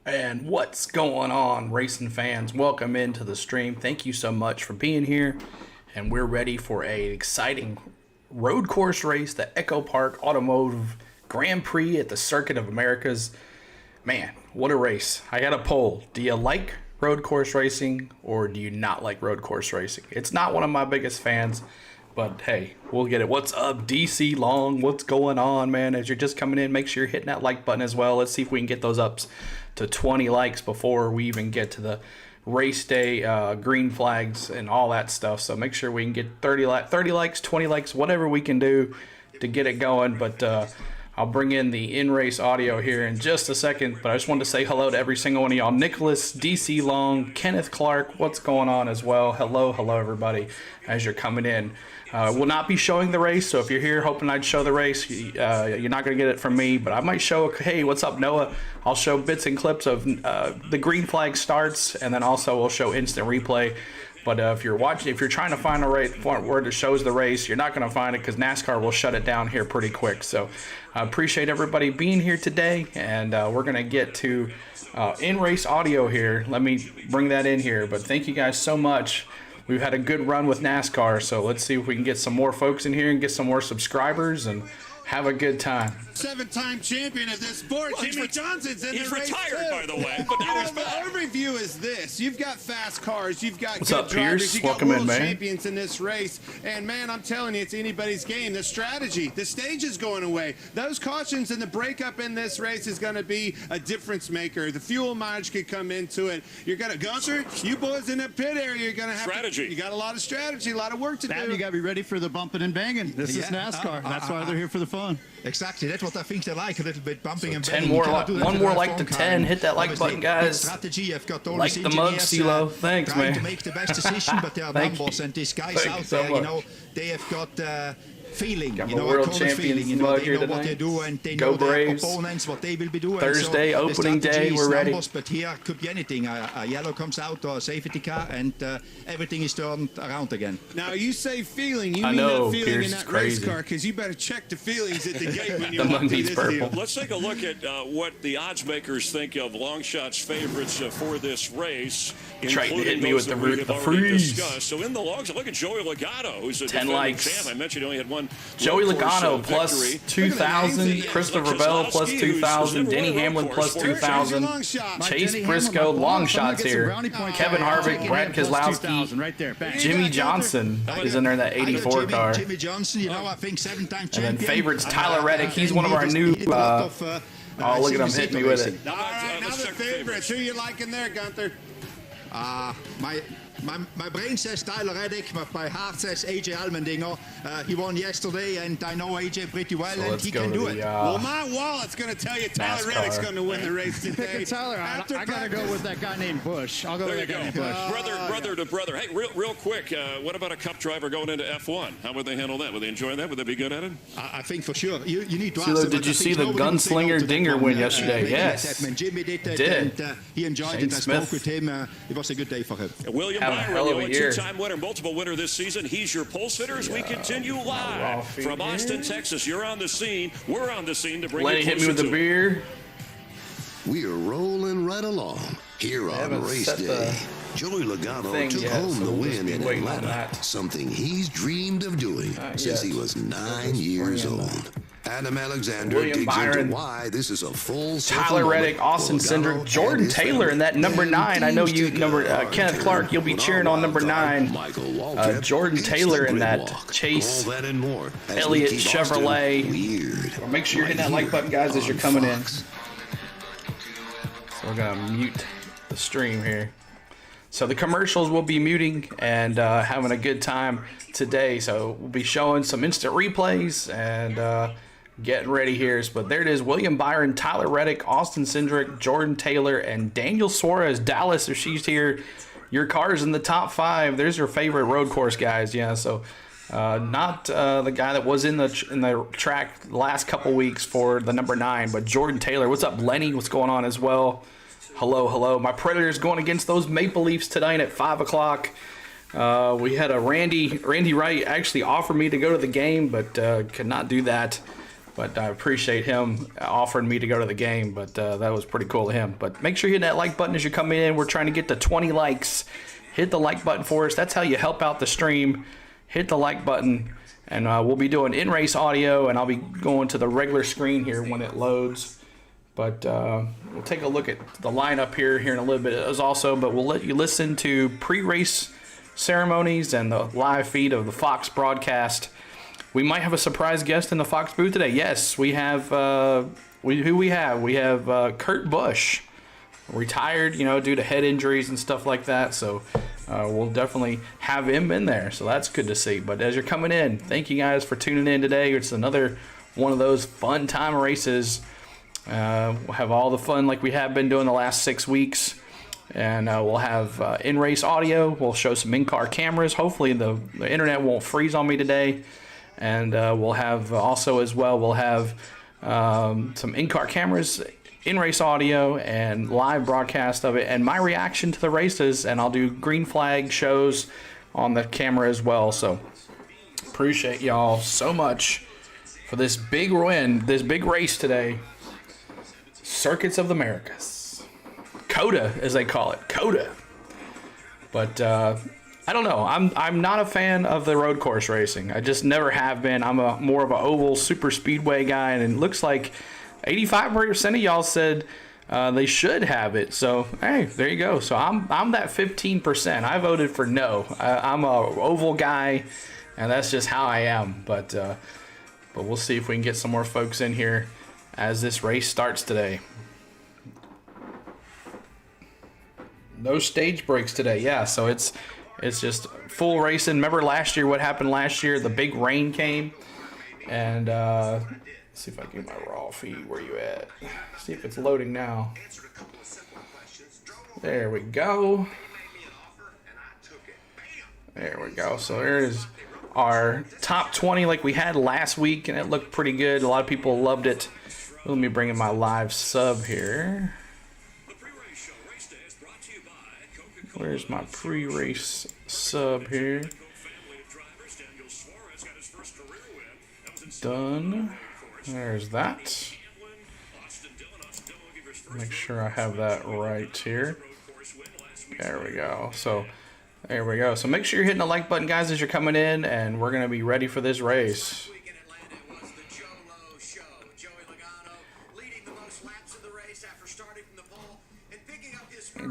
And what's going on, racing fans? Welcome into the stream. Thank you so much for being here. And we're ready for an exciting road course race, the Echopark Automotive Grand Prix at the Circuit of Americas. Man, what a race. I got a poll. Do you like road course racing or do you not like road course racing? It's not one of my biggest fans, but hey, we'll get it. What's up, DC Long? What's going on, man? As you're just coming in, make sure you're hitting that like button as well. Let's see if we can get those ups to 20 likes before we even get to the race day green flags and all that stuff. So make sure we can get 30 likes, 20 likes, whatever we can do to get it going. But I'll bring in the in-race audio here in just a second. But I just wanted to say hello to every single one of y'all. Nicholas, DC Long, Kenneth Clark, what's going on as well? Hello, everybody, as you're coming in. We'll not be showing the race, so if you're here hoping I'd show the race, you're not going to get it from me, but I might show, hey, what's up, Noah? I'll show bits and clips of the green flag starts, and then also we'll show instant replay. But if you're trying to find a race where it shows the race, you're not going to find it because NASCAR will shut it down here pretty quick. So I appreciate everybody being here today, and we're going to get to in-race audio here. Let me bring that in here, but thank you guys so much. We've had a good run with NASCAR, so let's see if we can get some more folks in here and get some more subscribers and have a good time. Seven-time champion of this sport, well, Jimmy Johnson's in the race. He's retired, by the way, but now he's back. Our review is this. You've got fast cars. You've got What's good up, drivers. Pierce? You've got Welcome world in, man. champions in this race. And, man, I'm telling you, it's anybody's game. The strategy, the stage is going away. Those cautions and the breakup in this race is going to be a difference maker. The fuel mileage could come into it. You're going to, Gunther, you boys in the pit area, you're going to have strategy. You got a lot of strategy, a lot of work to do. You got to be ready for the bumping and banging. This is NASCAR. That's why they're here for the fun. Exactly, that's what I think they like, a little bit bumping and 10 banging. more, one more like to 10. Hit that like button, guys. Strategy, I've got all like these the mug, engineers, CeeLo. Thanks, trying man. to make the best decision, but they are numbers, and these guys out there, you know, they have got feeling, got you know, world I call it feeling, you know, they know what they do and they know their opponents, what they will be doing. Thursday, so opening day, we're ready. Numbers, but here could be anything. A yellow comes out or a safety car and everything is turned around again. Now, you say feeling, you I mean know, that feeling Pierce, in that crazy. race car, because you better check the feelings at the gate when you The walk through monkey's this purple. deal. Let's take a look at what the odds makers think of Longshot's favorites for this race. Tried to hit me with the freeze. freeze. So in the longs, look at Joey Logano, who's a 10 likes. champ. I mentioned he only had one. Joey Logano plus 2,000, Christopher Bell plus 2,000, Denny Hamlin plus 2,000, Chase Briscoe, long shots here, Kevin Harvick, Brad Keselowski, right there. Bang. Jimmy Johnson is in there in that 84 car. Jimmy Johnson, you know, I think 7-time champion. And then favorites, Tyler Reddick, he's one of our new, oh, look at him hitting me with it. All right, now the favorites. Who you liking there, Gunther? My brain says Tyler Reddick, but my heart says AJ Allmendinger. He won yesterday, and I know AJ pretty well, So and let's he go can to do the, it. Well, my wallet's going to tell you Tyler NASCAR. Reddick's going to win the race today. Tyler, I got to go with that guy named Bush. I'll go There with you that go. guy named Bush. Brother to brother. Hey, real quick, what about a cup driver going into F1? How would they handle that? Would they enjoy that? Would they be good at it? I think for sure. You need to ask CeeLo, them, did but you I see think the nobody would say no gunslinger to that dinger one. win yesterday? Maybe Yes. that when Jimmy did that, Did. and he enjoyed Shane it. I Smith. spoke with him. It was a good day for him. William Having a Byron, hell of a the only year. two-time winner, multiple winner this season. He's your pulse hitter as we continue live from Austin, Texas. You're on the scene. We're on the scene to bring Lenny you hit me with the closer to beer. We are rolling right along here on haven't race set day. the Joey Logano thing took yet, home so the we'll just win be in waiting on Atlanta, that. something he's dreamed of doing since he was 9 years old. Adam Alexander William digs Byron, into why this is a full Tyler Reddick, Austin Cindric, Jordan Taylor in that number 9. I know you, Kenneth Clark, you'll be cheering on number 9. Jordan Taylor in that Chase Elliott Chevrolet. Weird. Make sure you're hitting that like button, guys, as you're coming in. So we're going to mute the stream here. So the commercials will be muting and having a good time today. So we'll be showing some instant replays and getting ready here. But there it is. William Byron, Tyler Reddick, Austin Cindric, Jordan Taylor, and Daniel Suarez. Dallas, if she's here, your car's in the top 5. There's your favorite road course guys. Yeah, so not the guy that was in the track the last couple weeks for the number 9, but Jordan Taylor. What's up, Lenny? What's going on as well? Hello. My Predators going against those Maple Leafs tonight at 5 o'clock. We had a Randy Wright actually offered me to go to the game, but could not do that. But I appreciate him offering me to go to the game, but that was pretty cool of him. But make sure you hit that like button as you're coming in. We're trying to get to 20 likes. Hit the like button for us. That's how you help out the stream. Hit the like button, and we'll be doing in-race audio, and I'll be going to the regular screen here when it loads. But we'll take a look at the lineup here in a little bit as also, but we'll let you listen to pre-race ceremonies and the live feed of the Fox broadcast. We might have a surprise guest in the Fox booth today. Yes, we have, who we have? We have Kurt Busch, retired, due to head injuries and stuff like that. So we'll definitely have him in there. So that's good to see. But as you're coming in, thank you guys for tuning in today. It's another one of those fun time races. We'll have all the fun like we have been doing the last 6 weeks. And we'll have in-race audio. We'll show some in-car cameras. Hopefully the internet won't freeze on me today. And we'll have also as well, we'll have some in-car cameras, in-race audio, and live broadcast of it, and my reaction to the races. And I'll do green flag shows on the camera as well. So appreciate y'all so much for this big win, this big race today. Circuits of the Americas. Cota, as they call it. Cota. But I don't know. I'm not a fan of the road course racing. I just never have been. I'm more of an oval super speedway guy, and it looks like 85% of y'all said they should have it. So hey, there you go. So I'm that 15%. I voted for no. I'm a oval guy, and that's just how I am. But we'll see if we can get some more folks in here as this race starts today. No stage breaks today. Yeah, so it's just full racing. Remember last year, what happened last year? The big rain came. And let's see if I can get my raw feed. Where you at? See if it's loading now. There we go. There we go. So there's our top 20 like we had last week, and it looked pretty good. A lot of people loved it. Let me bring in my live sub here. Where's my pre-race sub here? Done. There's that. Make sure I have that right here. There we go. So there we go. So make sure you're hitting the like button, guys, as you're coming in, and we're going to be ready for this race.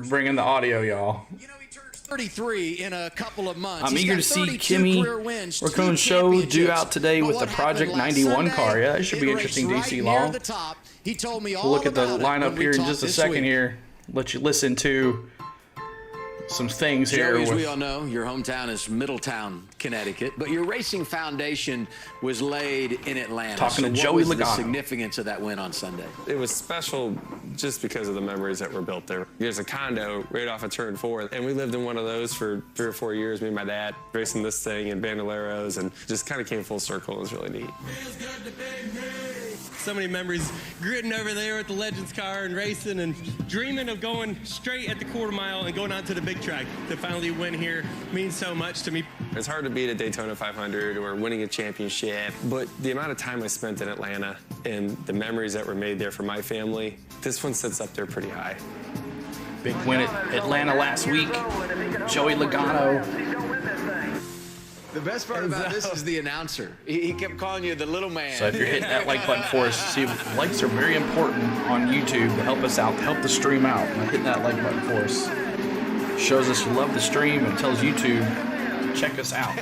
Bring in the audio, y'all. 33 in a couple of months. I'm eager to see Kimmy Raccoon Show due out today with the Project 91 car. Yeah, that should be interesting, DC Long. We'll look at the lineup here in just a second here. Let you listen to some things here. Joey, as we all know, your hometown is Middletown, Connecticut, but your racing foundation was laid in Atlanta. Talking to Joey what was Logano. The significance of that win on Sunday? It was special just because of the memories that were built there. There's a condo right off of Turn 4, and we lived in one of those for 3 or 4 years, me and my dad, racing this thing and Bandoleros, and just kind of came full circle. It was really neat. So many memories gritting over there with the Legends car and racing and dreaming of going straight at the quarter mile and going on to the big track. To finally win here means so much to me. It's hard to beat a Daytona 500 or winning a championship, but the amount of time I spent in Atlanta and the memories that were made there for my family, this one sits up there pretty high. Big win at Atlanta last week. Joey Logano. The best part about this is the announcer. He kept calling you the little man. So if you're hitting that like button for us, see, likes are very important on YouTube to help us out, help the stream out. Hitting that like button for us shows us you love the stream and tells YouTube, check us out.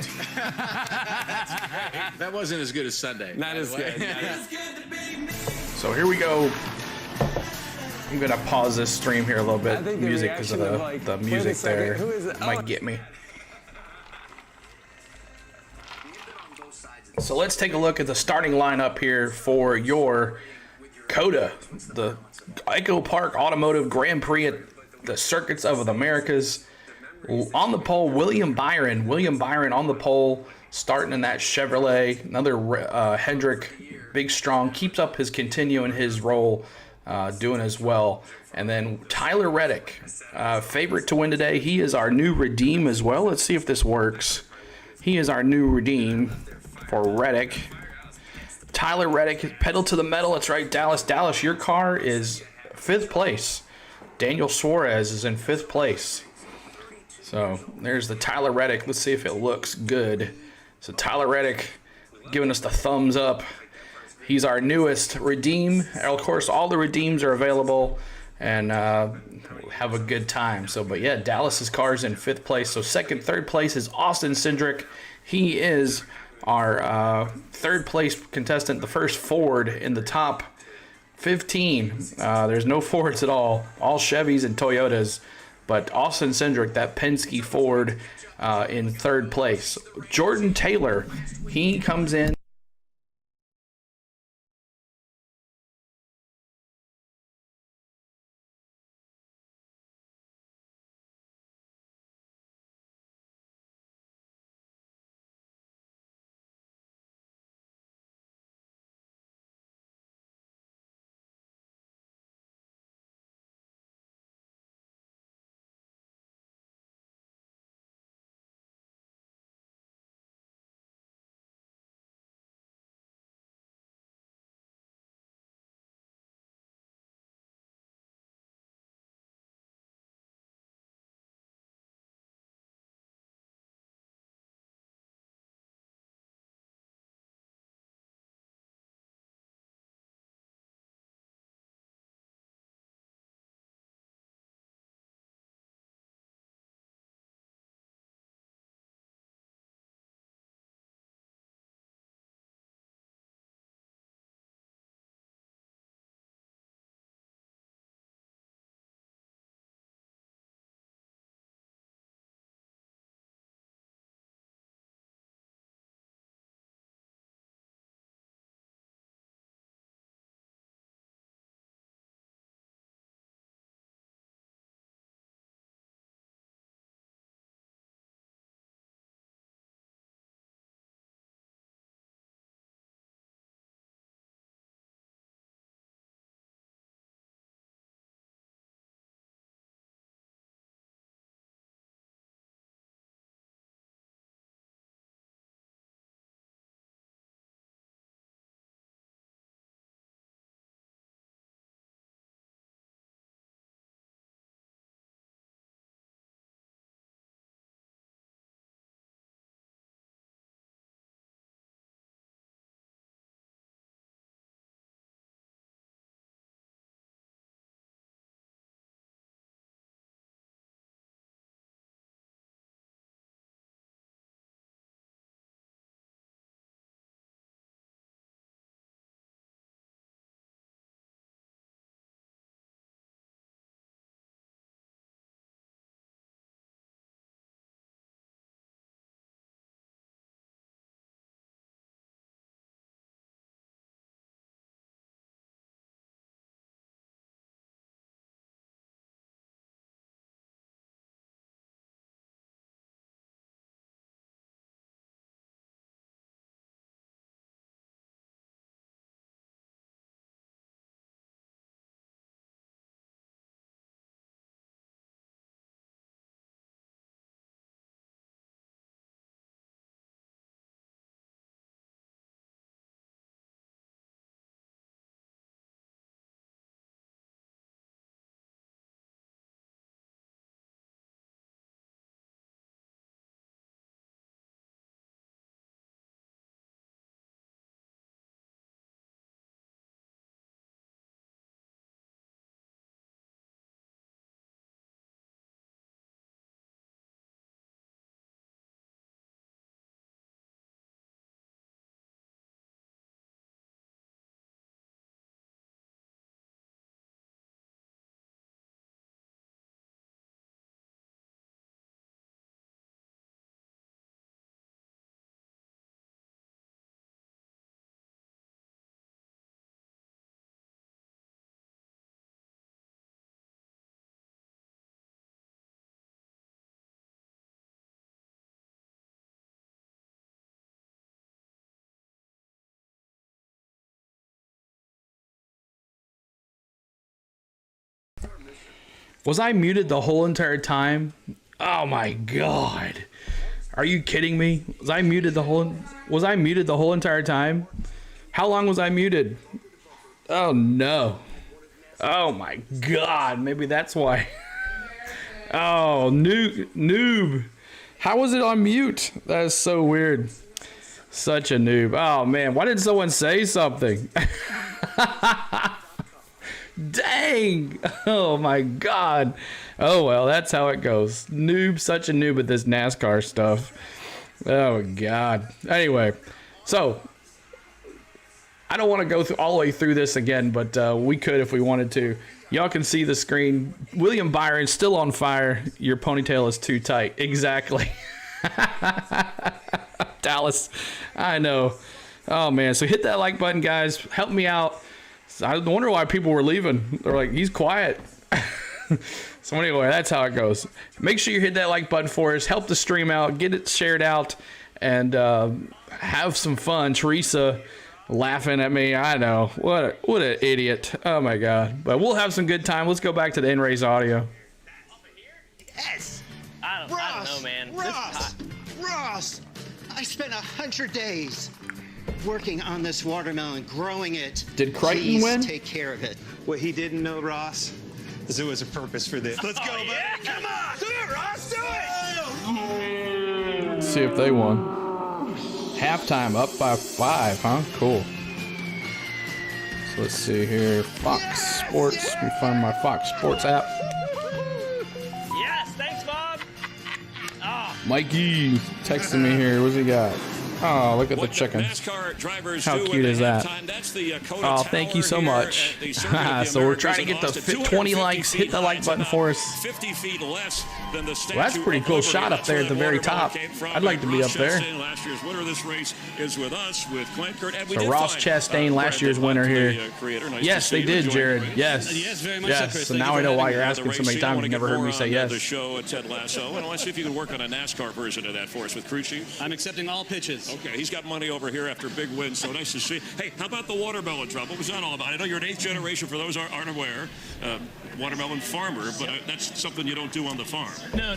That wasn't as good as Sunday. Not as good. So here we go. I'm going to pause this stream here a little bit. Music because of the music there might get me. So let's take a look at the starting lineup here for your Cota, the Echopark Automotive Grand Prix at the Circuits of the Americas. On the pole, William Byron. William Byron on the pole, starting in that Chevrolet. Another Hendrick, big, strong, keeps up continuing his role, doing as well. And then Tyler Reddick, favorite to win today. He is our new redeem as well. Let's see if this works. He is our new redeem for Reddick. Tyler Reddick, pedal to the metal. That's right, Dallas. Dallas, your car is 5th place. Daniel Suarez is in 5th place. So there's the Tyler Reddick. Let's see if it looks good. So Tyler Reddick giving us the thumbs up. He's our newest redeem. Of course, all the redeems are available, and have a good time. So, but yeah, Dallas's car is in 5th place. So second, third place is Austin Cindric. He is our 3rd place contestant, the first Ford in the top 15. There's no Fords at all Chevys and Toyotas. But Austin Cindric, that Penske Ford, in 3rd place. Jordan Taylor, he comes in. Was I muted the whole entire time? Oh my god. Are you kidding me? Was I muted the whole entire time? How long was I muted? Oh, no. Oh, my God. Maybe that's why. Oh, noob. How was it on mute? That is so weird. Such a noob. Oh, man. Why didn't someone say something? Dang. Oh, my God. Oh, well, that's how it goes. Noob, such a noob at this NASCAR stuff. Oh, God. Anyway, so I don't want to go all the way through this again, but we could if we wanted to. Y'all can see the screen. William Byron, still on fire. Your ponytail is too tight. Exactly. Dallas, I know. Oh, man. So hit that like button, guys. Help me out. I wonder why people were leaving. They're like, he's quiet. So anyway, that's how it goes. Make sure you hit that like button for us. Help the stream out. Get it shared out. And have some fun. Teresa laughing at me. I know. What an idiot. Oh, my God. But we'll have some good time. Let's go back to the in-race audio. Yes! I don't know, man. Ross! I spent 100 days working on this watermelon, growing it. Did Crichton Please win? Take care of it. What he didn't know, Ross, is there was a purpose for this. Let's go, buddy. Yeah, come on! Do it, Ross! Do it! Let's see if they won. Halftime up by 5, huh? Cool. So let's see here. Fox Sports. Let me find my Fox Sports app. Yes, thanks, Bob. Oh. Mikey texting me here. What's he got? Oh, look at the chicken. How cute is that? Oh, thank you so much. So we're trying to get the 20 likes. Hit the like button for us. 50 feet less than the Well, that's a pretty cool shot up there at the very top. I'd like to be up there. Last year's winner of this race is with us, with Clint Kurt. So Ross Chastain, last year's winner here. Yes, they did, Jared. Yes. Yes, very much. Yes. So now I know why you're asking so many times. You've never heard me say yes. The show, Ted Lasso, and let's see if you can work on a NASCAR version of that for us with crew chief. I'm accepting all pitches. Okay, he's got money over here after a big win, so nice to see. Hey, how about the watermelon drop? What was that all about? I know you're an 8th generation, for those who aren't aware, watermelon farmer, but that's something you don't do on the farm.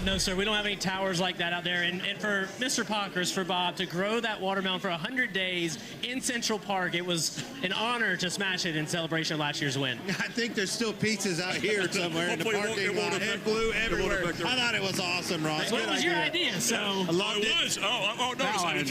No, sir. We don't have any towers like that out there. And for Mr. Pockers, for Bob, to grow that watermelon for 100 days in Central Park, it was an honor to smash it in celebration of last year's win. I think there's still pizzas out here somewhere in the parking lot. It blew everywhere. I thought it was awesome, Ross. Well, it was your idea, so. I loved it. Oh, no.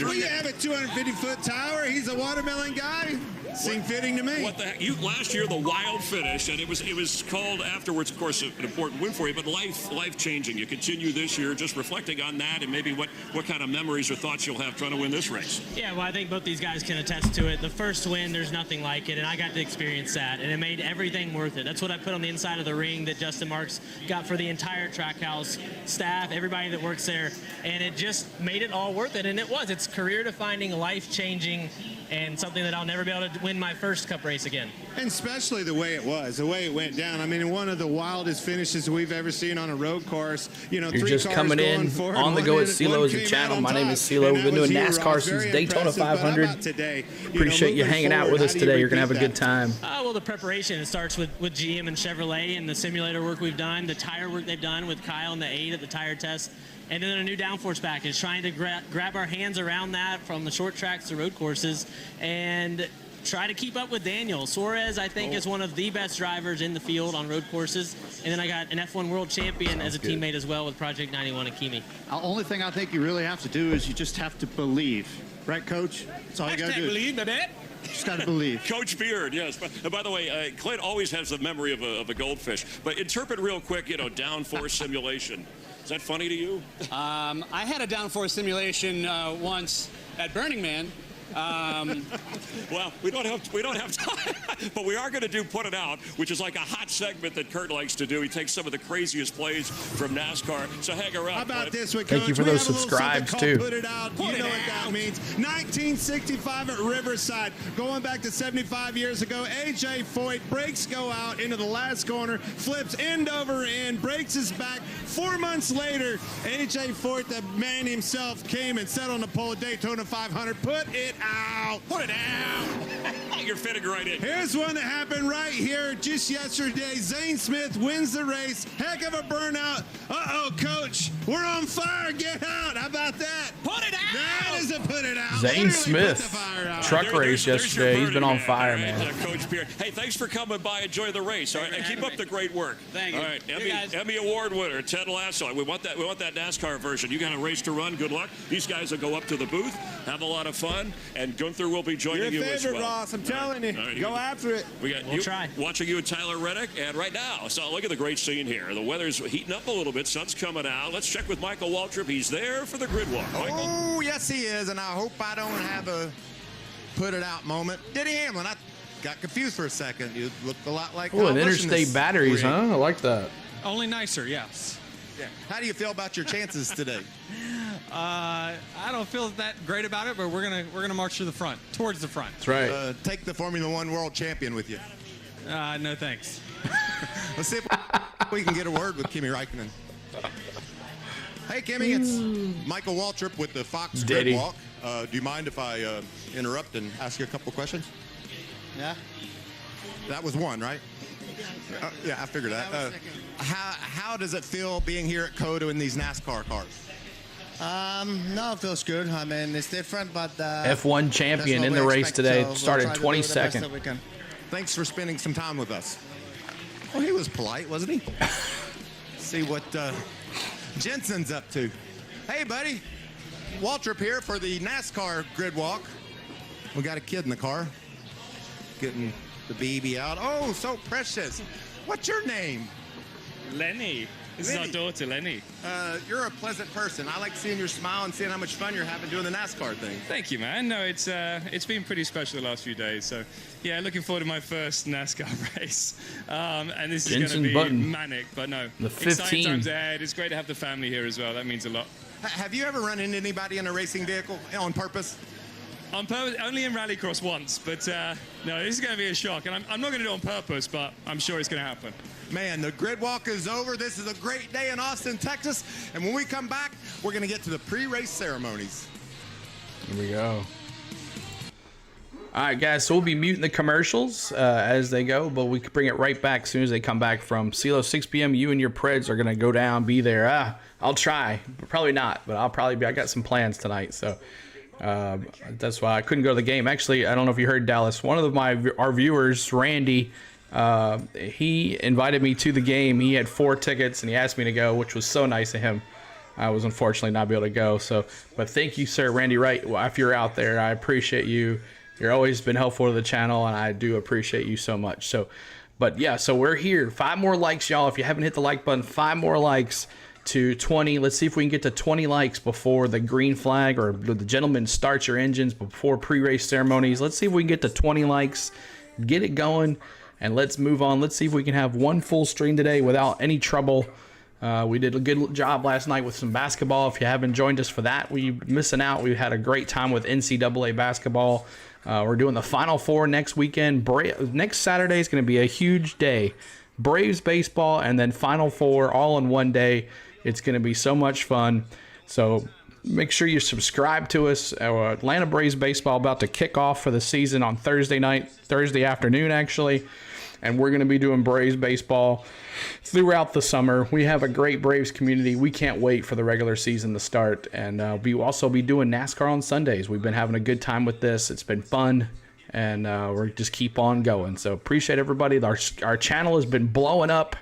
We have a 250-foot tower. He's a watermelon guy. Seemed fitting to me. What the heck? Last year, the wild finish, and it was called afterwards, of course, an important win for you, but life-changing. You continue this year, just reflecting on that, and maybe what kind of memories or thoughts you'll have trying to win this race. Yeah, well, I think both these guys can attest to it. The first win, there's nothing like it, and I got to experience that, and it made everything worth it. That's what I put on the inside of the ring that Justin Marks got for the entire Trackhouse staff, everybody that works there, and it just made it all worth it, and it was. It's career-defining, life-changing, and something that I'll never be able to win my first Cup race again. And especially the way it was, the way it went down. I mean, one of the wildest finishes we've ever seen on a road course. You know, you're 3 just cars coming in forward, on the go at CeeLo's your channel. My name is CeeLo. We've been doing NASCAR since Daytona 500. Today, appreciate you hanging out with us today. You're going to have a good time. Well, the preparation, it starts with GM and Chevrolet and the simulator work we've done, the tire work they've done with Kyle and the 8 at the tire test, and then a new downforce package, trying to grab our hands around that from the short tracks to road courses and try to keep up with Daniel. Suarez, I think, is one of the best drivers in the field on road courses. And then I got an F1 world champion as a teammate as well with Project 91 and Kimi. The only thing I think you really have to do is you just have to believe. Right, Coach? That's all you got to do. Believe, baby. Just got to believe. Coach Beard, yes. By the way, Clint always has the memory of a goldfish. But interpret real quick, downforce simulation. Is that funny to you? I had a downforce simulation once at Burning Man. Well, we don't have time, but we are going to do Put It Out, which is like a hot segment that Kurt likes to do. He takes some of the craziest plays from NASCAR. So hang around. How about this one, Coach? Thank you for those subscribes too. Put It Out. You know what that means. 1965 at Riverside, going back to 75 years ago. AJ Foyt, brakes go out into the last corner, flips end over end, breaks his back. 4 months later, AJ Foyt, the man himself, came and sat on the pole at Daytona 500. Put it out. Put it out. You're fitting right in. Here's one that happened right here just yesterday. Zane Smith wins the race. Heck of a burnout. Uh-oh, Coach. We're on fire. Get out. How about that? Put it out. That is a put it out. Zane Literally Smith, put the fire out. truck race yesterday. He's been on fire, man. Coach Pierre. Hey, thanks for coming by. Enjoy the race. All right, and keep up the great work. Thank you. All right, You guys. Emmy Award winner Ted Lasso. We want that NASCAR version. You got a race to run. Good luck. These guys will go up to the booth, have a lot of fun, and Gunther will be joining you as well. Ross. I'm telling you. Right, Go after it. We'll try. Watching you and Tyler Reddick, and right now, so look at the great scene here. The weather's heating up a little bit. Sun's coming out. Let's check with Michael Waltrip. He's there for the grid walk. Michael. Oh, yes, he is, and I hope I don't have a put-it-out moment. Denny Hamlin, I got confused for a second. You looked a lot like... Oh, and interstate batteries, huh? I like that. Only nicer, yes. Yeah. How do you feel about your chances today? I don't feel that great about it, but we're gonna march to the front, towards the front. That's right. Take the Formula One World Champion with you. No thanks. Let's see if we can get a word with Kimi Räikkönen. Hey, Kimmy, it's Michael Waltrip with the Fox Grid Walk. Do you mind if I interrupt and ask you a couple questions? Yeah. That was one, right? Yeah, I figured that. How does it feel being here at Cota in these NASCAR cars? No, it feels good. I mean, it's different, but... F1 champion in the race today. Started 22nd. Thanks for spending some time with us. Well, he was polite, wasn't he? See what Jensen's up to. Hey, buddy. Waltrip here for the NASCAR Grid Walk. We got a kid in the car. Getting the baby out. Oh, so precious. What's your name? Lenny. This is our daughter, Lenny. You're a pleasant person. I like seeing your smile and seeing how much fun you're having doing the NASCAR thing. Thank you, man. No, it's been pretty special the last few days. So, yeah, looking forward to my first NASCAR race. And this is going to be manic, but no. The 15. Exciting times ahead. It's great to have the family here as well. That means a lot. Have you ever run into anybody in a racing vehicle on purpose? On purpose, only in rallycross once, but no, this is going to be a shock. And I'm not going to do it on purpose, but I'm sure it's going to happen. Man, the grid walk is over. This is a great day in Austin, Texas. And when we come back, we're going to get to the pre-race ceremonies. Here we go. All right, guys, so we'll be muting the commercials as they go, but we can bring it right back as soon as they come back from CeeLo 6 p.m. You and your Preds are going to go down, be there. I'll try, but probably not, but I'll probably be. I got some plans tonight, so that's why I couldn't go to the game. Actually, I don't know if you heard, Dallas. One of our viewers, Randy, he invited me to the game. He had 4 tickets, and he asked me to go, which was so nice of him. I was unfortunately not able to go. So, but thank you, sir, Randy Wright. Well, if you're out there, I appreciate you. You're always been helpful to the channel, and I do appreciate you so much. So, but yeah, so we're here. 5 more likes, y'all. If you haven't hit the like button, 5 more likes to 20. Let's see if we can get to 20 likes before the green flag or the gentleman starts your engines before pre-race ceremonies. Let's see if we can get to 20 likes, get it going, and let's move on. Let's see if we can have one full stream today without any trouble. We did a good job last night with some basketball. If you haven't joined us for that, we're missing out. We had a great time with NCAA basketball. We're doing the Final Four next weekend. Next Saturday is going to be a huge day. Braves baseball and then Final Four all in one day. It's going to be so much fun. So make sure you subscribe to us. Atlanta Braves baseball about to kick off for the season on Thursday afternoon, actually. And we're going to be doing Braves baseball throughout the summer. We have a great Braves community. We can't wait for the regular season to start. And we will also be doing NASCAR on Sundays. We've been having a good time with this. It's been fun. And we're just keep on going. So appreciate everybody. Our channel has been blowing up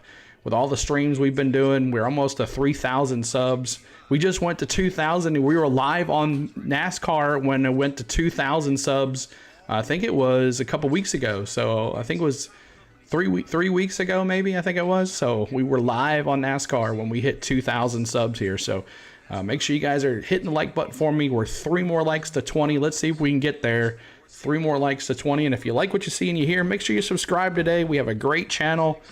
with all the streams we've been doing. We're almost to 3,000 subs. We just went to 2,000. And we were live on NASCAR when it went to 2,000 subs. I think it was a couple weeks ago. So I think it was 3 weeks ago, maybe, I think it was. So we were live on NASCAR when we hit 2,000 subs here. So make sure you guys are hitting the like button for me. We're 3 more likes to 20. Let's see if we can get there. 3 more likes to 20. And if you like what you see and you hear, make sure you subscribe today. We have a great channel,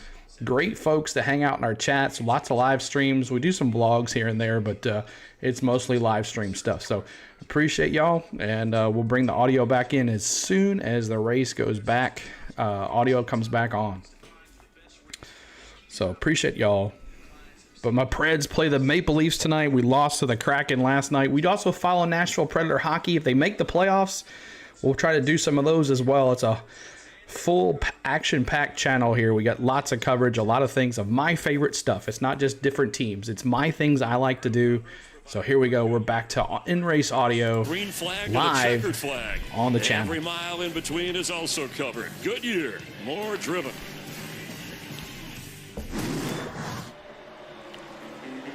great folks to hang out in our chats, lots of live streams. We do some vlogs here and there, but it's mostly live stream stuff. So appreciate y'all. And we'll bring the audio back in as soon as the race goes back. Audio comes back on. So appreciate y'all. But my Preds play the Maple Leafs tonight. We lost to the Kraken last night. We'd also follow Nashville Predator hockey. If they make the playoffs, we'll try to do some of those as well. It's a full action-packed channel here. We got lots of coverage, a lot of things of my favorite stuff. It's not just different teams. It's my things I like to do. So here we go. We're back to in-race audio, Green flag live and a checkered flag on the channel. Every mile in between is also covered. Good year, more driven.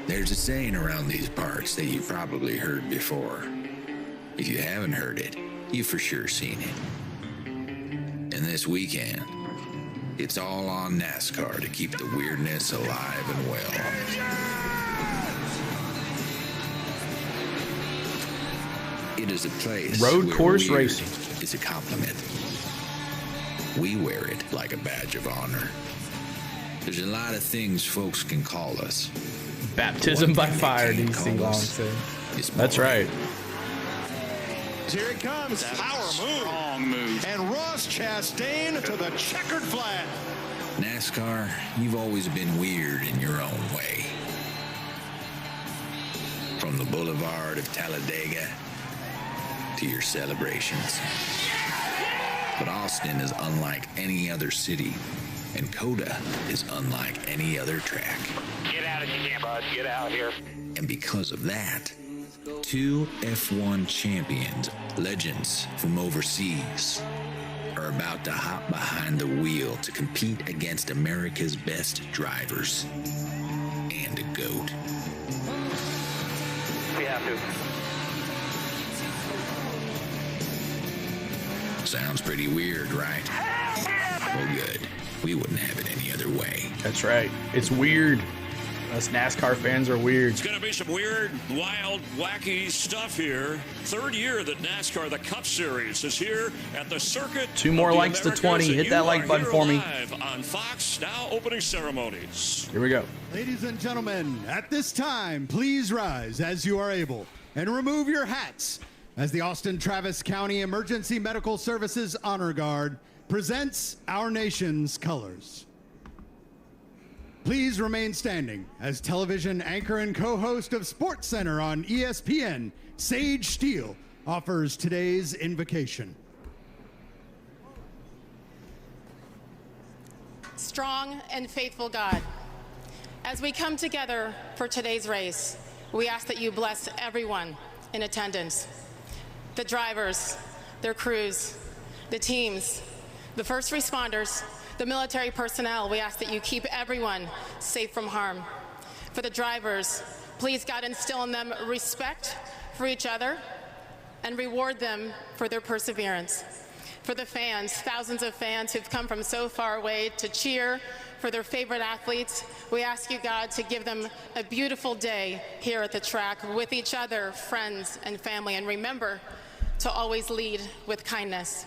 There's a saying around these parts that you've probably heard before. If you haven't heard it, you've for sure seen it. And this weekend, it's all on NASCAR to keep the weirdness alive and well. It is a place road where course weird racing is a compliment. We wear it like a badge of honor. There's a lot of things folks can call us. Baptism by fire, DC Long said. That's right. Here it comes. Power move. Strong move. And Ross Chastain to the checkered flag. NASCAR, you've always been weird in your own way. From the boulevard of Talladega to your celebrations. But Austin is unlike any other city, and Cota is unlike any other track. Get out if you can, bud. Get out here. And because of that, two F1 champions, legends from overseas, are about to hop behind the wheel to compete against America's best drivers and a GOAT. We have to. Sounds pretty weird, right? Well, good. We wouldn't have it any other way. That's right. It's weird. Us NASCAR fans are weird. It's going to be some weird, wild, wacky stuff here. Third year that NASCAR, the Cup Series, is here at the circuit. 2 more likes to 20. Hit that like button for me. Live on Fox, now opening ceremonies. Here we go. Ladies and gentlemen, at this time, please rise as you are able and remove your hats as the Austin Travis County Emergency Medical Services Honor Guard presents our nation's colors. Please remain standing as television anchor and co-host of SportsCenter on ESPN, Sage Steele, offers today's invocation. Strong and faithful God, as we come together for today's race, we ask that you bless everyone in attendance. The drivers, their crews, the teams, the first responders, the military personnel, we ask that you keep everyone safe from harm. For the drivers, please, God, instill in them respect for each other and reward them for their perseverance. For the fans, thousands of fans who've come from so far away to cheer for their favorite athletes, we ask you, God, to give them a beautiful day here at the track with each other, friends, and family. And remember to always lead with kindness.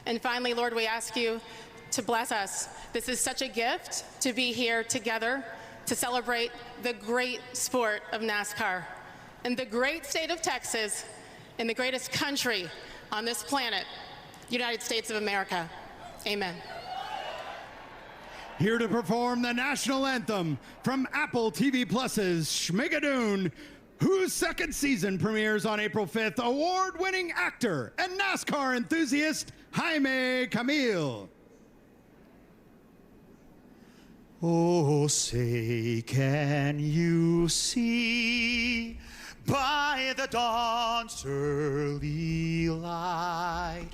And finally, Lord, we ask you to bless us. This is such a gift to be here together to celebrate the great sport of NASCAR in the great state of Texas, in the greatest country on this planet, United States of America. Amen. Here to perform the national anthem from Apple TV Plus's Schmigadoon, whose second season premieres on April 5th, award-winning actor and NASCAR enthusiast Jaime Camil. Oh, say, can you see by the dawn's early light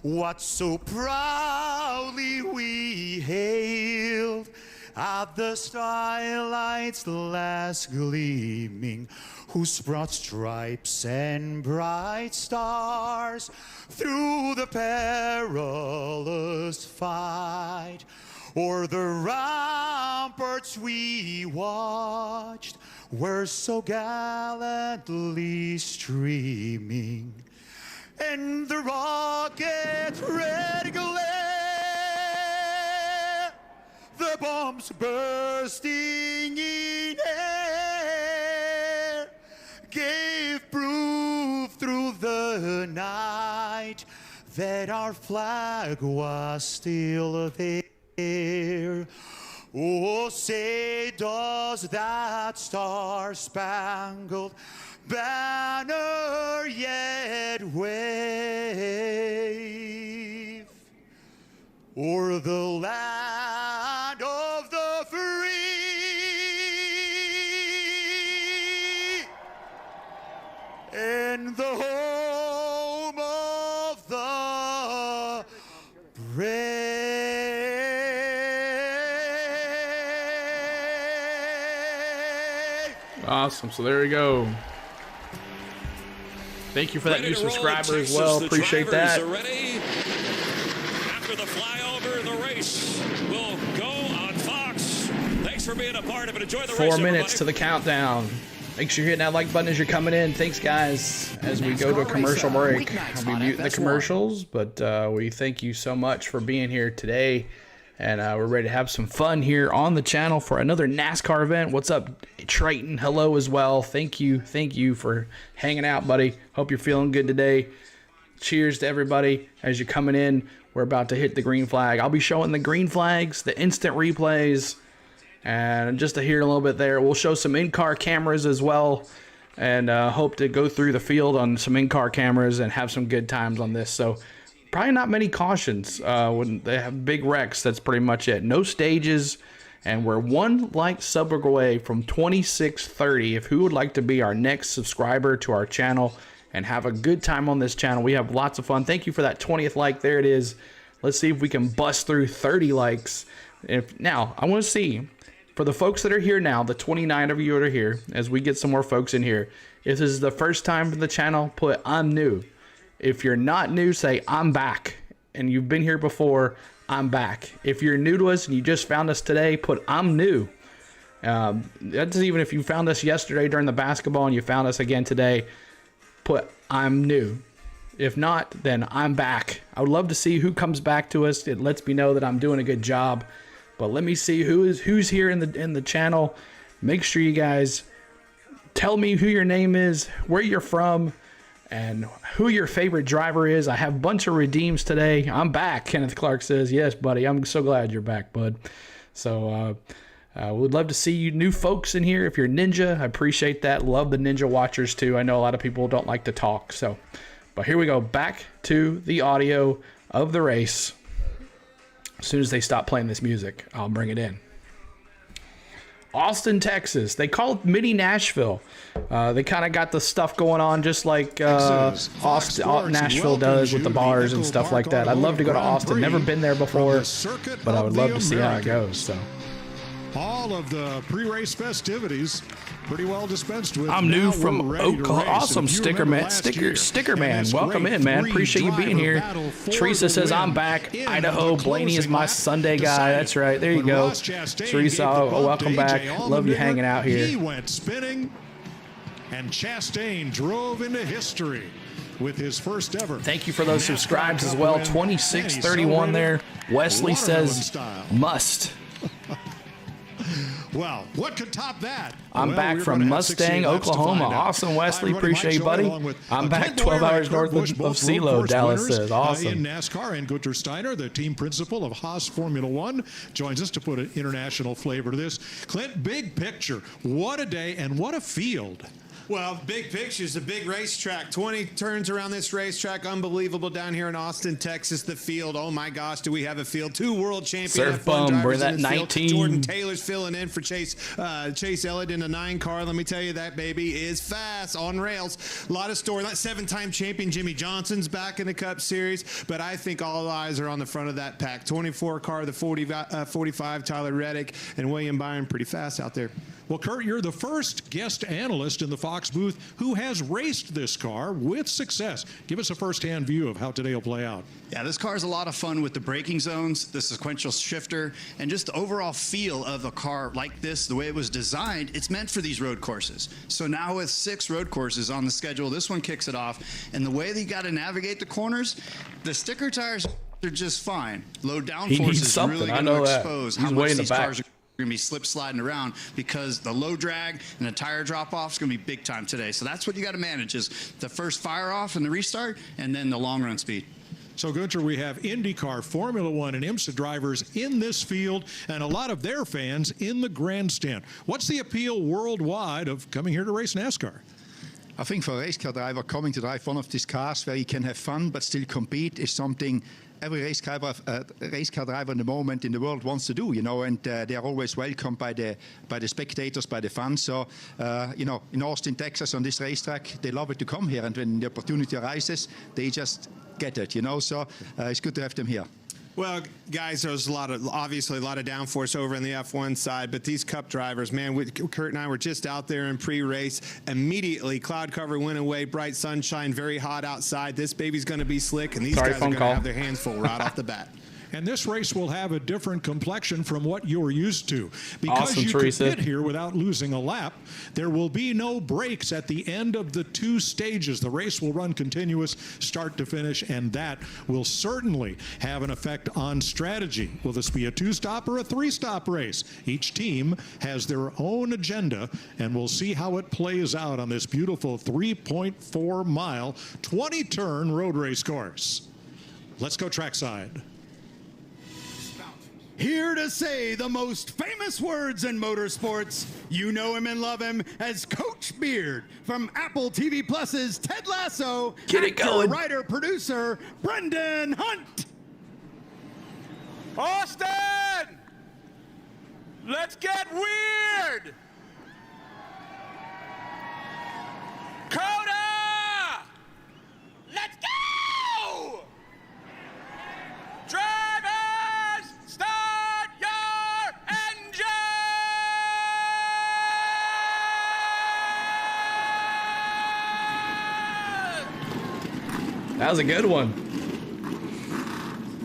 what so proudly we hailed at the starlight's last gleaming, whose broad stripes and bright stars through the perilous fight o'er the ramparts we watched were so gallantly streaming, and the rocket's red glare, the bombs bursting in air, gave proof through the night that our flag was still there. Oh, say, does that star-spangled banner yet wave o'er the land of the free and the home of the brave. Awesome. So there we go. Thank you for that new subscriber as well. Appreciate that. Ready. After the flyover, the race will go on Fox. Thanks for being a part of it. Enjoy the race, 4 minutes to the countdown. Make sure you're hitting that like button as you're coming in. Thanks, guys. As we go to a commercial break, I'll be muting the commercials, but we thank you so much for being here today. And we're ready to have some fun here on the channel for another NASCAR event. What's up, Triton? Hello as well. Thank you for hanging out, buddy. Hope you're feeling good today. Cheers to everybody as you're coming in. We're about to hit the green flag. I'll be showing the green flags, the instant replays, and just to hear a little bit there. We'll show some in-car cameras as well, and hope to go through the field on some in-car cameras and have some good times on this. So probably not many cautions. When they have big wrecks, that's pretty much it. No stages, and we're one like sub away from 2630. If who would like to be our next subscriber to our channel and have a good time on this channel, we have lots of fun. Thank you for that 20th like. There it is. Let's see if we can bust through 30 likes. Now, I want to see, for the folks that are here now, the 29 of you that are here, as we get some more folks in here, if this is the first time for the channel, put I'm new. If you're not new, say I'm back. And you've been here before, I'm back. If you're new to us and you just found us today, put I'm new. That's even if you found us yesterday during the basketball and you found us again today, put I'm new. If not, then I'm back. I would love to see who comes back to us. It lets me know that I'm doing a good job. But let me see who's here in the channel. Make sure you guys tell me who your name is, where you're from, and who your favorite driver is. I have a bunch of redeems today. I'm back, Kenneth Clark says. Yes, buddy. I'm so glad you're back, bud. So we'd love to see you new folks in here. If you're Ninja, I appreciate that. Love the Ninja watchers too. I know a lot of people don't like to talk. But here we go. Back to the audio of the race. As soon as they stop playing this music, I'll bring it in. Austin, Texas. They call it mini Nashville. They kind of got the stuff going on just like Nashville does with the bars and stuff like that. I'd love to go to Austin. Never been there before, but I would love to see how it goes. So, all of the pre-race festivities pretty well dispensed with. I'm new from Oklahoma. Awesome, Sticker Man. Welcome in, man. Appreciate you being here. Teresa says I'm back. Idaho. Blaney is my Sunday guy. That's right. There you go. Teresa, welcome back. Love you hanging out here. He went spinning, and Chastain drove into history with his first ever. Thank you for those subscribes as well. 2631 there. Wesley says must. Well, what could top that? I'm back from Mustang, Oklahoma. Awesome, Wesley. Appreciate you, buddy. I'm back 12 hours north of CeeLo, Dallas says. Awesome. In NASCAR, and Gunter Steiner, the team principal of Haas Formula One, joins us to put an international flavor to this. Clint, big picture. What a day and what a field. Well, big pictures, a big racetrack. 20 turns around this racetrack. Unbelievable down here in Austin, Texas. The field, oh my gosh, do we have a field. 2 world champion Surf F1 bum, drivers we're that in the 19. field. Jordan Taylor's filling in for Chase Elliott in a 9 car. Let me tell you, that baby is fast on rails. A lot of story. That 7-time champion Jimmy Johnson's back in the Cup Series, but I think all eyes are on the front of that pack. 24 car, the 45, Tyler Reddick, and William Byron, pretty fast out there. Well, Kurt, you're the first guest analyst in the Fox booth who has raced this car with success. Give us a first-hand view of how today will play out. Yeah, this car is a lot of fun with the braking zones, the sequential shifter, and just the overall feel of a car like this, the way it was designed. It's meant for these road courses. So now with 6 road courses on the schedule, this one kicks it off. And the way that you got to navigate the corners, the sticker tires are just fine. Low downforce is really going to expose how much these cars are going to be slip sliding around, because the low drag and the tire drop off is going to be big time today. So that's what you got to manage, is the first fire off and the restart, and then the long run speed. So, Gunter, we have IndyCar, Formula One, and IMSA drivers in this field, and a lot of their fans in the grandstand. What's the appeal worldwide of coming here to race NASCAR? I think for a race car driver, coming to drive one of these cars where you can have fun but still compete is something every race car driver in the moment in the world wants to do, you know, and they are always welcomed by the spectators, by the fans. So, you know, in Austin, Texas, on this racetrack, they love it to come here, and when the opportunity arises, they just get it, you know. So it's good to have them here. Well, guys, there's obviously a lot of downforce over on the F1 side, but these Cup drivers, man, Kurt and I were just out there in pre-race. Immediately, cloud cover went away, bright sunshine, very hot outside. This baby's going to be slick, and these guys are going to have their hands full right off the bat. And this race will have a different complexion from what you're used to. Because awesome, you Teresa. could get here without losing a lap, there will be no breaks at the end of the 2 stages. The race will run continuous, start to finish, and that will certainly have an effect on strategy. Will this be a 2-stop or a 3-stop race? Each team has their own agenda, and we'll see how it plays out on this beautiful 3.4-mile, 20-turn road race course. Let's go trackside. Here to say the most famous words in motorsports, you know him and love him as Coach Beard from Apple TV Plus's Ted Lasso. Get it going. Writer, producer, Brendan Hunt. Austin! Let's get weird! Cota! Let's go! Drivers, start your engine! That was a good one.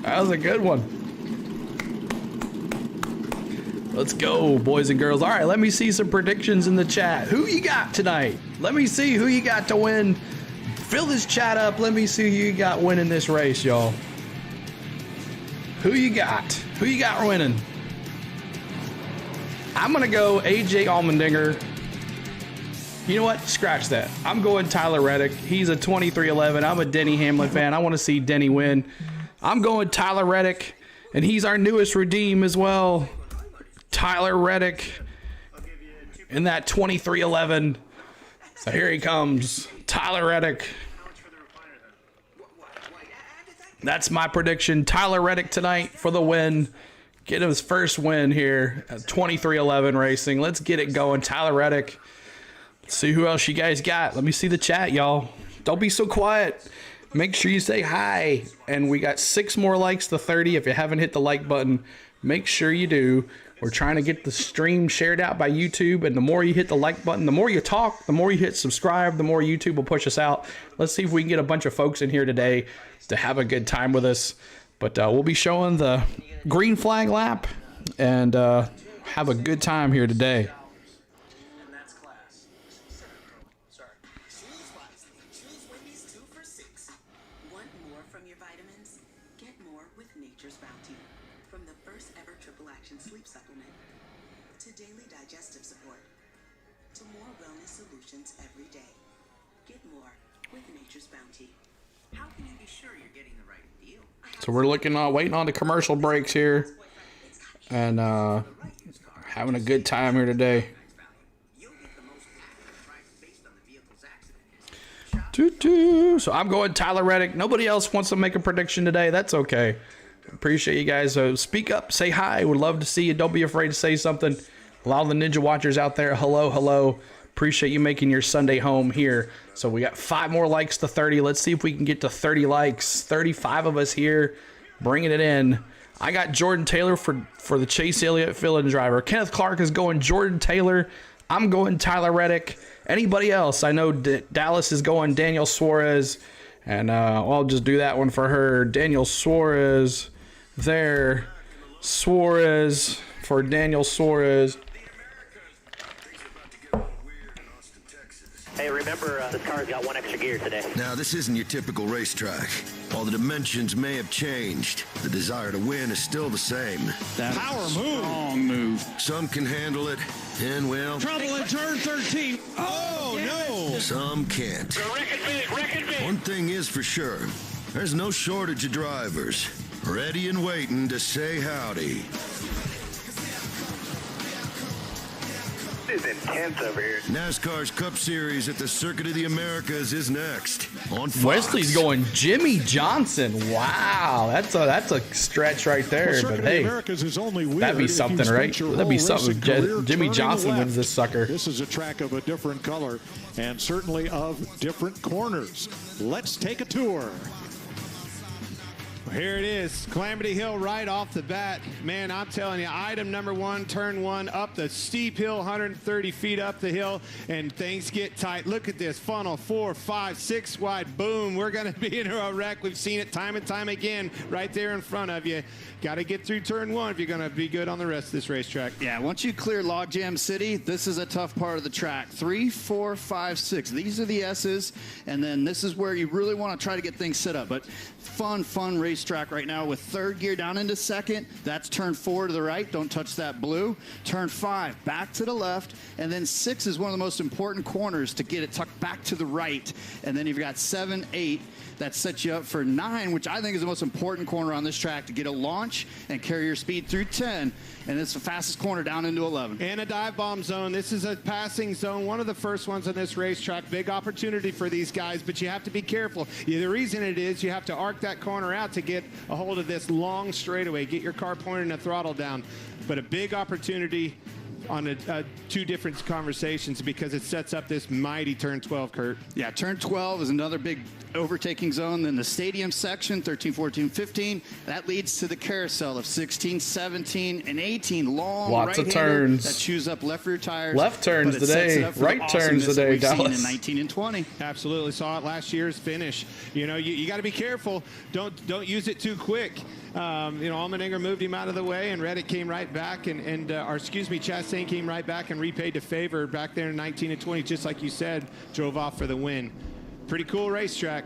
That was a good one. Let's go, boys and girls. All right, let me see some predictions in the chat. Who you got tonight? Let me see who you got to win. Fill this chat up. Let me see who you got winning this race, y'all. Who you got? Who you got winning? I'm going to go AJ Allmendinger. You know what? Scratch that. I'm going Tyler Reddick. He's a 2311. I'm a Denny Hamlin fan. I want to see Denny win. I'm going Tyler Reddick, and he's our newest redeem as well. Tyler Reddick in that 2311. So here he comes. Tyler Reddick. That's my prediction. Tyler Reddick tonight for the win. Get his first win here at 2311 Racing. Let's get it going. Tyler Reddick. Let's see who else you guys got. Let me see the chat, y'all. Don't be so quiet. Make sure you say hi. And we got 6 more likes to 30. If you haven't hit the like button, make sure you do. We're trying to get the stream shared out by YouTube, and the more you hit the like button, the more you talk, the more you hit subscribe, the more YouTube will push us out. Let's see if we can get a bunch of folks in here today to have a good time with us. But we'll be showing the green flag lap and have a good time here today. So we're looking waiting on the commercial breaks here and having a good time here today. So I'm going Tyler Reddick. Nobody else wants to make a prediction today. That's okay. Appreciate you guys. Speak up, say hi. Would love to see you. Don't be afraid to say something. A lot of the Ninja Watchers out there, hello, hello. Appreciate you making your Sunday home here. So we got 5 more likes to 30. Let's see if we can get to 30 likes. 35 of us here, bringing it in. I got Jordan Taylor for the Chase Elliott fill-in driver. Kenneth Clark is going Jordan Taylor. I'm going Tyler Reddick. Anybody else? I know Dallas is going Daniel Suarez. And I'll just do that one for her. Daniel Suarez there. Suarez for Daniel Suarez. Hey, remember, this car's got 1 extra gear today. Now, this isn't your typical racetrack. While the dimensions may have changed, the desire to win is still the same. That power move. Strong move. Some can handle it, and well... Trouble in turn 13. Oh, no. Some can't. One thing is for sure. There's no shortage of drivers. Ready and waiting to say howdy. is intense over here. NASCAR's Cup Series at the Circuit of the Americas is next on Fox. Wesley's going Jimmy Johnson. Wow, that's a stretch right there. Well, but hey, that'd be something, right? That'd be something. Jimmy Johnson wins this sucker. This is a track of a different color and certainly of different corners. Let's take a tour. Here it is, Calamity Hill right off the bat. Man, I'm telling you, item number 1, turn 1, up the steep hill, 130 feet up the hill, and things get tight. Look at this funnel, 4, 5, 6 wide, boom. We're going to be in a wreck. We've seen it time and time again right there in front of you. Got to get through turn 1 if you're going to be good on the rest of this racetrack. Yeah, once you clear Logjam City, this is a tough part of the track. 3, 4, 5, 6. These are the S's, and then this is where you really want to try to get things set up. But fun racetrack right now with third gear down into second. That's turn 4 to the right. Don't touch that blue. Turn 5 back to the left. And then 6 is one of the most important corners to get it tucked back to the right. And then you've got 7, 8. That sets you up for 9, which I think is the most important corner on this track to get a launch and carry your speed through 10. And it's the fastest corner down into 11. And a dive bomb zone. This is a passing zone, one of the first ones on this racetrack. Big opportunity for these guys, but you have to be careful. Yeah, the reason it is you have to arc that corner out to get a hold of this long straightaway. Get your car pointed and the throttle down. But a big opportunity on two different conversations because it sets up this mighty turn 12, Kurt. Yeah, turn 12 is another big overtaking zone. Then the stadium section, 13, 14, 15. That leads to the carousel of 16, 17, and 18. Long lots of right-hander turns. that chews up left rear tires. Left turns today, right turns today, Dallas. In 19 and 20. Absolutely, saw it last year's finish. You know, you got to be careful. Don't use it too quick. You know, Allmendinger moved him out of the way, and Reddick came right back, or Chastain came right back and repaid the favor back there in 19 and 20, just like you said, drove off for the win. Pretty cool racetrack.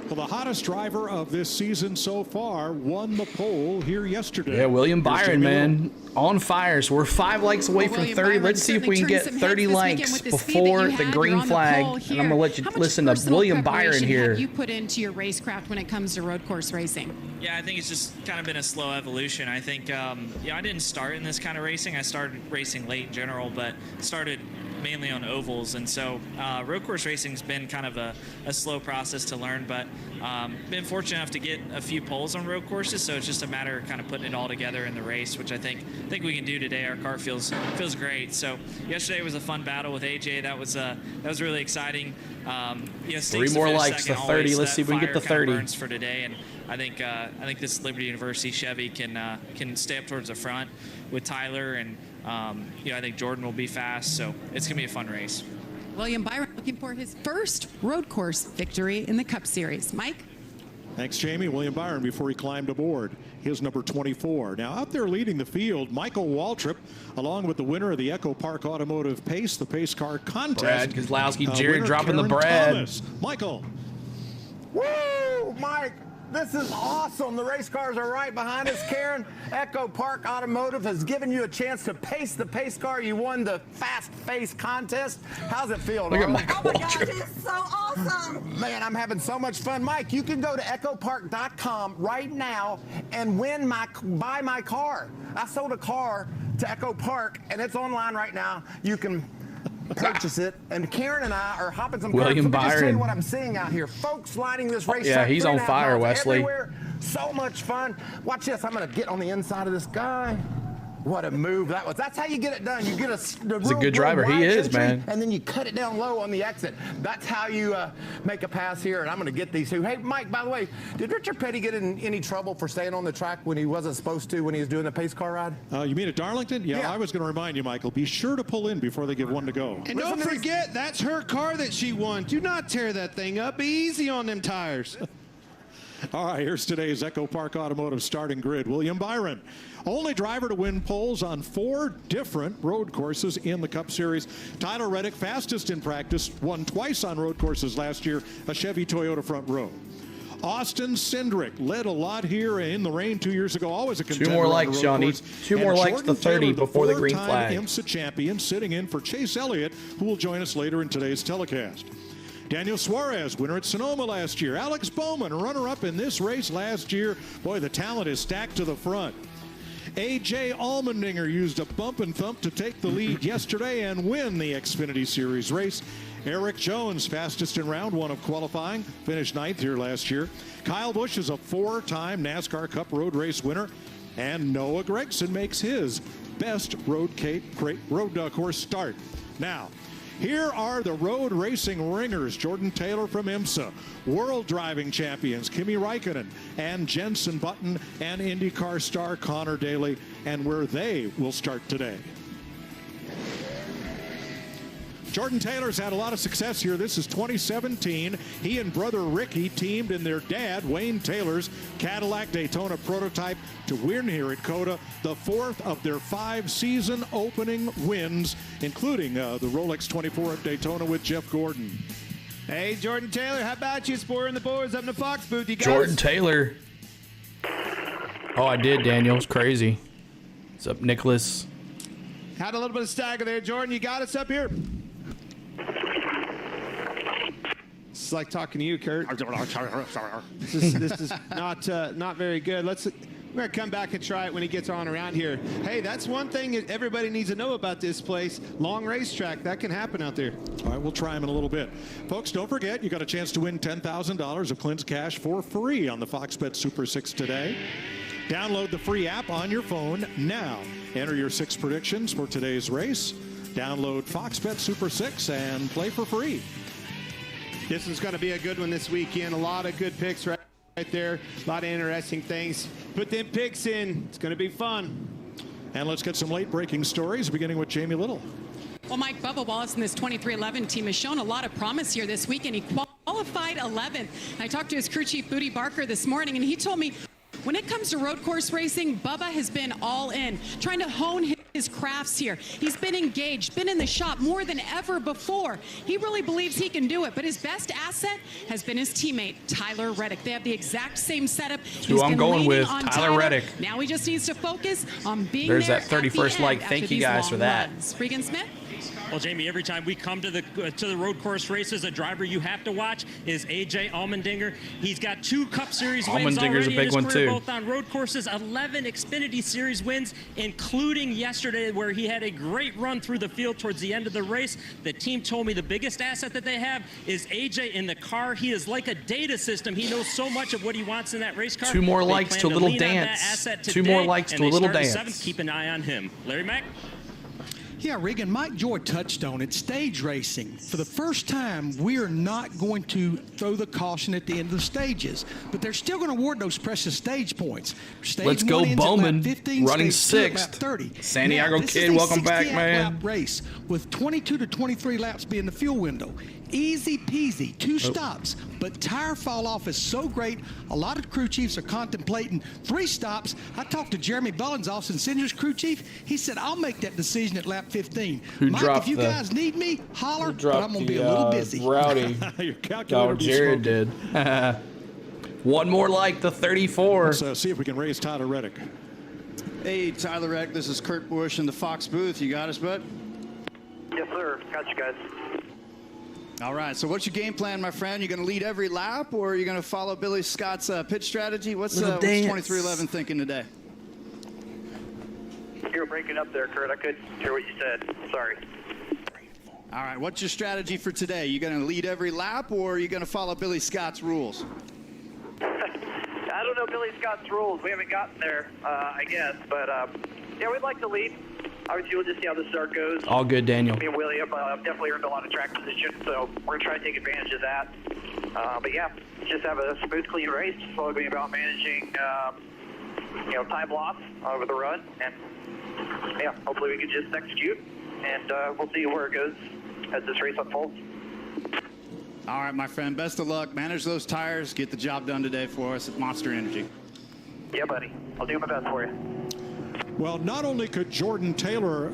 Well, the hottest driver of this season so far won the pole here yesterday. Yeah, William Byron, man, on fire. So we're 5 likes away from 30. Let's see if we can get 30 likes before the green flag. And I'm going to let you listen to William Byron here. Have you put into your racecraft when it comes to road course racing? Yeah, I think it's just kind of been a slow evolution. I think, I didn't start in this kind of racing. I started racing late in general, but started mainly on ovals, and so road course racing's been kind of a slow process to learn, but been fortunate enough to get a few poles on road courses, so it's just a matter of kind of putting it all together in the race, which I think we can do today. Our car feels great. So yesterday was a fun battle with AJ. That was really exciting. 3 more likes to 30. Let's see if we can get the 30 burns for today, and I think this Liberty University Chevy can stay up towards the front with Tyler, and I think Jordan will be fast, so it's going to be a fun race. William Byron looking for his first road course victory in the Cup Series. Mike? Thanks, Jamie. William Byron before he climbed aboard. His number 24. Now out there leading the field, Michael Waltrip, along with the winner of the Echopark Automotive Pace, the Pace Car Contest. Brad Kozlowski, Jared dropping the Brad. Thomas. Michael. Woo, Mike. This is awesome. The race cars are right behind us. Karen, Echopark Automotive has given you a chance to pace the pace car. You won the Fast Face contest. How's it feel? Look at Michael Oh my gosh, Waltrip. it's so awesome. Man, I'm having so much fun. Mike, you can go to echopark.com right now and buy my car. I sold a car to Echopark, and it's online right now. You can purchase it, and Karen and I are hopping some cars. William Let me just tell you Byron. what I'm seeing out here. Folks lining this racetrack. Yeah, he's on 3.5 fire, miles Wesley. everywhere. So much fun. Watch this. I'm going to get on the inside of this guy. What a move that was. That's how you get it done. You get He's a good driver. He is, man. And then you cut it down low on the exit. That's how you make a pass here, and I'm going to get these two. Hey, Mike, by the way, did Richard Petty get in any trouble for staying on the track when he wasn't supposed to when he was doing the pace car ride? You mean at Darlington? Yeah, I was going to remind you, Michael, be sure to pull in before they give one to go. And don't forget, that's her car that she won. Do not tear that thing up. Be easy on them tires. All right, here's today's Echopark Automotive starting grid. William Byron, only driver to win poles on 4 different road courses in the Cup Series. Tyler Reddick, fastest in practice, won twice on road courses last year, a Chevy Toyota front row. Austin Cindric led a lot here in the rain 2 years ago, always a contender. 2 more on the likes, road Johnny. course. 2 more And likes to Jordan 30 Taylor, before the green four-time flag. IMSA champion, sitting in for Chase Elliott, who will join us later in today's telecast. Daniel Suarez, winner at Sonoma last year. Alex Bowman, runner-up in this race last year. Boy, the talent is stacked to the front. A.J. Allmendinger used a bump and thump to take the lead yesterday and win the Xfinity Series race. Eric Jones, fastest in round one of qualifying, finished 9th here last year. Kyle Busch is a 4-time NASCAR Cup Road Race winner. And Noah Gragson makes his best road course start. Now, here are the road racing ringers. Jordan Taylor from IMSA, world driving champions Kimi Räikkönen and Jenson Button, and IndyCar star Connor Daly, and where they will start today. Jordan Taylor's had a lot of success here. This is 2017. He and brother Ricky teamed in their dad, Wayne Taylor's Cadillac Daytona prototype to win here at Cota, the 4th of their 5 season opening wins, including the Rolex 24 at Daytona with Jeff Gordon. Hey, Jordan Taylor, how about you spoiling the boys up in the Fox booth? You guys? Jordan Taylor. Oh, I did, Daniel. It's crazy. What's up, Nicholas? Had a little bit of stagger there, Jordan. You got us up here. It's like talking to you, Kurt. This is not very good. We're going to come back and try it when he gets on around here. Hey, that's one thing that everybody needs to know about this place. Long racetrack. That can happen out there. All right, we'll try him in a little bit. Folks, don't forget, you got a chance to win $10,000 of Clint's cash for free on the Fox Bet Super 6 today. Download the free app on your phone now. Enter your 6 predictions for today's race. Download Fox Bet Super 6 and play for free. This is going to be a good one this weekend. A lot of good picks right there. A lot of interesting things. Put them picks in. It's going to be fun. And let's get some late breaking stories, beginning with Jamie Little. Well, Mike Bubba Wallace and this 2311 team has shown a lot of promise here this weekend. He qualified 11th. I talked to his crew chief, Booty Barker, this morning, and he told me when it comes to road course racing, Bubba has been all in, trying to hone his crafts here. He's been engaged, been in the shop more than ever before. He really believes he can do it, but his best asset has been his teammate, Tyler Reddick. They have the exact same setup. That's who I'm going with, Tyler Reddick. Now he just needs to focus on being There's there that 31st like. Thank you guys for that. Regan Smith? Well, Jamie, every time we come to the road course races, a driver you have to watch is A.J. Allmendinger. He's got 2 Cup Series wins already in his career, both on road courses, 11 Xfinity Series wins, including yesterday where he had a great run through the field towards the end of the race. The team told me the biggest asset that they have is A.J. in the car. He is like a data system. He knows so much of what he wants in that race car. 2 more likes to a little dance. 2 more likes to a little dance. 7th. Keep an eye on him. Larry Mack? Yeah, Regan, Mike Joy touched on it. Stage racing. For the first time, we are not going to throw the caution at the end of the stages, but they're still going to award those precious stage points. Stage Let's go, Bowman, 15, running stage 6th. 30. Santiago Kid, welcome back, man. Lap race with 22 to 23 laps being the fuel window. Easy peasy, 2 stops, but tire fall off is so great. A lot of crew chiefs are contemplating 3 stops. I talked to Jeremy Bullins, Austin Cinder's crew chief. He said, I'll make that decision at lap 15. Mike, if you guys need me, holler, but I'm going to be a little busy. Rowdy. Jared did. One more like the 34. Let's see if we can raise Tyler Reddick. Hey, Tyler Reddick, this is Kurt Busch in the Fox booth. You got us, bud? Yes, sir. Got you guys. All right, so what's your game plan, my friend? You going to lead every lap, or are you going to follow Billy Scott's pitch strategy? What's 2311 thinking today? You were breaking up there, Kurt. I couldn't hear what you said. Sorry. All right, what's your strategy for today? You going to lead every lap, or are you going to follow Billy Scott's rules? I don't know Billy Scott's rules. We haven't gotten there, I guess. But, yeah, we'd like to lead. Obviously, we'll just see how the start goes. All good, Daniel. Me and Willie have definitely earned a lot of track position, so we're going to try to take advantage of that. But, yeah, just have a smooth, clean race. It's all going to be about managing, time loss over the run. And, yeah, hopefully we can just execute, and we'll see where it goes as this race unfolds. All right, my friend, best of luck. Manage those tires. Get the job done today for us at Monster Energy. Yeah, buddy. I'll do my best for you. Well, not only could Jordan Taylor,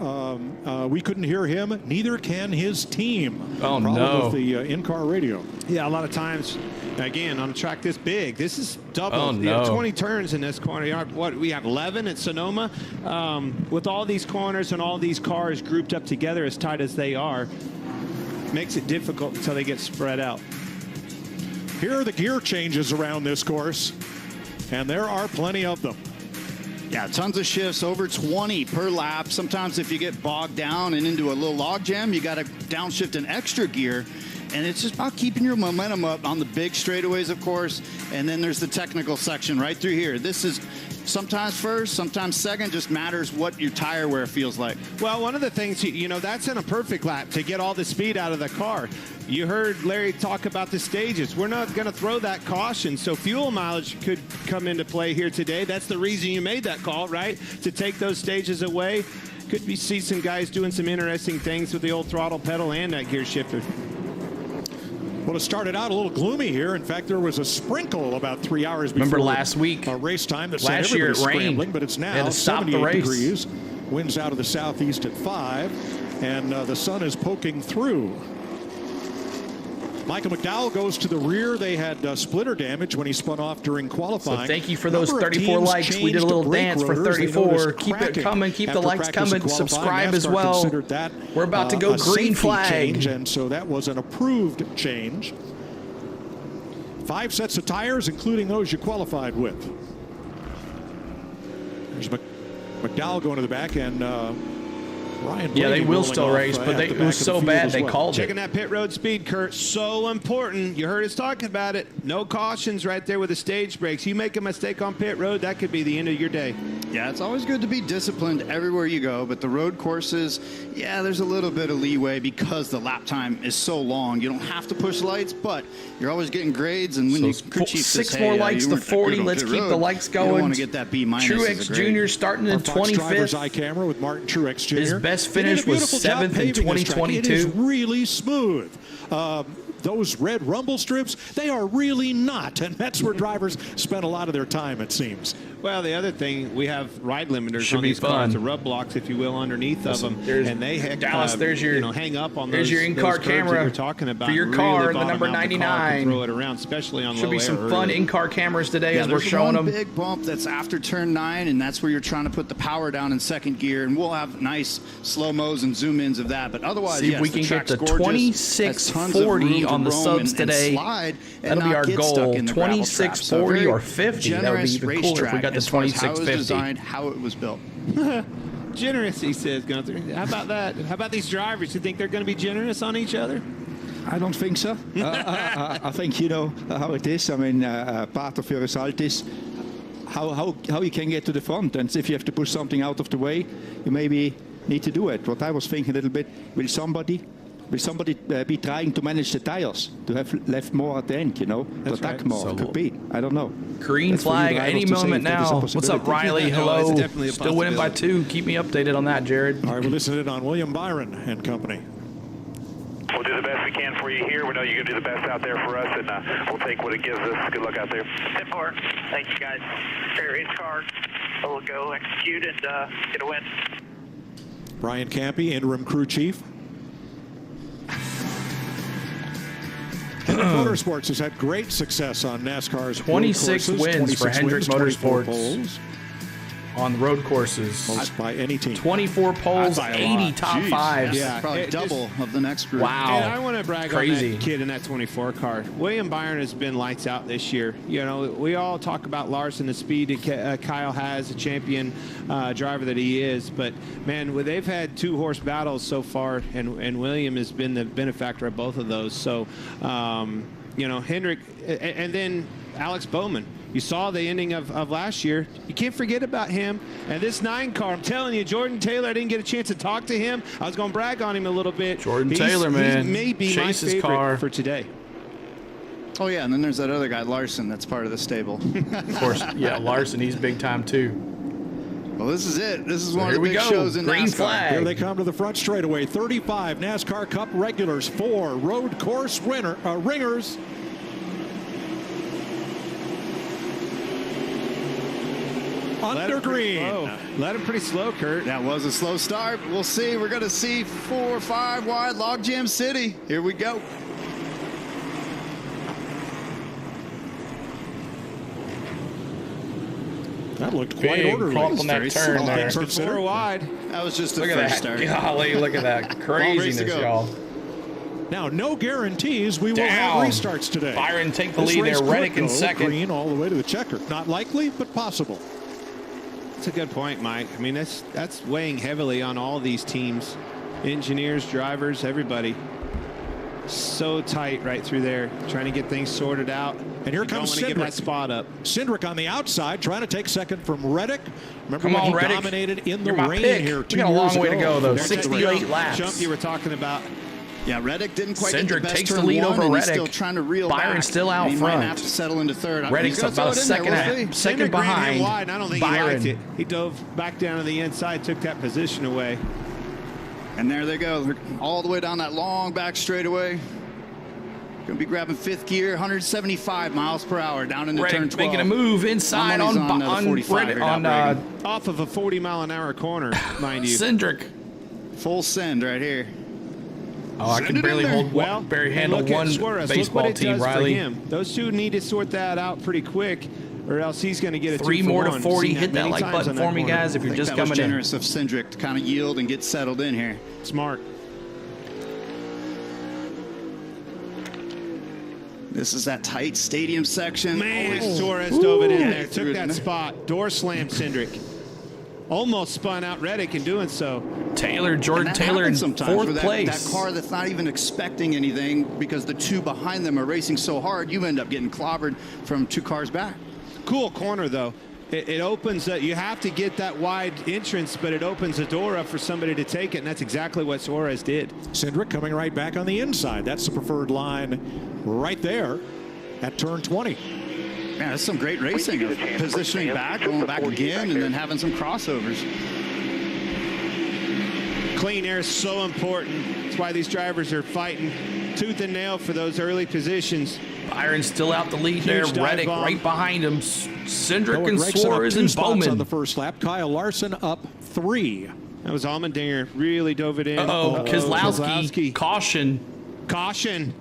we couldn't hear him, neither can his team. Oh, Problem no. with the in-car radio. Yeah, a lot of times, again, on a track this big, this is double. Oh, no. 20 turns in this corner. What, we have 11 at Sonoma. With all these corners and all these cars grouped up together as tight as they are, makes it difficult until they get spread out. Here are the gear changes around this course, and there are plenty of them. Yeah, tons of shifts, over 20 per lap. Sometimes if you get bogged down and into a little log jam, you got to downshift an extra gear. And it's just about keeping your momentum up on the big straightaways, of course. And then there's the technical section right through here. This is sometimes first, sometimes second, just matters what your tire wear feels like. Well, one of the things, you know, that's in a perfect lap to get all the speed out of the car. You heard Larry talk about the stages. We're not going to throw that caution, so fuel mileage could come into play here today. That's the reason you made that call, right? To take those stages away. Could we see some guys doing some interesting things with the old throttle pedal and that gear shifter? Well, it started out a little gloomy here. In fact, there was a sprinkle about 3 hours before. Remember last week? Race time that last said year it scrambling, rained. but it's now Had to stop the 78 race. degrees. Winds out of the southeast at 5, and the sun is poking through. Michael McDowell goes to the rear. They had splitter damage when he spun off during qualifying. So thank you for those 34 likes. We did a little dance for 34. Keep it coming. Keep the likes coming. Subscribe as well. We're about to go green flag. Change, and so that was an approved change. 5 sets of tires, including those you qualified with. There's McDowell going to the back, and Ryan. Yeah, they will still race, but it was so bad they called it. Checking that pit road speed, Kurt, so important. You heard us talking about it. No cautions right there with the stage brakes. You make a mistake on pit road, that could be the end of your day. Yeah, it's always good to be disciplined everywhere you go, but the road courses, yeah, there's a little bit of leeway because the lap time is so long. You don't have to push lights, but you're always getting grades, and when So you crew chief says, 6 more likes to 40. Let's keep the likes going. You want to get that B minus. Truex Jr. starting in 25th. Driver's eye camera with Martin Truex Jr. His best finish was 7th in 2022. It is really smooth. Those red rumble strips, they are really not. And that's where drivers spend a lot of their time, it seems. Well, the other thing, we have ride limiters Should on be these fun. cars, the rub blocks, if you will, underneath of them. And they Dallas, there's your hang up on there's those, your in-car those camera that you're talking about. for your Really car, the bottom number out the car, 99. can throw it around, especially on Should low be some air fun early. in-car cameras today as we're there's showing one them. big bump that's after turn 9, and that's where you're trying to put the power down in second gear, and we'll have nice slow-mos and zoom-ins of that. But otherwise, See if yes, we the can get track's to gorgeous. Has tons of room 2640 to on the roam subs and today. slide and That'll be not our get goal. stuck in the gravel traps. So 2640 very or 50. That would be generous even cooler if we racetrack got the as far as how it was 2650. designed, how it was built. Generous, he says, Gunther. How about that? How about these drivers? You think they're going to be generous on each other? I don't think so. I think you know how it is. I mean, part of your result is how you can get to the front. And if you have to push something out of the way, you maybe need to do it. What I was thinking a little bit, will somebody be trying to manage the tires to have left more at the end, you know, to attack more? So could be. I don't know. Green That's for you flag drivers any to say moment if that is a now. What's up, possibility. Riley? No, Hello. it's definitely a Still winning by 2. Keep me updated on that, Jared. All right, we're listening on William Byron and company. We'll do the best we can for you here. We know you're going to do the best out there for us, and we'll take what it gives us. Good luck out there. 10-4. Thank you, guys. Fair race car. We'll go execute and get a win. Brian Campy, interim crew chief. Hendrick Motorsports has had great success on NASCAR's 26 road courses. wins for Hendrick 24 Motorsports poles. On road courses. Most by any team. 24 poles, 80 top 5s. Yeah, probably double of the next group. Wow. And I want to brag Crazy. on that kid in that 24 car. William Byron has been lights out this year. You know, we all talk about Larson, the speed that Kyle has, a champion driver that he is. But, man, they've had 2-horse battles so far, and William has been the benefactor of both of those. So, you know, Hendrick, and then Alex Bowman. You saw the ending of last year. You can't forget about him. And this 9 car, I'm telling you, Jordan Taylor, I didn't get a chance to talk to him. I was going to brag on him a little bit. Jordan Taylor, man. He may be my Chase's favorite car. for today. Oh, yeah, and then there's that other guy, Larson, that's part of the stable. Of course, yeah, Larson, he's big time too. Well, this is it. This is So one here of the we big go. shows in Green NASCAR. flag. Here they come to the front straightaway. 35 NASCAR Cup regulars, 4 road course ringers. Under green. Let him pretty slow, Kurt. That was a slow start. We'll see. We're going to see 4 or 5 wide Logjam City. Here we go. That looked quite Big orderly. pump on that turn there. 4 wide. That was just a Look at first that. start. Golly, look at that craziness, y'all. Now, no guarantees we will Down. have restarts today. Byron take the This lead race there. could Reddick in go second. Green all the way to the checker. Not likely, but possible. That's a good point, Mike. I mean, that's weighing heavily on all these teams, engineers, drivers, everybody. So tight right through there, trying to get things sorted out. And here comes Cindric. Give that spot up. Cindric on the outside, trying to take second from Reddick. Remember Come when on, he Reddick. dominated in the You're my rain pick. here We 2 got a years long way to ago. go, though. There's 68 the laps. jump you were talking about. Yeah, Reddick didn't quite get the Cindric best takes the turn lead one, over and he's Reddick. still trying to reel Byron's back. still out He front. might have to settle into third. Reddick's He's gonna about a throw it in there. second, We'll see. second Cindric ran behind him wide, and I don't think he liked Byron. it. He dove back down to the inside, took that position away. And there they go. They're all the way down that long back straightaway. Going to be grabbing fifth gear, 175 miles per hour down into turn 12. Making a move inside on 45 here, off of a 40-mile-an-hour corner, mind you. Cindric. Full send right here. Oh, I can barely handle one baseball team, Riley. Those two need to sort that out pretty quick, or else he's going to get a 3 more to 2-for-1. 40. Hit that like button for me, guys, if you're just coming in. Generous of Cindric to kind of yield and get settled in here. Smart. This is that tight stadium section. Man, Torres dove it in there. Took that spot. Door slammed Cindric. Almost spun out Reddick in doing so. Jordan Taylor in fourth place. That car that's not even expecting anything because the two behind them are racing so hard, you end up getting clobbered from 2 cars back. Cool corner, though. It opens you have to get that wide entrance, but it opens the door up for somebody to take it, and that's exactly what Suarez did. Cindric coming right back on the inside. That's the preferred line right there at turn 20. Yeah, that's some great racing. Positioning back, going back again, and then having some crossovers. Clean air is so important. That's why these drivers are fighting tooth and nail for those early positions. Byron's still out the lead there. Reddick right behind him. Cindric and Gregson Suarez up 2 and spots Bowman on the first lap. Kyle Larson up 3. That was Allmendinger. Really dove it in. Keselowski. Caution.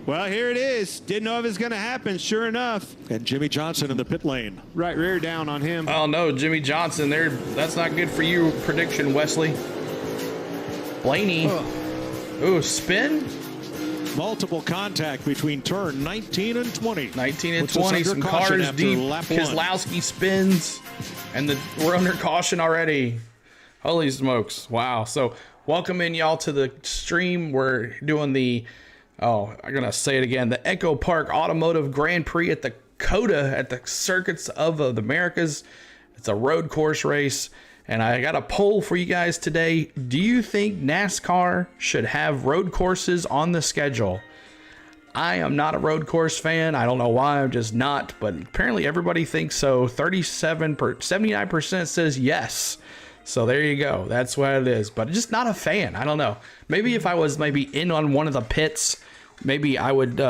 Well, here it is. Didn't know if it was going to happen. Sure enough. And Jimmy Johnson in the pit lane. Right rear down on him. Oh, no, Jimmy Johnson there. That's not good for you, prediction, Wesley. Blaney. Ooh, spin? Multiple contact between turn 19 and 20. 19 and 20. Some cars deep. Keselowski spins. And we're under caution already. Holy smokes. Wow. So welcome in, y'all, to the stream. We're doing I'm going to say it again, the Echopark Automotive Grand Prix at the Cota at the Circuits of the Americas. It's a road course race. And I got a poll for you guys today. Do you think NASCAR should have road courses on the schedule? I am not a road course fan. I don't know why. I'm just not. But apparently everybody thinks so. 79% says yes. So there you go. That's what it is. But just not a fan. I don't know. Maybe if I was in on one of the pits, maybe I would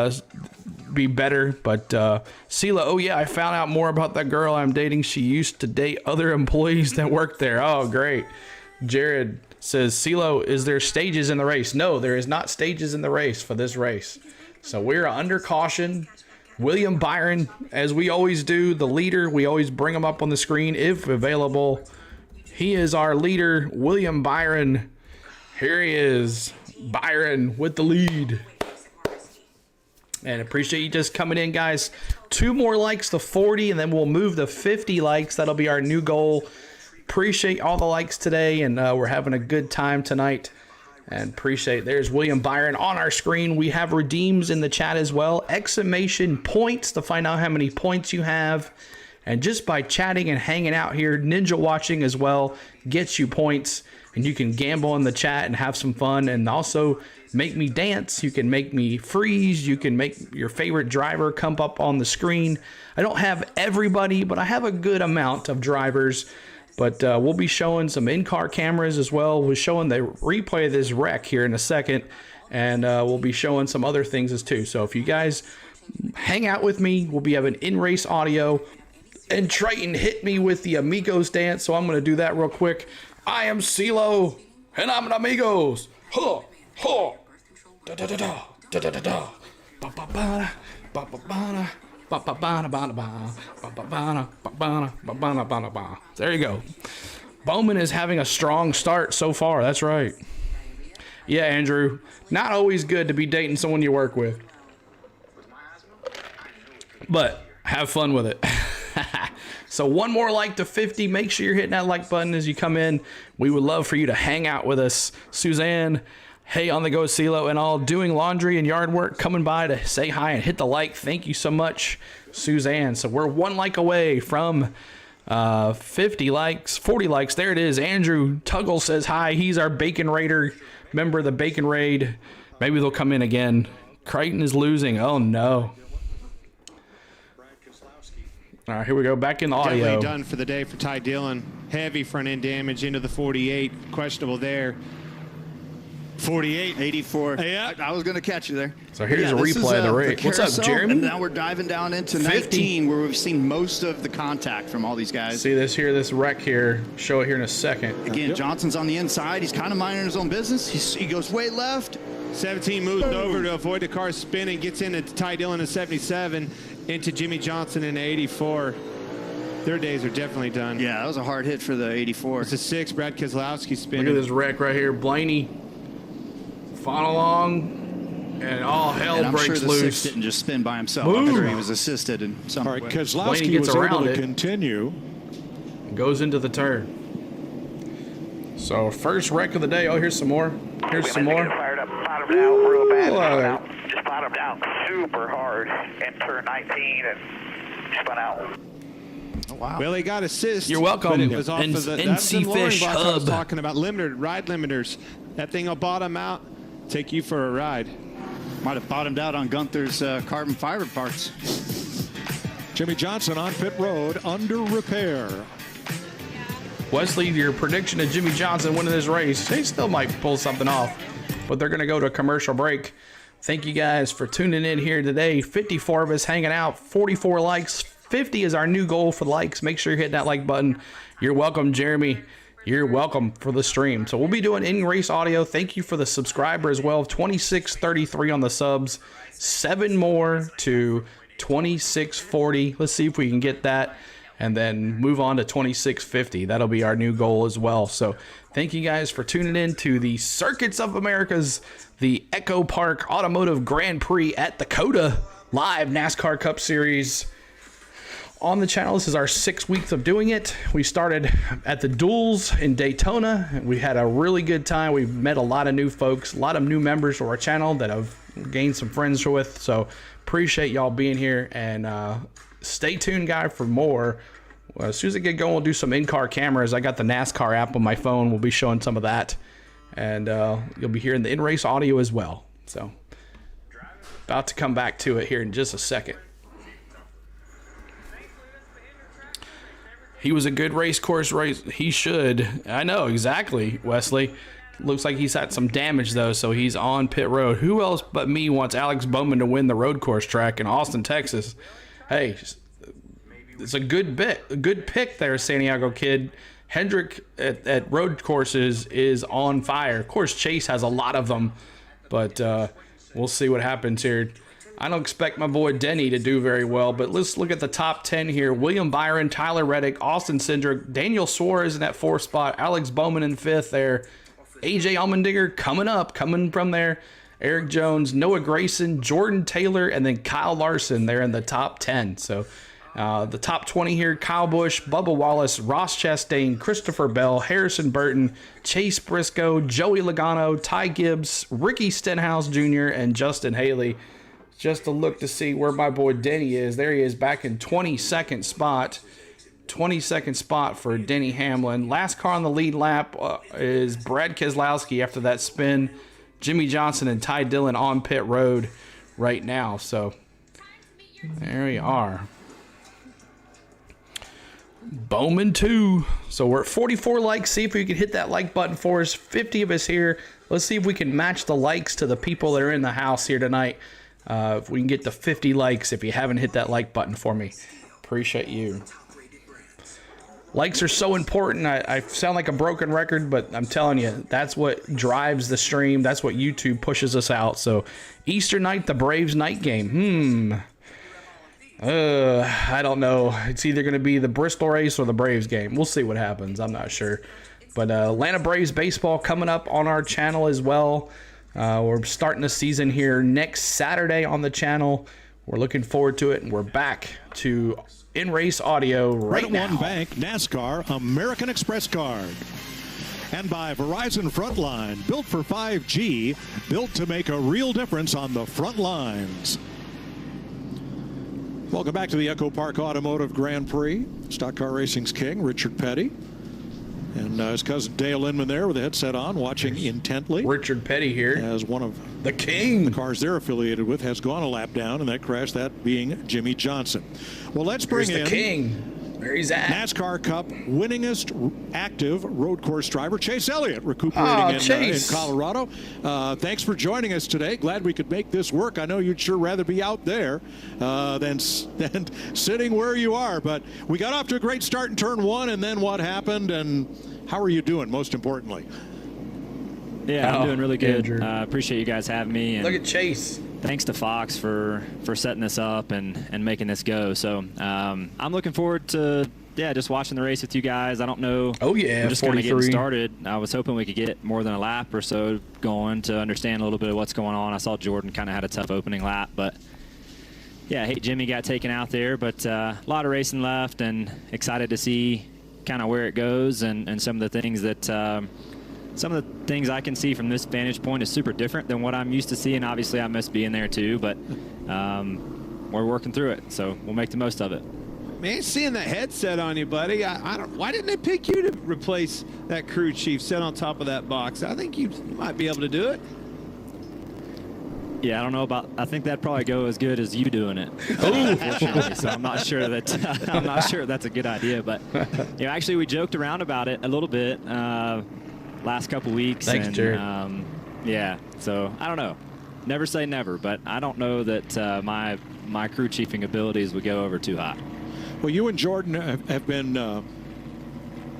be better. But Sela, oh yeah, I found out more about that girl I'm dating. She used to date other employees that worked there. Oh, great. Jared says, Sela, is there stages in the race? No, there is not stages in the race for this race. So we're under caution. William Byron, as we always do, the leader. We always bring him up on the screen if available. He is our leader, William Byron. Here he is, Byron with the lead. And appreciate you just coming in, guys. 2 more likes to 40, and then we'll move to 50 likes. That'll be our new goal. Appreciate all the likes today, and we're having a good time tonight. And appreciate, there's William Byron on our screen. We have redeems in the chat as well. Exclamation points to find out how many points you have. And just by chatting and hanging out here, Ninja watching as well gets you points. And you can gamble in the chat and have some fun. And also make me dance. You can make me freeze. You can make your favorite driver come up on the screen. I don't have everybody, but I have a good amount of drivers. But we'll be showing some in-car cameras as well. We're showing the replay of this wreck here in a second. And we'll be showing some other things as too. So if you guys hang out with me, we'll be having in-race audio. And Triton hit me with the Amigos dance, so I'm going to do that real quick. I am CeeLo, and I'm an Amigos. Huh, huh. Da da da da da da da da. Ba ba ba ba ba ba. There you go. Bowman is having a strong start so far. That's right. Yeah, Andrew. Not always good to be dating someone you work with. But have fun with it. So one more like to 50. Make sure you're hitting that like button as you come in. We would love for you to hang out with us. Suzanne, hey on the go CeeLo, and all doing laundry and yard work, coming by to say hi and hit the like. Thank you so much, Suzanne. So we're one like away from 50 likes, 40 likes. There it is. Andrew Tuggle says hi. He's our Bacon Raider, member of the Bacon Raid. Maybe they'll come in again. Creighton is losing. Oh no. All right, here we go. Back in the audio. Definitely done for the day for Ty Dillon. Heavy front end damage into the 48. Questionable there. 48. 84. Yeah. I was going to catch you there. So here's a replay of the race. What's up, Jeremy? And now we're diving down into 19, where we've seen most of the contact from all these guys. See this here, this wreck here. Show it here in a second. Again, Johnson's on the inside. He's kind of minding his own business. He goes way left. 17 moves over to avoid the car spinning. Gets into Ty Dillon in 77. Into Jimmy Johnson in 84. Their days are definitely done. Yeah, that was a hard hit for the 84. It's a 6. Brad Keselowski spinning. Look at this wreck right here. Blaney fought along, and all hell I'm breaks sure the loose. 6 didn't just spin by himself. Boom. I'm sure he was assisted in some way. All right, Keselowski was able to continue. Goes into the turn. So first wreck of the day. Oh, here's some more. Here's some more. Fired up, bottomed out real bad. Bottomed out. Just bottomed out super hard in turn 19 and spun out. Oh, wow. Well, he got assist. You're welcome. But it was off of the NC Fish I was Hub. talking about ride limiters. That thing will bottom out, take you for a ride. Might have bottomed out on Gunther's carbon fiber parts. Jimmy Johnson on pit road, under repair. Wesley, your prediction of Jimmy Johnson winning this race, he still might pull something off, but they're going to go to a commercial break. Thank you guys for tuning in here today. 54 of us hanging out, 44 likes. 50 is our new goal for likes. Make sure you're hitting that like button. You're welcome, Jeremy. You're welcome for the stream. So we'll be doing in-race audio. Thank you for the subscriber as well. 2633 on the subs. 7 more to 2640. Let's see if we can get that. And then move on to 2650. That'll be our new goal as well. So thank you guys for tuning in to the Circuits of America's, the Echopark Automotive Grand Prix at the Cota live NASCAR Cup Series on the channel. This is our 6 weeks of doing it. We started at the duels in Daytona. We had a really good time. We've met a lot of new folks, a lot of new members to our channel that I've gained some friends with. So appreciate y'all being here, and stay tuned, guys, for more. As soon as I get going, we'll do some in-car cameras. I got the NASCAR app on my phone. We'll be showing some of that. And you'll be hearing the in-race audio as well. So, about to come back to it here in just a second. He was a good race. He should. I know, exactly, Wesley. Looks like he's had some damage, though, so he's on pit road. Who else but me wants Alex Bowman to win the road course track in Austin, Texas? Hey, it's a good pick there, Santiago kid. Hendrick at road courses is on fire. Of course, Chase has a lot of them, but we'll see what happens here. I don't expect my boy Denny to do very well, but let's look at the top 10 here. William Byron, Tyler Reddick, Austin Cindric, Daniel Suarez in that 4th spot, Alex Bowman in 5th there, AJ Allmendinger coming from there, Eric Jones, Noah Grayson, Jordan Taylor, and then Kyle Larson there in the top 10. So the top 20 here: Kyle Busch, Bubba Wallace, Ross Chastain, Christopher Bell, Harrison Burton, Chase Briscoe, Joey Logano, Ty Gibbs, Ricky Stenhouse Jr., and Justin Haley. Just to look to see where my boy Denny is. There he is, back in 22nd spot. 22nd spot for Denny Hamlin. Last car on the lead lap is Brad Keselowski after that spin. Jimmy Johnson and Ty Dillon on pit road right now. So there we are. Bowman 2. So we're at 44 likes. See if we can hit that like button for us. 50 of us here. Let's see if we can match the likes to the people that are in the house here tonight. If we can get to 50 likes, if you haven't hit that like button for me, appreciate you. Likes are so important. I sound like a broken record, but I'm telling you, that's what drives the stream. That's what YouTube pushes us out. So Easter night, the Braves night game. I don't know. It's either going to be the Bristol race or the Braves game. We'll see what happens. I'm not sure. But Atlanta Braves baseball coming up on our channel as well. We're starting the season here next Saturday on the channel. We're looking forward to it, and we're back to in-race audio right Credit now. One Bank NASCAR American Express card. And by Verizon Frontline, built for 5G, built to make a real difference on the front lines. Welcome back to the Echopark Automotive Grand Prix. Stock Car Racing's king, Richard Petty. And his cousin Dale Inman there with the headset on, watching intently. Richard Petty here. As one of the king. The cars they're affiliated with has gone a lap down in that crash, that being Jimmy Johnson. Well, let's bring in the king. Where he's at. NASCAR Cup winningest active road course driver, Chase Elliott, recuperating in Colorado. Thanks for joining us today. Glad we could make this work. I know you'd sure rather be out there than sitting where you are. But we got off to a great start in turn one, and then what happened, and how are you doing, most importantly? Yeah, I'm doing really good. Appreciate you guys having me. And look at Chase. Thanks to Fox for setting this up and making this go. So I'm looking forward to just watching the race with you guys. I don't know. Oh yeah, we're just kind of getting started. I was hoping we could get more than a lap or so going to understand a little bit of what's going on. I saw Jordan kind of had a tough opening lap, but yeah, hey, Jimmy got taken out there, but a lot of racing left, and excited to see kind of where it goes and some of the things that. Some of the things I can see from this vantage point is super different than what I'm used to seeing. Obviously, I miss being there too, but we're working through it, so we'll make the most of it. Man, seeing that headset on you, buddy, I don't. Why didn't they pick you to replace that crew chief set on top of that box? I think you might be able to do it. Yeah, I don't know about. I think that'd probably go as good as you doing it. Unfortunately, so I'm not sure that that's a good idea. But actually, we joked around about it a little bit. Last couple weeks. Thanks, Jared. Yeah, so I don't know. Never say never, but I don't know that my crew chiefing abilities would go over too high. Well, you and Jordan have been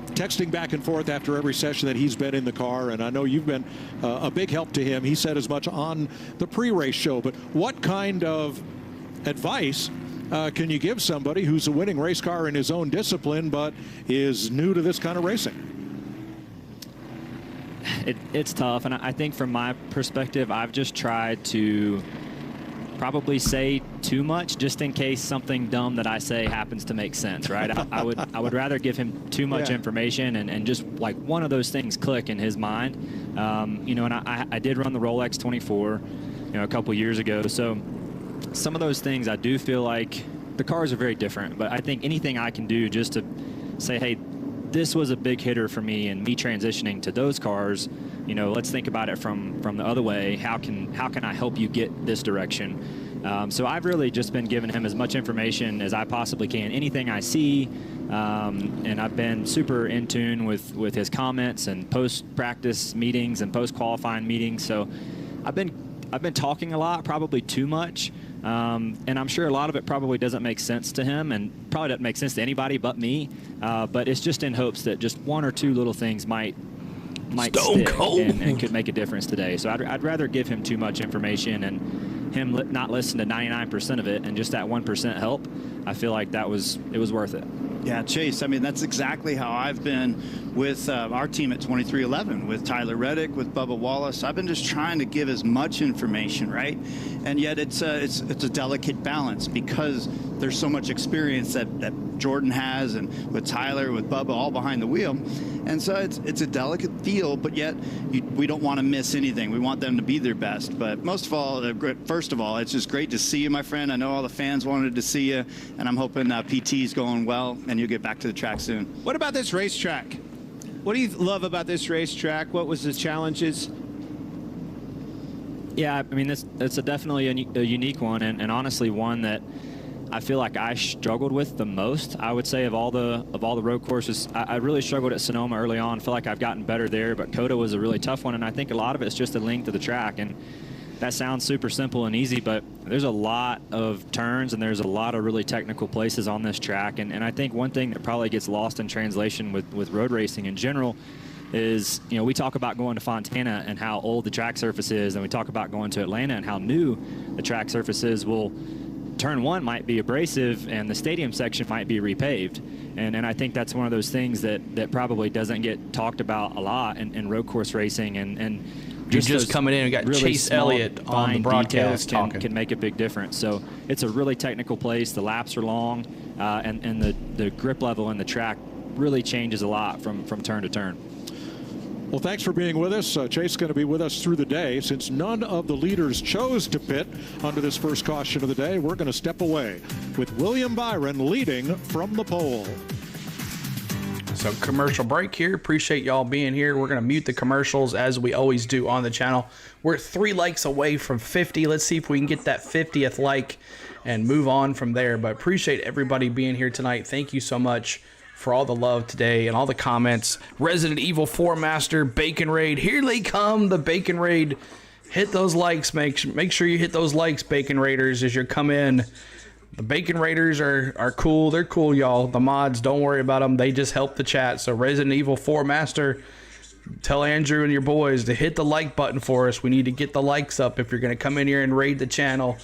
texting back and forth after every session that he's been in the car, and I know you've been a big help to him. He said as much on the pre-race show, but what kind of advice can you give somebody who's a winning race car in his own discipline but is new to this kind of racing? It's tough, and I think from my perspective, I've just tried to probably say too much just in case something dumb that I say happens to make sense, right? I would rather give him too much information and just like one of those things click in his mind. And I did run the Rolex 24, a couple years ago, so some of those things I do feel like the cars are very different, but I think anything I can do just to say, hey, this was a big hitter for me, and me transitioning to those cars, let's think about it from the other way. How can I help you get this direction? So I've really just been giving him as much information as I possibly can. Anything I see, and I've been super in tune with his comments and post-practice meetings and post-qualifying meetings. So I've been talking a lot, probably too much. And I'm sure a lot of it probably doesn't make sense to him and probably doesn't make sense to anybody but me. But it's just in hopes that just one or two little things might stick and could make a difference today. So I'd rather give him too much information and him not listen to 99% of it and just that 1% help. I feel like it was worth it. Yeah, Chase, I mean, that's exactly how I've been with our team at 2311, with Tyler Reddick, with Bubba Wallace. I've been just trying to give as much information, right? And yet it's a delicate balance because there's so much experience that Jordan has, and with Tyler, with Bubba, all behind the wheel. And so it's a delicate feel, but yet we don't want to miss anything. We want them to be their best. But most of all, first of all, it's just great to see you, my friend. I know all the fans wanted to see you, and I'm hoping PT's going well, and you'll get back to the track soon. What about this racetrack? What do you love about this racetrack? What was the challenges? Yeah, I mean, it's definitely a unique one, and honestly one that I feel like I struggled with the most. I would say of all the road courses, I really struggled at Sonoma early on. I feel like I've gotten better there, but Cota was a really tough one, and I think a lot of it's just the length of the track. And that sounds super simple and easy, but there's a lot of turns and there's a lot of really technical places on this track. And I think one thing that probably gets lost in translation with road racing in general is, we talk about going to Fontana and how old the track surface is, and we talk about going to Atlanta and how new the track surface is. Well, turn one might be abrasive and the stadium section might be repaved. And I think that's one of those things that probably doesn't get talked about a lot in road course racing. And You're just coming in and got really Chase small, Elliott on the fine broadcast details talking. can make a big difference. So it's a really technical place. The laps are long, and the grip level in the track really changes a lot from turn to turn. Well, thanks for being with us. Chase is going to be with us through the day. Since none of the leaders chose to pit under this first caution of the day, we're going to step away with William Byron leading from the pole. So commercial break here. Appreciate y'all being here. We're going to mute the commercials as we always do on the channel. We're 3 likes away from 50. Let's see if we can get that 50th like and move on from there. But appreciate everybody being here tonight. Thank you so much for all the love today and all the comments. Resident Evil 4 Master, Bacon Raid. Here they come, the Bacon Raid. Hit those likes. Make sure you hit those likes, Bacon Raiders, as you come in. The Bacon Raiders are cool. They're cool, y'all. The mods, don't worry about them. They just help the chat. So Resident Evil 4 Master, tell Andrew and your boys to hit the like button for us. We need to get the likes up if you're going to come in here and raid the channel.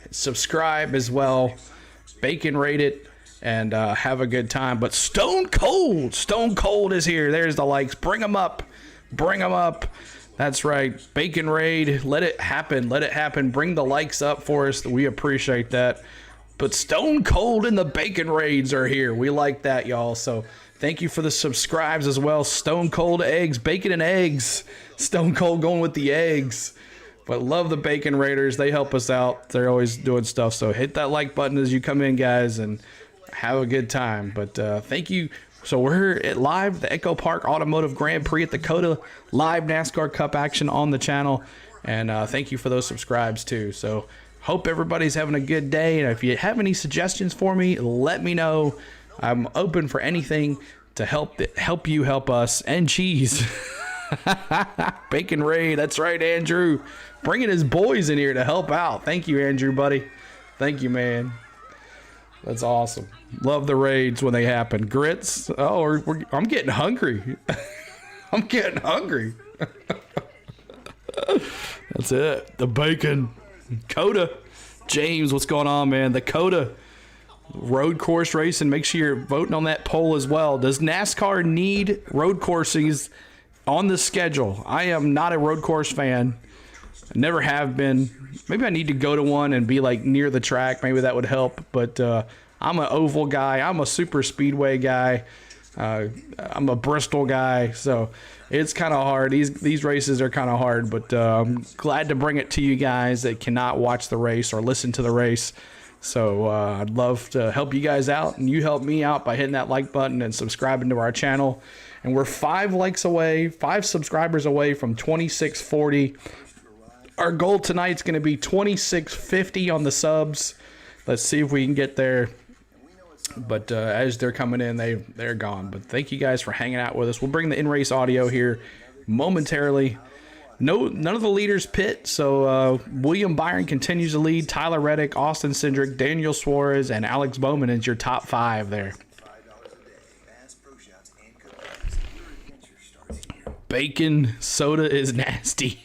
Subscribe as well. Bacon Raid it. And have a good time. But Stone Cold is here. There's the likes. Bring them up. That's right. Bacon Raid. Let it happen. Bring the likes up for us. We appreciate that. But Stone Cold and the Bacon Raids are here. We like that, y'all. So thank you for the subscribes as well. Stone Cold eggs. Bacon and eggs. Stone Cold going with the eggs. But love the Bacon Raiders. They help us out. They're always doing stuff. So hit that like button as you come in, guys, and have a good time. But thank you. So we're at live, the Echopark Automotive Grand Prix at the Cota, live NASCAR Cup action on the channel. And thank you for those subscribes too. So hope everybody's having a good day. And if you have any suggestions for me, let me know. I'm open for anything to help you help us. And cheese. Bacon Raid. That's right, Andrew. Bringing his boys in here to help out. Thank you, Andrew, buddy. Thank you, man. That's awesome. Love the raids when they happen. Grits. Oh, I'm getting hungry. I'm getting hungry. That's it. The bacon. Cota. James, what's going on, man? The Cota road course racing. Make sure you're voting on that poll as well. Does NASCAR need road courses on the schedule? I am not a road course fan. I never have been. Maybe I need to go to one and be like near the track. Maybe that would help. But I'm an oval guy. I'm a super speedway guy. I'm a Bristol guy. So it's kind of hard. These races are kind of hard. But I'm glad to bring it to you guys that cannot watch the race or listen to the race. So I'd love to help you guys out. And you help me out by hitting that like button and subscribing to our channel. And we're 5 likes away, 5 subscribers away from 2640. Our goal tonight is going to be 2650 on the subs. Let's see if we can get there. But as they're coming in, they're gone. But thank you guys for hanging out with us. We'll bring the in-race audio here momentarily. None of the leaders pit, so William Byron continues to lead. Tyler Reddick, Austin Cindric, Daniel Suarez, and Alex Bowman is your top 5 there. Bacon soda is nasty.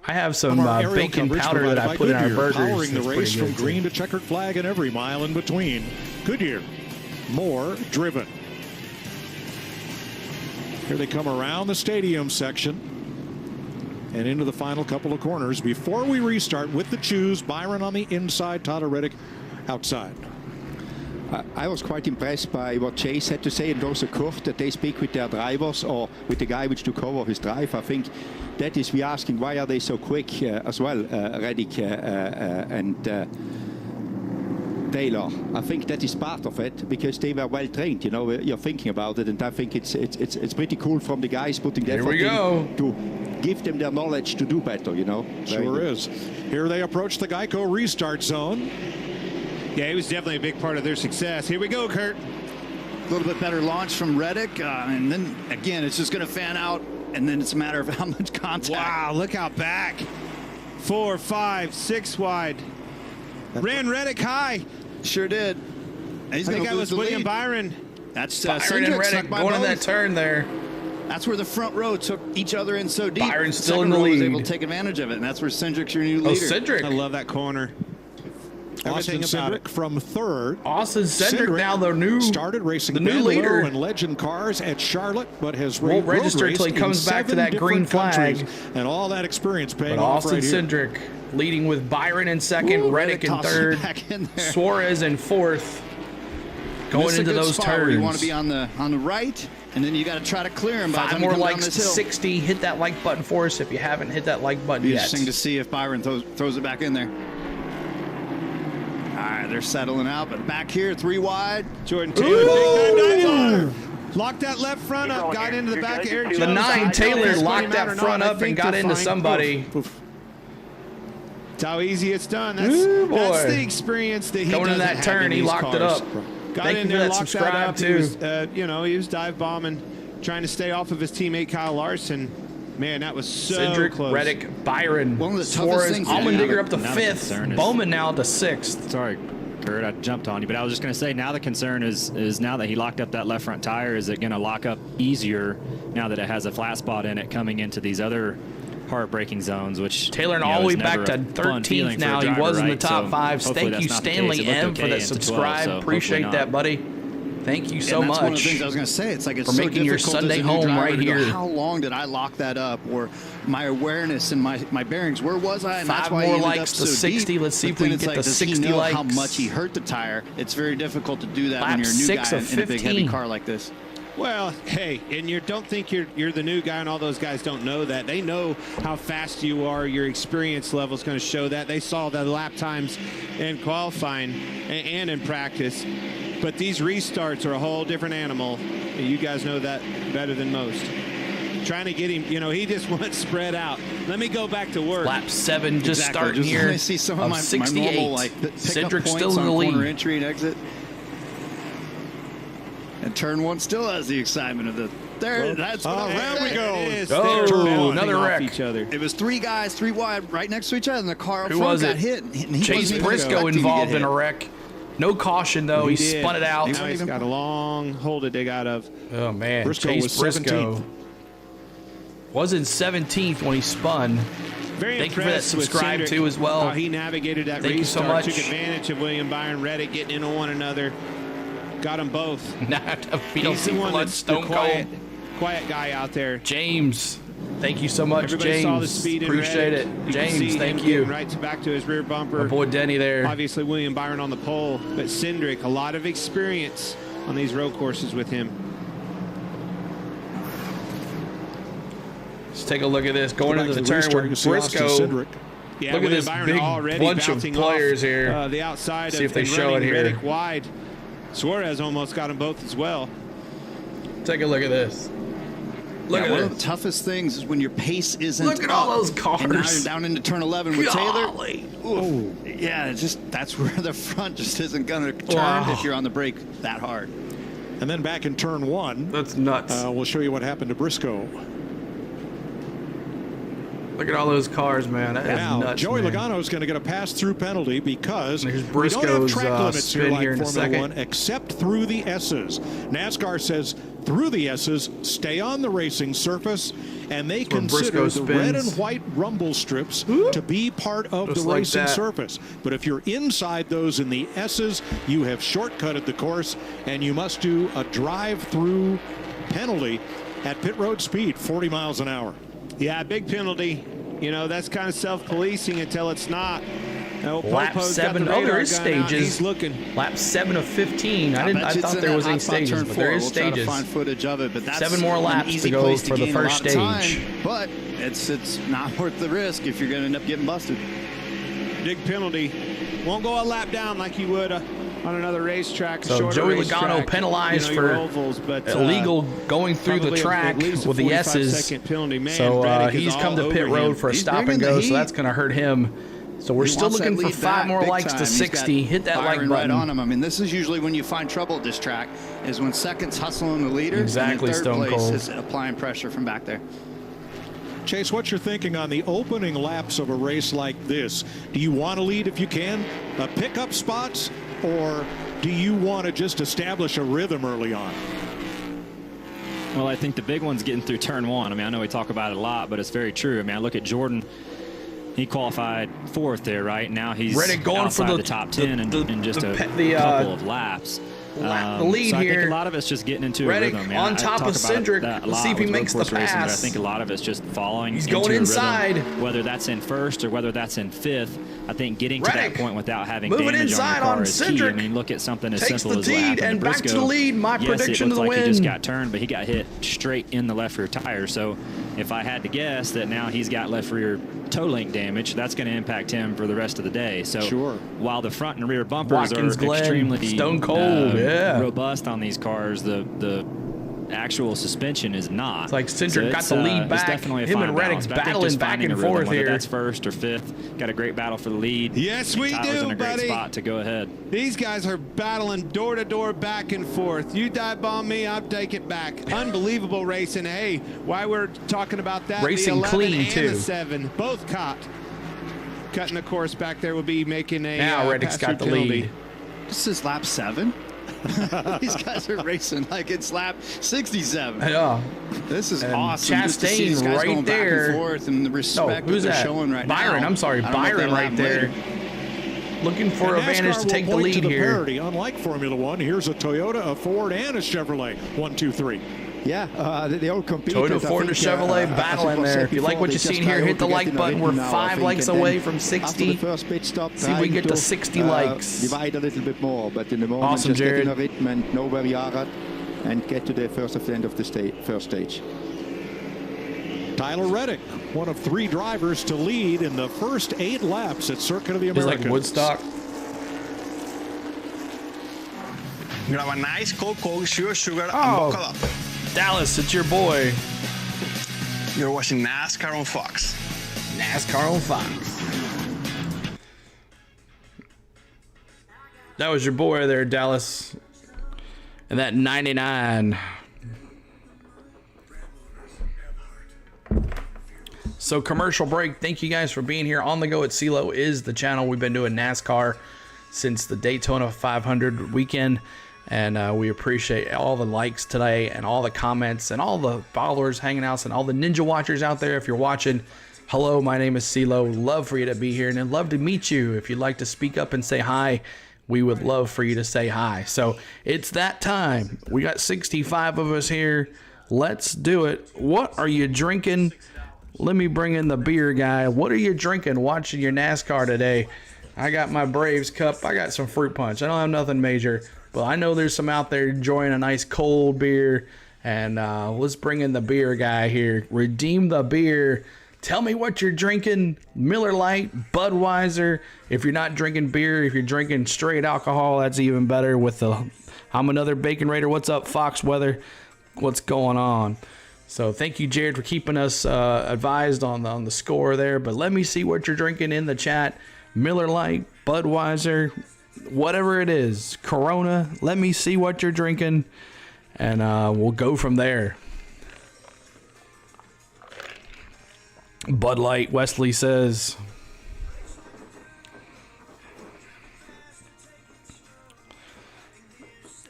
I have some bacon powder that I put in our burgers. Powering the race from green to checkered flag and every mile in between. Goodyear, more driven. Here they come around the stadium section and into the final couple of corners. Before we restart with the choose, Byron on the inside, Tyler Reddick outside. I was quite impressed by what Chase had to say, and also Kurt, that they speak with their drivers or with the guy which took over his drive. I think that is, we're asking why are they so quick as well, Reddick and Taylor. I think that is part of it because they were well trained. You know, you're thinking about it, and I think it's pretty cool from the guys putting the effort in to give them their knowledge to do better. You know, sure is. Here they approach the Geico restart zone. Yeah, he was definitely a big part of their success. Here we go, Kurt. A little bit better launch from Reddick, and then again, it's just going to fan out, and then it's a matter of how much contact. Wow, look out back. 4, 5, 6 wide. Ran Reddick high. Sure did. I think that was William Byron. That's Byron and Reddick going in that turn there. That's where the front row took each other in so deep. Byron's the still in the lead. was able to take advantage of it, and that's where Cindric's your new leader. Cindric. I love that corner. Everything Austin about Cindric it. from third. Austin Cindric now started racing the new Bandolo leader and Legend cars at Charlotte, but has won't road register raced till he comes in back to 7 that green different flag. countries, and all that experience paying But off Austin right here. Cindric leading with Byron in second, Ooh, Reddick in toss it third, back in there. Suarez in fourth. Going This is a into good those spot turns. where you want to be on the right, and then you got to try to clear him. By the 5 time you more come down likes this to hill. 60. Hit that like button for us if you haven't hit that like button Be yet. interesting to see if Byron throws it back in there. All right, they're settling out, but back here, 3 wide. Jordan Taylor, big time. Locked that left front up, got into the back of Eric Jones. The 9 Taylor locked that Or front not, I up and think got they're into fine. somebody. That's how easy it's done. That's boy. the experience that he Going into doesn't that have turn, in he these locked it cars. up. Got Thank in you for there, that locked subscribe, that up. too. He was, he was dive bombing, trying to stay off of his teammate Kyle Larson. Man, that was so Cindric, close. Reddick, Byron, One of the toughest Suarez, things- Allmendinger up to Now the 5th, concern is- Bowman now to 6th. Sorry, Kurt, I jumped on you, but I was just going to say now the concern is now that he locked up that left front tire, is it going to lock up easier now that it has a flat spot in it coming into these other hard braking zones, which Taylor all the way back to 13th now. He was in the top 5. Thank you, Stanley M, for that subscribe. Appreciate that, buddy. Thank you so and that's much. one of the things I was going to say. It's like it's for so making your difficult Sunday as a new home driver right to go, here. How long did I lock that up? Or my awareness and my bearings, where was I? And 5 that's why more he ended likes up to so 60. Deep. Let's see But if we then can it's get like, to does he 60 know likes. how much he hurt the tire? It's very difficult to do that Lap when you're a new 6 guy of in a big, heavy 15. car like this. Well, hey, and you don't think you're the new guy, and all those guys don't know that. They know how fast you are. Your experience level is going to show that. They saw the lap times in qualifying and in practice. But these restarts are a whole different animal. You guys know that better than most. Trying to get him, he just went spread out. Let me go back to work. Lap 7 just Exactly. starting Just here. when I see some of of my 68. normal, like, pick up Cindric points still in the on corner lead. entry and exit. And turn 1 still has the excitement of the. That's what I was there we saying. go. Oh, another wreck. Each other. It was 3 guys, 3 wide, right next to each other, and the car up Who front was got it? hit. And he Chase wasn't even Briscoe expecting to involved get in a hit. wreck. No caution, though. He did. spun it out. Now he's got a long hole to dig out of. Oh, man. Briscoe Chase was Briscoe 17th. was in 17th when he spun. Very Thank you for that impressed with subscribe, Cindric, too, as well. How he navigated that Thank you so restart, much. took advantage of William Byron, Reddick getting into one another, got them both. Now I have to feel He's the one blood that's stone the quiet, cold. quiet guy out there. James, thank you so much, Everybody James. saw the speed in Appreciate Reddick. it. You can James, see thank him you. getting right back to his rear bumper. My boy Denny there. Obviously, William Byron on the pole, but Cindric, a lot of experience on these road courses with him. Let's take a look at this. Going Go back into the to the turn restart, where you can see Austin Briscoe. Cindric. Yeah, Look at William this Byron big already bunch of bouncing players off, here. The outside See if they and show it running here. Reddick wide. Suarez almost got them both as well. Take a look at this. Look One at of the this. toughest things is when your pace isn't Look at all up, those cars. And now you're down into turn 11 with Golly. Taylor. Oof. Yeah, it's just that's where the front just isn't going to turn Wow. if you're on the brake that hard. And then back in turn 1, That's nuts. we'll show you what happened to Briscoe. Look at all those cars, man. That is Now, nuts, Joey man. Logano is going to get a pass-through penalty because Here's we don't have Briscoe's, track limits here spin like here in a Formula second. 1 except through the S's. NASCAR says through the S's, stay on the racing surface, and they where consider Briscoe the red spins. and white rumble strips to be part of Just the like racing that. surface. But if you're inside those in the S's, you have shortcutted the course, and you must do a drive-through penalty at pit road speed, 40 miles an hour. Yeah, big penalty. That's kind of self-policing until it's not. Lap Popo's got 7. the Oh, there radar is gun out. stages. He's looking. Lap 7 of 15. I bet you thought it's there in was that any hot spot stages, turn but 4. there is We'll try to stages. find footage of it, but that's 7 more an laps easy to go place for the gain a first lot of stage. time, but it's not worth the risk if you're going to end up getting busted. Big penalty. Won't go a lap down like you would on another racetrack. So shorter Joey racetrack, Logano penalized your for ovals, but, illegal going through the probably track at least a with the 45 S's. second penalty. Man, So Reddick is he's all come to pit over road him. for a He's stop and bringing the go, so heat. that's going to hurt him. So we're He still wants looking that for lead 5 back more big likes time. to He's 60. got Hit that like Byron button. right on him. I mean, this is usually when you find trouble at this track, is when seconds hustling the leader. Exactly, and in third Stone place Cold. is applying pressure from back there. Chase, what's your thinking on the opening laps of a race like this? Do you want to lead if you can, pick up spots, or do you want to just establish a rhythm early on? Well, I think the big one's getting through turn 1. I mean, I know we talk about it a lot, but it's very true. I mean, I look at Jordan. he qualified 4th there, right? Now he's Reddick going outside for the top 10 in just a couple of laps. The lead so I here. think a lot of it's just getting into Reddick a rhythm. on top of Cindric. Let's see if he makes the pass. Racing, I think a lot of it's just following. He's into going a inside. Rhythm, whether that's in 1st or whether that's in 5th. I think getting to that point without having moving damage inside on your car on is key. Cindric. I mean, look at something as Takes simple the as what lead happened and to back to Briscoe. the lead. My yes, prediction it of the looked like win. he just got turned, but he got hit straight in the left rear tire. So if I had to guess that now he's got left rear toe link damage, that's going to impact him for the rest of the day. So while the front and rear bumpers Watkins are Glen, extremely stone cold, robust on these cars, the actual suspension is not. It's like Cindric got the lead back. Definitely a Him fine and Reddick's balance. battling back and forth whether here. That's 1st or 5th. Got a great battle for the lead. Yes, we Tyler's do, in a great buddy. spot to go ahead. These guys are battling door to door, back and forth. You dive bomb me, I'll take it back. Unbelievable racing. Hey, why we're talking about that? Racing the 11 clean, and too. The 7, both caught. Cutting the course back there will be making a now Reddick's got the penalty. lead. This is lap 7. These guys are racing like it's lap 67. Yeah. This is And awesome. Just to see Chastain these guys right going there. back and forth and the respect who's that they're that? showing right now. Byron, I'm sorry, I don't know if Byron they'll right have there. later. Looking for And advantage NASCAR to take will the point lead to here. Parity. Unlike Formula One, here's a Toyota, a Ford, and a Chevrolet. 1, 2, 3. Yeah, they all compete. Toyota, Ford, and Chevrolet battling there. If you like what you're seeing here, hit the like button. We're 5 likes away from 60. After the first pit stop, see if we get to 60 likes. Divide a little bit more, but in the moment, Awesome, just get Jared. in a rhythm and know where we are at, and get to the first of the end of the first stage. Tyler Reddick, one of 3 drivers to lead in the first 8 laps at Circuit of the It's Americas. like Woodstock. Grab a nice cold sugar and Oh. buckle up. Dallas, it's your boy. You're watching NASCAR on Fox. NASCAR on Fox. That was your boy there, Dallas. And that 99. So commercial break. Thank you guys for being here. On the Go at CeeLo is the channel. We've been doing NASCAR since the Daytona 500 weekend. And we appreciate all the likes today and all the comments and all the followers hanging out and all the Ninja Watchers out there. If you're watching, hello, my name is CeeLo. Love for you to be here and I'd love to meet you. If you'd like to speak up and say hi, we would love for you to say hi. So it's that time. We got 65 of us here. Let's do it. What are you drinking? Let me bring in the beer guy. What are you drinking watching your NASCAR today? I got my Braves cup. I got some fruit punch. I don't have nothing major. But I know there's some out there enjoying a nice cold beer. And let's bring in the beer guy here. Redeem the beer. Tell me what you're drinking. Miller Lite, Budweiser. If you're not drinking beer, if you're drinking straight alcohol, that's even better with the I'm Another Bacon Raider. What's up, Fox Weather? What's going on? So thank you, Jared, for keeping us advised on the score there. But let me see what you're drinking in the chat. Miller Lite, Budweiser, whatever it is, Corona. Let me see what you're drinking, and we'll go from there. Bud Light, Wesley says.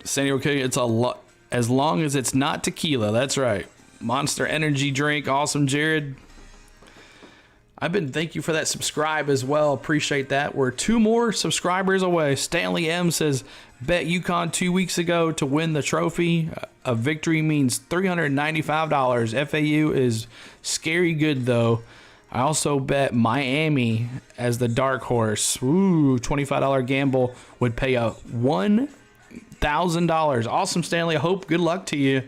Sandy, okay, it's a lot as long as it's not tequila. That's right. Monster Energy drink, awesome, Jared. Thank you for that subscribe as well. Appreciate that. We're 2 more subscribers away. Stanley M says, bet UConn 2 weeks ago to win the trophy. A victory means $395. FAU is scary good, though. I also bet Miami as the dark horse. Ooh, $25 gamble would pay a $1,000. Awesome, Stanley. I hope good luck to you.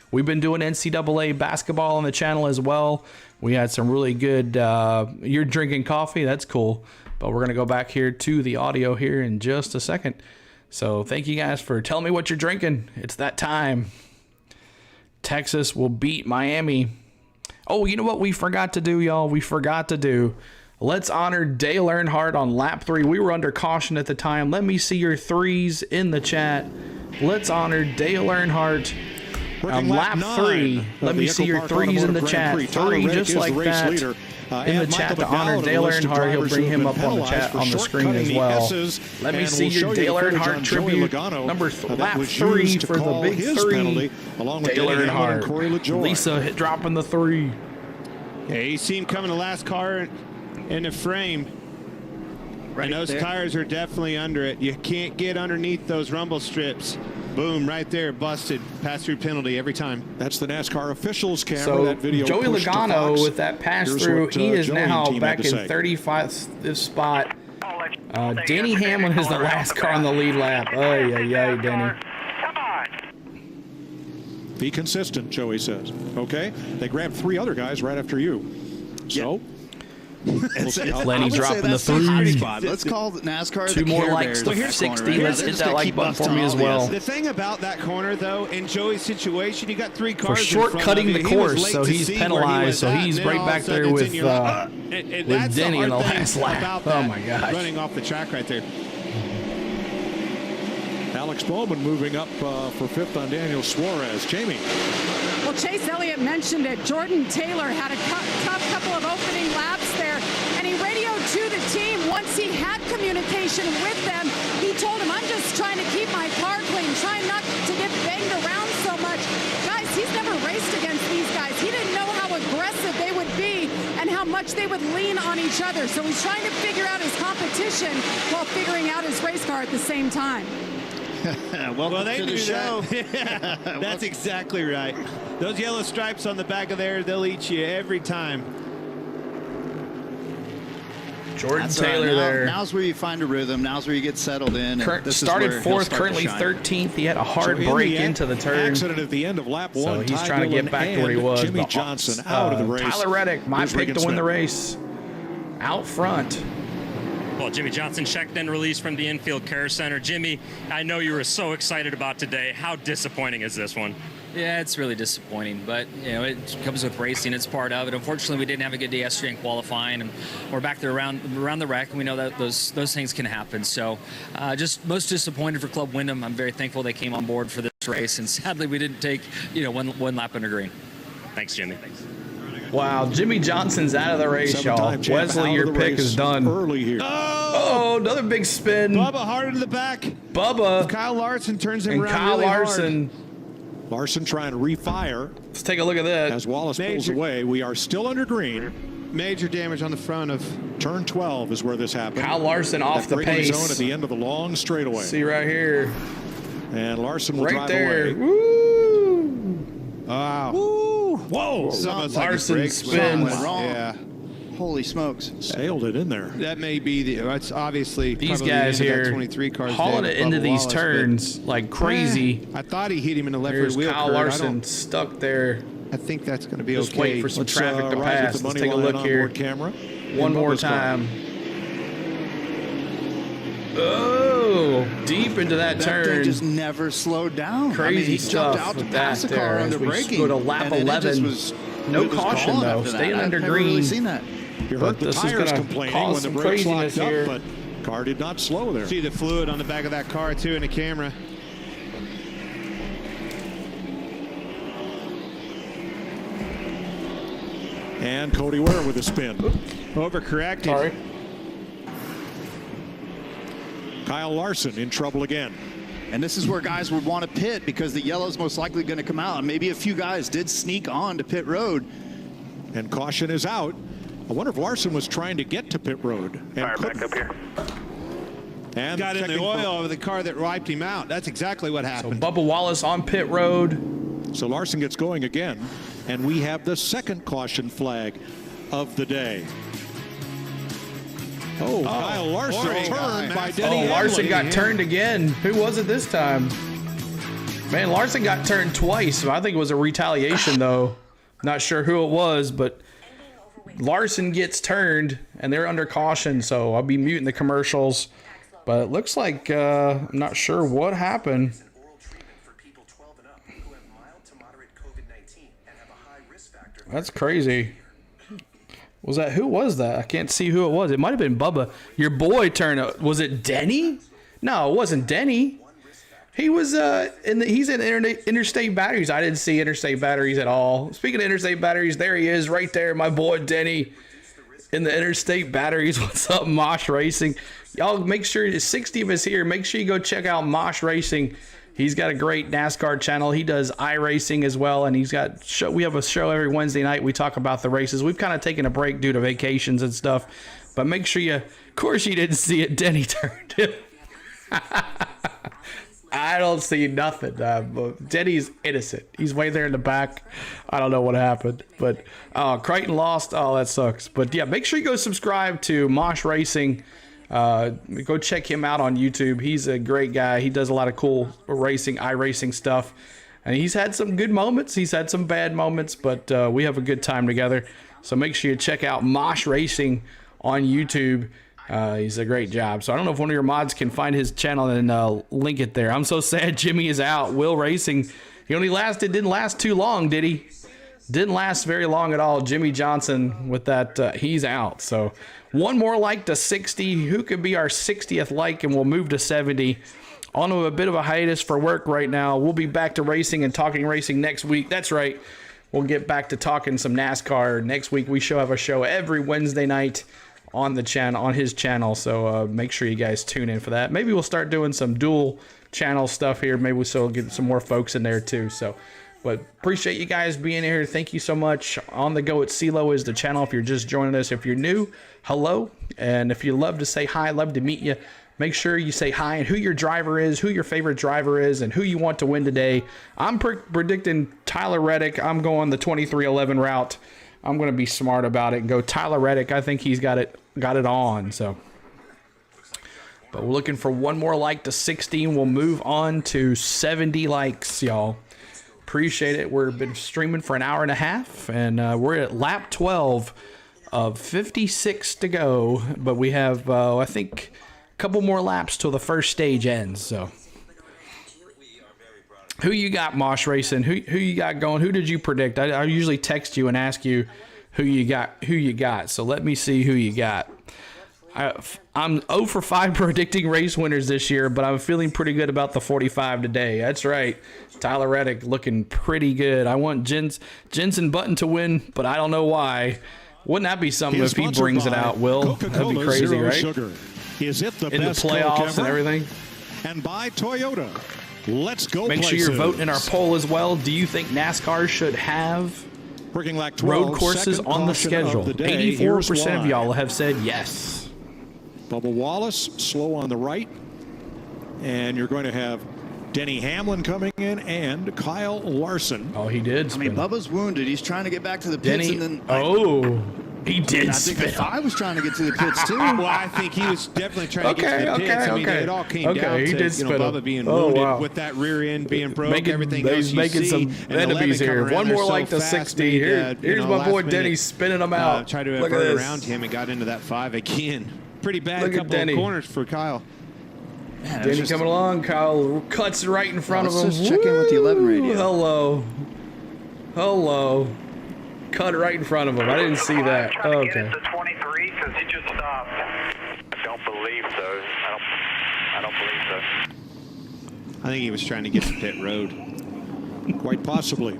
We've been doing NCAA basketball on the channel as well. We had some really good, you're drinking coffee. That's cool. But we're going to go back here to the audio here in just a second. So thank you guys for telling me what you're drinking. It's that time. Texas will beat Miami. Oh, you know what we forgot to do, y'all? We forgot to do. Let's honor Dale Earnhardt on lap 3. We were under caution at the time. Let me see your 3s in the chat. Let's honor Dale Earnhardt. Lap 3. Let me see your 3s in the chat. 3 just like that in the chat to honor Dale Earnhardt. He'll bring him up on the chat on the screen as well. Let me see your Dale Earnhardt tribute. Lap 3 for the big 3. Dale Earnhardt. Lisa dropping the 3. Yeah, you see him coming to last car. in the frame. Right and those there. tires are definitely under it. You can't get underneath those rumble strips. Boom, right there, busted. Pass-through penalty every time. That's the NASCAR officials camera. So that video Joey pushed to Logano Fox. with that pass-through, he is now back in 35th spot. Danny Hamlin is the last car on the lead lap. Oh, yeah, Danny. Be consistent, Joey says. Okay? They grabbed 3 other guys right after you. So... Lenny dropping the 3. Let's call NASCAR 2 the more Care likes Bears to of 60. corner, right? Let's They're hit just that gonna like keep button for busting me as all well. The thing about that corner, though, in Joey's situation, you got 3 cars For shortcutting the course, so he's penalized, so he's right back there with Denny in the last lap. Oh, my gosh. Running off the track right there. Alex Bowman moving up for 5th on Daniel Suarez. Jamie. Well, Chase Elliott mentioned it. Jordan Taylor had a tough couple of opening laps there, and he radioed to the team once he had communication with them. He told him, I'm just trying to keep my car clean, trying not to get banged around so much. Guys, he's never raced against these guys. He didn't know how aggressive they would be and how much they would lean on each other. So he's trying to figure out his competition while figuring out his race car at the same time. Well, they to do the show. that. Yeah, that's exactly right. Those yellow stripes on the back of there, they'll eat you every time. Jordan Taylor there. Now's where you find a rhythm. Now's where you get settled in. Started 4th, currently 13th. He had a hard break into the turn. Accident at the end of lap 1. So he's trying to get back to where he was. Jimmy Johnson out of the race. Tyler Reddick, my pick to win the race. Out front. Well, Jimmy Johnson checked and released from the infield care center. Jimmy, I know you were so excited about today. How disappointing is this one? Yeah, it's really disappointing, but it comes with racing. It's part of it. Unfortunately, we didn't have a good day yesterday in qualifying, and we're back there around the wreck, and we know that those things can happen. So, just most disappointed for Club Wyndham. I'm very thankful they came on board for this race, and sadly, we didn't take one lap under green. Thanks, Jimmy. Thanks. Wow, Jimmy Johnson's out of the race, y'all. Wesley, your pick is done. Early here. Oh, another big spin. Bubba hard into the back. Bubba. Kyle Larson turns him and around Kyle really Larson. hard. Larson trying to refire. Let's take a look at that. As Wallace pulls away, we are still under green. Major damage on the front of turn 12 is where this happened. Kyle Larson off the pace. Zone at the end of the long straightaway. See right here. And Larson will drive there. away. Woo! Wow. Woo! Whoa! Larson spins. Went wrong. Yeah. Holy smokes. Sailed it in there. That may be that's obviously these guys the here 23 cars hauling it into these turns like crazy. I thought he hit him in the left Here's rear wheel. Kyle Larson stuck there. I think that's going to be Just okay. wait for some traffic to pass. Let's take a look here. Camera. One more time. Oh, deep into that turn. Thing just never slowed down. Crazy stuff out with to that pass the there. car As under we braking. go to lap 11. No caution though. Staying under I've green. never really seen that. You heard the This is tires gonna complaining cause when the some brakes craziness locked here. up, but car did not slow there. See the fluid on the back of that car too in the camera. And Cody Ware with a spin. Overcorrected. Sorry. Kyle Larson in trouble again. And this is where guys would want to pit because the yellow's most likely going to come out. And maybe a few guys did sneak on to pit road. And caution is out. I wonder if Larson was trying to get to pit road. And Back up here. And got in the oil of the car that wiped him out. That's exactly what So happened. Bubba Wallace on pit road. So Larson gets going again. And we have the second caution flag of the day. Oh, Kyle Larson turned by Denny Larson Hamlin. got turned again. Who was it this time? Man, Larson got turned twice. I think it was a retaliation, though. Not sure who it was, but Larson gets turned, and they're under caution, so I'll be muting the commercials. But it looks like I'm not sure what happened. That's crazy. Was that, who was that? I can't see who it was. It might have been Bubba. Your boy turned. Was it Denny? No, it wasn't Denny. He was he's in Interstate Batteries. I didn't see Interstate Batteries at all. Speaking of Interstate Batteries, there he is right there, my boy Denny in the Interstate Batteries. What's up, Mosh Racing? Y'all make sure, 60 of us here, make sure you go check out Mosh Racing. He's got a great NASCAR channel. He does iRacing as well, and we have a show every Wednesday night. We talk about the races. We've kind of taken a break due to vacations and stuff, but make sure of course you didn't see it. Denny turned him. I don't see nothing. Denny's innocent. He's way there in the back. I don't know what happened, but Crichton lost. Oh, that sucks. But yeah, make sure you go subscribe to Mosh Racing. Go check him out on YouTube. He's a great guy. He does a lot of cool racing, iRacing stuff. And he's had some good moments. He's had some bad moments, but we have a good time together. So make sure you check out Mosh Racing on YouTube. He's a great job. So I don't know if one of your mods can find his channel and link it there. I'm so sad Jimmy is out. Will Racing, didn't last too long, did he? Didn't last very long at all. Jimmy Johnson with that, he's out. So one more like to 60. Who could be our 60th like, and we'll move to 70. On to a bit of a hiatus for work right now. We'll be back to racing and talking racing next week. That's right. We'll get back to talking some NASCAR next week. We have a show every Wednesday night on the channel, on his channel. So make sure you guys tune in for that. Maybe we'll start doing some dual channel stuff here. Maybe we'll still get some more folks in there too. So, but appreciate you guys being here. Thank you so much. On the Go at CeeLo is the channel. If you're just joining us, if you're new, hello. And if you love to say hi, love to meet you. Make sure you say hi and who your driver is, who your favorite driver is, and who you want to win today. I'm predicting Tyler Reddick. I'm going the 2311 route. I'm going to be smart about it and go Tyler Reddick. I think he's got it on. So, but we're looking for one more like to 60. We'll move on to 70 likes, y'all. Appreciate it. We've been streaming for an hour and a half, and we're at lap 12 of 56 to go. But we have, I think, a couple more laps till the first stage ends. So, who you got, Mosh Racing? Who you got going? Who did you predict? I usually text you and ask you who you got. So let me see who you got. I'm 0 for 5 predicting race winners this year, but I'm feeling pretty good about the 45 today. That's right. Tyler Reddick looking pretty good. I want Jensen Button to win, but I don't know why. Wouldn't that be something if he brings it out, Will? That'd be crazy, Zero right? Sugar. Is it the in best the playoffs and everything? And by Toyota. Let's go. Make sure you're voting in our poll as well. Do you think NASCAR should have like 12, road courses on the schedule? 84% of y'all have said yes. Bubba Wallace slow on the right, and you're going to have Denny Hamlin coming in and Kyle Larson. Oh, he did spin. I mean, Bubba's wounded. He's trying to get back to the pits. Denny, And then, he did I spin. think I was trying to get to the pits too. Well, I think he was definitely trying to get to the pits. I mean, it all came down he to did spin Bubba being wounded with that rear end being broke, everything else you making see. some enemies here. One more like the 60. Here's my boy Denny spinning them out. Tried to avert around him and got into that 5 again. Pretty bad couple of corners for Kyle. Man, Denny coming along. Kyle cuts right in front of him. Let's just check in with the 11 radio. Hello. Cut right in front of him. I didn't see that. Okay. Get into 23 because he just stopped. I don't believe so. I don't believe so. I think he was trying to get to pit road. Quite possibly.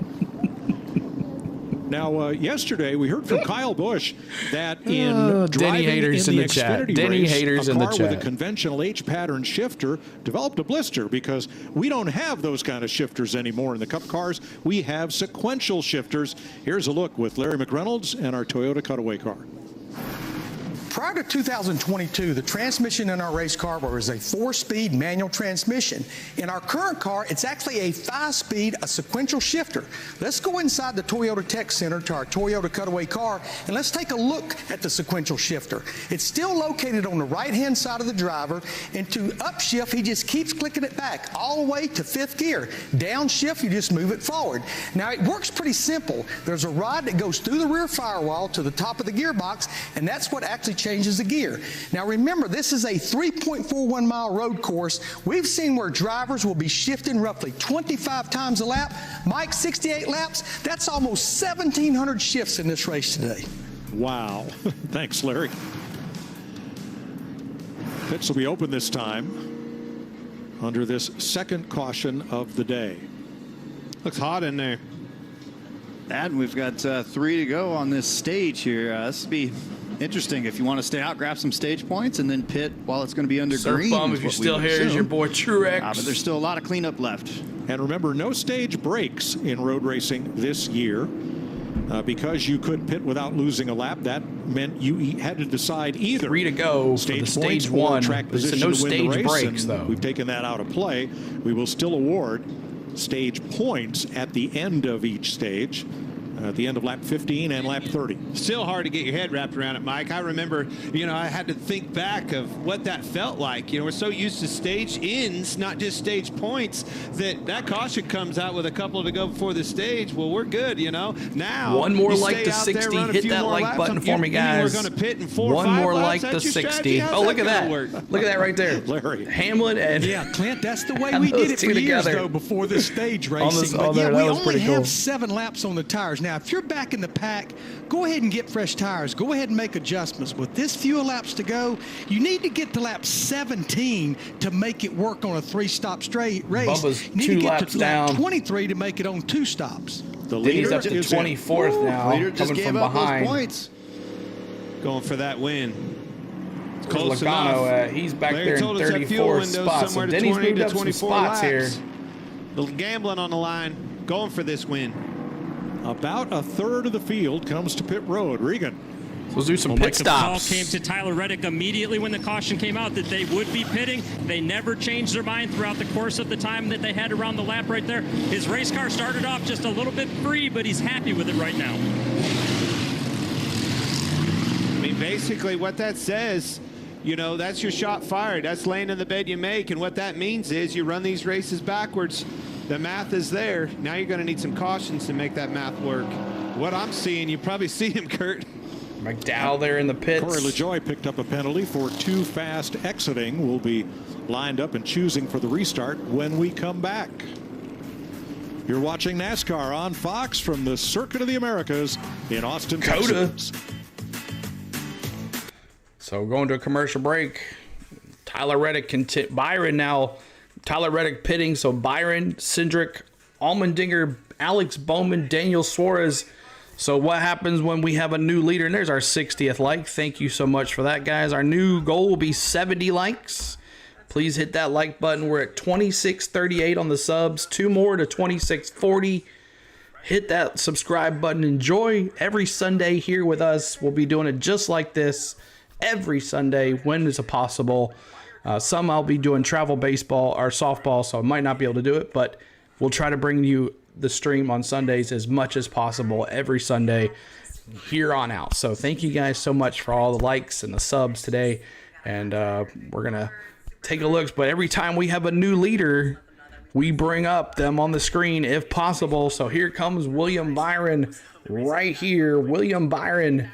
Now, yesterday we heard from Kyle Busch that in driving haters in the chat. Xfinity Denny race, haters a in the car chat. with a conventional H-pattern shifter developed a blister because we don't have those kind of shifters anymore in the Cup cars. We have sequential shifters. Here's a look with Larry McReynolds and our Toyota Cutaway car. Prior to 2022, the transmission in our race car was a 4-speed manual transmission. In our current car, it's actually a 5-speed, a sequential shifter. Let's go inside the Toyota Tech Center to our Toyota Cutaway car, and let's take a look at the sequential shifter. It's still located on the right-hand side of the driver, and to upshift, he just keeps clicking it back all the way to 5th gear. Downshift, you just move it forward. Now, it works pretty simple. There's a rod that goes through the rear firewall to the top of the gearbox, and that's what actually changes the gear. Now remember, this is a 3.41 mile road course. We've seen where drivers will be shifting roughly 25 times a lap. Mike, 68 laps, that's almost 1,700 shifts in this race today. Wow. Thanks, Larry. Pits will be open this time under this second caution of the day. Looks hot in there. And we've got 3 to go on this stage here. This will be Interesting. If you want to stay out, grab some stage points, and then pit while it's going to be under Surf green. Bum, if you're still here, is your boy Truex. But there's still a lot of cleanup left. And remember, no stage breaks in road racing this year. Because you could pit without losing a lap, that meant you had to decide either 3 to go stage for the points stage one. or track But it's position no to win stage the race. breaks, and though. We've taken that out of play. We will still award stage points at the end of each stage. At the end of lap 15 and lap 30. Still hard to get your head wrapped around it, Mike. I remember, I had to think back of what that felt like. We're so used to stage ins, not just stage points, that caution comes out with a couple to go before the stage. Well, we're good, Now, one more you like stay the out there, 60. run a hit few that more like laps. button for me, guys. We're going to pit in 4 or 5 one more laps. like the That's your 60. strategy. How's Oh, look at gonna that. work? Look at that right there. Larry. Hamlin and yeah, Clint, that's the way and we did those it two for years, together. though, before this stage racing. that we was only pretty have cool. 7 laps on the tires. Now, if you're back in the pack, go ahead and get fresh tires. Go ahead and make adjustments. With this few laps to go, you need to get to lap 17 to make it work on a 3-stop straight race. Bubba's you need 2 to get laps to down. lap 23 to make it on 2 stops. The He's leader up to is 24th now, Leader just coming gave from up behind. those points. Going for that win. It's Where's close Logano enough. at? He's back Larry there in told us that fuel 34th window's spot. So somewhere to Denny's 20 moved to up some 24 spots here. laps. The gambling on the line, going for this win. About a third of the field comes to pit road. Regan. So let's do some Well, pit the call stops. came to Tyler Reddick immediately when the caution came out that they would be pitting. They never changed their mind throughout the course of the time that they had around the lap right there. His race car started off just a little bit free, but he's happy with it right now. I mean, basically what that says, that's your shot fired. That's laying in the bed you make. And what that means is you run these races backwards. The math is there. Now you're going to need some cautions to make that math work. What I'm seeing, you probably see him, Kurt. McDowell there in the pits. Corey LaJoie picked up a penalty for too fast exiting. We'll be lined up and choosing for the restart when we come back. You're watching NASCAR on Fox from the Circuit of the Americas in Austin, Cota. Texas. So going to a commercial break. Tyler Reddick Byron now. Tyler Reddick pitting. So Byron, Cindric, Allmendinger, Alex Bowman, Daniel Suarez. So what happens when we have a new leader? And there's our 60th like. Thank you so much for that, guys. Our new goal will be 70 likes. Please hit that like button. We're at 2638 on the subs. 2 more to 2640. Hit that subscribe button. Enjoy every Sunday here with us. We'll be doing it just like this every Sunday when is it possible. Some I'll be doing travel baseball or softball, so I might not be able to do it, but we'll try to bring you the stream on Sundays as much as possible every Sunday here on out. So thank you guys so much for all the likes and the subs today. And we're going to take a look. But every time we have a new leader, we bring up them on the screen if possible. So here comes William Byron right here. William Byron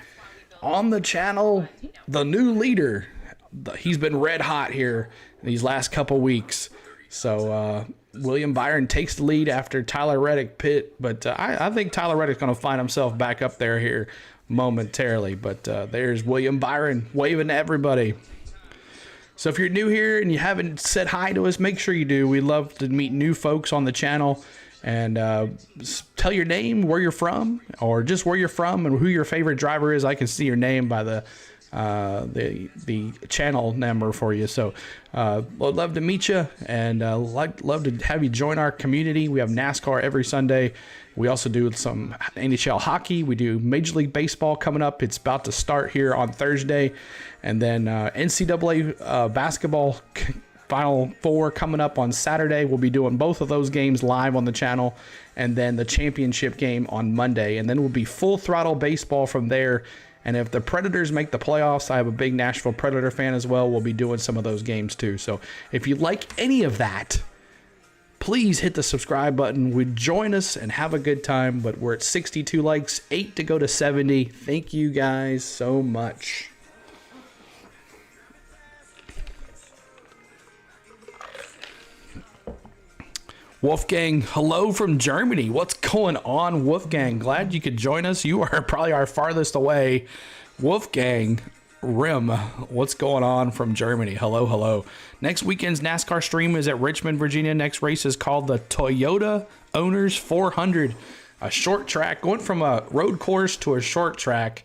on the channel, the new leader. He's been red hot here these last couple weeks. So William Byron takes the lead after Tyler Reddick pit. But I think Tyler Reddick's going to find himself back up there here momentarily. But there's William Byron waving to everybody. So if you're new here and you haven't said hi to us, make sure you do. We love to meet new folks on the channel. And tell your name, where you're from, or just where you're from and who your favorite driver is. I can see your name by the channel number for you. So I'd love to meet you, and love to have you join our community. We have NASCAR every Sunday. We also do some NHL hockey. We do Major League Baseball coming up. It's about to start here on Thursday. And then NCAA basketball Final Four coming up on Saturday. We'll be doing both of those games live on the channel, and then the championship game on Monday. And then we'll be full throttle baseball from there. And if the Predators make the playoffs, I have a big Nashville Predator fan as well. We'll be doing some of those games too. So if you like any of that, please hit the subscribe button. Would join us and have a good time. But we're at 62 likes, 8 to go to 70. Thank you guys so much. Wolfgang, hello from Germany. What's going on, Wolfgang? Glad you could join us. You are probably our farthest away. Wolfgang Rim, what's going on from Germany? Hello, hello. Next weekend's NASCAR stream is at Richmond, Virginia. Next race is called the Toyota Owners 400. A short track, going from a road course to a short track.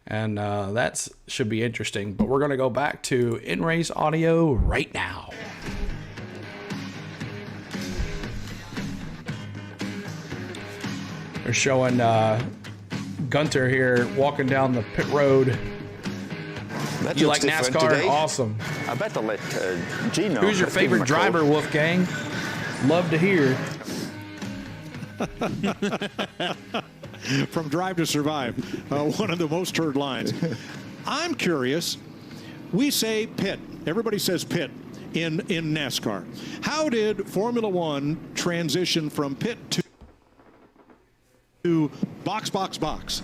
And that should be interesting. But we're going to go back to in-race audio right now. They're showing Gunter here walking down the pit road. That You looks like different NASCAR? today. Awesome. I better let G know. Who's your Let's give him favorite a driver, call. Wolfgang? Love to hear. From Drive to Survive, one of the most heard lines. I'm curious. We say pit. Everybody says pit in NASCAR. How did Formula One transition from pit to box, box, box?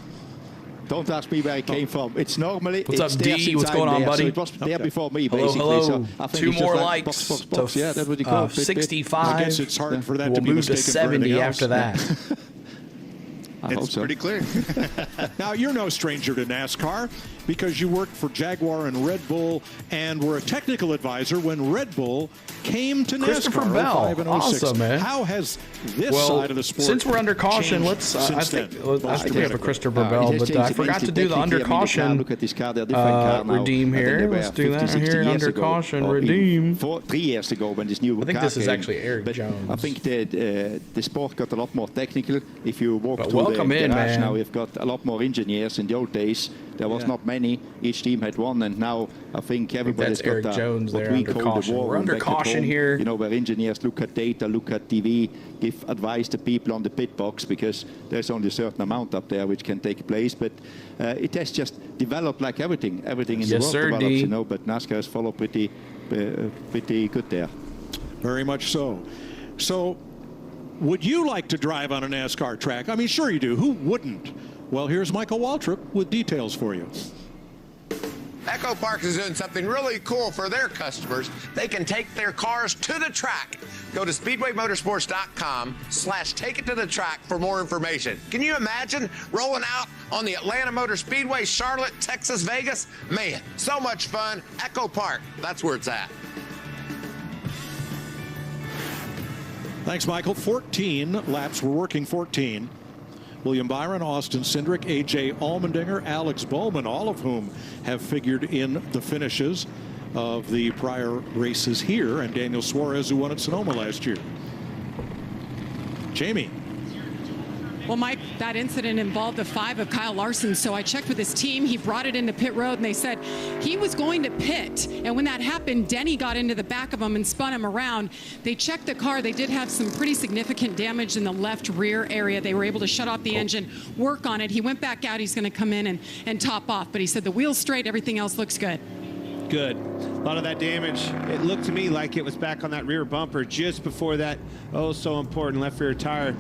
Don't ask me where it came from. It's normally... What's it's up, there D? since What's I'm going on, there. buddy? So it was there before me, Hello, basically. hello. So I think 2 it's just more like likes. box, box, box. Yeah, that's what you call it. 65. I guess it's hard for that we'll to be move to mistaken for 70 anything after else. that. I hope It's so. pretty clear. Now, you're no stranger to NASCAR because you worked for Jaguar and Red Bull and were a technical advisor when Red Bull came to Christopher NASCAR. Bell. 05 and 06. Awesome, man. How has this Well, side of the sport since we're under caution, changed let's. I since think then? we have a Christopher Bell, it has but I changed forgot to immensely do the under technically. I mean, the car, caution. look at this car, they're different car now redeem than here. they were Let's do 50, that 60 here. years Under ago, caution, or even redeem. 3 years ago when this new I think car this is came. actually Eric But Jones. I think the sport got a lot more technical. If you walk But through welcome the in, garage man. now, you've got a lot more engineers. In the old days, there was not many. Each team had one, and now I think everybody's that's Eric got Jones what there we under call caution. the war We're room under back at caution home, here. You know, where engineers look at data, look at TV, give advice to people on the pit box, because there's only a certain amount up there which can take place. But it has just developed like everything in the Yes, world sir, develops, D. you know. But NASCAR has followed pretty good there. Very much so. So, would you like to drive on a NASCAR track? I mean, sure you do. Who wouldn't? Well, here's Michael Waltrip with details for you. Echopark is doing something really cool for their customers. They can take their cars to the track. Go to speedwaymotorsports.com/take it to the track for more information. Can you imagine rolling out on the Atlanta Motor Speedway, Charlotte, Texas, Vegas? Man, so much fun. Echopark, that's where it's at. Thanks, Michael. 14 laps. We're working 14. William Byron, Austin Cindric, A.J. Allmendinger, Alex Bowman, all of whom have figured in the finishes of the prior races here, and Daniel Suarez, who won at Sonoma last year. Jamie. Well, Mike, that incident involved the 5 of Kyle Larson, so I checked with his team. He brought it into pit road, and they said he was going to pit. And when that happened, Denny got into the back of him and spun him around. They checked the car. They did have some pretty significant damage in the left rear area. They were able to shut off the engine, work on it. He went back out. He's going to come in and top off. But he said the wheel's straight. Everything else looks good. Good. A lot of that damage, it looked to me like it was back on that rear bumper just before that so important left rear tire.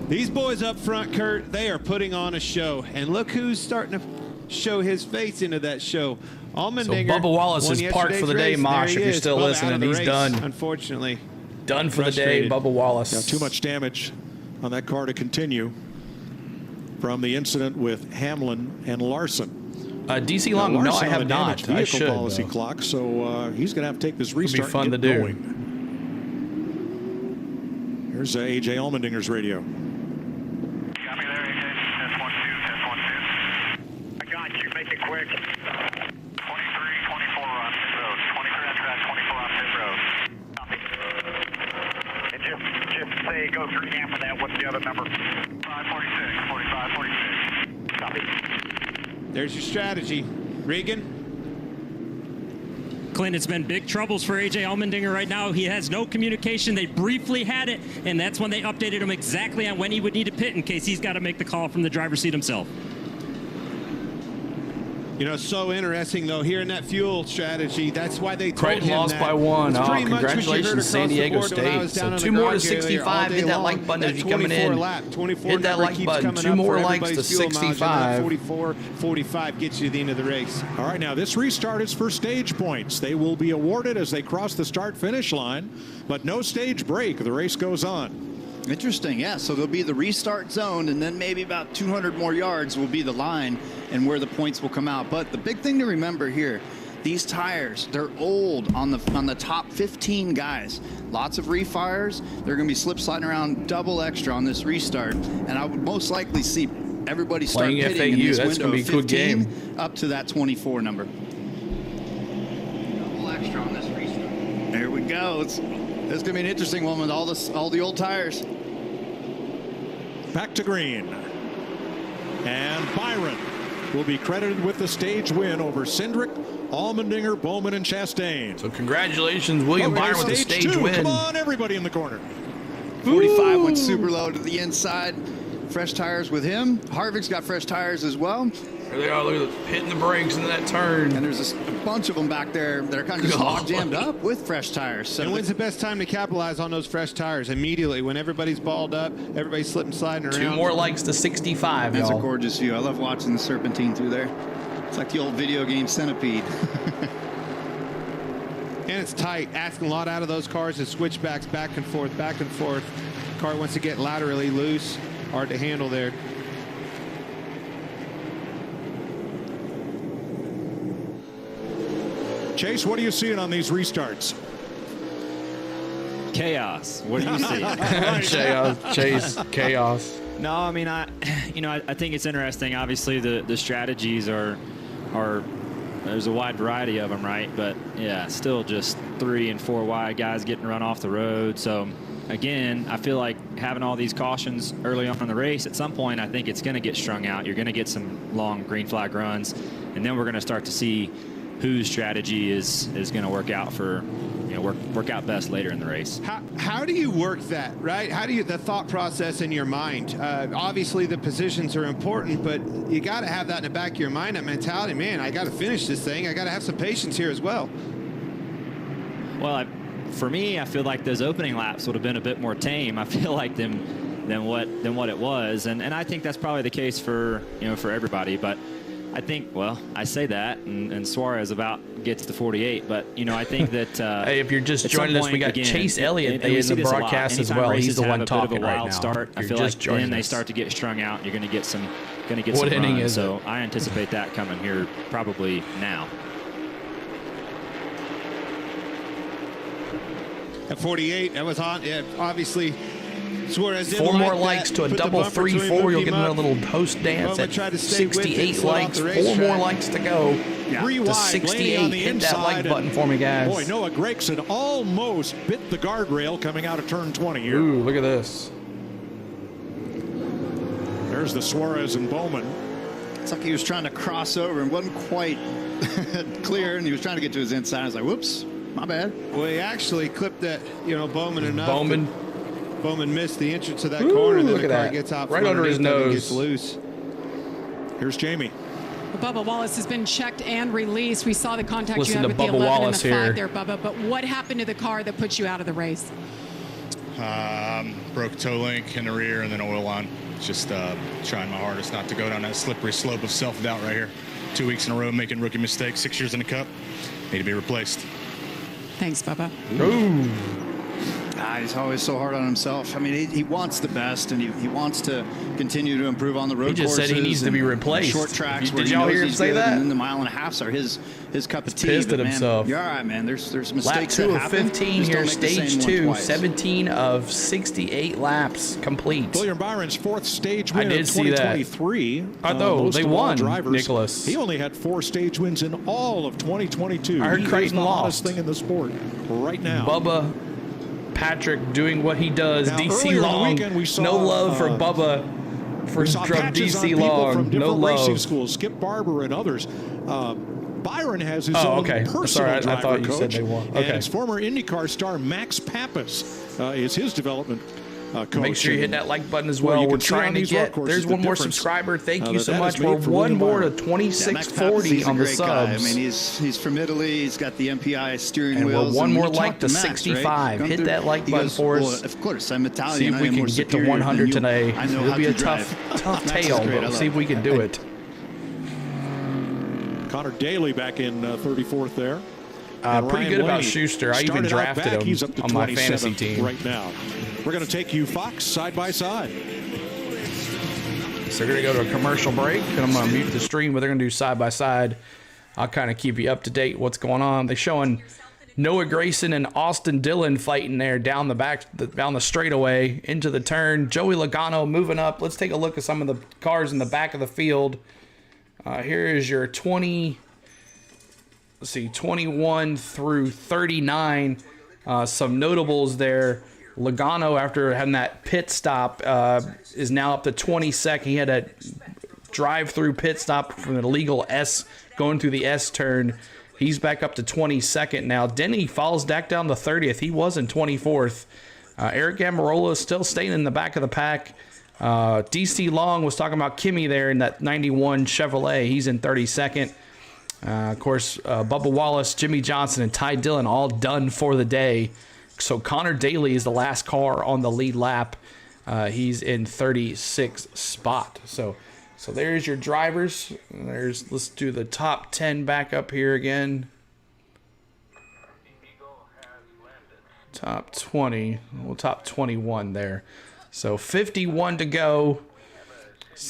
These boys up front, Kurt, they are putting on a show. And look who's starting to show his face into that show. Allmendinger. So Bubba Wallace won is parked for the day, race, Mosh, if you're still Bubba listening. out of the He's race, done. Unfortunately. Done for Frustrated. the day, Bubba Wallace. Yeah, too much damage on that car to continue from the incident with Hamlin and Larson. DC Long, no, I have not. Vehicle I should, policy though. clock, so he's going to have to take this restart. It'll be fun and to get do. going. Here's A.J. Allmendinger's radio. I got you. Make it quick. 23, 24 on pit road. 23 on track, 24 on pit road. Copy. And just say go 3 amp for that. What's the other number? 546, 45, 46. Copy. There's your strategy. Regan? Clint, it's been big troubles for A.J. Allmendinger right now. He has no communication. They briefly had it, and that's when they updated him exactly on when he would need to pit in case he's got to make the call from the driver's seat himself. You know, so interesting, though, here in that fuel strategy. That's why they told Creighton him lost that. by 1. It's Oh, pretty much what you heard congratulations, San across the Diego board when I was State. down So on 2 the more to garage area 65. all Hit day that long. like button That if you're coming 24 in. lap, 24 Hit that number like keeps button. coming 2 up more for likes to everybody's fuel mileage, and that 65. 44, 45 gets you to the end of the race. All right, now this restart is for stage points. They will be awarded as they cross the start-finish line, but no stage break. The race goes on. Interesting, yeah. So there'll be the restart zone, and then maybe about 200 more yards will be the line and where the points will come out. But the big thing to remember here, these tires, they're old on the top 15 guys. Lots of refires. They're going to be slip sliding around double extra on this restart, and I would most likely see everybody start Playing pitting in FAU, this that's window gonna be of a good 15 game. up to that 24 number. Double extra on this restart. There we go. It's going to be an interesting one with all the old tires. Back to green. And Byron will be credited with the stage win over Cindric, Allmendinger, Bowman, and Chastain. So congratulations, William Byron, with the stage win. Come on, everybody in the corner. 45 went super low to the inside. Fresh tires with him. Harvick's got fresh tires as well. There they are. Look at them hitting the brakes into that turn. And there's a bunch of them back there that are kind of just log jammed up with fresh tires. So and when's the best time to capitalize on those fresh tires? Immediately, when everybody's balled up, everybody's slipping, sliding around. 2 more likes to 65, That's y'all. a gorgeous view. I love watching the serpentine through there. It's like the old video game Centipede. And it's tight, asking a lot out of those cars. The switchbacks back and forth, back and forth. Car wants to get laterally loose. Hard to handle there. Chase, what are you seeing on these restarts? Chaos. What do you see? Chase, chaos. No, I mean, I think it's interesting. Obviously, the strategies are there's a wide variety of them, right? But yeah, still just 3 and 4 wide guys getting run off the road. So again, I feel like having all these cautions early on in the race, at some point, I think it's going to get strung out. You're going to get some long green flag runs, and then we're going to start to see whose strategy is going to work out for, work out best later in the race. How do you work that, right? How do you, the thought process in your mind? Obviously, the positions are important, but you got to have that in the back of your mind, that mentality. Man, I got to finish this thing. I got to have some patience here as well. Well, for me, I feel like those opening laps would have been a bit more tame. I feel like than what it was, and I think that's probably the case for everybody. But I think, well, I say that, and Suarez about gets to 48, but I think that hey, if you're just joining us, we got Chase Elliott in the broadcast as well. He's the one talking right now. Start, I feel like then they start to get strung out. You're going to get some What inning runs. is So it? I anticipate that coming here probably now. At 48, that was on. Yeah, obviously, Suarez didn't 4 more like likes that. to a Put the double bumper 3-4. You'll get him a up. little post dance Bowman at tried to stay with it, 68 slid off likes. the 4 racetrack. more likes to go. Yeah. 3 To wide, 68. Blaney on the Hit that like inside, button for me, guys. Boy, Noah Gregson almost bit the guardrail coming out of turn 20 here. Ooh, look at this. There's the Suarez and Bowman. It's like he was trying to cross over and wasn't quite clear, and he was trying to get to his inside. I was like, whoops, my bad. Well, he actually clipped that, Bowman enough. Bowman missed the entrance to that Ooh, corner. Then look the at car that. gets out Right from under his underneath and nose. gets loose. Here's Jamie. Bubba Wallace has been checked and released. We saw the contact Listen you had to with the Bubba 11 Wallace and the 5 here. there, Bubba. But what happened to the car that put you out of the race? Broke toe link in the rear and then oil line. Just trying my hardest not to go down that slippery slope of self-doubt right here. 2 weeks in a row making rookie mistakes, 6 years in the Cup. Need to be replaced. Thanks, Bubba. Ooh. He's always so hard on himself. I mean, he wants the best, and he wants to continue to improve on the road He just courses. said he needs to be and replaced. Short tracks. Did y'all hear him say that? And then the mile and a halfs are his cup of tea. Pissed but at man, himself. You're all right, man. There's Lap mistakes 2 that of happen. 15 Just here, don't make the stage same one 2, twice. 17 of 68 laps complete. William Byron's 4th stage I win did of see that. 2023. I know, Most they of all won, drivers. Nicholas. He only had 4 stage wins in all of 2022. I heard He is Creighton the lost. hottest thing in the sport right now. Bubba Patrick doing what he does. Now, DC earlier in the Long. weekend, we saw, No love for Bubba for We saw from patches on DC people Long. from No different racing love. schools, Skip Barber and others. Byron has his Oh, own okay. personal Sorry, I driver thought you coach, said they won. and Okay. his former IndyCar star Max Pappas is his development coach. Make sure you hit that like button as well. you We're can see on trying to these get. road courses There's the one more difference, subscriber. Thank you so that much. is made We're for one William more to Byron. 2640 he's on a the great guy. I subs. mean, he's from Italy. He's got the MPI steering And we're wheels. one more when you like talk to Max, 65. Right? Hit Come that through, like he button goes, for us. Well, of course, I'm Italian. See if I we am can more get to superior 100 than you. today. I know It'll how be to a drive. tough Max is tale, great. I but we'll love see if we can do it. Connor Daly back in 34th there. Pretty Ryan good about Blaney Schuster. I even started out drafted back. him He's up to on my fantasy 27th team. right now. We're going to take you, Fox, side by side. So they're going to go to a commercial break, and I'm going to mute the stream, but they're going to do side by side. I'll kind of keep you up to date what's going on. They're showing Noah Grayson and Austin Dillon fighting there down the straightaway into the turn. Joey Logano moving up. Let's take a look at some of the cars in the back of the field. Here is your 21 through 39. Some notables there. Logano, after having that pit stop, is now up to 22nd. He had a drive-through pit stop from an illegal S going through the S turn. He's back up to 22nd now. Denny falls back down to 30th. He was in 24th. Eric Amarola is still staying in the back of the pack. DC Long was talking about Kimmy there in that 91 Chevrolet. He's in 32nd. Of course, Bubba Wallace, Jimmy Johnson, and Ty Dillon all done for the day. So Connor Daly is the last car on the lead lap. He's in 36th spot. So there's your drivers. Let's do the top 10 back up here again. Top 20. Well, top 21 there. So 51 to go.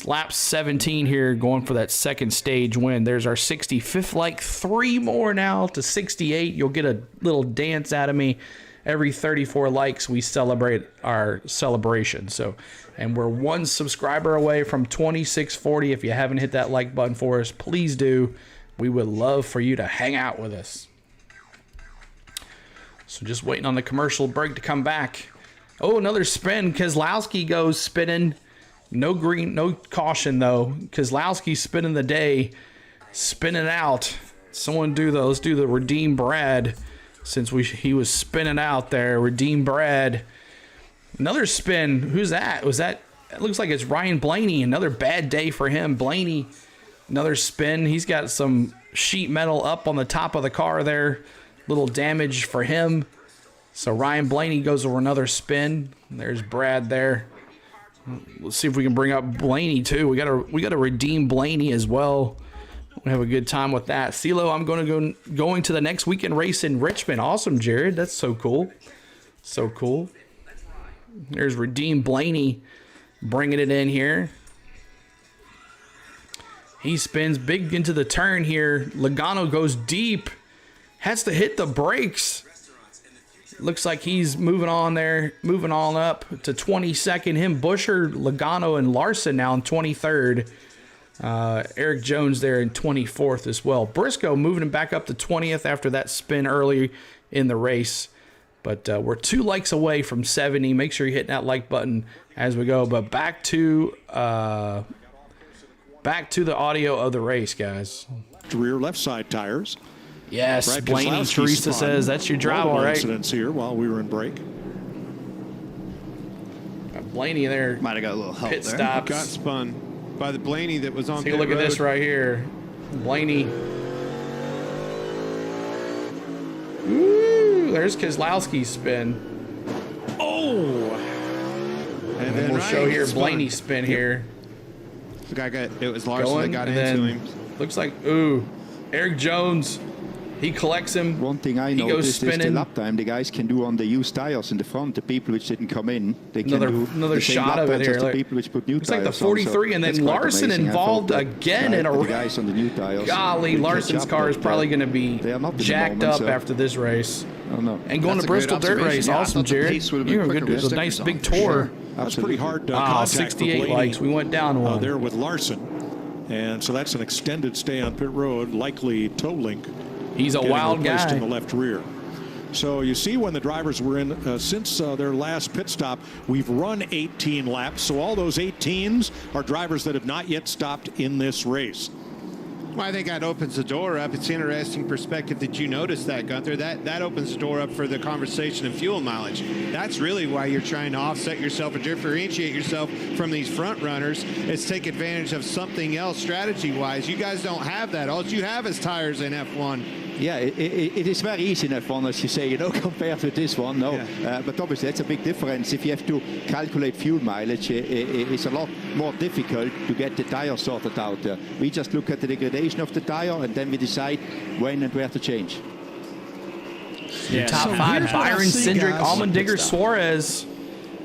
Lap 17 here, going for that second stage win. There's our 65th like. 3 more now to 68. You'll get a little dance out of me. Every 34 likes, we celebrate our celebration. And we're 1 subscriber away from 2640. If you haven't hit that like button for us, please do. We would love for you to hang out with us. So just waiting on the commercial break to come back. Oh, another spin. Keselowski goes spinning. No green, no caution though. Keselowski's spinning the day, spinning out. Let's do the Redeem Brad, since he was spinning out there. Redeem Brad. Another spin. Who's that? It looks like it's Ryan Blaney. Another bad day for him. Blaney, another spin. He's got some sheet metal up on the top of the car there. Little damage for him. So Ryan Blaney goes over another spin. There's Brad there. Let's see if we can bring up Blaney too. We got to redeem Blaney as well. We have a good time with that. CeeLo, I'm going to the next weekend race in Richmond. Awesome, Jared. That's so cool. So cool. There's Redeem Blaney bringing it in here. He spins big into the turn here. Logano goes deep. Has to hit the brakes. Looks like he's moving on there, moving on up to 22nd. Him, Busher, Logano, and Larson now in 23rd. Eric Jones there in 24th as well. Briscoe moving him back up to 20th after that spin early in the race. But we're 2 likes away from 70. Make sure you hit that like button as we go. But back to the audio of the race, guys. Rear left side tires. Yes, Brad Blaney Keselowski Teresa spun. says that's your drive, all right. Incidents here while we were in break. Blaney there. Might have got a little help pit there. stops. Got spun by the Blaney that was on Take a look at this right here. Blaney. Ooh, there's Keselowski's spin. Oh! And then we'll show here Blaney's spin here. The guy it was Larson that got into him. Looks like, ooh, Eric Jones. He collects him. One thing I noticed is the lap time the guys can do on the used tires in the front. The people which didn't come in, they can do another shot of it here. The people which put new looks tires like the 43, and then Larson involved again in a the guys on the new tires. Golly, Larson's car is probably going to be jacked up after this race. Oh, no. And going to Bristol Dirt Race, awesome, Jared. You're good. It was a nice big tour. That's pretty hard contact 68 likes. We went down one. There with Larson. And so that's an extended stay on pit road, likely toe link. He's a wild guy. In the left rear. So you see when the drivers were in, since their last pit stop, we've run 18 laps. So all those 18s are drivers that have not yet stopped in this race. Well, I think that opens the door up. It's an interesting perspective that you noticed that, Gunther. That opens the door up for the conversation of fuel mileage. That's really why you're trying to offset yourself and differentiate yourself from these front runners, is take advantage of something else strategy-wise. You guys don't have that. All you have is tires in F1. Yeah, it is very easy in F1, as you say, compared with this one. No, yeah. But obviously that's a big difference. If you have to calculate fuel mileage, it's a lot more difficult to get the tire sorted out. We just look at the degradation of the tire, and then we decide when and where to change. Yeah. Top 5, Byron, Cindric, Allmendinger, Suarez.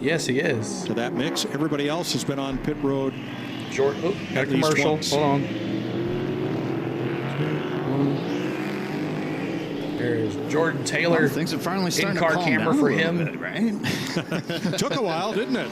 Yes, he is. To that mix. Everybody else has been on pit road. Short. Oh, got a commercial. Hold on. There's Jordan Taylor. Well, things are finally starting in-car to calm camera down for a little him. bit, right? Took a while, didn't it?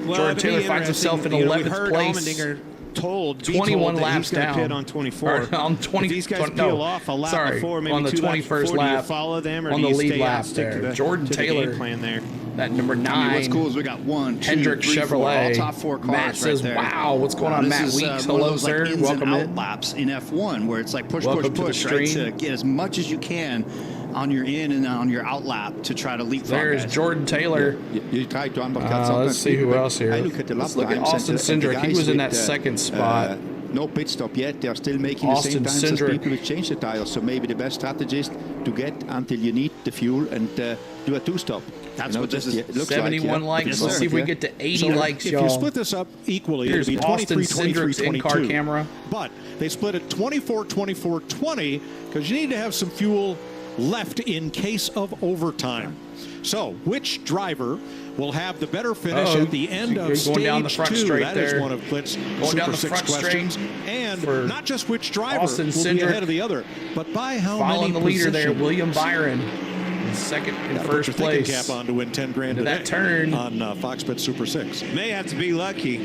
Well, Jordan Taylor finds himself in 11th place. Allmendinger told 21 laps he's down. Pit on 24. Or on 20. If these guys peel off a lap before, maybe on the 2 laps 21st before, lap. do you follow them, or on do the you lead stay lap out, stick there. to the, Jordan to the Taylor. game plan there. That number 9. I mean, what's cool is we got 1, 2, Hendrick 3, 4, all Chevrolet. top 4 cars Matt right says, there. "Wow, what's going on, This Matt is, Weeks? one of Hello, those, sir. Like, ins Welcome and in. out laps in F1, where it's like push, Welcome push, to the push, right? stream. To get as much as you can on your in and on your out lap to try to leapfrog. There's Jordan Taylor. You try to undercut Let's see who else here. I look at the lap Let's look at times Austin and the Cindric. He guys was in with, that second spot. No pit stop yet. They are still making Austin the same times Cindric. as people who change the tires. So maybe the best strategy is to get until you need the fuel and do a 2-stop. That's what this is. It looks 71 like, likes. Let's see if we get to 80 likes, if y'all. you split this up equally, Here's it'd be Austin 23, 23, Cindric's in-car 22. camera. But they split it 24, 24, 20 because you need to have some fuel left in case of overtime. So, which driver will have the better finish at the end of going down the stage front 2? straight That is there. one of Clint's Going down Super the 6 front questions. straight And for not just which driver Austin will be Cindric. ahead of the other, but by how Following many the leader there, positions. William Byron, in second and Gotta first put your thinking place. cap on to win 10 grand Into today that turn. on Fox Bet Super 6. May have to be lucky.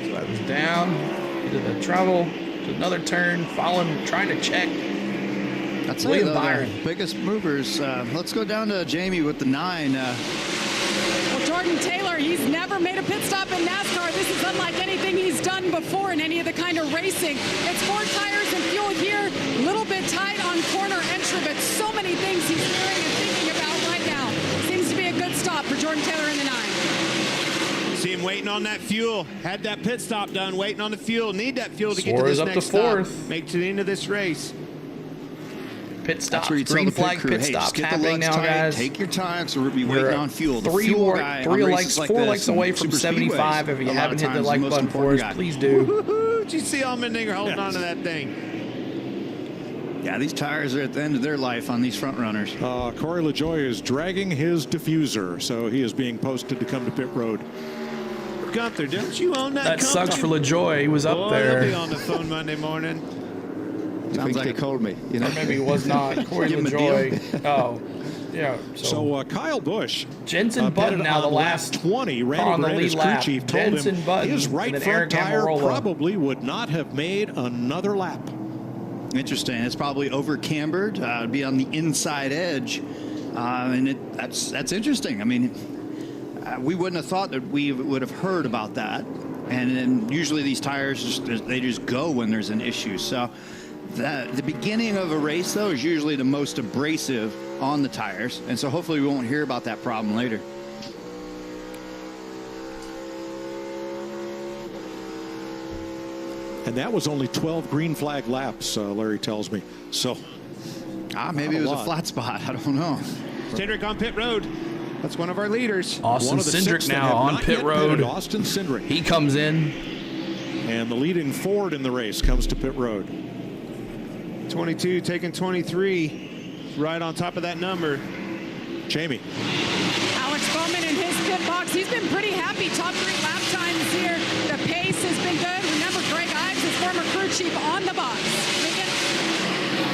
So that was down into the trouble. To another turn, following, trying to check. I'd say William the Byron. biggest movers. Let's go down to Jamie with the 9. Well, Jordan Taylor, he's never made a pit stop in NASCAR. This is unlike anything he's done before in any of the kind of racing. It's 4 tires and fuel here, a little bit tight on corner entry, but so many things he's hearing and thinking about right now. Seems to be a good stop for Jordan Taylor in the 9. See him waiting on that fuel. Had that pit stop done, waiting on the fuel. Need that fuel to get to Suarez this up to next stop. 4th. Make it to the end of this race. Pit stops, That's where you tell green the pit flag crew, pit hey, just stops get the happening lugs now, tight, guys. Take your time, so we'll be We're waiting on fuel. The Three fuel guy on races like 4 this likes away and from super 75. speedways, If you a lot haven't of hit the times like most button for us, important guy. please do. Woo-hoo-hoo. Did you see Allmendinger holding on to that thing? Yeah, these tires are at the end of their life on these front runners. Corey LaJoie is dragging his diffuser, so he is being posted to come to pit road. Gunther, don't you own that That company? sucks for LaJoy. He was up Boy, there. He'll be on the phone Monday morning. Sounds like they called me. You know? Or maybe it was not. Corey Give him a LaJoy. Oh, yeah. So Kyle Busch, Jensen Button pitted now the on last lap 20. car Randy on the Grant, his lead crew lap. chief, told Jensen him Button his and right then front Eric tire Amarola. probably would not have made another lap. Interesting. It's probably over cambered. It'd be on the inside edge, and that's interesting. I mean, we wouldn't have thought that we would have heard about that. And then usually these tires they just go when there's an issue. So the beginning of a race though is usually the most abrasive on the tires, and so hopefully we won't hear about that problem later. And that was only 12 green flag laps, Larry tells me. So maybe it was a flat spot. I don't know. Cindric on pit road. That's one of our leaders. Austin Cindric now on pit road. Austin Cindric. He comes in. And the leading Ford in the race comes to pit road. 22 taking 23. Right on top of that number. Jamie. Alex Bowman in his pit box. He's been pretty happy. Top 3 lap times here. The pace has been good. Remember, Greg Ives, his former crew chief, on the box.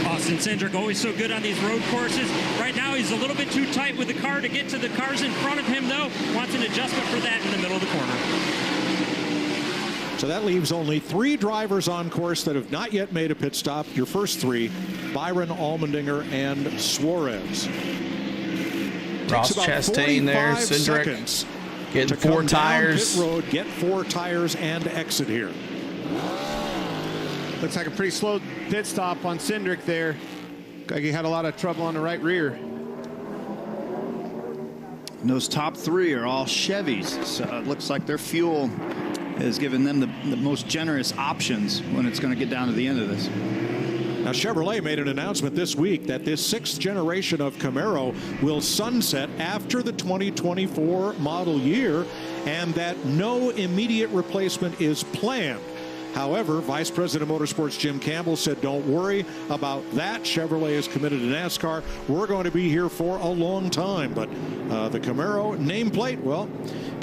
Austin Cindric always so good on these road courses. Right now he's a little bit too tight with the car to get to the cars in front of him though. Wants an adjustment for that in the middle of the corner. So that leaves only 3 drivers on course that have not yet made a pit stop. Your first 3, Byron, Allmendinger, and Suarez. Ross Chastain there, Cindric getting 4 tires. Pit road, get 4 tires and exit here. Looks like a pretty slow pit stop on Cindric there. Like he had a lot of trouble on the right rear. And those top 3 are all Chevys, so it looks like their fuel has given them the most generous options when it's going to get down to the end of this. Now, Chevrolet made an announcement this week that this 6th generation of Camaro will sunset after the 2024 model year and that no immediate replacement is planned. However, Vice President of Motorsports Jim Campbell said, don't worry about that. Chevrolet is committed to NASCAR. We're going to be here for a long time. But the Camaro nameplate, well,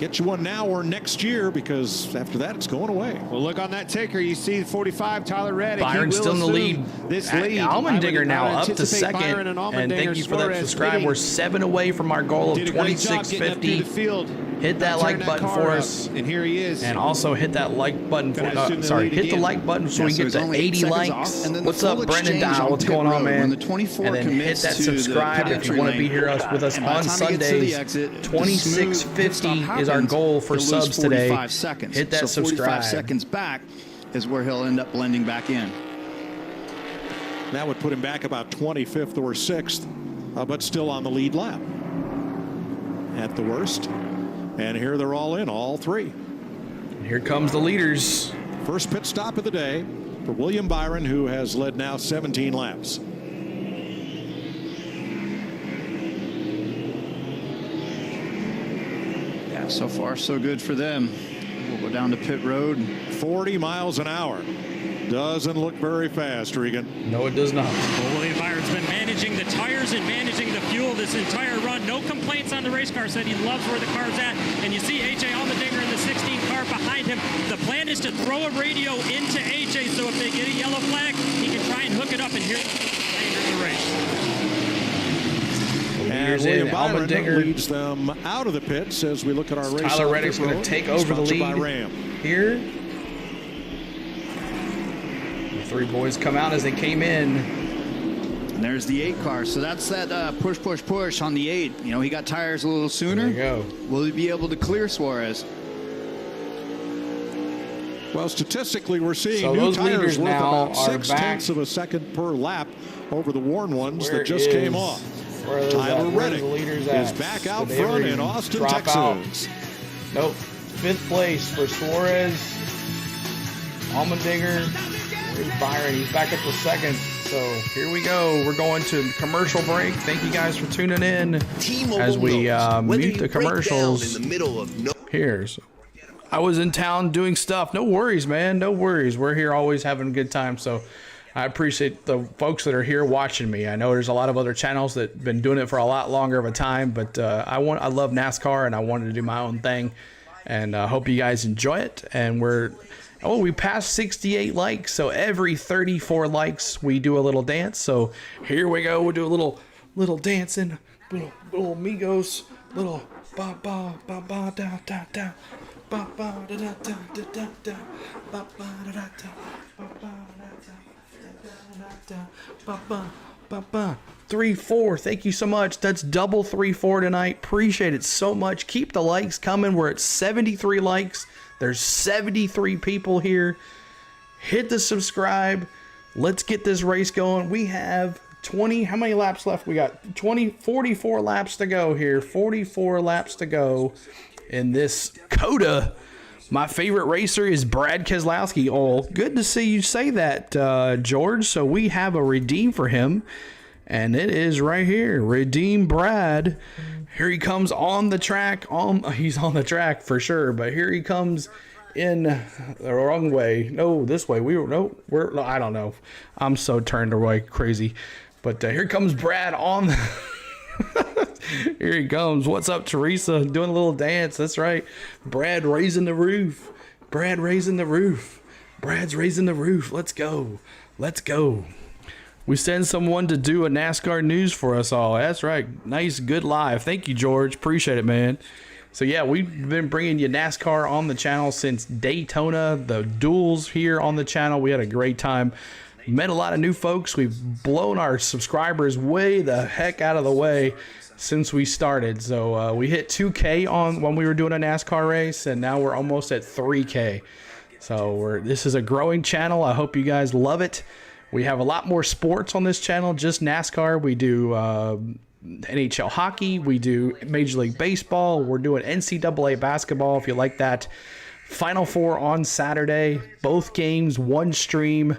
get you one now or next year, because after that it's going away. Well, look on that ticker. You see 45, Tyler Reddick. Byron's still in the lead. This lead. Almendinger now up to second. And thank you for that subscribe. We're 7 away from our goal of 2650. Hit that like button for us. And here he is. And also hit that like button for hit the like button so we get to 80 likes. What's up, Brendan Dial? What's going on, man? And then hit that subscribe if you want to be here with us on Sundays. 2650 is our goal for subs today. Hit that subscribe. 45 seconds back is where he'll end up blending back in. That would put him back about 25th or 6th, but still on the lead lap at the worst. And here they're all in, all three. And here comes the leaders. First pit stop of the day for William Byron, who has led now 17 laps. Yeah, so far so good for them. We'll go down to pit road. 40 miles an hour. Doesn't look very fast, Regan. No, it does not. Well, William Byron's been managing the tires and managing the fuel this entire run. No complaints on the race car. Said he loves where the car's at. And you see A.J. Allmendinger in the 16 car behind him. The plan is to throw a radio into A.J. so if they get a yellow flag, he can try and hook it up and here's the race. And William Byron leads them out of the pits as we look at our race. Tyler Reddick's going to take over the lead here. The three boys come out as they came in. And there's the 8 car. So that's that push, push, push on the 8. You know, he got tires a little sooner. There you go. Will he be able to clear Suarez? Well, statistically, we're seeing new tires worth about 0.6 of a second per lap over the worn ones that just came off. Tyler Reddick is back out front in Austin, Texas. Nope. 5th place for Suarez. Allmendinger. Where's Byron? He's back up to 2nd. So here we go. We're going to commercial break. Thank you guys for tuning in as we mute the commercials here. So I was in town doing stuff. No worries, man. No worries. We're here always having a good time. So I appreciate the folks that are here watching me. I know there's a lot of other channels that have been doing it for a lot longer of a time, but I love NASCAR and I wanted to do my own thing, and I hope you guys enjoy it. And we passed 68 likes, so every 34 likes we do a little dance. So here we go. We'll do a little dancing, little amigos, little ba ba ba ba da da da. 3-4. Thank you so much. That's double 3-4 tonight. Appreciate it so much. Keep the likes coming. We're at 73 likes. There's 73 people here. Hit the subscribe. Let's get this race going. We have 20. How many laps left? We got 44 laps to go here. 44 laps to go in this Cota. My favorite racer is Brad Keselowski. Oh, good to see you say that, George. So we have a redeem for him, and it is right here. Redeem Brad. Here he comes on the track. He's on the track for sure, but here he comes in the wrong way. No, this way. I don't know. I'm so turned away crazy. But here comes Brad on the here he comes. What's up, Teresa? Doing a little dance. That's right. Brad raising the roof. Brad raising the roof. Brad's raising the roof. Let's go. Let's go. We send someone to do a NASCAR news for us all. That's right. Nice, good live. Thank you, George. Appreciate it, man. So, yeah, we've been bringing you NASCAR on the channel since Daytona, the duels here on the channel. We had a great time. Met a lot of new folks. We've blown our subscribers way the heck out of the way since we started. So we hit 2K when we were doing a NASCAR race, and now we're almost at 3K. So this is a growing channel. I hope you guys love it. We have a lot more sports on this channel, just NASCAR. We do NHL hockey. We do Major League Baseball. We're doing NCAA basketball, if you like that. Final Four on Saturday. Both games, one stream.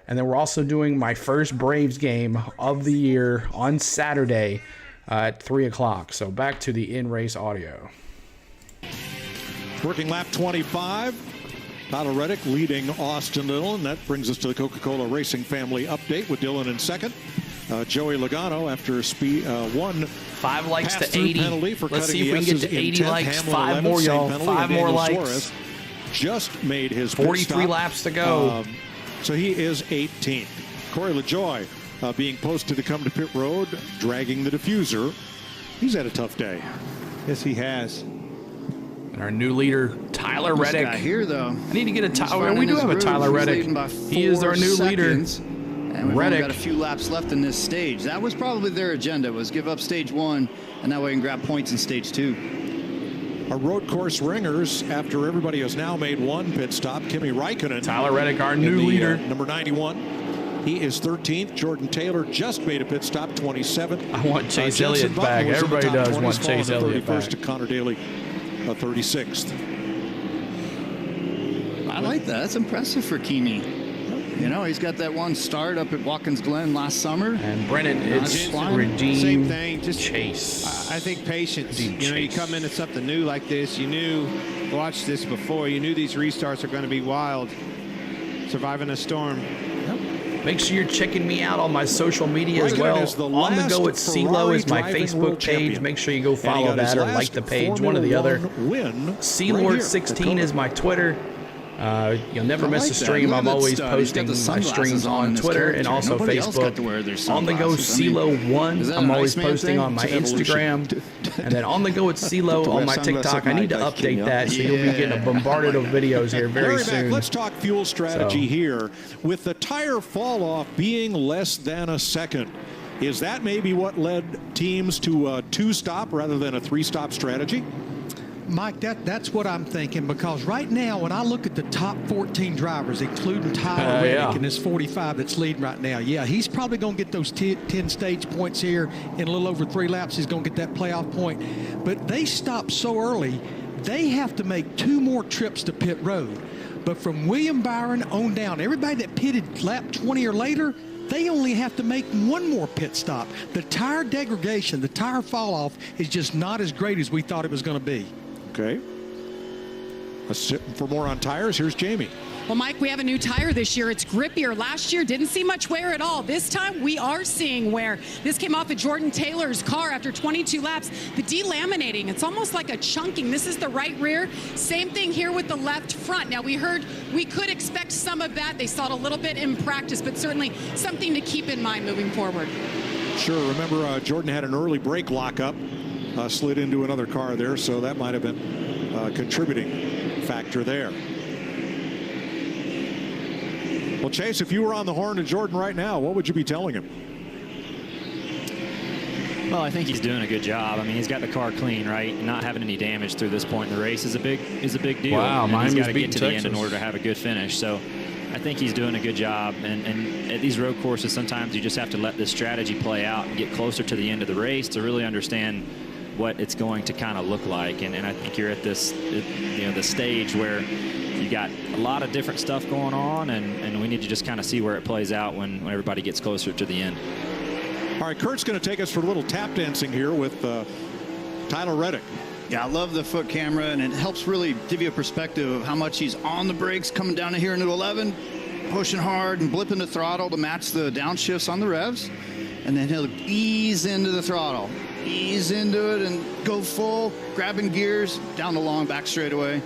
And then we're also doing my first Braves game of the year on Saturday at 3 o'clock. So back to the in-race audio. Working lap 25. Tyler Reddick leading Austin Dillon. That brings us to the Coca-Cola Racing Family update with Dillon in second. Joey Logano after one 5 likes to 80. penalty for Let's cutting see if we can get to 80 likes. 5 more, y'all. 5 more likes. Suarez just made his 43 laps to go. So he is 18th. Corey LaJoie being posted to come to pit road, dragging the diffuser. He's had a tough day. Yes, he has. And our new leader, Tyler Reddick. This guy here, though. I need to get a Tyler. We do have a Tyler Reddick. He is our new leader. And we've only got a few laps left in this stage. That was probably their agenda, was give up stage 1, and that way we can grab points in stage 2. Our road course ringers, after everybody has now made one pit stop, Kimi Räikkönen. Tyler Reddick, our new leader. Number 91. He is 13th. Jordan Taylor just made a pit stop, 27th. I want Chase Elliott back. Everybody does want Chase Elliott back. 31st to Connor Daly, 36th. I like that. That's impressive for Kimi. You know, he's got that one start up at Watkins Glen last summer. And Brennan, it's redeemed. Same thing. Just Chase. I think patience. You know, you come into something new like this. You knew, watched this before. You knew these restarts are going to be wild. Surviving a storm. Make sure you're checking me out on my social media as well. On the Go at CeeLo is my Facebook page. Make sure you go follow that or like the page, one or the other. CeeLord16 is my Twitter. You'll never miss a stream. I'm always posting my streams on Twitter and also Facebook. On the Go CeeLo1, I'm always posting on my Instagram. And then On the Go at CeeLo on my TikTok. I need to update that, so you'll be getting bombarded of videos here very soon. Let's talk fuel strategy here. With the tire fall off being less than a second, is that maybe what led teams to a 2-stop rather than a 3-stop strategy? Mike, that's what I'm thinking, because right now when I look at the top 14 drivers, including Tyler Reddick in this 45 that's leading right now, he's probably going to get those 10 stage points here in a little over 3 laps. He's going to get that playoff point. But they stopped so early, they have to make 2 more trips to pit road. But from William Byron on down, everybody that pitted lap 20 or later, they only have to make 1 more pit stop. The tire degradation, the tire fall off is just not as great as we thought it was going to be. Okay. For more on tires, here's Jamie. Well, Mike, we have a new tire this year. It's grippier. Last year, didn't see much wear at all. This time, we are seeing wear. This came off of Jordan Taylor's car after 22 laps. The delaminating, it's almost like a chunking. This is the right rear. Same thing here with the left front. Now, we heard we could expect some of that. They saw it a little bit in practice, but certainly something to keep in mind moving forward. Sure. Remember, Jordan had an early brake lockup. Slid into another car there, so that might have been a contributing factor there. Well, Chase, if you were on the horn to Jordan right now, what would you be telling him? Well, I think he's doing a good job. I mean, he's got the car clean, right? Not having any damage through this point in the race is a big deal. Wow, and he's got to get to Texas. the end in order to have a good finish. So I think he's doing a good job. And at these road courses, sometimes you just have to let this strategy play out and get closer to the end of the race to really understand what it's going to kind of look like. And I think you're at this, the stage where you got a lot of different stuff going on, and we need to just kind of see where it plays out when everybody gets closer to the end. All right, Kurt's going to take us for a little tap dancing here with Tyler Reddick. Yeah, I love the foot camera, and it helps really give you a perspective of how much he's on the brakes coming down here into 11, pushing hard and blipping the throttle to match the downshifts on the revs. And then he'll ease into the throttle, ease into it and go full, grabbing gears down the long back straightaway.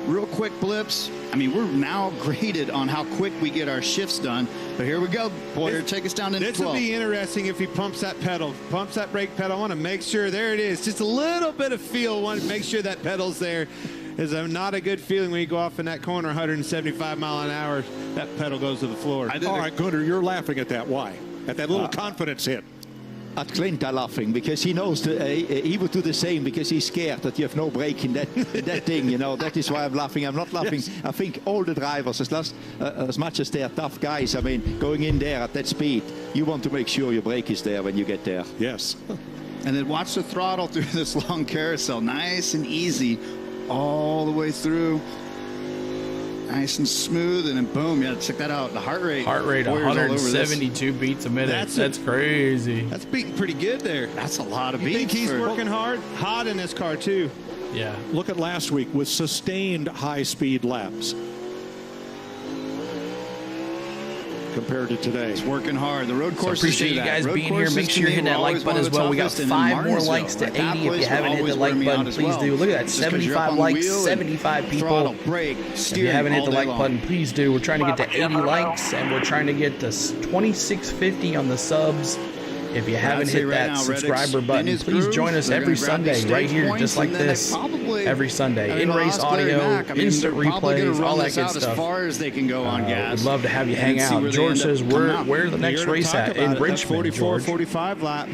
Real quick blips. I mean, we're now graded on how quick we get our shifts done. But here we go. Boyer, take us down into 12. This will be interesting if he pumps that pedal, pumps that brake pedal. I want to make sure, there it is. Just a little bit of feel. I want to make sure that pedal's there. It's not a good feeling when you go off in that corner 175 mile an hour. That pedal goes to the floor. All right, Gunnar, you're laughing at that. Why? At that little confidence hit. At Clint, I'm laughing because he knows he would do the same because he's scared that you have no brake in that thing. You know, that is why I'm laughing. I'm not laughing. Yes. I think all the drivers, as much as they're tough guys, I mean, going in there at that speed, you want to make sure your brake is there when you get there. Yes. And then watch the throttle through this long carousel, nice and easy, all the way through. Nice and smooth, and then boom, check that out. The heart rate. Heart rate 172 beats a minute. That's crazy. That's beating pretty good there. That's a lot of beats. You think he's working hot in this car too. Yeah. Look at last week with sustained high-speed laps. compared to today. It's working hard. The road course. Appreciate you guys being here. Make sure you're hitting that like button as well. We got 5 more likes to 80. If you haven't hit the like button, please do. Look at that, 75 likes, 75 people. If you haven't hit the like button, please do. We're trying to get to 80 likes, and we're trying to get to 2650 on the subs. If you haven't hit that subscriber button, please join us every Sunday right here, just like this. Every Sunday. In-race audio, instant replays, all that good stuff. As far as they can go on gas. We'd love to have you hang out. George says, where's the next race at? In Richmond, 44-45 lap.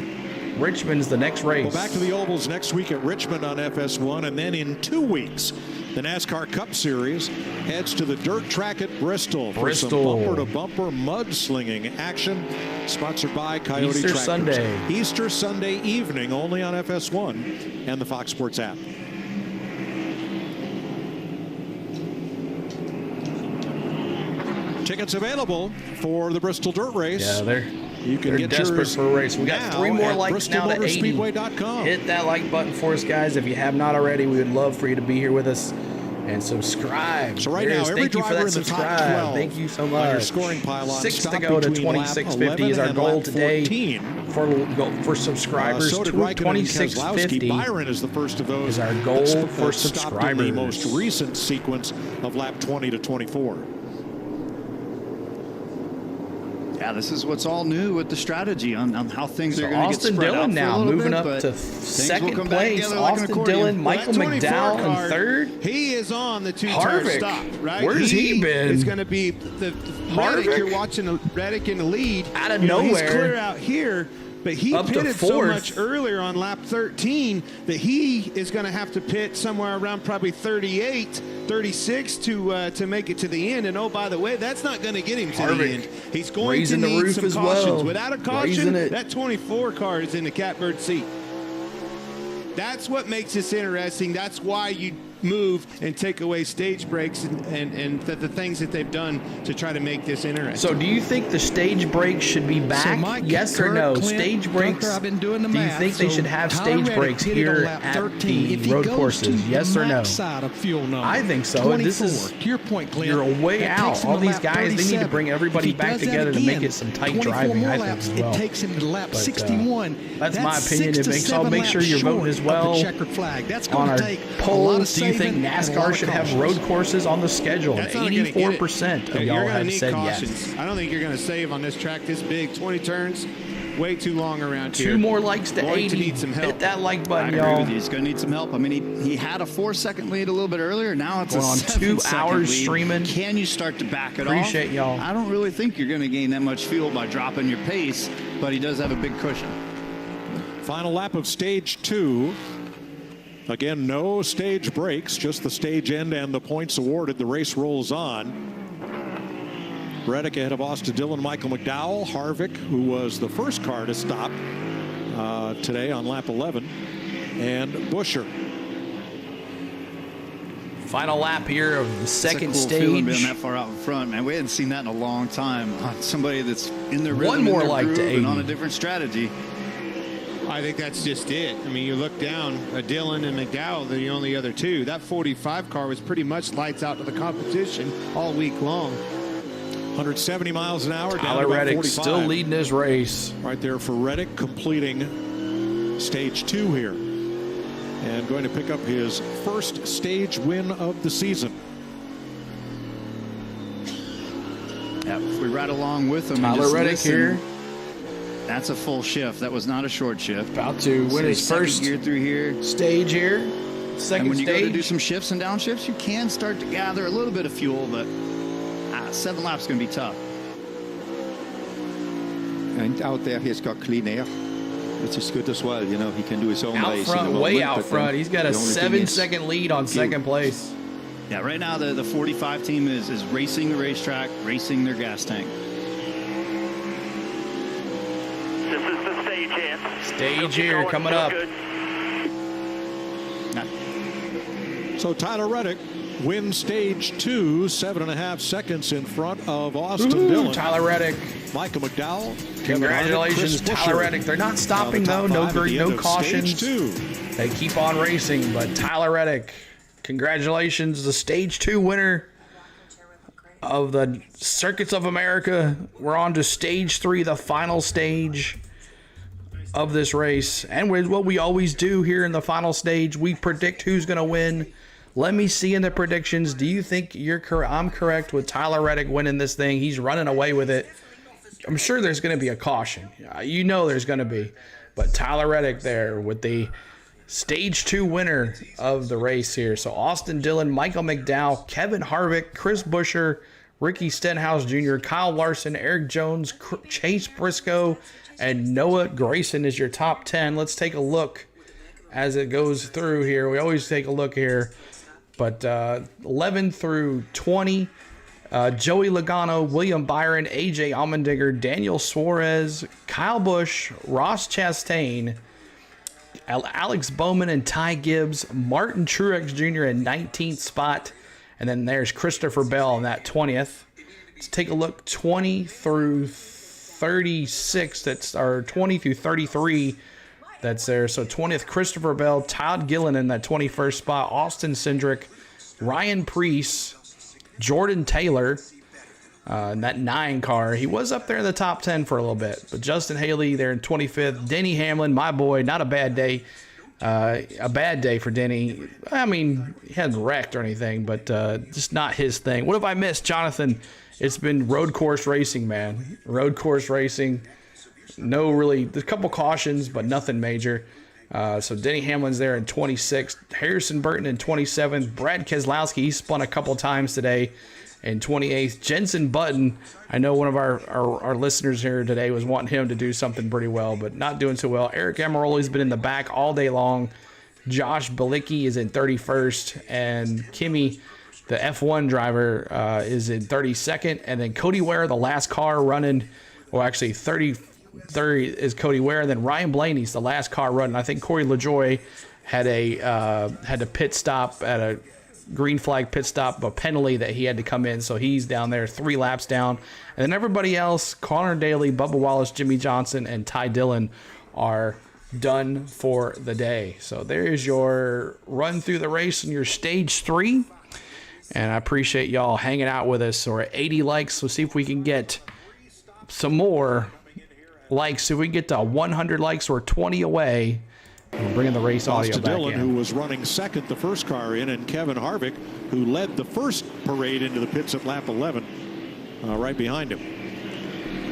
Richmond's the next race. Well, back to the ovals next week at Richmond on FS1, and then in 2 weeks, the NASCAR Cup Series heads to the dirt track at Bristol for some bumper-to-bumper mudslinging action, sponsored by Coyote Easter Tractors. Sunday. Easter Sunday evening, only on FS1 and the Fox Sports app. Tickets available for the Bristol Dirt Race. Yeah, they're desperate for a race. We got 3 more likes now to 80. Hit that like button for us, guys. If you have not already, we would love for you to be here with us and subscribe. So right now, every driver in the top 12. Thank you so much. Scoring pylon. 6 to go to 2650 is our goal today for subscribers. So did Raikkonen and 2650. Byron is the first of those. Is our goal for in subscribers. the most recent sequence of lap 20 to 24. Yeah, this is what's all new with the strategy on how things are going to get Austin spread Dillon out now for a little moving bit, up to second place. Austin Dillon, Michael McDowell in third. He is on the two-tire stop, right? Where's he been? It's going to be the Reddick. You're watching Reddick in the lead. Out of nowhere. He's clear out here. But he pitted so much earlier on lap 13 that he is going to have to pit somewhere around probably 38, 36 to make it to the end. And oh, by the way, that's not going to get him to the end. He's going to need some cautions. Without a caution, that 24 car is in the catbird seat. That's what makes this interesting. That's why you move and take away stage breaks and the things that they've done to try to make this interesting. So do you think the stage breaks should be back? Mike, yes or no? Stage breaks. I've been doing the do you math, think they should have stage breaks here at the road courses? Yes or no? Side of fuel number, I think so. 24. This is to your point, Glenn. You're way out. All these guys, they need to bring everybody If he back does that together to again, make it some tight 24 driving. more I think laps, as well. It takes him to lap But, 61. That's my opinion. 6 It to makes. 7 Make sure laps you're voting short as of well. the checkered flag. That's on going our to take a lot poll. of Do you think saving and a lot NASCAR of should have cautions. road courses on the schedule? And 84% of y'all have said yes. I don't think you're going to save on this track this big. 20 turns, way too long around here. 2 more likes to Going 80. to need some help. Hit that like button, I agree y'all. with you. He's going to need some help. I mean, he had a 4-second lead a little bit earlier. Now it's Going a on 2 7-second hours lead. streaming. Can you start to back it Appreciate off? y'all. I don't really think you're going to gain that much fuel by dropping your pace, but he does have a big cushion. Final lap of stage 2. Again, no stage breaks, just the stage end and the points awarded. The race rolls on. Reddick ahead of Austin Dillon, Michael McDowell, Harvick, who was the first car to stop today on lap 11, and Buescher. Final lap here of the second it's a cool stage. Feeling being that far out in front, man. We hadn't seen that in a long time. On somebody that's in their rhythm, One more in their like to groove, 80. and on a different strategy. I think that's just it. I mean, you look down, Dillon and McDowell, they're the only other two. That 45 car was pretty much lights out to the competition all week long. 170 miles an hour. Tyler down to Reddick 45. still leading his race. Right there for Reddick, completing stage 2 here. And going to pick up his first stage win of the season. Yeah, if we ride along with him. Tyler and just Reddick listen, here. That's a full shift. That was not a short shift. About to win his first gear through here. Stage here. Second and when you stage. go to do some shifts and downshifts, you can start to gather a little bit of fuel, but 7 laps is going to be tough. And out there, he's got clean air. Which is good as well. You know, he can do his own out race. front, way out front. He's got a 7-second lead on second place. Yeah, right now the 45 team is racing the racetrack, racing their gas tank. This is the stage in. Stage here coming up. So Tyler Reddick wins stage 2, 7.5 seconds in front of Austin Dillon. Tyler Reddick. Michael McDowell. Congratulations, Tyler Reddick. They're not stopping though. No cautions. They keep on racing, but Tyler Reddick, congratulations, the stage 2 winner of the Circuits of America. We're on to stage 3, the final stage of this race. And with what we always do here in the final stage, we predict who's going to win. Let me see in the predictions. Do you think I'm correct with Tyler Reddick winning this thing? He's running away with it. I'm sure there's going to be a caution. You know there's going to be. But Tyler Reddick there with the stage 2 winner of the race here. So Austin Dillon, Michael McDowell, Kevin Harvick, Chris Buescher, Ricky Stenhouse Jr., Kyle Larson, Eric Jones, Chase Briscoe, and Noah Gragson is your top 10. Let's take a look as it goes through here. We always take a look here. But 11 through 20, Joey Logano, William Byron, AJ Allmendinger, Daniel Suarez, Kyle Busch, Ross Chastain, Alex Bowman and Ty Gibbs, Martin Truex Jr. in 19th spot, and then there's Christopher Bell in that 20th. Let's take a look, 20 through 36, or 20 through 33, that's there. So 20th, Christopher Bell, Todd Gillen in that 21st spot, Austin Cindric, Ryan Preece, Jordan Taylor, in that 9 car. He was up there in the top 10 for a little bit, but Justin Haley there in 25th. Denny Hamlin, my boy, not a bad day. A bad day for Denny. I mean, he hadn't wrecked or anything, but just not his thing. What have I missed, Jonathan? It's been road course racing, man. Road course racing. No really, there's a couple cautions, but nothing major. So Denny Hamlin's there in 26th. Harrison Burton in 27th. Brad Keselowski, he spun a couple times today in 28th. Jenson Button, I know one of our listeners here today was wanting him to do something pretty well, but not doing so well. Eric Amaroli's been in the back all day long. Josh Bilicki is in 31st, and Kimi, the F1 driver, is in 32nd. And then Cody Ware, the last car running, well, actually 30 is Cody Ware, and then Ryan Blaney's the last car running. I think Corey LaJoie had a pit stop at a green flag pit stop, a penalty that he had to come in, so he's down there 3 laps down. And then everybody else, Connor Daly, Bubba Wallace, Jimmy Johnson, and Ty Dillon are done for the day. So there's your run through the race in your stage 3. And I appreciate y'all hanging out with us. So we're at 80 likes. So see if we can get some more likes. If we get to 100 likes, we're 20 away. We're bringing the race audio Austin back Dillon, in. who was running second the first car in, and Kevin Harvick, who led the first parade into the pits at lap 11, right behind him.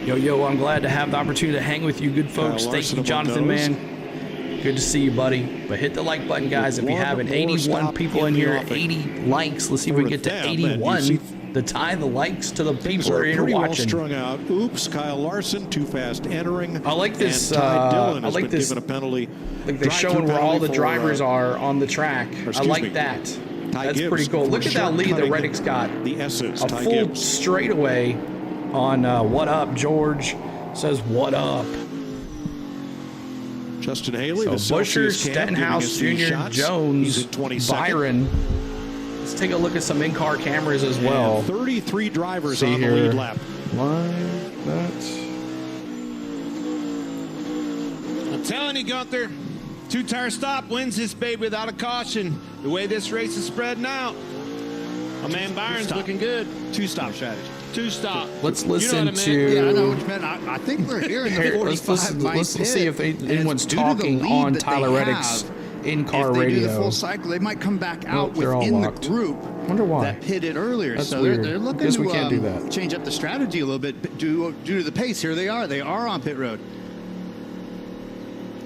Yo, I'm glad to have the opportunity to hang with you good folks. Thank you, Jonathan, man. Good to see you, buddy. But hit the like button, guys, if you haven't. 81 people in here, 80 likes. Let's see if we can get to 81 to tie the likes to the people who are here watching. Well strung out. Oops, Kyle Larson, too fast entering. I like this. And Ty Dillon I has like been this. given a penalty. Like they're showing where all the drivers are on the track. I like that. That's Gibbs pretty cool. Look at that lead that Reddick's got. The S's. A Ty full Gibbs. straightaway on What Up. George says What Up. Justin Haley, So the Buescher, Celsius camp, Stenhouse giving us Jr., shots. Jones, He's at 22nd. Byron. Let's take a look at some in-car cameras as well. And 33 drivers See on here. the lead lap. Like that. I'm telling you, Gunther, 2-tire stop wins this baby without a caution. The way this race is spreading out. My man Byron's looking good. 2-stop strategy. 2-stop. Let's You know listen what I meant? to. Yeah, I know what you meant. I think we're here in the Here, 45 let's see if anyone's talking on Tyler Reddick's in-car if they radio. do the full cycle, they might come back out they're all within the locked. group Wonder why. that pitted earlier. That's so weird. they're looking Guess to we can't do that. change up the strategy a little bit due to the pace. Here they are. They are on pit road.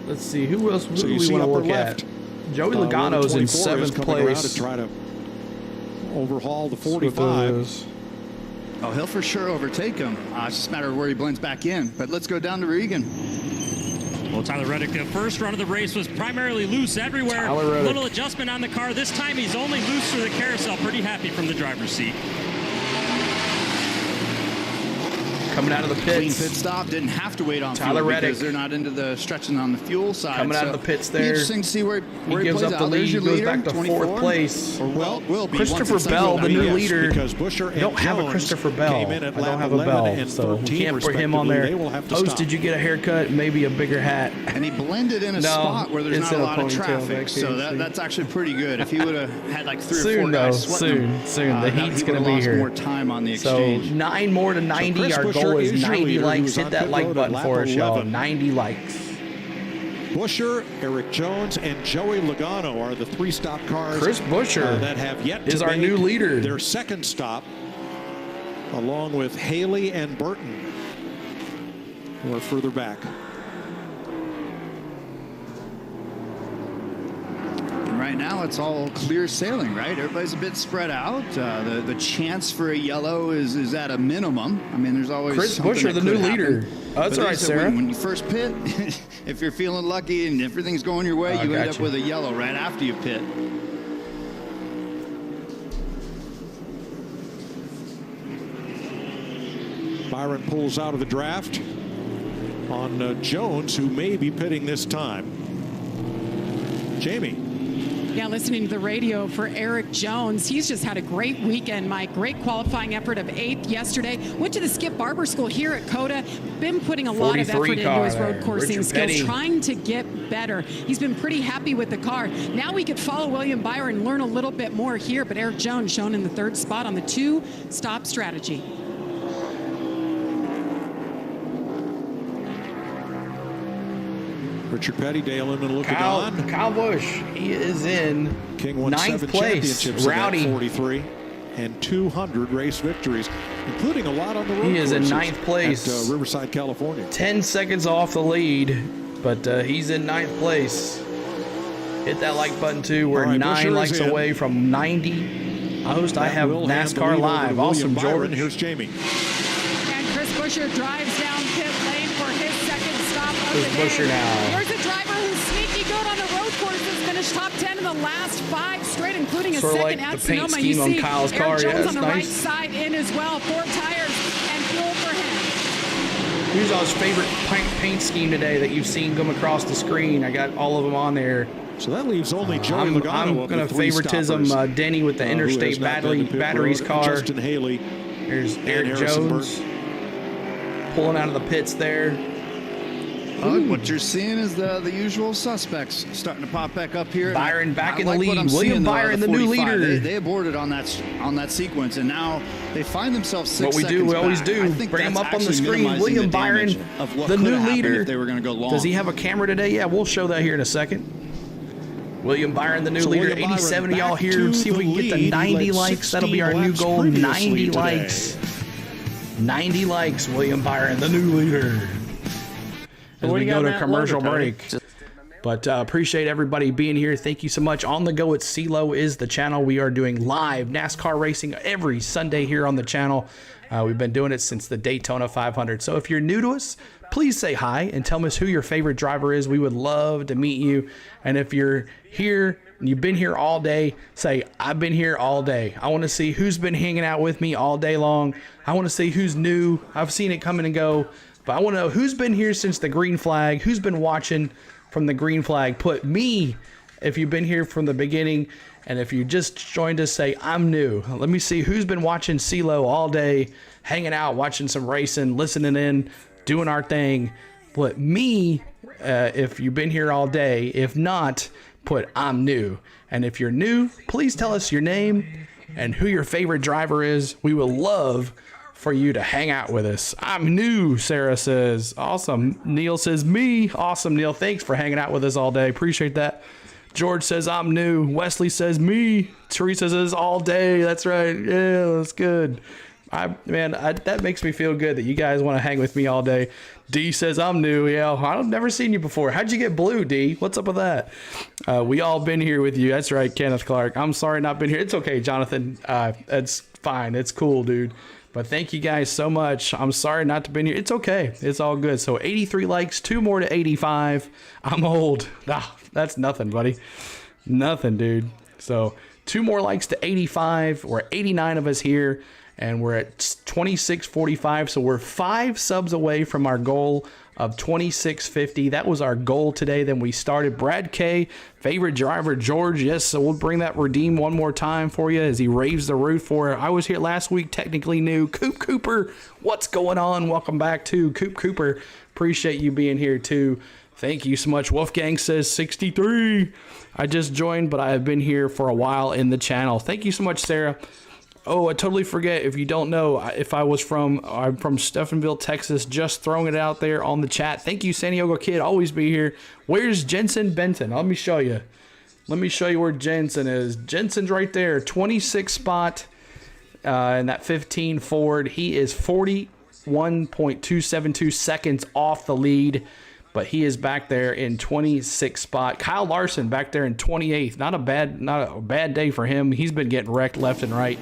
Let's see who else So do you we see want to upper look left. at. Joey Logano's in 7th place. To try to overhaul the That's what that 45. is. Oh, he'll for sure overtake him. It's just a matter of where he blends back in. But let's go down to Regan. Well, Tyler Reddick, the first run of the race was primarily loose everywhere. Tyler Reddick. Little adjustment on the car. This time he's only loose through the carousel. Pretty happy from the driver's seat. coming out of the Clean pits. pit stop. Didn't have to wait on Tyler fuel Reddick. because they're not into the stretching on the fuel side. Coming out of So the pits it'll be there. Interesting to see where He he gives plays up the out. There's lead, your goes leader, back to 24. fourth place. Or will be Christopher once it's Bell, the done. new Yes, leader. because Buescher I don't and have a Jones Christopher Bell. came in I at don't lap have a 11 Bell, and so we 13 can't put him on respectively. there. They will have to Host, stop. did you get a haircut? Maybe a bigger hat. And he blended in a No, spot where there's it's not in a a lot of ponytail traffic, back so here, see? that's actually pretty good. If he would have had like 3 or 4 Soon, though. guys sweating him, Soon. The heat's he going to would've be lost here. more time on the So exchange. 9 more to 90. Chris Our Buescher goal is is your 90 leader, who likes. was Hit on that pit like road at button lap for us, y'all. 11. 90 likes. Buescher, Eric Jones, and Joey Logano are the 3-stop cars. Chris Buescher that have yet is to our make new leader. Their second stop, along with Haley and Burton, who are further back. And right now, it's all clear sailing, right? Everybody's a bit spread out. The chance for a yellow is at a minimum. I mean, there's always Chris something Buescher, that the new could leader. happen. Oh, that's But all right, they said Sarah. When you first pit, if you're feeling lucky and everything's going your way, I you end got up you. with a yellow right after you pit. Byron pulls out of the draft on Jones, who may be pitting this time. Jamie. Yeah, listening to the radio for Eric Jones. He's just had a great weekend, Mike. Great qualifying effort of 8th yesterday. Went to the Skip Barber School here at Cota. Been putting a lot of effort into his road coursing Richard skills, Petty. trying to get better. He's been pretty happy with the car. Now we could follow William Byron and learn a little bit more here, but Eric Jones shown in the 3rd spot on the 2-stop strategy. Richard Petty, Dale Inman looking on. Kyle Busch, he is in King won 9th 7 place. championships Rowdy. in that 43 and 200 race victories, including a lot on the road He is in courses 9th place. at Riverside, California. 10 seconds off the lead, but he's in 9th place. Hit that like button too. We're All right, 9 Buescher likes is in. away from 90. Host, I That have will hand the NASCAR lead over Live. to William Awesome, Byron. George. Here's Jamie. And Chris Buescher drives down pit lane for his 2nd stop of Chris the day. Buescher now. Here's a driver who's sneaky good on the road courses, finished top 10 in the last 5 straight, including a Sort of second like at the paint Sonoma. scheme You on see Kyle's Eric car. Jones Yeah, on that's the nice. right side in as well. 4 tires and fuel for him. Who's y'all's favorite paint scheme today that you've seen come across the screen? I got all of them on there. So that leaves only Joey I'm Logano going to of the 3 favoritism stoppers, Denny with the who Interstate has not been to pit batteries road. car. Justin Haley. There's and Eric Harrison Jones pulling out of the pits there. What you're seeing is the usual suspects starting to pop back up here. Byron And back I in the like what lead. I'm William seeing, Byron, the new 45. leader. They aborted on that sequence, and now they find themselves 6 What we do, seconds we always back. do. I think Bring him that's up on the actually screen. minimizing William the damage Byron, of what the could new have happened leader. if they were going to go long. Does he have a camera today? Yeah, we'll show that here in a second. William Byron, the new So leader. William Byron 87 of y'all back here. to See if we the can get to lead. He 90 led likes. That'll be 16 our new laps goal. previously 90 today. likes. 90 likes, William Byron, the new leader. As What do we you got go in to that commercial loader, Tony? break. But appreciate everybody being here. Thank you so much. On the Go at CeeLo is the channel. We are doing live NASCAR racing every Sunday here on the channel. We've been doing it since the Daytona 500. So if you're new to us, please say hi and tell us who your favorite driver is. We would love to meet you. And if you're here and you've been here all day, say, I've been here all day. I want to see who's been hanging out with me all day long. I want to see who's new. I've seen it come and go. But I want to know who's been here since the green flag, who's been watching from the green flag. Put me if you've been here from the beginning. And if you just joined us, say, I'm new. Let me see who's been watching CeeLo all day, hanging out, watching some racing, listening in, doing our thing. Put me if you've been here all day. If not, put I'm new. And if you're new, please tell us your name and who your favorite driver is. We would love for you to hang out with us. I'm new, Sarah says. Awesome. Neil says me. Awesome, Neil. Thanks for hanging out with us all day. Appreciate that. George says I'm new. Wesley says me. Teresa says all day. That's right. Yeah, that's good. That makes me feel good that you guys want to hang with me all day. D says I'm new. Yeah, I've never seen you before. How'd you get blue, D? What's up with that? We all been here with you. That's right, Kenneth Clark. I'm sorry not been here. It's okay, Jonathan. It's fine. It's cool, dude. But thank you guys so much. I'm sorry not to be here. It's okay. It's all good. So 83 likes, 2 more to 85. I'm old. That's nothing, buddy. Nothing, dude. So 2 more likes to 85. We're 89 of us here. and we're at 26:45, so we're 5 subs away from our goal of 26:50. That was our goal today. Then we started. Brad K, favorite driver George. Yes, so we'll bring that redeem one more time for you as he raves the roof for it. I was here last week, technically new. Coop Cooper, what's going on? Welcome back to Coop Cooper. Appreciate you being here too. Thank you so much. Wolfgang says 63. I just joined, but I have been here for a while in the channel. Thank you so much, Sarah. Oh, I totally forget. If you don't know, I'm from Stephenville, Texas. Just throwing it out there on the chat. Thank you, San Diego Kid. Always be here. Where's Jensen Benton? Let me show you. Let me show you where Jensen is. Jensen's right there, 26 spot in that 15 Ford. He is 41.272 seconds off the lead, but he is back there in 26 spot. Kyle Larson back there in 28th. Not a bad day for him. He's been getting wrecked left and right.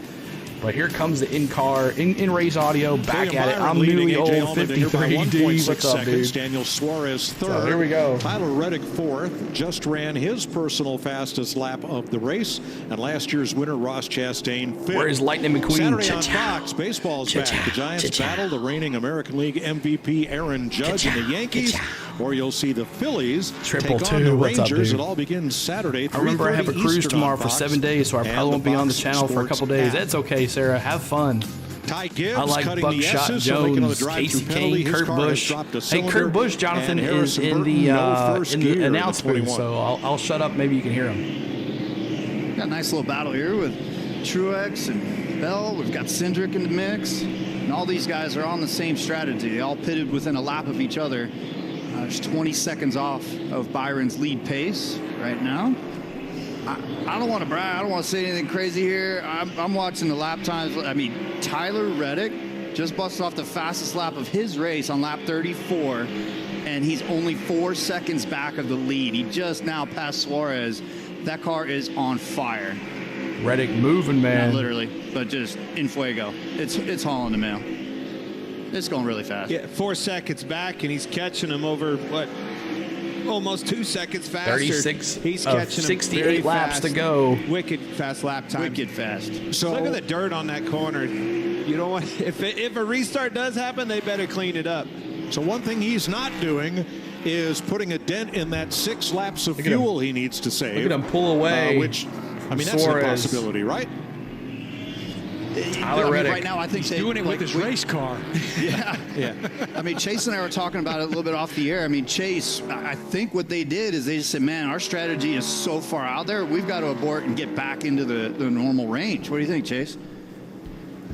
But here comes the in-race audio back at it. I'm newly old 53D. What's up, dude? Daniel Suarez third. So here we go. Tyler Reddick fourth. Just ran his personal fastest lap of the race. And last year's winner, Ross Chastain, fifth. Where is Lightning McQueen? Saturday on Fox, baseball's back. The Giants battle the reigning American League MVP Aaron Judge and the Yankees. Or you'll see the Phillies take on the Rangers. It all begins Saturday. I remember I have a cruise tomorrow for 7 days, so I probably won't be on the channel for a couple days. That's okay, Sarah. Have fun. Ty Gibbs, I like Buckshot Jones, Casey Kane, Kurt Busch. Hey, Kurt Busch, Jonathan, is in the announcement, so I'll shut up. Maybe you can hear him. Got a nice little battle here with Truex and Bell. We've got Cindric in the mix. And all these guys are on the same strategy. They all pitted within a lap of each other. Just 20 seconds off of Byron's lead pace right now. I don't want to brag. I don't want to say anything crazy here. I'm watching the lap times. I mean, Tyler Reddick just busted off the fastest lap of his race on lap 34, and he's only 4 seconds back of the lead. He just now passed Suarez. That car is on fire. Reddick moving, man. Not literally, but just in fuego. It's hauling the mail. It's going really fast. Yeah, 4 seconds back, and he's catching him over, what, almost 2 seconds faster. 36 he's of catching 68 laps to go. Wicked fast lap time. Wicked fast. So look at the dirt on that corner. You don't want, if a restart does happen, they better clean it up. So one thing he's not doing is putting a dent in that 6 laps of fuel he needs to save. Look at him pull away. Which, I mean, that's a possibility, right? Tyler Reddick. Right now, I think he's doing it with his race car. Yeah. Yeah. I mean, Chase and I were talking about it a little bit off the air. I mean, Chase, I think what they did is they just said, man, our strategy is so far out there, we've got to abort and get back into the normal range. What do you think, Chase?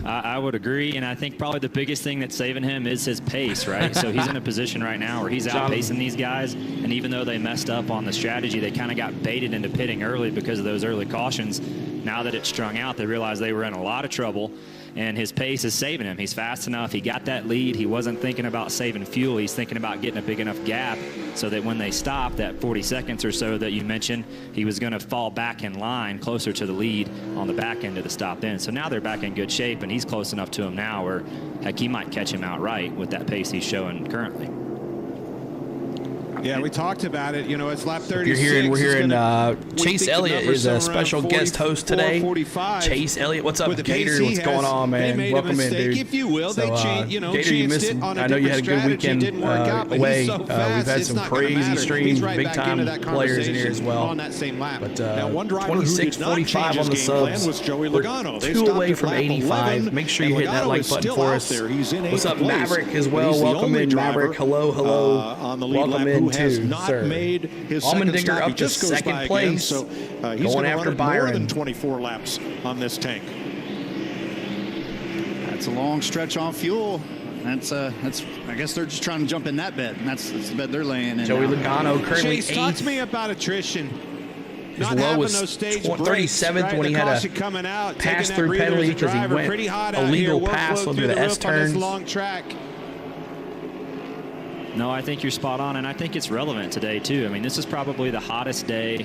I would agree, and I think probably the biggest thing that's saving him is his pace, right? So he's in a position right now where he's outpacing these guys, and even though they messed up on the strategy, they kind of got baited into pitting early because of those early cautions. Now that it's strung out, they realize they were in a lot of trouble, and his pace is saving him. He's fast enough. He got that lead. He wasn't thinking about saving fuel. He's thinking about getting a big enough gap so that when they stop, that 40 seconds or so that you mentioned, he was going to fall back in line closer to the lead on the back end of the stop then. So now they're back in good shape, and he's close enough to him now where, heck, he might catch him outright with that pace he's showing currently. Yeah, we talked about it. You know, it's lap 36. We're hearing Chase Elliott is a special guest host today. Chase Elliott, what's up, Gator? What's going on, man? Welcome in, dude. If you will, they Gator, you missed it. I know you had a good weekend away. We've had some crazy streams, big time players in here as well. On that same lap. But now, one driver who did not change his game plan was Joey Logano. We're 2 away from 85. Make sure you hit that like button for us. What's up, Maverick, as well? Welcome in, Maverick. Hello. Welcome in. Has not made his second stop. He just goes by again, so he's going after Byron. More than 24 laps on this tank. That's a long stretch on fuel. That's I guess they're just trying to jump in that bet, and that's the bet they're laying in. Joey Logano currently Chase, talk to me about attrition. His low was 37th when he had a pass-through penalty because he went illegal pass under the S turns. Long track. No, I think you're spot on, and I think it's relevant today, too. I mean, this is probably the hottest day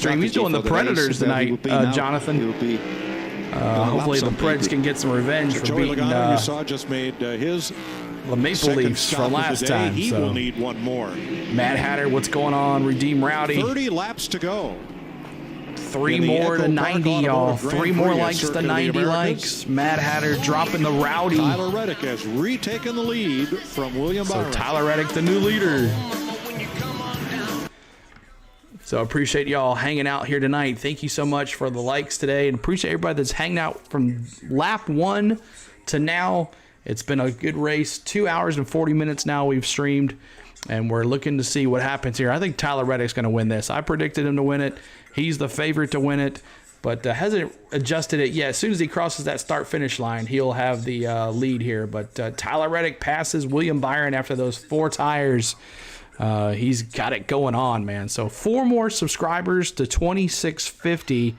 stream. He's doing the Predators tonight, Jonathan. Hopefully the Preds can get some revenge for Joey beating Logano, you saw, just made his the Maple Leafs from last time. He will need one more. Mad Hatter, what's going on? Redeem Rowdy. 30 laps to go. 3 more to 90, y'all. 3 more likes to 90 likes. Mad Hatter dropping the Rowdy. Tyler Reddick has retaken the lead from William Byron. So Tyler Reddick, the new leader. So I appreciate y'all hanging out here tonight. Thank you so much for the likes today, and appreciate everybody that's hanging out from lap 1 to now. It's been a good race. 2 hours and 40 minutes now we've streamed, and we're looking to see what happens here. I think Tyler Reddick's going to win this. I predicted him to win it. He's the favorite to win it, but hasn't adjusted it yet. As soon as he crosses that start-finish line, he'll have the lead here. But Tyler Reddick passes William Byron after those 4 tires. He's got it going on, man. So 4 more subscribers to 2650.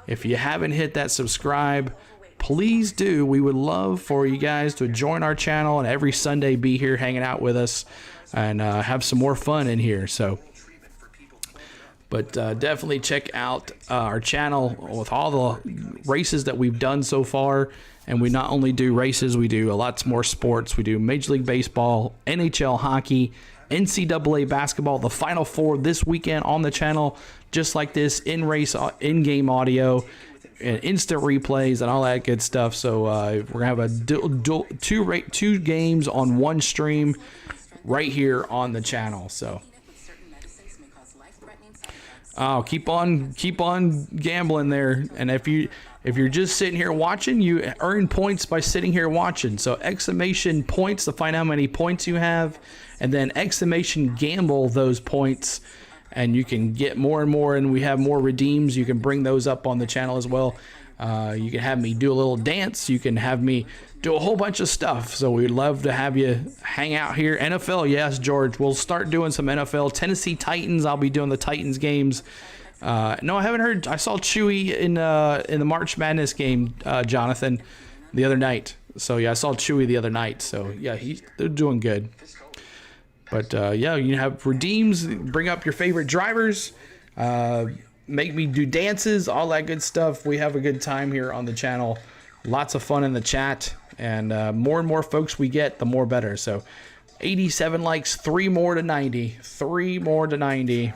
If you haven't hit that subscribe, please do. We would love for you guys to join our channel and every Sunday be here hanging out with us and have some more fun in here. So, but definitely check out our channel with all the races that we've done so far. And we not only do races, we do lots more sports. We do Major League Baseball, NHL hockey, NCAA basketball, the Final Four this weekend on the channel, just like this, in-race, in-game audio, and instant replays, and all that good stuff. So we're going to have two games on one stream right here on the channel. So keep on gambling there. And if you're just sitting here watching, you earn points by sitting here watching. So exclamation points to find out how many points you have, and then exclamation gamble those points, and you can get more and more, and we have more redeems. You can bring those up on the channel as well. You can have me do a little dance. You can have me do a whole bunch of stuff. So we'd love to have you hang out here. NFL, yes, George. We'll start doing some NFL. Tennessee Titans, I'll be doing the Titans games. No, I haven't heard. I saw Chewy in the March Madness game, Jonathan, the other night. So, yeah, I saw Chewy the other night. So, yeah, they're doing good. But, yeah, you have redeems. Bring up your favorite drivers. Make me do dances, all that good stuff. We have a good time here on the channel. Lots of fun in the chat. And more and more folks we get, the more better. So 87 likes, 3 more to 90. 3 more to 90.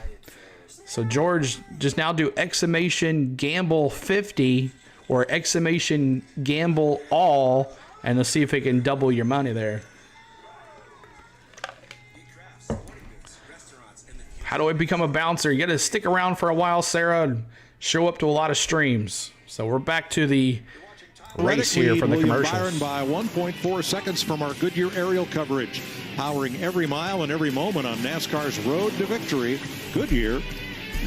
So George, just now do exclamation gamble 50 or exclamation gamble all, and let's see if it can double your money there. How do I become a bouncer? You got to stick around for a while, Sarah, and show up to a lot of streams. So we're back to the race here from the commercials. Byron by 1.4 seconds from our Goodyear aerial coverage, powering every mile and every moment on NASCAR's road to victory. Goodyear,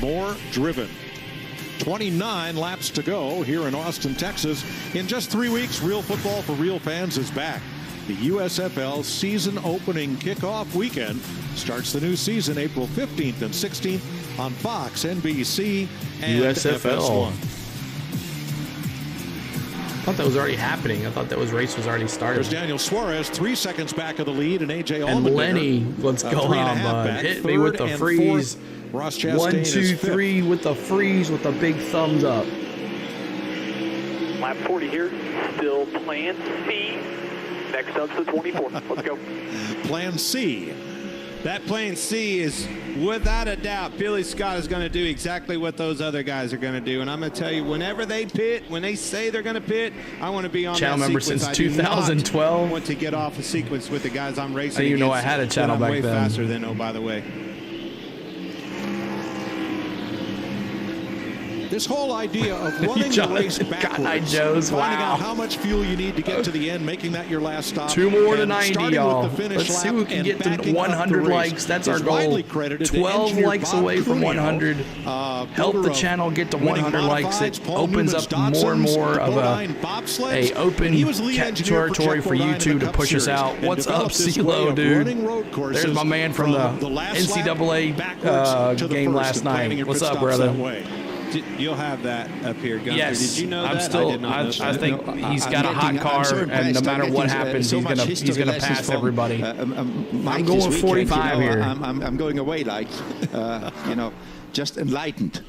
more driven. 29 laps to go here in Austin, Texas. In just 3 weeks, Real Football for Real Fans is back. The USFL season opening kickoff weekend starts the new season April 15th and 16th on Fox, NBC, and USFL. FS1. I thought that was already happening. I thought that race was already started. There's Daniel Suarez, 3 seconds back of the lead, and AJ Allmendinger. And Lenny, what's going on, bud? Hit me with the freeze. Ross 1, 2, 3 with the freeze with the big thumbs up. Lap 40 here. Still plan C. Next up's the 24. Let's go. Plan C. That plan C is, without a doubt, Billy Scott is going to do exactly what those other guys are going to do. And I'm going to tell you, whenever they pit, when they say they're going to pit, I want to be on channel that member sequence. since 2012. I want to get off a sequence with the guys I'm racing. I didn't even know I had a channel back way then. Faster than, oh, by the way. This whole idea of running the race backwards, finding out how much fuel you need to get to the end, making that your last stop. 2 more to 90, y'all. Let's see who can get to 100 likes. That's our goal. 12 likes away from 100. Help the channel get to 100 likes. It opens up more and more of a open territory for YouTube to push us out. What's up, CeeLo, dude? There's my man from the NCAA game last night. What's up, brother? You'll have that up here, Gunther. Yes, did you know I'm that? still. I think he's got a hot car, and no matter what happens, he's gonna pass everybody. I'm going 45 here. I'm going away, like just enlightened.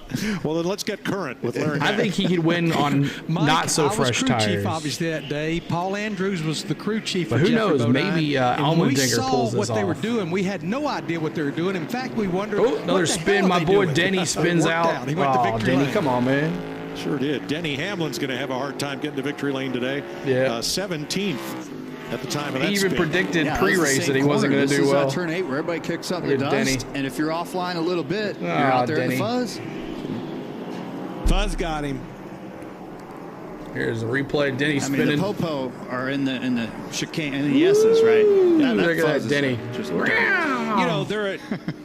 Well, then let's get current with Larry. I think he could win on not so fresh tires. I was crew chief, obviously, that day. Paul Andrews was the crew chief. But who knows? Maybe Allmendinger pulls this off. What they were doing, we had no idea what they were doing. In fact, we wondered. Oh, another spin. My boy Denny spins out. He went to victory Denny, lane. come on, man. Sure did. Denny Hamlin's going to have a hard time getting to victory lane today. Yeah. 17th. at the time of that He even spin. predicted Yeah, pre-race that he wasn't going to do well. This is turn 8 where everybody kicks up the Look at dust. Denny. And if you're offline a little bit, you're Ah, out there in Denny. the fuzz. Fuzz got him. Here's a replay. Denny I spinning. mean, the popo are in the chicane and the S's, right? Look at fuzz that, is Denny. just You know, their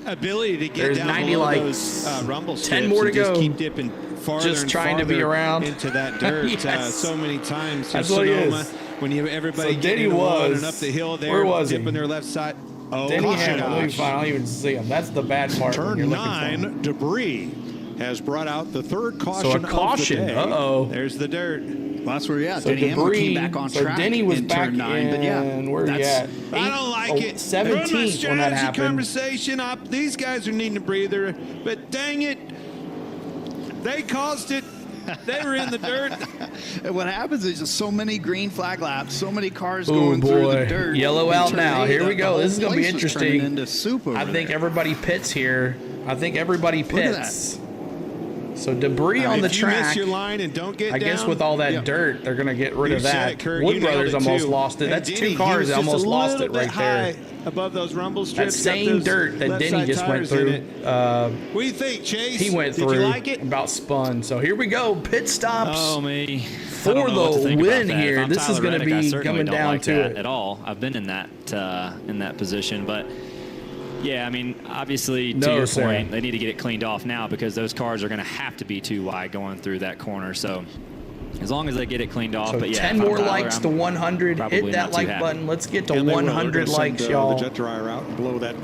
ability to get There's down 90 below likes. those rumble 10 strips more to and just go. keep dipping farther Just and trying to be farther around. into that dirt Yes. so many times. That's So what he Sonoma, is. when you have everybody So getting Denny into one was- and up the hill there, where was he? dipping their left side. Oh, Denny my had it. Let me gosh. find. I don't even see him. That's the bad part. when Turn you're looking for 9, him. debris has brought out the third caution So a of caution. the day. Uh-oh. There's the dirt. Well, that's where, yeah, So Denny Hamlin debris. came back on So track Denny was in back turn 9. But yeah, in, where he at? I don't like it. 17th From a when that strategy happened. conversation, these guys are needing a breather, but dang it, they caused it. They were in the dirt. And what happens is just so many green flag laps, so many cars Oh going through the boy, dirt. yellow In out turn now. 8, Here we the go. whole This is going to be place was turning interesting. into soup over I think there. everybody pits here. I think everybody Look at pits. So debris on the if you track. miss your line and don't get I guess down, with all that dirt, they're going to get rid You of said that. it, Kurt. Wood You nailed Brothers it, almost too. lost it. And That's Denny, two he cars was that just almost a lost little it right bit there. high above those rumble That strips. got same those dirt that left Denny side just went tires in through. it. What do you think, Chase? He went Did through. you like it? About spun. So here we go. Pit stops. Oh, me. For the win here. If I'm This is Tyler going to Reddick, I be certainly coming don't down like to that it. at all. I've been in that position, but yeah, I mean, obviously, to No, your sir. point, they need to get it cleaned off now because those cars are going to have to be too wide going through that corner. So as long as they get it cleaned off, So but yeah, 10 if I'm more Tyler, likes I'm to 100. probably Hit not that too like happy. button. Let's get to And they will. They're 100 gonna likes, send, y'all. the jet dryer out and blow that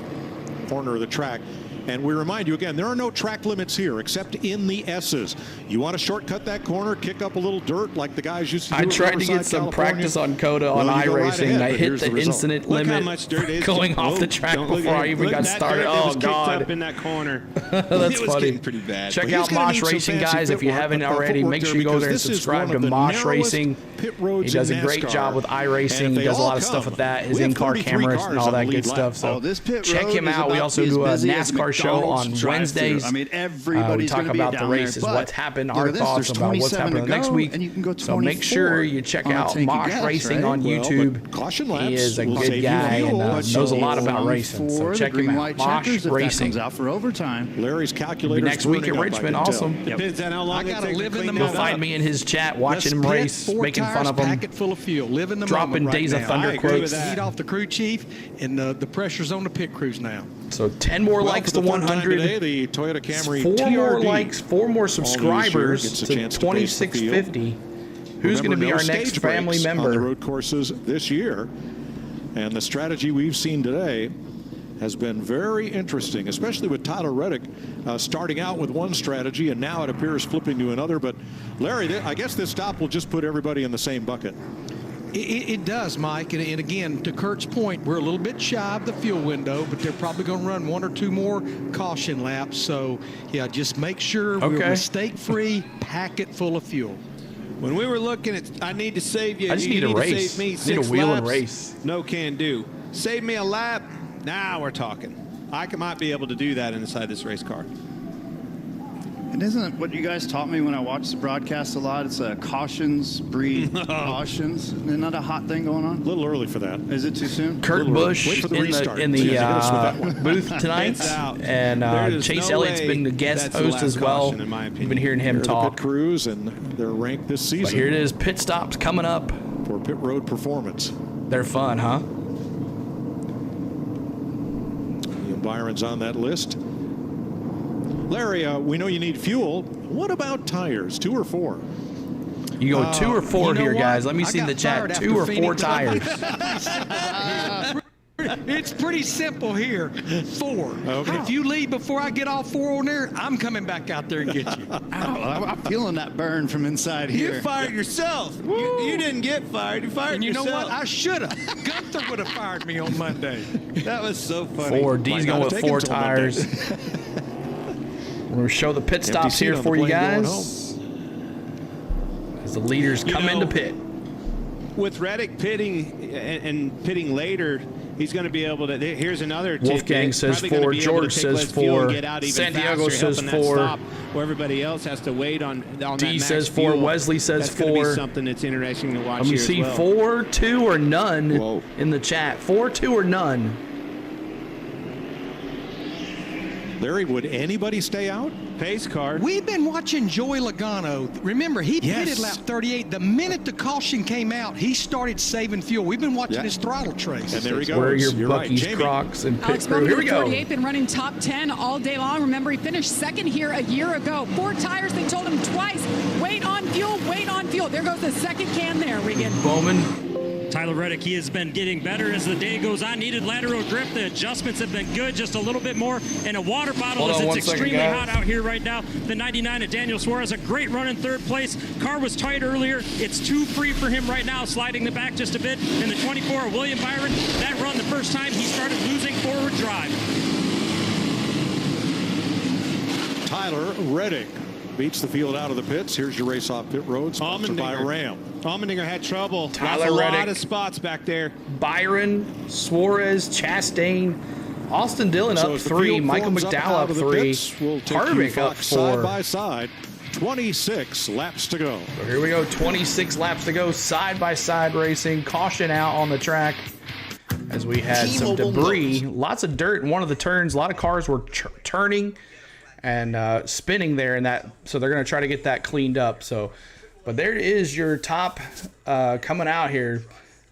corner of the track. And we remind you again, there are no track limits here except in the S's. You want to shortcut that corner, kick up a little dirt like the guys used to do I at tried to Riverside, get some California. practice on Cota on Well, you go right iRacing. ahead, I but hit here's the result. incident Look how limit much dirt is going off the Whoa, track don't look before at I it. even Look got at that started. dirt that Oh, was kicked God. up in that corner. That's it was funny. getting pretty bad. Check But out he's gonna Mosh need some Racing, fancy guys. If you haven't footwork already, make there sure you go because there and this is subscribe one to of the Mosh narrowest Racing. pit He roads does in a great NASCAR. job with And iRacing. if He they does a all lot of stuff come, with that. His we have in-car 33 cameras cars and all on the that lead good lap. stuff. So Oh, this pit check road him is out. We about also to be do a as busy as NASCAR show McDonald's on drive-thru. Wednesdays. I mean, We everybody's talk going to be about down the races, there. what's happened, Look our at this, thoughts there's about what's 27 happening to next go, week. and you can go So make sure 24 you check on a out tank of Mosh gas, Racing right? on Well, YouTube. but caution He laps is a will good save you guy and fuel, knows a lot about On racing. So for check the him green, out. white Mosh checkers, if that Racing. comes out for overtime. Larry's calculator Next week at Richmond, awesome. Depends on how long I it gotta takes to live in clean the that You'll find up. me in his chat watching him Let's pit race, 4 making fun tires, of him. pack it full of fuel. Live in the Dropping moment right Days of now. Thunder I agree quotes. with that. Heat off the crew chief, and the pressure's on the pit crews now. So 10 more Well, likes for to the third time 100. Today, the Toyota Camry 4 more TRD. likes, 4 more subscribers gets a to chance to pace the field. 2650. Who's going to Remember, be no our next stage family breaks on the member? road courses this year, and the strategy we've seen today has been very interesting, especially with Tyler Reddick starting out with one strategy and now it appears flipping to another. But Larry, I guess this stop will just put everybody in the same bucket. It does, Mike. And again, to Kurt's point, we're a little bit shy of the fuel window, but they're probably going to run 1 or 2 more caution laps. So, yeah, just make sure we're mistake-free, pack it full of fuel. When we were looking at, I need to save you. I just you need a to race. Save me I need 6 a wheel laps. and race. No can do. Save me a lap. Now we're talking. Might be able to do that inside this race car. And isn't it what you guys taught me when I watched the broadcast a lot? It's cautions breed cautions. Isn't that a hot thing going on? A little early for that. Is it too soon? Kurt Busch in the booth tonight, and Chase Elliott's been the guest host as well. We've been hearing him talk. Pit crews and they're ranked this season. But here it is, pit stops coming up for pit road performance. They're fun, huh? Byron's on that list. Larry, we know you need fuel. What about tires, 2 or 4? You go 2 or 4 you know here, what? guys. Let me I see in got the chat. fired 2 or after 4 Phoenix. tires. It's pretty simple here. 4. Okay. If you leave before I get all 4 on there, I'm coming back out there and get you. Ow, I'm feeling that burn from inside here. You fired yourself. You didn't get fired. You fired And you yourself. know what? I should have. Gunther would have fired me on Monday. That was so funny. 4. D's going with 4 tires. We're going to show the pit stops here for you guys. As the leaders come into pit. With Reddick pitting and pitting later, he's going to be able to. Here's another. Wolfgang says 4. George says 4. Santiago says 4. Where everybody else has to wait on D that says max 4. fuel. Wesley says That's 4. That's going to be something that's interesting to watch. Let me here see. as well. 4, 2, or none in the chat. 4, 2, or none. Larry, would anybody stay out? Pace car. We've been watching Joey Logano. Remember, he pitted lap 38. The minute the caution came out, he started saving fuel. We've been watching his throttle trace. And there he goes. Where are your You're Bucky's right. Crocs and pit Alex crew? Here we go. 48, been running top 10 all day long. Remember, he finished second here a year ago. 4 tires, they told him twice, wait on fuel, wait on fuel. There goes the second can there, Regan. Bowman. Tyler Reddick, he has been getting better as the day goes on. Needed lateral grip. The adjustments have been good, just a little bit more. And a water bottle as it's extremely hot out here right now. The 99 of Daniel Suarez, a great run in third place. Car was tight earlier. It's too free for him right now, sliding the back just a bit. And the 24 of William Byron, that run the first time he started losing forward drive. Tyler Reddick beats the field out of the pits. Here's your race off pit road, sponsored by Ram. Allmendinger had trouble. Tyler Lost Reddick. a lot of spots back there. Byron, Suarez, Chastain, Austin Dillon So up as the 3, field Michael forms McDowell out up of the 3, pits, we'll take you Harvick up Fox 4. side by side. 26 laps to go. So here we go, 26 laps to go, side-by-side racing, caution out on the track as we had some debris, lots of dirt in one of the turns, a lot of cars were turning and spinning there in that, so they're going to try to get that cleaned up. So, but there is your top coming out here.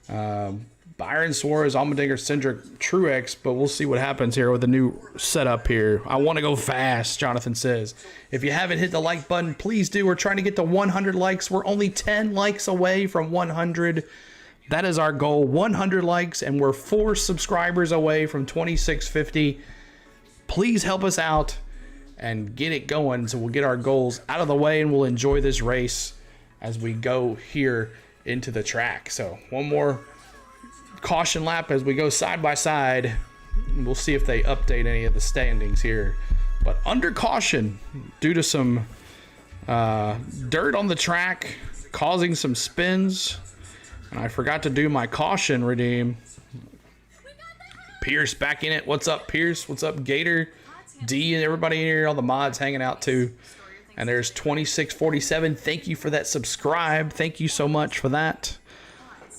Byron, Suarez, Allmendinger, Cindric, Truex, but we'll see what happens here with the new setup here. I want to go fast, Jonathan says. If you haven't hit the like button, please do. We're trying to get to 100 likes. We're only 10 likes away from 100. That is our goal, 100 likes, and we're 4 subscribers away from 2650. Please help us out and get it going so we'll get our goals out of the way and we'll enjoy this race as we go here into the track. So one more caution lap as we go side by side. We'll see if they update any of the standings here. But under caution due to some dirt on the track causing some spins. And I forgot to do my caution redeem. Pierce back in it. What's up, Pierce? What's up, Gator? D and everybody here, all the mods hanging out too. And there's 2647. Thank you for that subscribe. Thank you so much for that.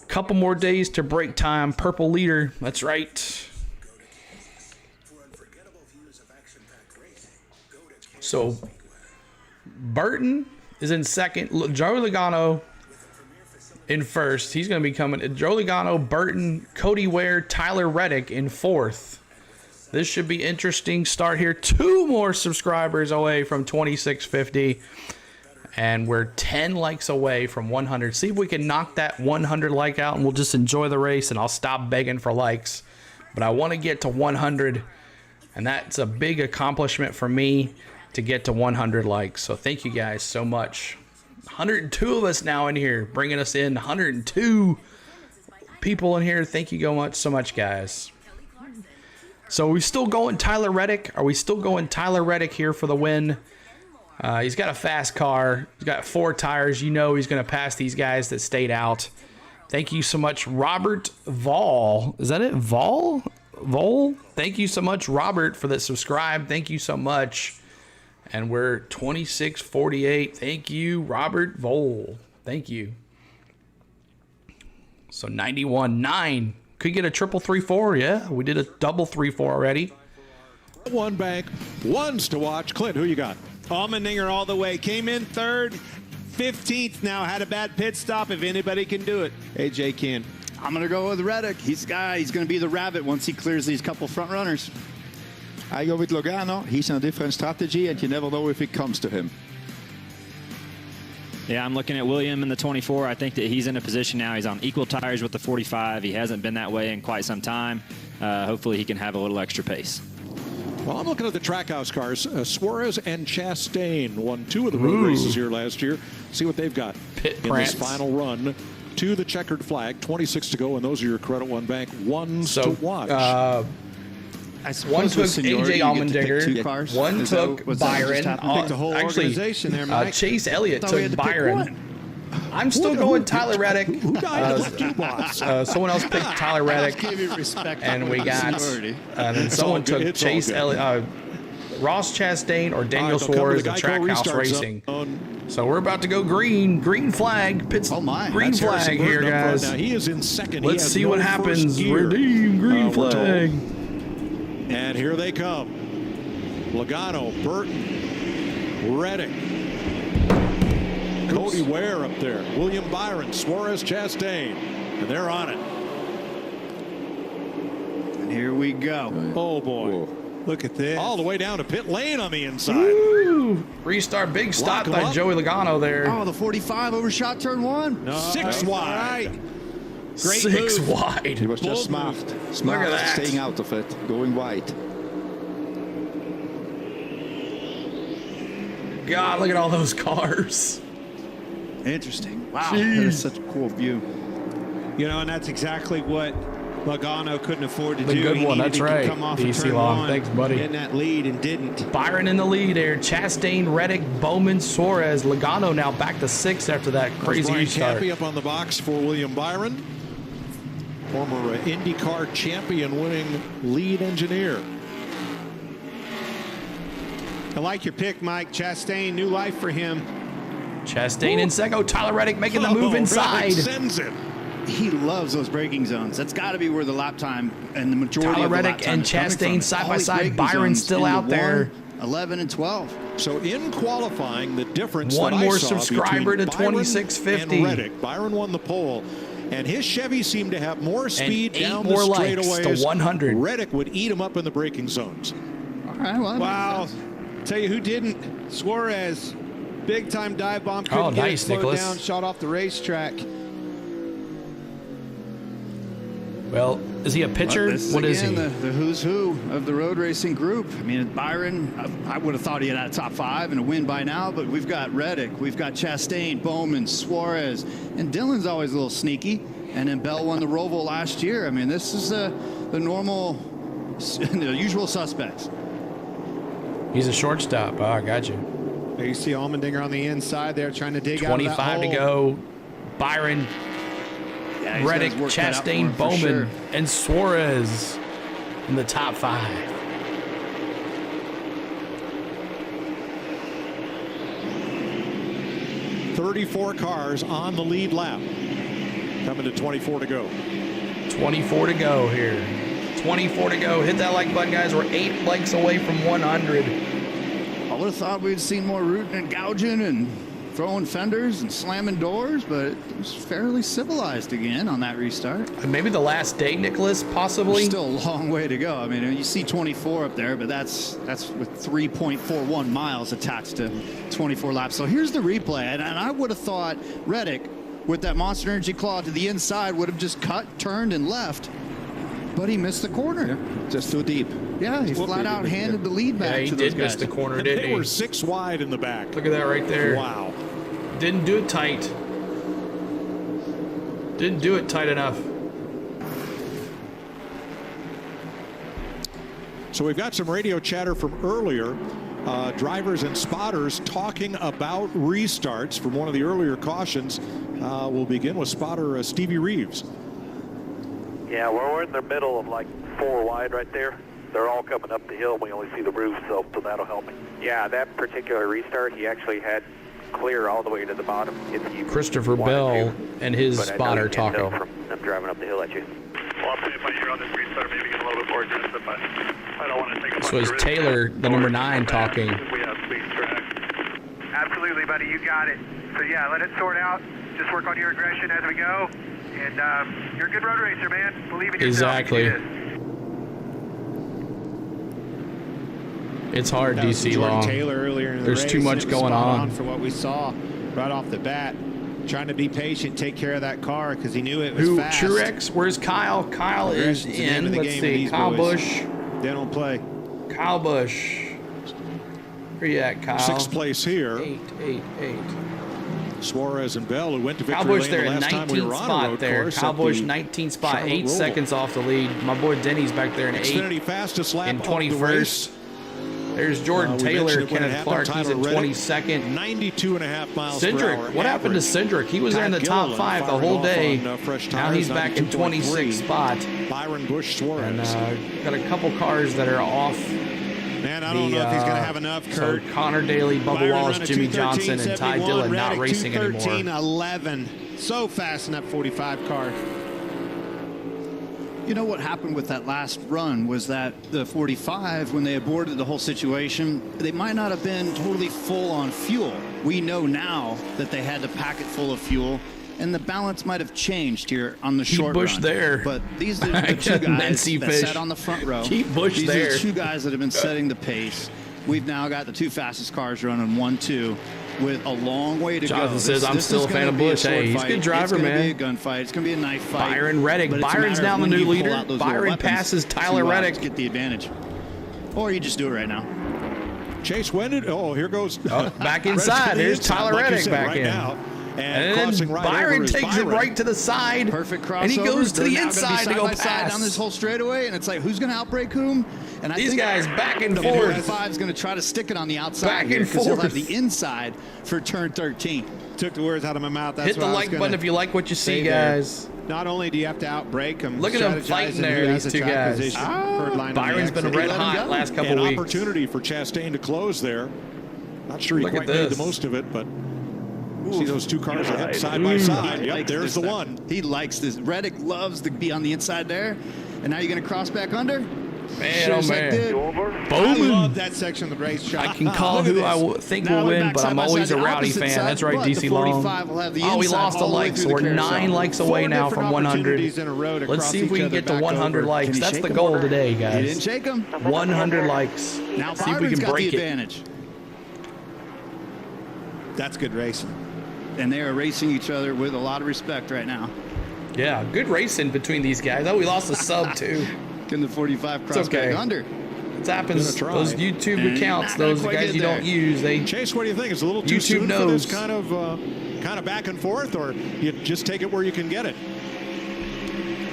Couple more days to break time. Purple leader. That's right. So Burton is in second. Joey Logano in first. He's going to be coming. Joey Logano, Burton, Cody Ware, Tyler Reddick in fourth. This should be interesting start here. 2 more subscribers away from 2650. And we're 10 likes away from 100. See if we can knock that 100 like out and we'll just enjoy the race and I'll stop begging for likes. But I want to get to 100. And that's a big accomplishment for me to get to 100 likes. So thank you guys so much. 102 of us now in here, bringing us in. 102 people in here. Thank you so much, guys. So are we still going Tyler Reddick? Are we still going Tyler Reddick here for the win? He's got a fast car. He's got 4 tires. You know he's going to pass these guys that stayed out. Thank you so much, Robert Vol. Is that it? Vol? Thank you so much, Robert, for that subscribe. Thank you so much. And we're 2648. Thank you, Robert Vol. Thank you. So 91.9. Could get a triple 3-4. Yeah, we did a double 3-4 already. One bank, ones to watch. Clint, who you got? Allmendinger all the way. Came in third, 15th now. Had a bad pit stop. If anybody can do it, AJ can. I'm going to go with Reddick. He's going to be the rabbit once he clears these couple front runners. I go with Logano. He's on a different strategy, and you never know if it comes to him. Yeah, I'm looking at William in the 24. I think that he's in a position now. He's on equal tires with the 45. He hasn't been that way in quite some time. Hopefully he can have a little extra pace. Well, I'm looking at the Trackhouse cars. Suarez and Chastain won 2 of the road races here last year. See what they've got in this final run to the checkered flag. 26 to go, and those are your Credit One Bank ones to watch. One took AJ Allmendinger, one took Byron. Picked the whole organization there, Mike. Chase Elliott took Byron. I'm still going Tyler Reddick. Who died left you, boss? Someone else picked Tyler Reddick. Give you respect. And we got, then someone took Chase Elliott, Ross Chastain or Daniel Suarez of Trackhouse Racing. So we're about to go green flag. Green flag here, guys. Now he is in second. Let's see what happens. Redeem green flag. And here they come. Logano, Burton, Reddick, Cody Ware up there, William Byron, Suarez, Chastain, and they're on it. And here we go. Oh boy. Whoa. Look at this. All the way down to pit lane on the inside. Woo. Restart, big stop by Joey Logano there. Oh, the 45 overshot turn one. No, 6 wide. Great 6 move. wide. He was just smart staying out of it, going wide. God, look at all those cars. Interesting. Wow, Jeez. that is such a cool view. You know, and that's exactly what Logano couldn't afford to The do. good He one, needed that's to right. Come off DC turn Long, one, thanks, buddy. In that lead and didn't. Byron in the lead there. Chastain, Reddick, Bowman, Suarez, Logano now back to 6th after that crazy restart. Cappy up on the box for William Byron, former IndyCar champion, winning lead engineer. I like your pick, Mike. Chastain, new life for him. Chastain in second. Tyler Reddick making the move inside. Reddick sends it. He loves those braking zones. That's got to be where the lap time and the majority Tyler of the lap Reddick time and is coming Chastain from. side All by these side. braking Byron zones still into out there. 11 and 12. So in qualifying, the difference One that more I saw subscriber between to Byron 2650. and Reddick. Byron won the pole, and his Chevy seemed to have more speed And 8 down more the likes straightaways. to 100. Reddick would eat him up in the braking zones. All right, well, Wow. Tell you who didn't. Suarez. Big time dive bomb. Couldn't get nice, it slowed Nicholas. down. Shot off the racetrack. Well, is he a pitcher? This What is he? The who's who of the road racing group. I mean, Byron, I would have thought he had a top 5 and a win by now, but we've got Reddick, we've got Chastain, Bowman, Suarez, and Dillon's always a little sneaky. And then Bell won the Roval last year. I mean, this is the normal, the usual suspects. He's a shortstop. Oh, I got you. There you see Allmendinger on the inside there trying to dig out of that 25 to hole. go. Byron, Yeah, he's got Reddick, his work cut out for him Chastain, for Bowman, sure. and Suarez in the top 5. "34 cars on the lead lap. Coming to 24 to go. 24 to go here. 24 to go. Hit that like button, guys. We're 8 likes away from 100. I would have thought we'd seen more rooting and gouging and throwing fenders and slamming doors, but it was fairly civilized again on that restart. Maybe the last day, Nicholas, possibly. There's still a long way to go. I mean, you see 24 up there, but that's with 3.41 miles attached to 24 laps. So here's the replay, and I would have thought Reddick, with that Monster Energy claw to the inside, would have just cut, turned, and left. But he missed the corner. Yeah, just too deep. Yeah, he flat out handed the lead back Yeah, he to those did miss guys. the corner, And didn't they he? were 6 wide in the back. Look at that right there. Wow. Didn't do it tight. Didn't do it tight enough. So we've got some radio chatter from earlier. Drivers and spotters talking about restarts from one of the earlier cautions. We'll begin with spotter Stevie Reeves. Yeah, well, we're in the middle of like 4 wide right there. They're all coming up the hill. We only see the roof, so that'll help me. Yeah, that particular restart, he actually had clear all the way to the bottom. Christopher Bell and his spotter talking. From them driving up the hill at you. Well, I'll see if I hear on this restart, maybe get a little bit more aggressive, but I don't want to take a This was Taylor, the number 9, talking. We have speed track. Absolutely, buddy. You got it. So, yeah, let it sort out. Just work on your aggression as we go. And you're a good road racer, man. Believe in yourself. Exactly. It's hard, That was DC Jordan Long. Taylor earlier in the There's race, too and much it was going spot on. for what we saw right off the bat. Trying to be patient, take care of that car because he knew it was Who? fast. Truex? Where's Kyle? Kyle is Aggression's the name in. of the Let's game see. with these Kyle boys. Busch. They don't play. Kyle Busch. Where you at, Kyle? 6th place here. 8. Suarez and Bell, who went to Kyle victory Busch lane there the in last time we 19th were on a spot road there. course Kyle at Busch, the 19th spot, Charlotte 8 Roval. seconds off the lead. My boy Denny's back there in 8th. Xfinity fastest lap in of the 21st. race. There's Jordan Taylor, Kenneth Clark. He's in 22nd. 92.5 miles per hour. Cindric, what happened to Cindric? He was there in the top 5 the whole day. Now he's back in 26th spot. Byron Busch Suarez. And got a couple cars that are off. Man, I don't know if he's going to have enough, Kurt. So Connor Daly, Bubba Wallace, Jimmy Johnson, and Ty Dillon not racing anymore. 2:13.11. So fast in that 45 car. You know what happened with that last run was that the 45, when they aborted the whole situation, they might not have been totally full on fuel. We know now that they had to pack it full of fuel, and the balance might have changed here on the short run. Keep Busch there. But these are the two guys that sat on the front row. Keep Busch there. These are the two guys that have been setting the pace. We've now got the two fastest cars running 1-2 with a long way to Jonathan go. says, I'm still a fan of Busch. Hey, he's a good driver, man. It's going to be a gunfight. It's going to be a knife fight. Byron Reddick. Byron's now the new leader. Byron passes Tyler Reddick. To get the advantage. Or you just do it right now. Chase Wendell. Oh, here goes. Back inside. Here's Tyler Reddick back in. And then Byron takes it right to the side. Perfect crossover. And he goes to the They're now inside to gonna be go side by side past. down this whole straightaway, and it's like, who's going to outbrake whom? And These guys back and the forth. 45 is going to try to stick it on the outside Back here and because he'll have forth. the inside for turn 13. Took the words out of my mouth. That's Hit the what I was like gonna button if you like what you see, say there. guys. Not only do you have to outbrake them, Look at them fighting there, these two guys. Byron's been red hot last couple An weeks. opportunity for Chastain to close there. Not sure he Look at quite made the this. most of it, but see those two cars ahead side by side. Yep, there's the one. He likes this. Reddick loves to be on the inside there. And now you're going to cross back under? Man, oh man. I Bowman. love that section of the racetrack. I can call who I think will win, but I'm always a Rowdy fan. That's right, DC Long. Oh, we lost a like, so we're 9 likes away now from 100. Let's see if we can get to 100 likes. That's the goal today, guys. He didn't shake him. 100 likes. Now See if we Byron's can got break the it. advantage. That's good racing. And they are racing each other with a lot of respect right now. Yeah, good racing between these guys. Oh, we lost a sub too. Can the 45 cross It's okay. back under? It happens. Those YouTube accounts, those guys you don't use, they Chase, what do you think? It's a little too YouTube soon knows. for this kind of back and forth, or you just take it where you can get it?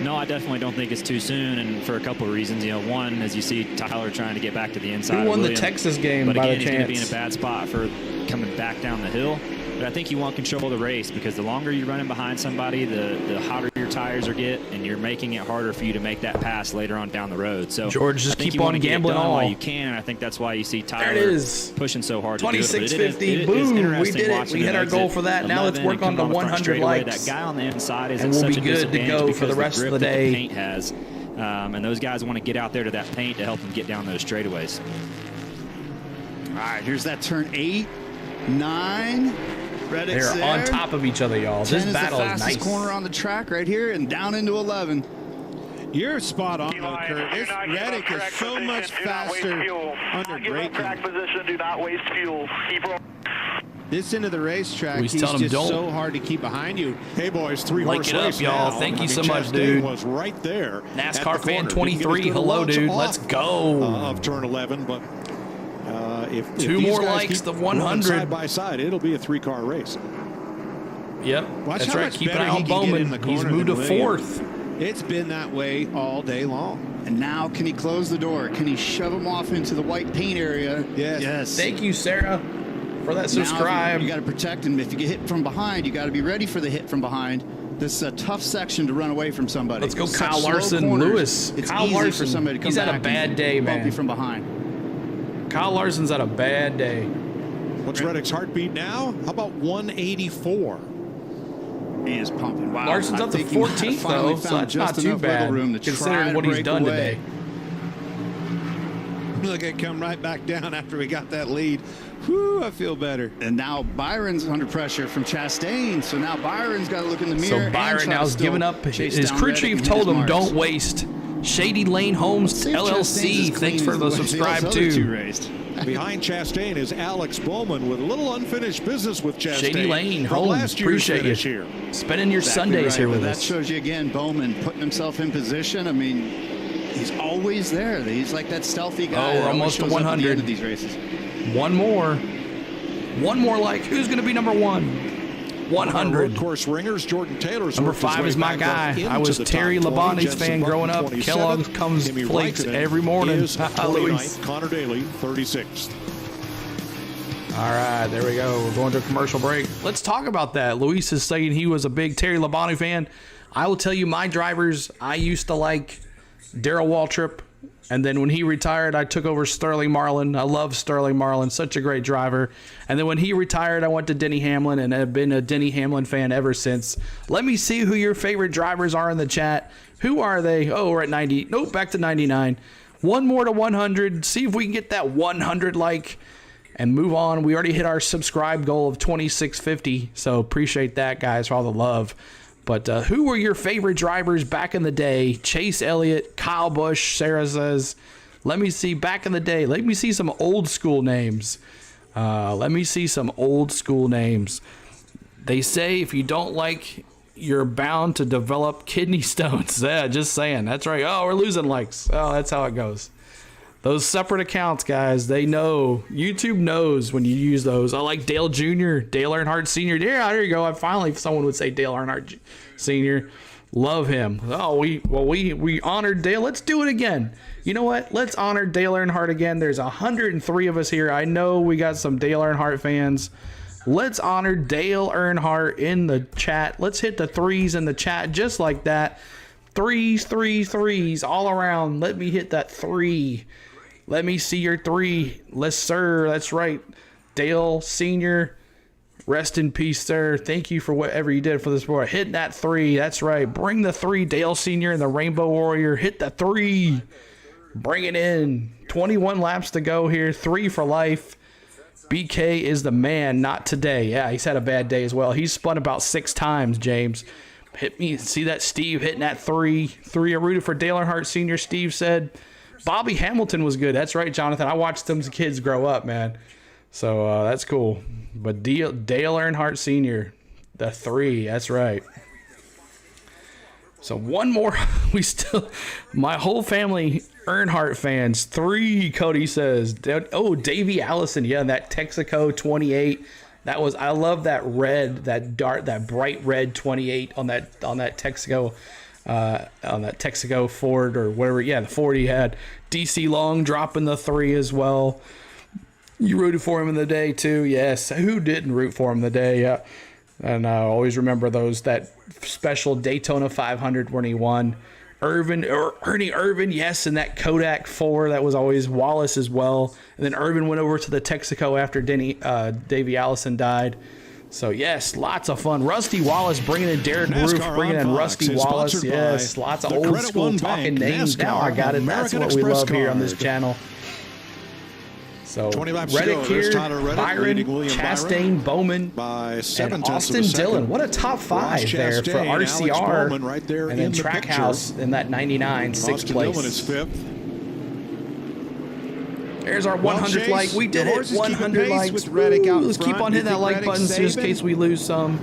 No, I definitely don't think it's too soon, and for a couple of reasons. You know, one, as you see Tyler trying to get back to the inside. Who won of the Williams. Texas game But by again, the he's going to be in chance? a bad spot for coming back down the hill. But I think you want control of the race because the longer you're running behind somebody, the hotter your tires are get, and you're making it harder for you to make that pass later on down the road. So George, I just think keep you want on to get it gambling done all. while you can, and I think that's why you see Tyler There it is. pushing so hard to do it. But 2650. Boom. We did it. We hit our goal for that. Now let's work on the 100 likes. That guy on the inside is And at we'll be such a good to disadvantage go because for the rest of grip the that day. paint has. And those guys want to get out there to that paint to help them get down those straightaways. All right, here's that turn 8, 9. Reddick's They're there. on top of each other, y'all. 10 This battle the is fastest nice. corner on the track right here, and down into 11. You're spot on, though, Kurt. This Reddick is so much faster under braking. Track position, do not waste fuel. Keep rolling. This end of the racetrack, We he's tell him just don't. so hard to keep behind you. Hey, boys, 3 Like horse it up, race y'all. now. Thank you I so mean, much, Chastain dude. was right there. NASCAR at the fan corner. 23. Didn't get Hello, launch dude. off, Let's go. Of turn 11, but if Two these more guys likes keep to running 100. side by side, it'll be a 3-car race. Yep. Watch That's how right. much Keep an better eye he on can get in Bowman. the He's corner moved to than Williams. 4th. It's been that way all day long. And now, can he close the door? Can he shove him off into the white paint area? Yes. Yes. Thank you, Sarah, for that subscribe. Now, you got to protect him. If you get hit from behind, you got to be ready for the hit from behind. This is a tough section to run away from somebody. Let's go, Such Kyle slow Larson, corners. Lewis. It's Kyle easy Larson. for somebody to come He's had a back bad and day, bump man. you from behind. Kyle Larson's had a bad day. What's Reddick's heartbeat now? How about 184? He is pumping. Wow. Larson's up to 14th, though, so that's not too bad, considering what he's done today. Look at come right back down after we got that lead. Whew, I feel better. And now Byron's under pressure from Chastain. So now Byron's got to look in the mirror. So Byron now is giving up. His crew chief told him, don't waste. Shady Lane Homes LLC. Thanks for the subscribe, too. Behind Chastain is Alex Bowman with a little unfinished business with Chastain. Shady Lane from Homes. last year's Appreciate finish you. here. Spending your Exactly Sundays right, here but with that us. shows you again Bowman putting himself in position. I mean, he's always there. He's like that stealthy guy. Oh, that we're always almost to shows up at the 100. end of these races. One more like. Who's going to be number 1? 100. Road course ringers, Jordan Taylor's Number worked his 5 way is my back guy. up I was into the Terry top 20. Labonte's Jensen fan Button, growing up. 27th. Kellogg comes Kimi flakes Räikkönen every morning. is Luis. 29th. Connor Daly, 36th. All right, there we go. We're going to a commercial break. Let's talk about that. Luis is saying he was a big Terry Labonte fan. I will tell you my drivers, I used to like Darrell Waltrip, and then when he retired, I took over Sterling Marlin. I love Sterling Marlin, such a great driver. And then when he retired, I went to Denny Hamlin, and I've been a Denny Hamlin fan ever since. Let me see who your favorite drivers are in the chat. Who are they? Oh, we're at 90. Nope, back to 99. One more to 100. See if we can get that 100 like and move on. We already hit our subscribe goal of 2650, so appreciate that, guys, for all the love. But who were your favorite drivers back in the day? Chase Elliott, Kyle Busch, Sarah says. Let me see back in the day. Let me see some old school names. Let me see some old school names. They say if you don't like, you're bound to develop kidney stones. Yeah, just saying. That's right. Oh, we're losing likes. Oh, that's how it goes. Those separate accounts, guys, they know. YouTube knows when you use those. I like Dale Jr., Dale Earnhardt Sr. Yeah, there you go. Finally, someone would say Dale Earnhardt Sr. Love him. Oh, we honored Dale. Let's do it again. You know what? Let's honor Dale Earnhardt again. There's 103 of us here. I know we got some Dale Earnhardt fans. Let's honor Dale Earnhardt in the chat. Let's hit the 3s in the chat just like that. 3s, 3s, 3s all around. Let me hit that 3. Let me see your 3. Yes, sir. That's right. Dale Sr., rest in peace, sir. Thank you for whatever you did for the sport. Hit that 3. That's right. Bring the 3. Dale Sr. and the Rainbow Warrior. Hit the 3. Bring it in. 21 laps to go here. 3 for life. BK is the man. Not today. Yeah, he's had a bad day as well. He's spun about 6 times, James. Hit me. See that Steve hitting that 3. 3. I rooted for Dale Earnhardt Sr., Steve said. Bobby Hamilton was good. That's right, Jonathan. I watched them kids grow up, man. So that's cool. But Dale Earnhardt Sr., the 3. That's right. So one more. My whole family Earnhardt fans. 3, Cody says. Oh, Davey Allison. Yeah, that Texaco 28. I love that red, that bright red 28 on that Texaco. On that Texaco Ford or whatever. Yeah, the Ford he had. DC Long dropping the 3 as well. You rooted for him in the day too. Yes. Who didn't root for him in the day? Yeah. And I always remember that special Daytona 500 when he won. Ernie Irvan, yes, and that Kodak 4 that was always Wallace as well. And then Irvan went over to the Texaco after Davey Allison died. So, yes, lots of fun. Rusty Wallace bringing in Derek Roof, bringing in Rusty Wallace. Yes, lots of old school talking names. Now I got it. That's what we love here on this channel. So, Reddick here, Byron, Chastain, Bowman, and Austin Dillon. What a top 5 there for RCR. And then Trackhouse in that 99, 6th place. Dillon is 5th. There's our 100 like. We did it. 100 likes. Let's keep on hitting that like button just in case we lose some.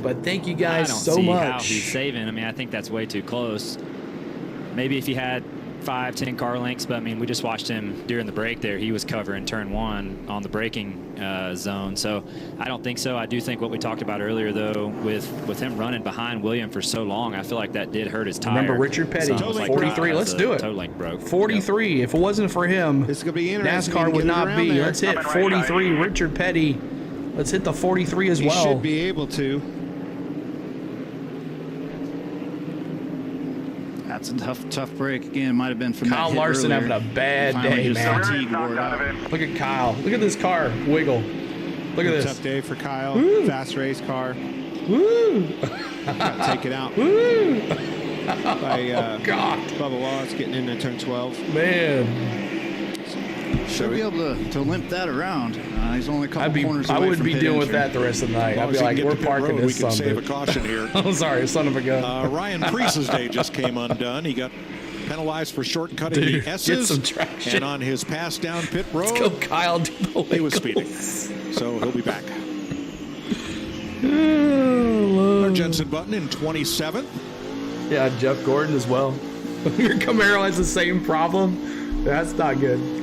But thank you guys so much. I don't see how he's saving. I mean, I think that's way too close. Maybe if he had 5-10 car lengths, but I mean, we just watched him during the break there. He was covering turn 1 on the braking zone. So I don't think so. I do think what we talked about earlier, though, with him running behind William for so long, I feel like that did hurt his tire. Remember Richard Petty, 43. Let's do it. Toe link broke. 43. If it wasn't for him, it's gonna be interesting. NASCAR would not be. There. Let's hit 43. Richard Petty. Let's hit the 43 as well. He should be able to. That's a tough break. Again, might have been from Kyle Larson having a bad day, man. Look at Kyle. Look at this car wiggle. Look at this. Tough day for Kyle. Woo. Fast race car. Woo! Got taken out. Woo! By God. Bubba Wallace getting into turn 12. Man. Should be able to limp that around. He's only a couple corners away I would from be pit dealing with entry. that the rest of the night. I'd be As long like, as he we're can get to pit parking road, this we can son save of a caution here. I'm sorry, son of a gun. Ryan Preece's day just came undone. He got penalized for shortcutting Dude, the S's. get some traction. And on his pass down pit road, Let's go, Kyle. he was speeding. So he'll be back. Jensen Button in 27th. Yeah, Jeff Gordon as well. Your Camaro has the same problem. That's not good.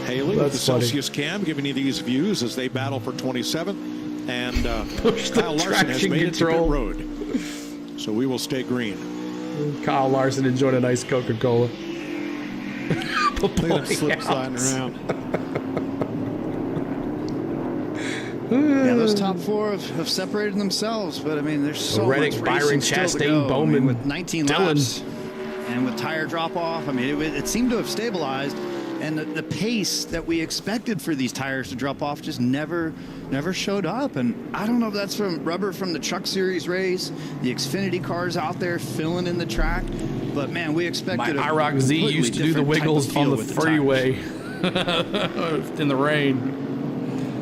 Haley with the Celsius Cam giving you these views as they battle for 27th. And Push the Kyle Larson has traction made control. it to pit road. So we will stay green. Kyle Larson enjoyed a nice Coca-Cola. Look at him slip sliding around. Yeah, those top four have separated themselves, but I mean, there's so Reddick, much Byron, racing still to Chastain, go. Bowman, I mean, with 19 Dillon. laps and with tire drop off, I mean, it seemed to have stabilized, and the pace that we expected for these tires to drop off just never showed up. And I don't know if that's from rubber from the Truck Series race, the Xfinity cars out there filling in the track, but man, we expected My IROC Z used to do the wiggles on the freeway in the rain.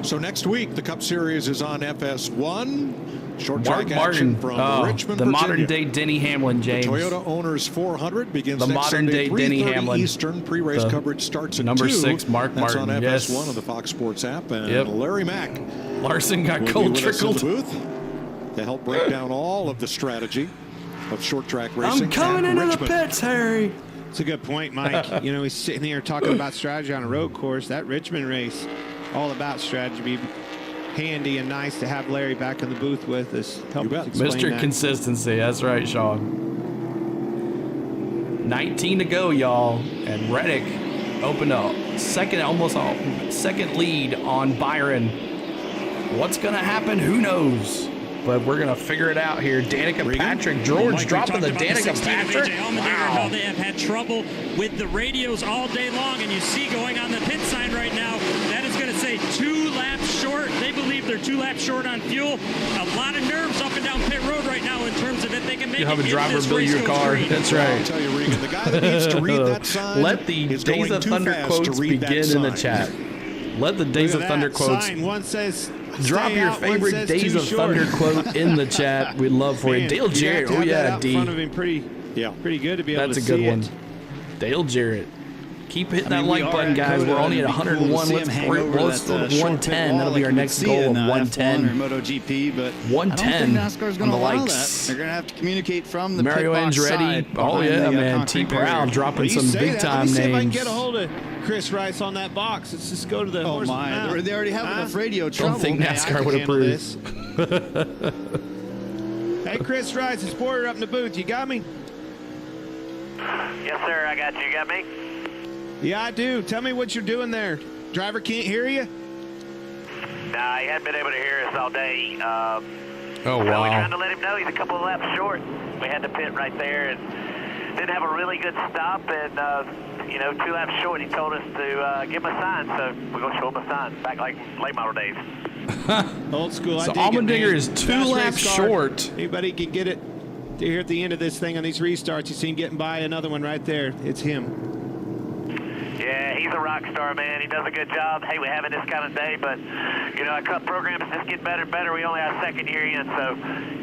So next week, the Cup Series is on FS1. Short Mark track action Martin, from Richmond, the Virginia. modern-day Denny Hamlin, James. The Toyota Owners 400 begins The next Sunday, modern-day Denny 3:30 Hamlin. Eastern. Pre-race The coverage starts at number 2. 6, Mark That's Martin. on Yes. FS1 of the Fox Sports app. And Yep. Larry Mack Larson got will cold be with us in trickled. the booth to help break down all of the strategy of short track racing. I'm coming at into the Richmond. pits, Harry. It's a good point, Mike. You know, he's sitting here talking about strategy on a road course. That Richmond race, all about strategy. Be handy and nice to have Larry back in the booth with us. Help us explain Mr. that. Consistency. That's right, Sean. 19 to go, y'all. And Reddick opened up almost a second lead on Byron. What's going to happen? Who knows? But we're going to figure it out here. Danica Patrick, George dropping the Danica Patrick. How they have had trouble with the radios all day long, and you see going on the pit sign right now, that is going to say 2 laps short. They believe they're 2 laps short on fuel. A lot of nerves up and down pit road right now in terms of if they can make You have it a driver this build race your goes car. green. That's right. I'll tell you, Regan, the guy that needs to read that sign Let the is Days going of too Thunder fast to quotes read that begin in the sign. chat. Let the Days Look of at Thunder that quotes. sign. One says Drop stay your out, one favorite says Days too of short. Thunder quote in the chat. We'd love for you. Man, Dale you Jarrett. have to Oh, have that yeah, out D. in front of him pretty good to be able That's to a good see one. it. Dale Jarrett. Keep hitting I mean, that we like are button, at guys. Cota. We're only at It'd be cool to 101. see Let's him hang go over to that, short pit 110. wall That'll like be our you would next see goal in of F1 or 110. MotoGP, but 110 I don't think NASCAR's on going the to allow likes. that. They're going to have to communicate from the Mario pit box Andretti. side Oh, behind yeah, the, man. concrete T. Proud barrier. dropping Well, you some say big that. time Let me see if I can names. get a hold of Chris Rice on that box. Let's just go to the Oh horse's my! mouth. They already have enough radio trouble. Don't think Okay, I NASCAR can would handle approve. this. Hey, Chris Rice, it's Porter up in the booth. You got me? Yes, sir. I got you. You got me? Yeah, I do. Tell me what you're doing there. Driver can't hear you? Nah, he hadn't been able to hear us all day. Oh, So we're wow. trying to let him know he's a couple of laps short. We had to pit right there and didn't have a really good stop. And, 2 laps short, he told us to give him a sign. So we're going to show him a sign back like late model days. Old school. So I dig it, Allmendinger man. is 2 Fast laps race car. short. Anybody can get it here at the end of this thing on these restarts. You see him getting by another one right there. It's him. Yeah, he's a rock star, man. He does a good job. Hey, we're having this kind of day, but, our cup program is just getting better and better. We only have second year in, so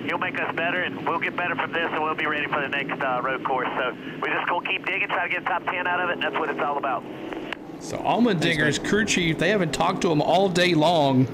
he'll make us better, and we'll get better from this, and we'll be ready for the next road course. So we're just going to keep digging, try to get top 10 out of it, and that's what it's all about. So Allmendinger's crew chief, they haven't talked to him all day long.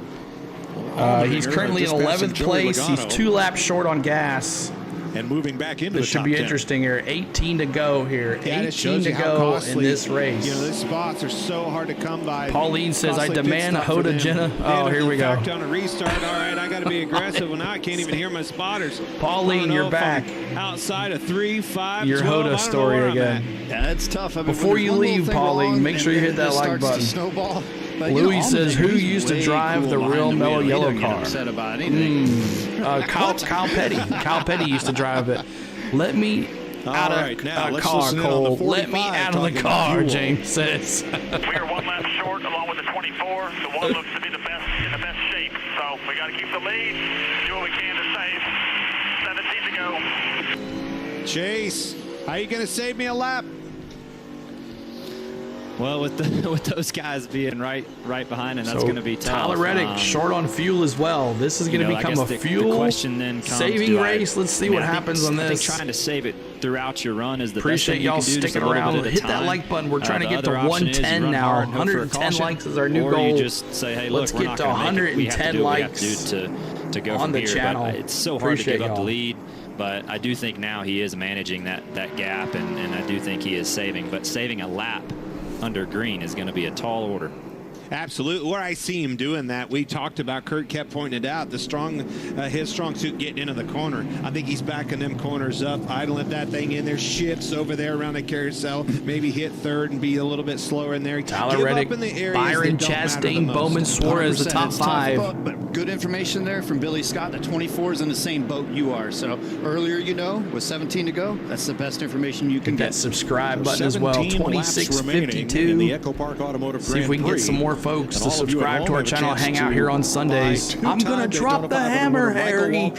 He's currently in 11th place. He's 2 laps short on gas. And moving back into This the should top be 10. interesting here. 18 to go here. Yeah, it 18 shows to you how go costly, in this race. these spots are so hard to come by. Pauline says, I Costly pit demand a stop for Hoda them. Jenna. Oh, And here in we go. fact, on a restart, all right, I got to be aggressive. Well, now I can't even hear my spotters. Pauline, I don't know you're if back. I'm outside of 3, 5, Your 12. I Hoda don't know story where I'm again. at. Yeah, it's tough. I mean, Before when you there's one leave, little thing Pauline, wrong make sure you and hit that it like starts button. to snowball. But, Louis says, Allmendinger, who he's used to way drive cool the behind real the mellow wheel. He yellow doesn't get car? upset about anything. Kyle Petty. Kyle Petty used to drive it. Let me out of right, now a let's car, listen in on Cole. the Let me 45 out of the talking car, fuel. James says. We are 1 lap short along with the 24. The one looks to be the best in the best shape. So we got to keep the lead, do what we can to save. 17 to go. Chase, how you going to save me a lap? Well, with those guys being right behind, and that's going to be tough. Tyler Reddick short on fuel as well. This is going to become a fuel the question then comes, saving race. Let's see what happens on I think this. trying to save it throughout your run is the Appreciate best thing you y'all can do, just sticking a little around. bit at a Hit that time. like button. We're trying to The get to other option is you 110 run now. hard and hope for a 110 caution, likes is our new or goal. you just say, hey, look, Let's we're get not to gonna make it. We have to 110 do what we have likes to do to go on from the here. channel. But it's so hard Appreciate to give up the y'all. lead. But I do think now he is managing that gap, and I do think he is saving. But saving a lap under green is going to be a tall order. Absolutely. Where I see him doing that, we talked about, Kurt kept pointing it out, his strong suit getting into the corner. I think he's backing them corners up, idling that thing in there, shifts over there around the carousel, maybe hit third and be a little bit slower in there. Tyler Reddick, Byron, Chastain, Bowman, Suarez, the top 5. But good information there from Billy Scott. The 24 is in the same boat you are. So earlier, with 17 to go, that's the best information you can get. That subscribe button as well. 2652 in the Echopark Automotive See if we can get some more folks to subscribe to our channel, hang out here on Sundays. I'm going to drop the hammer, Harry.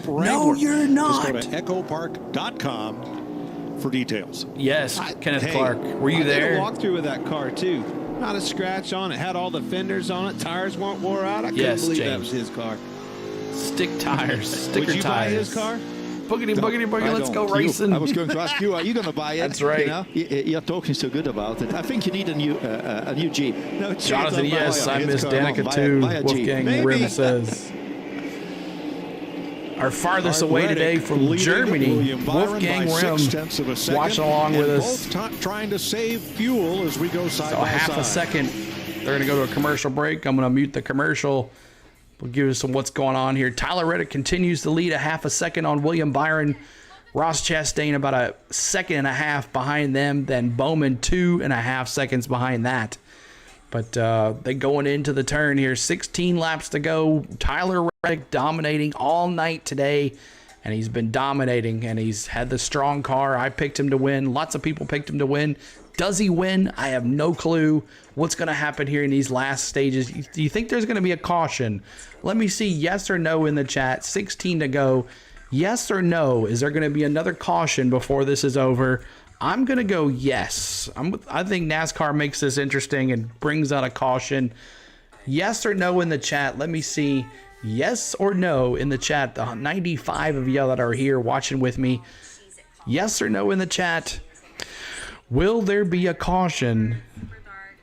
No, you're not. Just go to echopark.com for details. Yes, Kenneth Clark. Were you there? I did a walkthrough with that car, too. Not a scratch on it. Had all the fenders on it. Tires weren't wore out. I couldn't believe that was his car. Stick tires. Sticker Would you tires. buy his car? Boogity, boogity, boogity, let's go racing. I was going to ask you, are you going to buy it? That's right. You're talking so good about it. I think you need a new Jeep. No, Jonathan, yes, I miss Danica too. Wolfgang Rim says. Our farthest away today from Germany, Wolfgang Rim, watching along with us. Both trying to save fuel as we go side by side. So half a second. They're going to go to a commercial break. I'm going to mute the commercial. We'll give you some what's going on here. Tyler Reddick continues to lead a half a second on William Byron. Ross Chastain about a second and a half behind them. Then Bowman 2.5 seconds behind that. But they going into the turn here. 16 laps to go. Tyler Reddick dominating all night today. And he's been dominating. And he's had the strong car. I picked him to win. Lots of people picked him to win. Does he win? I have no clue what's going to happen here in these last stages. Do you think there's going to be a caution? Let me see yes or no in the chat. 16 to go. Yes or no? Is there going to be another caution before this is over? I'm going to go yes. I think NASCAR makes this interesting and brings out a caution. Yes or no in the chat. Let me see. Yes or no in the chat. The 95 of y'all that are here watching with me. Yes or no in the chat. Will there be a caution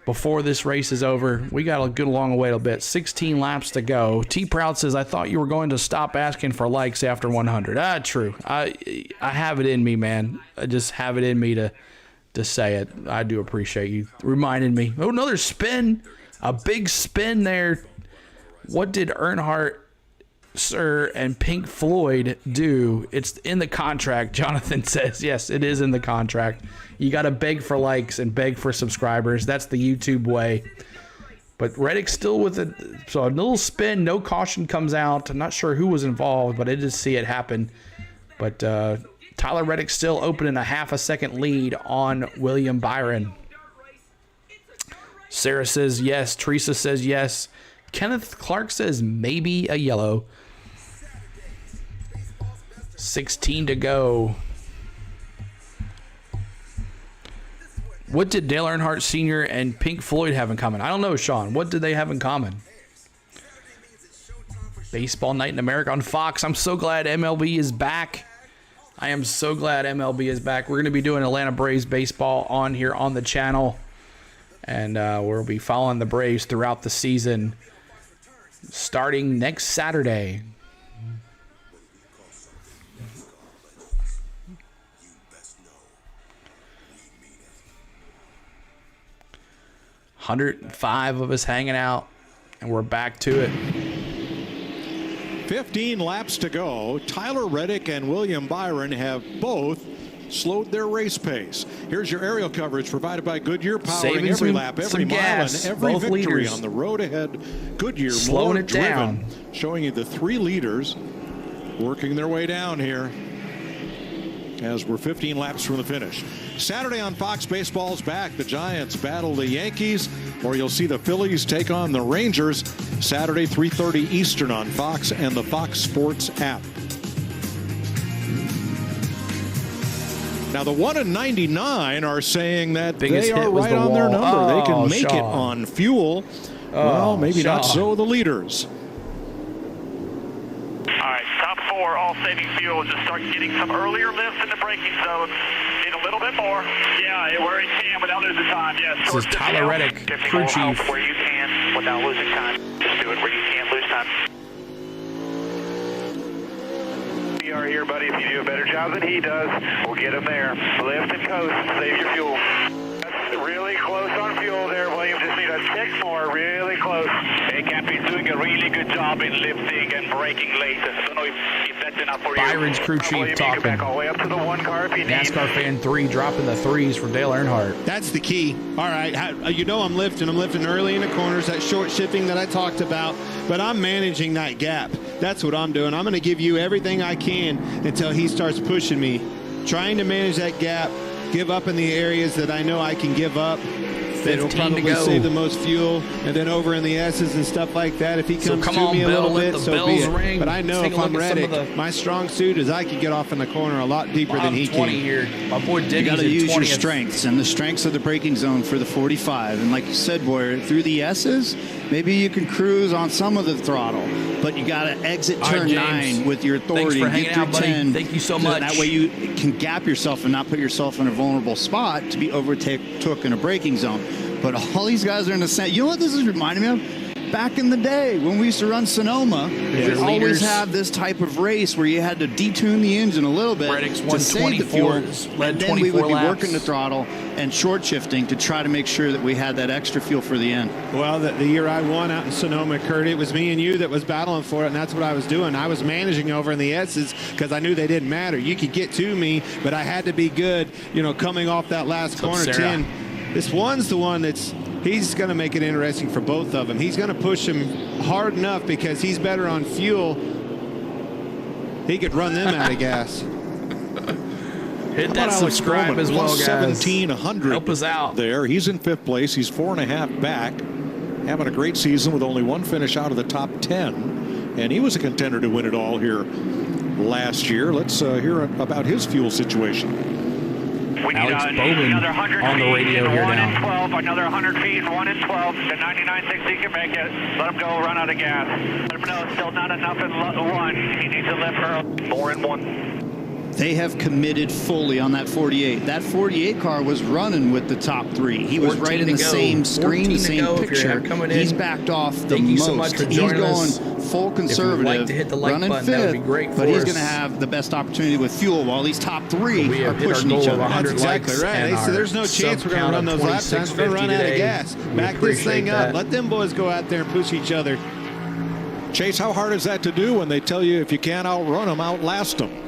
before this race is over? We got a good long way a bit. 16 laps to go. T Proud says, I thought you were going to stop asking for likes after 100. True. I have it in me, man. I just have it in me to say it. I do appreciate you reminding me. Oh, another spin. A big spin there. What did Earnhardt, Sir, and Pink Floyd do? It's in the contract, Jonathan says. Yes, it is in the contract. You got to beg for likes and beg for subscribers. That's the YouTube way. But Reddick still with it. So a little spin, no caution comes out. I'm not sure who was involved, but I did see it happen. But Tyler Reddick still opening a half a second lead on William Byron. Sarah says yes. Teresa says yes. Kenneth Clark says maybe a yellow. 16 to go. What did Dale Earnhardt Sr. and Pink Floyd have in common? I don't know, Sean. What did they have in common? Baseball Night in America on Fox. I'm so glad MLB is back. I am so glad MLB is back. We're going to be doing Atlanta Braves baseball on here on the channel. And we'll be following the Braves throughout the season starting next Saturday. $105 of us hanging out, and we're back to it. 15 laps to go. Tyler Reddick and William Byron have both slowed their race pace. Here's your aerial coverage provided by Goodyear, powering every lap, every mile, and every victory on the road ahead. Goodyear, slowing it down, showing you the 3 leaders working their way down here as we're 15 laps from the finish. Saturday on Fox, baseball's back. The Giants battle the Yankees, or you'll see the Phillies take on the Rangers. Saturday, 3:30 Eastern on Fox and the Fox Sports app. Now, the 1 in 99 are saying that they are right on their number. They can make it on fuel. Well, maybe not so the leaders. All right, top 4, all saving fuel. Just start getting some earlier lifts in the braking zone. Need a little bit more. Yeah, where you can without losing time. Yes. This is Tyler Reddick, crew chief. Where you can without losing time. Just do it where you can't lose time. We are here, buddy. If you do a better job than he does, we'll get him there. Lift and coast. Save your fuel. That's really close on fuel there, William. Just need a 6-4, really close. Hey, Cap, he's doing a really good job in lifting and braking late. I don't know if that's enough for you. Byron's crew chief talking. Back all the way up to the 1 car if you need. NASCAR Fan 3 dropping the 3s for Dale Earnhardt. That's the key. All right, you know I'm lifting. I'm lifting early in the corners, that short shifting that I talked about, but I'm managing that gap. That's what I'm doing. I'm going to give you everything I can until he starts pushing me. Trying to manage that gap, give up in the areas that I know I can give up. It'll probably save the most fuel, and then over in the S's and stuff like that, if he comes to me a little bit, so be it. But I know if I'm ready, my strong suit is I can get off in the corner a lot deeper than he can. Here. My boy you got to use your strengths, and the strengths of the braking zone for the 45. And like you said, Boyer, through the S's, maybe you can cruise on some of the throttle, but you got to exit turn 9 with your authority. Thanks for hanging out, buddy. Ten, Thank you so much. That way you can gap yourself and not put yourself in a vulnerable spot to be overtook in a braking zone. But all these guys are in the same. You know what this is reminding me of? Back in the day when we used to run Sonoma, we always have this type of race where you had to detune the engine a little bit to save the fuel, and then we would be working the throttle and short shifting to try to make sure that we had that extra fuel for the end. Well, the year I won out in Sonoma, Kurt, it was me and you that was battling for it, and that's what I was doing. I was managing over in the S's because I knew they didn't matter. You could get to me, but I had to be good, you know, coming off that last corner 10. This one's the one he's going to make it interesting for both of them. He's going to push him hard enough because he's better on fuel. He could run them out of gas. Hit that subscribe as well, guys. 1700. Help us out. There, he's in 5th place. He's 4.5 back. Having a great season with only 1 finish out of the top 10. And he was a contender to win it all here last year. Let's hear about his fuel situation. We need Alex Bowman another 100 on the radio here 1 now. and 12, another 100 feet, 1 and 12. The 99.60 can make it. Let him go, run out of gas. Let him know it's still not enough in 1. He needs to lift her 4 and 1. They have committed fully on that 48. That 48 car was running with the top 3. He was right in the same screen, the same picture. He's backed off the most. He's going full conservative, running 5th, but he's going to have the best opportunity with fuel while these top 3 are pushing each other. That's exactly right. So there's no chance we're going to run those lap times. We're going to run out of gas. Back this thing up. Let them boys go out there and push each other. Chase, how hard is that to do when they tell you if you can't outrun them, outlast them?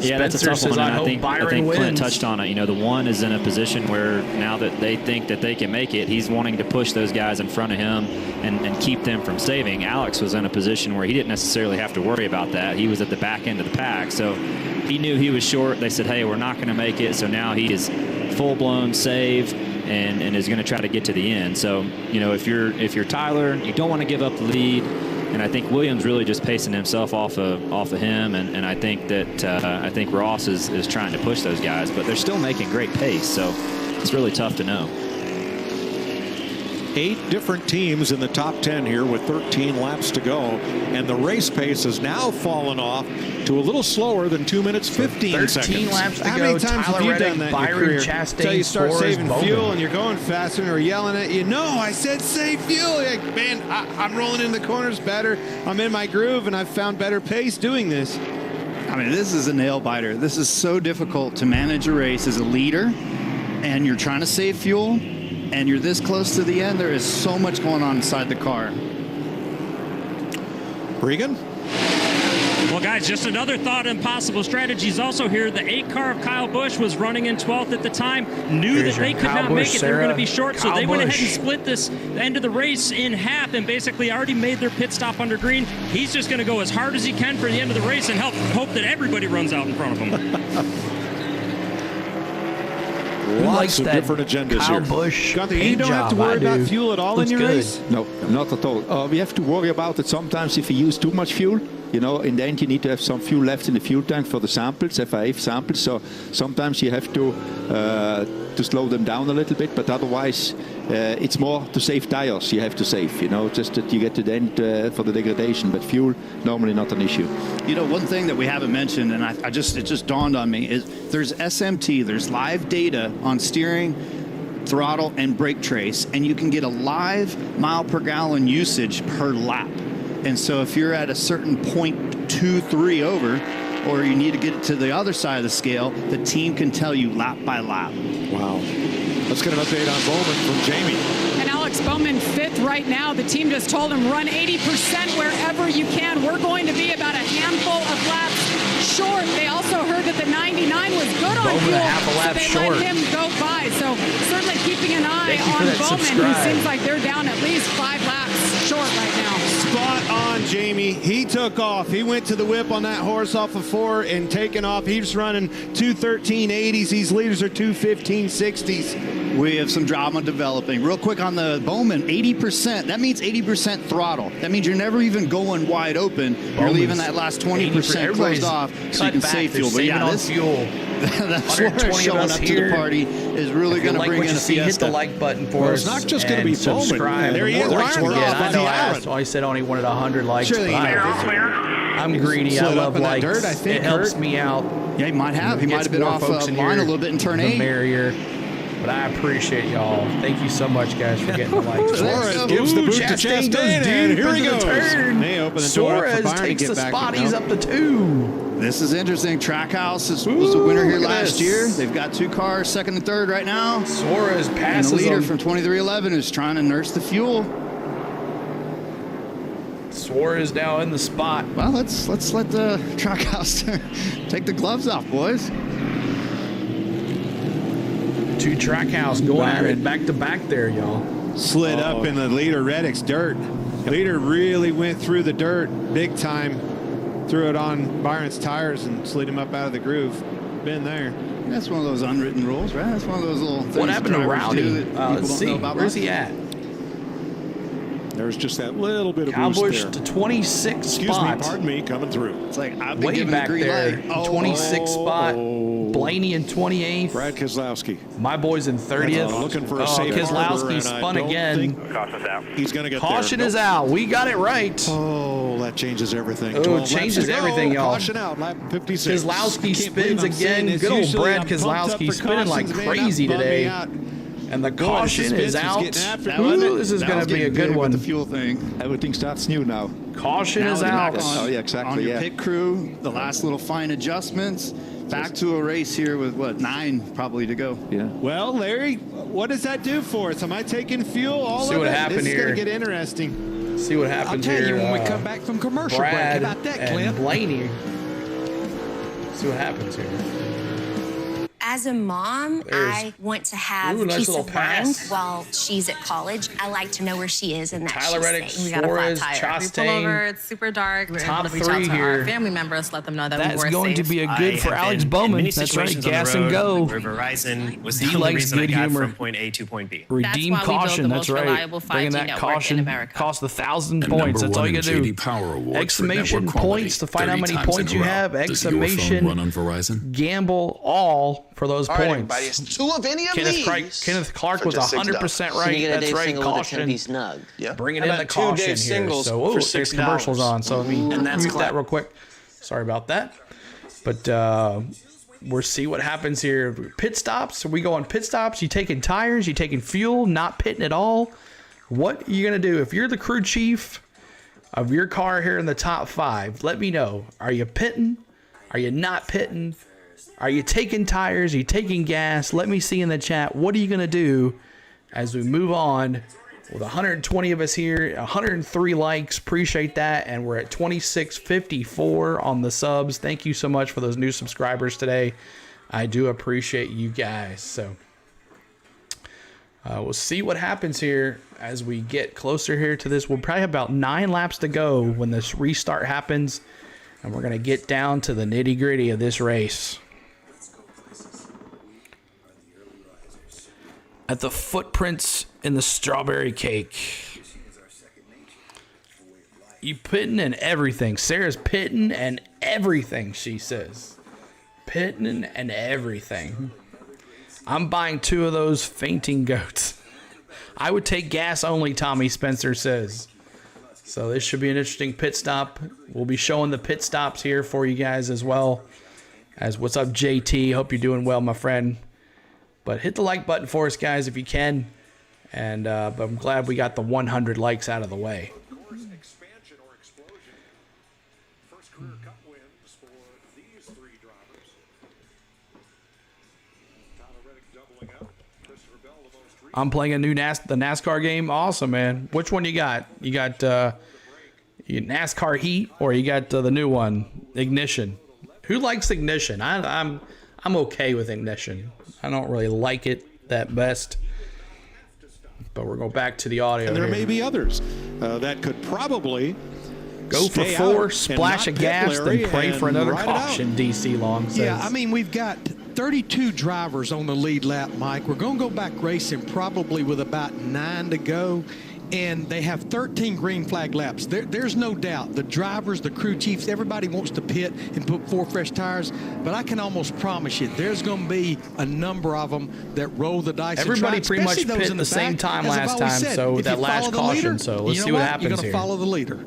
Yeah, that's a tough one. I think Clint touched on it. You know, the 1 is in a position where now that they think that they can make it, he's wanting to push those guys in front of him and keep them from saving. Alex was in a position where he didn't necessarily have to worry about that. He was at the back end of the pack, so he knew he was short. They said, hey, we're not going to make it, so now he is full-blown save and is going to try to get to the end. So, you know, if you're Tyler, you don't want to give up the lead. And I think Williams really just pacing himself off of him, and I think that Ross is trying to push those guys, but they're still making great pace, so it's really tough to know. 8 different teams in the top 10 here with 13 laps to go, and the race pace has now fallen off to a little slower than 2 minutes 15 seconds. 13 laps to How go. many times have you done that in your career? Until you start saving fuel and you're going faster and they're yelling at you, no, I said save fuel. You're like, man, I'm rolling in the corners better. I'm in my groove, and I've found better pace doing this. I mean, this is a nail biter. This is so difficult to manage a race as a leader, and you're trying to save fuel, and you're this close to the end. There is so much going on inside the car. Regan? Well, guys, just another thought on possible strategies also here. The 8 car of Kyle Busch was running in 12th at the time, knew that they could not make it. They were going to be short, so they went ahead and split this end of the race in half and basically already made their pit stop under green. He's just going to go as hard as he can for the end of the race and hope that everybody runs out in front of him. Lots of different agendas Kyle here. Busch Gunther, you don't have to worry about fuel at all in your race? No, not at all. We have to worry about it sometimes if you use too much fuel. You know, in the end, you need to have some fuel left in the fuel tank for the samples, FIA samples. So sometimes you have to slow them down a little bit, but otherwise it's more to save tires you have to save, you know, just that you get to the end for the degradation, but fuel, normally not an issue. You know, one thing that we haven't mentioned, and it just dawned on me, is there's SMT, there's live data on steering, throttle, and brake trace, and you can get a live mile per gallon usage per lap. And so if you're at a certain 0.23 over, or you need to get to the other side of the scale, the team can tell you lap by lap. Wow. Let's get an update on Bowman from Jamie. And Alex Bowman, 5th right now. The team just told him run 80% wherever you can. We're going to be about a handful of laps short. They also heard that the 99 was good on Bowman fuel, a half a lap so they short. let him go by. So certainly keeping an eye Thank you for on that Bowman, subscribe. who seems like they're down at least 5 laps short right now. Spot on, Jamie. He took off. He went to the whip on that horse off of 4 and taken off. He's running 2:13.80s. These leaders are 2:15.60s. We have some drama developing. Real quick on the Bowman, 80%. That means 80% throttle. That means you're never even going wide open. You're leaving that last 20% closed off so you can save fuel. But yeah, this fuel. that's where showing up to the party is really going to bring in a fiesta. Hit the like button for Well, us. it's not just gonna be Bowman. Subscribe. There he is. The more Byron likes we get. off I by know the I hour. asked. He said only wanted 100 likes. Surely But I'm greedy. I Slid up love in that likes. dirt, I think, It helps Kurt. me out. Yeah, he might have. He might Gets have been more off folks in line here, a little bit in turn the 8. merrier. But I appreciate y'all. Thank you so much, guys, for getting the likes. Suarez gives the boot to Chastain, and here he goes. They open the door up for Suarez Byron to takes get the back. spot. He's up to 2. This is interesting. Trackhouse was the winner here look at last this. year. They've got 2 cars, 2nd and 3rd right now. Suarez And passes the leader him. from 2311 is trying to nurse the fuel. Suarez now in the spot. Well, let's let the Trackhouse take the gloves off, boys. 2 Trackhouse going at it back to back there, y'all. Slid up in the leader Reddick's dirt. Leader really went through the dirt big time. Threw it on Byron's tires and slid him up out of the groove. Been there. That's one of those unwritten rules, right? That's one of those little things What happened to drivers do Rowdy? that people Let's don't see. know about Where's much. he at? There's just that little bit of Cowbush boost there. to 26 Excuse spot. me, pardon me, coming through. It's like I've been Way given back the green there. light. Oh, 26 spot. Blaney in 28th. Brad Keselowski. My boy's in 30th. Looking for a safe harbor, Keselowski and spun I don't again. think Caution's out. he's going to get Caution there. is out. We got it right. Oh, that changes everything. Oh, 12 it laps changes to go. everything, y'all. Caution out, lap 56. Keselowski spins believe I'm saying again. this. Good old Usually Brad I'm pumped up Keselowski for spinning like cautions, man. crazy That bummed me today. out. And the Boy, the caution is suspense was out. getting after me, Ooh, wasn't it? this is That going was to be a getting good big one. with the fuel thing. Everything starts new now. Caution Now is the out. knock on- Oh, yeah, exactly, On your yeah. pit crew, the last little fine adjustments. Back to a race here with, 9 probably to go. Yeah. Well, Larry, what does that do for us? Am I taking fuel? All See of what it? happened This is here. going to get interesting. See what I'll happens tell here. you when we come back from commercial break. How Brad about that, and Clint? Blaney. See what happens here. As a mom, There's- I want to have Ooh, nice peace little of mind pass. while she's at college. I like to know where she is and that Tyler she's Reddick, safe. We got a flat Suarez, tire. We pull over, Chastain. it's super dark. We're Top able to reach 3 out to here. our family members, let them know that That's we're going safe. to be a good for Alex Bowman. That's right. Gas and go. Where Verizon was D the only likes reason I good got humor. from point A to point B. Redeem why we built caution. the That's most right. reliable 5G Bringing that network in caution America. cost 1,000 And points. number That's all one you in gotta do. JD Power Awards for Exclamation network quality, points to find out how 30 many times points in a you row. have. Does your phone Exclamation run on Verizon? gamble all for those All right, points. everybody, it's 2 of any of Kenneth Clark for was just $6. 100% So you right. get a That's Dave right. single with a Caution. 10-piece nug. Yeah. Bringing How in the about 2 caution Dave here. singles So, for there's $6? commercials on. So let me And that's mute that clap. real quick. Sorry about that. But we'll see what happens here. Pit stops. We go on pit stops. You taking tires? You taking fuel? Not pitting at all? What are you gonna do if you're the crew chief of your car here in the top 5? Let me know. Are you pitting? Are you not pitting? Are you taking tires? Are you taking gas? Let me see in the chat. What are you going to do as we move on with 120 of us here, 103 likes. Appreciate that. And we're at 2654 on the subs. Thank you so much for those new subscribers today. I do appreciate you guys. So we'll see what happens here as we get closer here to this. We'll probably have about 9 laps to go when this restart happens. And we're going to get down to the nitty gritty of this race. At the footprints in the strawberry cake. You pitting and everything. Sarah's pitting and everything, she says. Pitting and everything. I'm buying 2 of those fainting goats. I would take gas only, Tommy Spencer says. So this should be an interesting pit stop. We'll be showing the pit stops here for you guys as well. As what's up, JT? Hope you're doing well, my friend. But hit the like button for us, guys, if you can. And but I'm glad we got the 100 likes out of the way. I'm playing a new the NASCAR game. Awesome, man. Which one you got? You got NASCAR Heat, or you got the new one, Ignition? Who likes Ignition? I'm okay with Ignition. I don't really like it that best. But we're going back to the audio. And there here. may be others that could probably go for 4, splash of gas, then pray for another caution, DC Long says. Yeah, I mean, we've got 32 drivers on the lead lap, Mike. We're going to go back racing probably with about 9 to go. And they have 13 green flag laps. There's no doubt. The drivers, the crew chiefs, everybody wants to pit and put 4 fresh tires. But I can almost promise you, there's going to be a number of them that roll the dice. Everybody and try, pretty much pit at the same time last time, so that last caution. So let's see what happens here. You're going to follow the leader.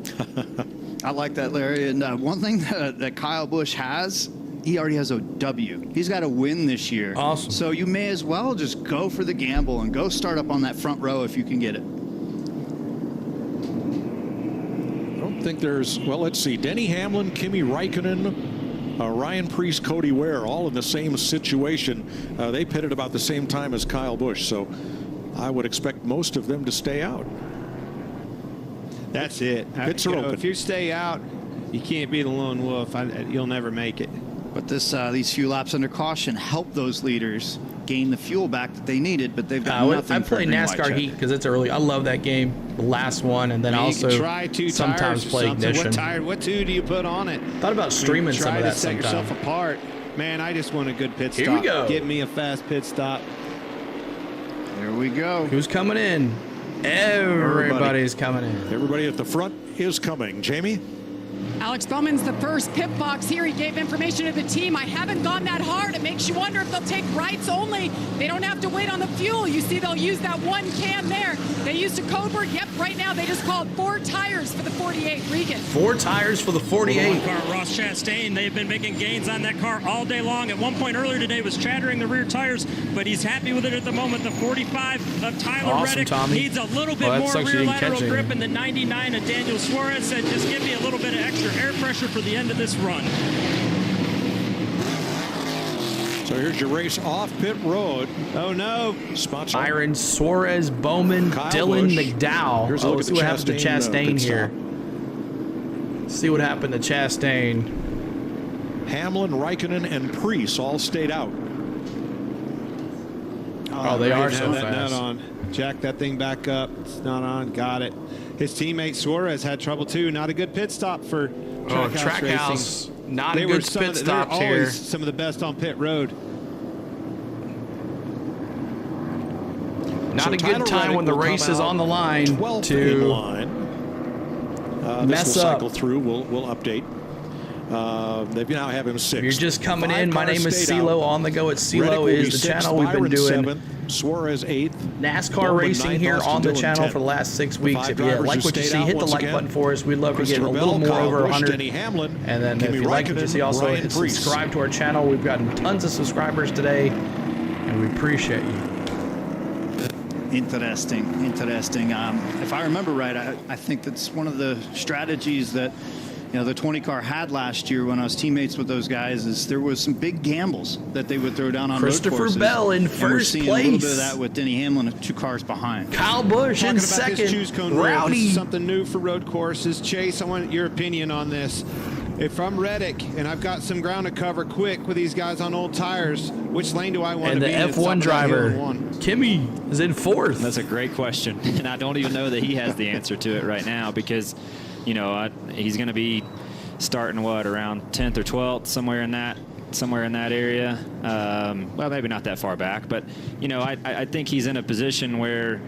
I like that, Larry. And one thing that Kyle Busch has, he already has a W. He's got a win this year. Awesome. So you may as well just go for the gamble and go start up on that front row if you can get it. I think there's, well, let's see, Denny Hamlin, Kimi Räikkönen, Ryan Preece, Cody Ware, all in the same situation. They pitted about the same time as Kyle Busch, so I would expect most of them to stay out. That's it. Pits are open. If you stay out, you can't be the lone wolf. You'll never make it. But these few laps under caution help those leaders gain the fuel back that they needed, but they've got nothing. I play NASCAR Heat because it's early. I love that game. The last one, and then also try 2 sometimes tires play Ignition. What 2 do you put on it? Thought about streaming some of that sometime. Try to set yourself apart. Man, I just want a good pit stop. Here we go. Get me a fast pit stop. There we go. Who's coming in? Everybody's coming in. Everybody at the front is coming. Jamie? Alex Bowman's the first pit box here. He gave information to the team. I haven't gone that hard. It makes you wonder if they'll take rights only. They don't have to wait on the fuel. You see, they'll use that 1 can there. They used a code word. Yep, right now they just called 4 tires for the 48. Regan. 4 tires for the 48. Car, Ross Chastain, they've been making gains on that car all day long. At one point earlier today was chattering the rear tires, but he's happy with it at the moment. The 45 of Tyler Reddick needs a little bit more rear lateral grip, and the 99 of Daniel Suarez said, just give me a little bit of extra air pressure for the end of this run. So here's your race off pit road. Oh no! Sponsored. Byron, Suarez, Bowman, Kyle Dylan, Busch. McDowell. Here's a look Let's at see what the happened to Chastain here. See what happened to Chastain. Hamlin, Räikkönen, and Preece all stayed out. Oh, they are so that fast. Nut on. Jack that thing back up. It's not on. Got it. His teammate Suarez had trouble too. Not a good pit stop for Trackhouse. Not a good pit stop here. Always some of the best on pit road. Not a good time when the race is on the line to mess up. Cycle through. We'll update. They now have him 6th. If you're just coming in, my name is CeeLo. On the Go at CeeLo is the channel we've been doing. 7th, Suarez 8th. NASCAR racing here on the channel for the last 6 weeks. If you like what you see, hit the like button for us. We'd love to get a little more over 100. And then if you like what you see, also hit subscribe to our channel. We've gotten tons of subscribers today, and we appreciate you. Interesting. If I remember right, I think that's one of the strategies that the 20 car had last year when I was teammates with those guys. Is there was some big gambles that they would throw down on road courses. Christopher Bell in and first we're seeing place. A little bit of that with Denny Hamlin 2 cars behind. Kyle Busch in second. This choose cone Rowdy. This is something new for road courses. Chase, I want your opinion on this. If I'm Reddick and I've got some ground to cover quick with these guys on old tires, which lane do I want and to be in? And the F1 driver, Kimi, is in 4th. That's a great question, and I don't even know that he has the answer to it right now because, he's going to be starting around 10th or 12th, somewhere in that area. Well, maybe not that far back, but I think he's in a position where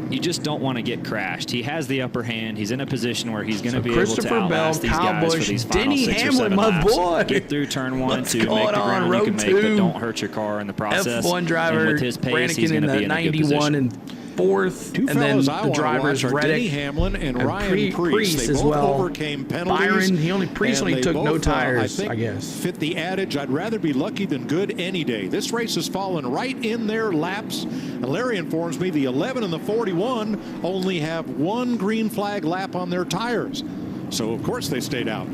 you just don't want to get crashed. He has the upper hand. He's in a position where he's going to be able to outlast these guys for these final Denny 6 or Hamlin, 7 my laps. boy. Get through turn 1 to make the ground you can make, but don't hurt your car in the process. F1 driver, and with his pace, he's going to be in a good 91 position. and 4th, and then the drivers Reddick, Denny Hamlin and Ryan Preece They as both well. overcame penalties. Byron, Preece only took no tires, I guess. Fit the adage, I'd rather be lucky than good any day. This race has fallen right in their laps. And Larry informs me the 11 and the 41 only have 1 green flag lap on their tires. So, of course, they stayed out.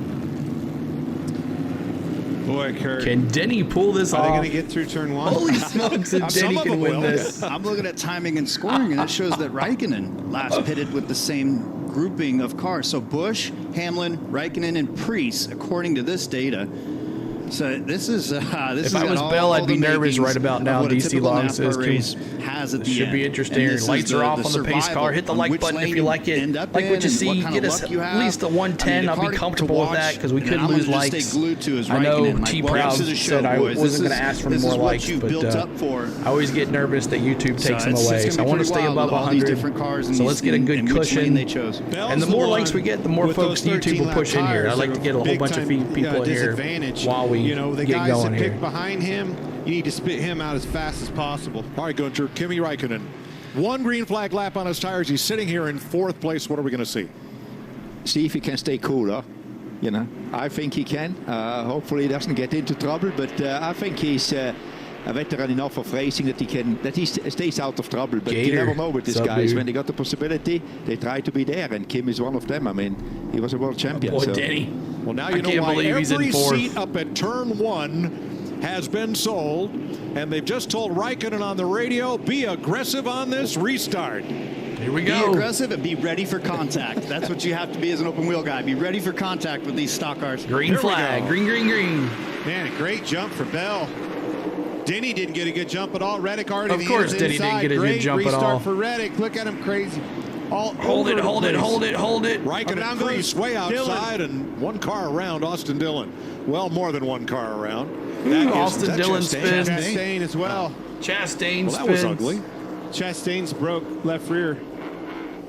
Boy, Kurt. Can Denny pull this off? Are they going to get through turn one? Holy smokes, if Denny can win this. I'm looking at timing and scoring, and it shows that Raikkonen last pitted with the same grouping of cars. So Busch, Hamlin, Raikkonen, and Prix, according to this data. So this is If I was Bell, I'd be nervous right about now. DC Long says it should be interesting. Lights are off on the pace car. Hit the like button if you like it. Like what you see, get us at least a 110. I'll be comfortable with that because we couldn't lose likes. I know T Proud said I wasn't going to ask for more likes, but I always get nervous that YouTube takes them away. So I want to stay above 100. So let's get a good cushion. And the more likes we get, the more folks YouTube will push in here. I like to get a whole bunch of people in here while we the get guys going that here. pick behind him, you need to spit him out as fast as possible. All right, going through Kimi Räikkönen. 1 green flag lap on his tires. He's sitting here in 4th place. What are we going to see? See if he can stay cooler. You know, I think he can. Hopefully he doesn't get into trouble, but I think he's a veteran enough of racing that he stays out of trouble. But you never know with these guys. When they got the possibility, they try to be there, and Kim is one of them. I mean, he was a world champion. Boy, Denny. Well, now you know why every seat up at turn 1 has been sold, and they've just told Raikkonen on the radio, be aggressive on this restart. Here we go. Be aggressive and be ready for contact. That's what you have to be as an open wheel guy. Be ready for contact with these stock cars. Green flag. Green, green, green. Man, a great jump for Bell. Denny didn't get a good jump at all. Reddick already Of course Denny didn't get a good jump at all. Restart for Reddick. Look at him crazy. Hold it. Raikkonen and Prix way outside and 1 car around Austin Dillon. Well, more than 1 car around. Austin Dillon spins. Chastain as well. Chastain spins. That was ugly. Chastain's broke left rear.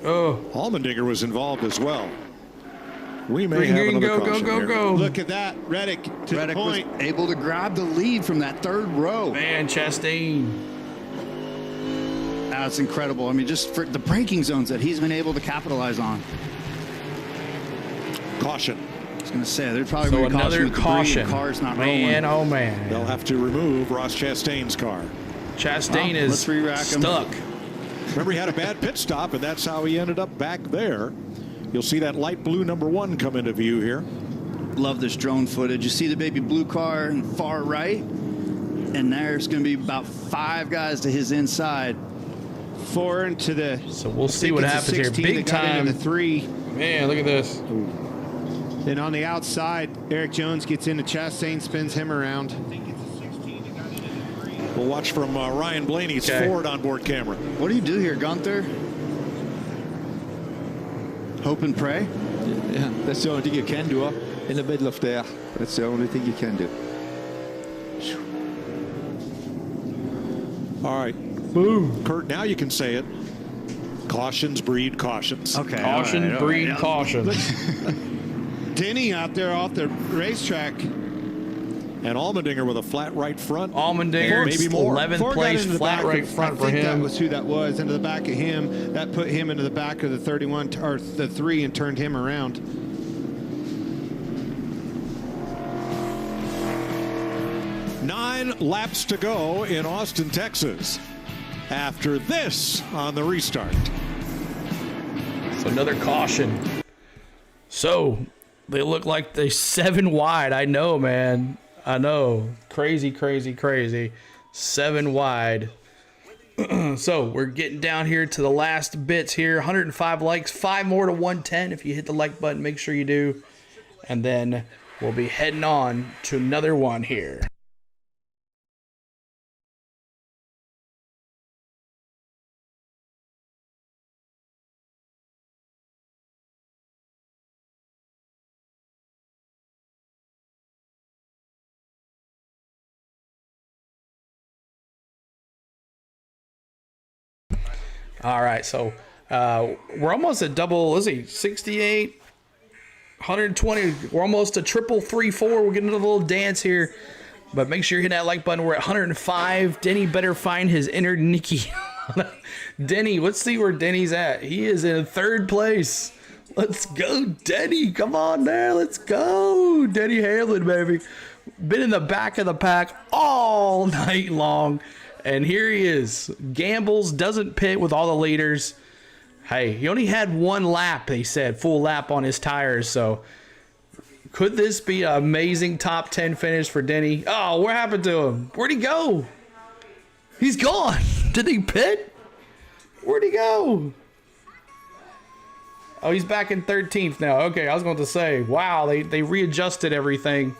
Oh. Allmendinger was involved as well. We may have another caution here. Go. Look at that. Reddick to the point. Was able to grab the lead from that 3rd row. Man, Chastain. That's incredible. I mean, just for the braking zones that he's been able to capitalize on. Caution. I was going to say, they're probably so going to another caution. Car's not man, rolling. Oh, man. They'll have to remove Ross Chastain's car. Chastain is stuck. Remember, he had a bad pit stop, and that's how he ended up back there. You'll see that light blue number 1 come into view here. Love this drone footage. You see the baby blue car in far right, and there's going to be about 5 guys to his inside. 4 into the. So we'll see what happens here. Big time. The 3. Man, look at this. Then on the outside, Eric Jones gets into Chastain, spins him around. We'll watch from Ryan Blaney's Ford onboard camera. What do you do here, Gunther? Hope and pray? Yeah, that's the only thing you can do in the middle of there. That's the only thing you can do. All right. Boom. Kurt, now you can say it. Cautions breed cautions. Okay. Caution breed caution. Denny out there off the racetrack. And Allmendinger with a flat right front. Allmendinger, maybe more. 11th place, flat right front for him. I think that was who that was. Into the back of him. That put him into the back of the 31 or the 3 and turned him around. Nine laps to go in Austin, Texas. After this on the restart. So another caution. So they look like they're 7 wide. I know, man. I know. Crazy. 7 wide. So we're getting down here to the last bits here. 105 likes, 5 more to 110. If you hit the like button, make sure you do. And then we'll be heading on to another one here. All right, so we're almost at double. Let's see, 68, 120. We're almost a triple 3-4. We're getting a little dance here, but make sure you hit that like button. We're at 105. Denny better find his inner Nicky. Denny, let's see where Denny's at. He is in 3rd place. Let's go, Denny. Come on there. Let's go, Denny Hamlin, baby. Been in the back of the pack all night long. And here he is. Gambles, doesn't pit with all the leaders. Hey, he only had 1 lap, they said, full lap on his tires. So Could this be an amazing top 10 finish for Denny? Oh, what happened to him? Where'd he go? He's gone. Did he pit? Where'd he go? Oh, he's back in 13th now. Okay, I was going to say, wow, they readjusted everything.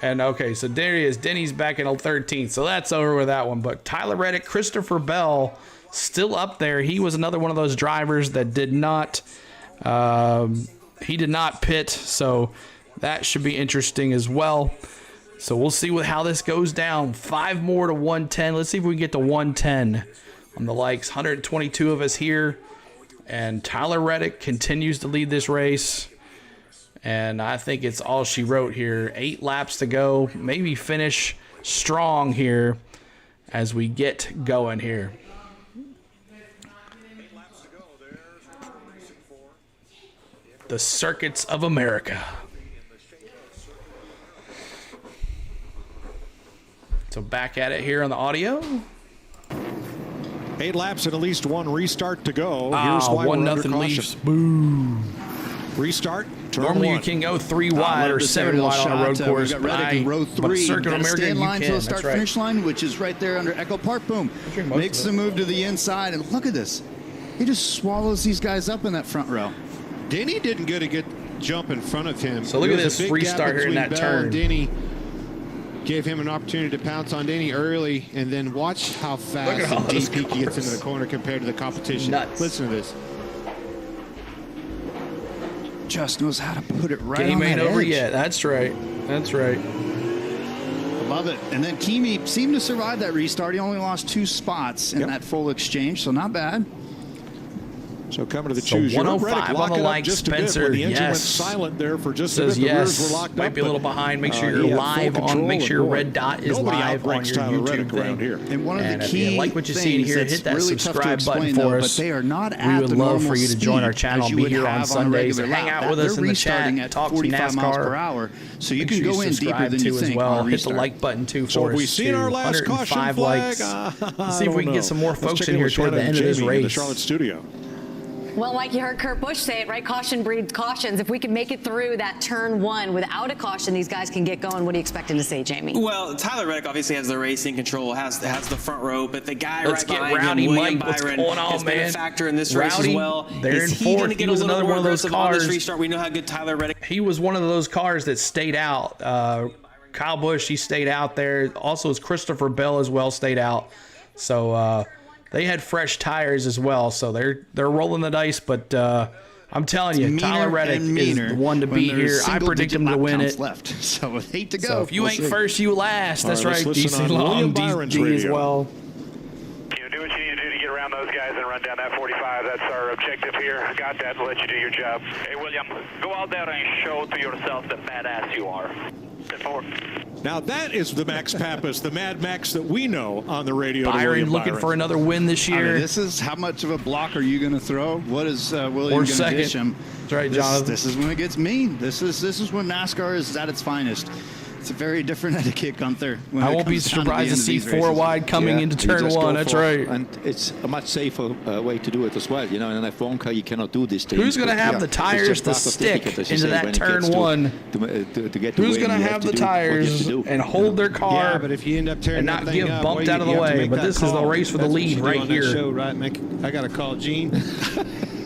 And okay, so there he is. Denny's back in 13th, so that's over with that one. But Tyler Reddick, Christopher Bell, still up there. He was another one of those drivers that did not, he did not pit, so that should be interesting as well. So we'll see how this goes down. 5 more to 110. Let's see if we can get to 110 on the likes. 122 of us here. And Tyler Reddick continues to lead this race. And I think it's all she wrote here. 8 laps to go. Maybe finish strong here as we get going here. The circuits of America. So back at it here on the audio. 8 laps and at least 1 restart to go. Here's why 1-0 Leafs. Boo. Restart. Normally you can go 3 wide or 7 wide on a road course. We got Reddick in row 3. Circuit of America, stand you line can. to the start finish line, which is right there under Echopark. Boom. Makes the move to the inside, and look at this. He just swallows these guys up in that front row. Denny didn't get a good jump in front of him. So look at this restart here in that turn. Denny gave him an opportunity to pounce on Denny early, and then watch how fast and deep he gets into the corner compared to the competition. Nuts. Listen to this. Just knows how to put it right Game on ain't that over edge. yet. That's right. That's right. I love it. And then Kimi seemed to survive that restart. He only lost 2 spots in that full exchange, so not bad. So coming to the So choose. 105 on the like, Spencer. The engine went Yes. silent there for just Says a bit. The yes. rears were locked Might up, be a little but, behind. Make sure he you're had live full on. control, Make sure your and boy, red dot is nobody live on outbreaks your Tyler YouTube Reddick around thing. here. And one of the if key you like what you see here, things hit that that's really tough to subscribe button explain, for though, us. but they are not We at would the love normal for you to join our speed channel. as you Be would here on have Sundays a and regular hang lap. out with us They're in the restarting chat. at Talk to 45 miles per NASCAR. hour, so you Make can sure go in deeper subscribe than you too as think well. on a Hit the restart. like button too So for have we us. seen our last caution 105 flag? likes. See if we can get some more folks in here toward the end of this In the race. Charlotte studio. Well, Mike, you heard Kurt Busch say it, right? Caution breeds cautions. If we can make it through that turn 1 without a caution, these guys can get going. What are you expecting to see, Jamie? Well, Tyler Reddick obviously has the racing control, has the front row, but the guy Let's right get behind rowdy, him, William Mike. What's Byron, going on, has been man? a factor in this race as well. They're Is in he going fourth. to get He was a little another more one of those aggressive on this cars. restart? We know how good Tyler Reddick. He was one of those cars that stayed out. Kyle Busch, he stayed out there. Also, as Christopher Bell as well stayed out. So they had fresh tires as well. So they're rolling the dice. But I'm telling you, Tyler Reddick is the one to beat here. I predict him to win it. Left, so with 8 to go. So if you ain't first, you last. That's All right. let's listen DC on Long, William Byron's D as radio. well. Do what you need to do to get around those guys and run down that 45. That's our objective here. Got that. Let you do your job. Hey, William, go out there and show to yourself the badass you are. Step forward. Now that is the Max Pappas, the Mad Max that we know on the radio. Byron looking for another win this year. I mean, this is how much of a block are you going to throw? What is William going to dish him? That's right, Jonathan. This is when it gets mean. This is when NASCAR is at its finest. It's a very different etiquette, Gunther. I won't be surprised to see 4 wide coming into turn 1. That's right. And it's a much safer way to do it as well. You know, in an F1 car, you cannot do this thing. Who's going to have the tires to stick into that turn 1? Who's going to have the tires and hold their car Yeah, but if you end up tearing and that not thing get up, bumped well, out of you the have to way? make But that this is the call. race for the That's what lead you do right on that here. show, right? I got to call Gene.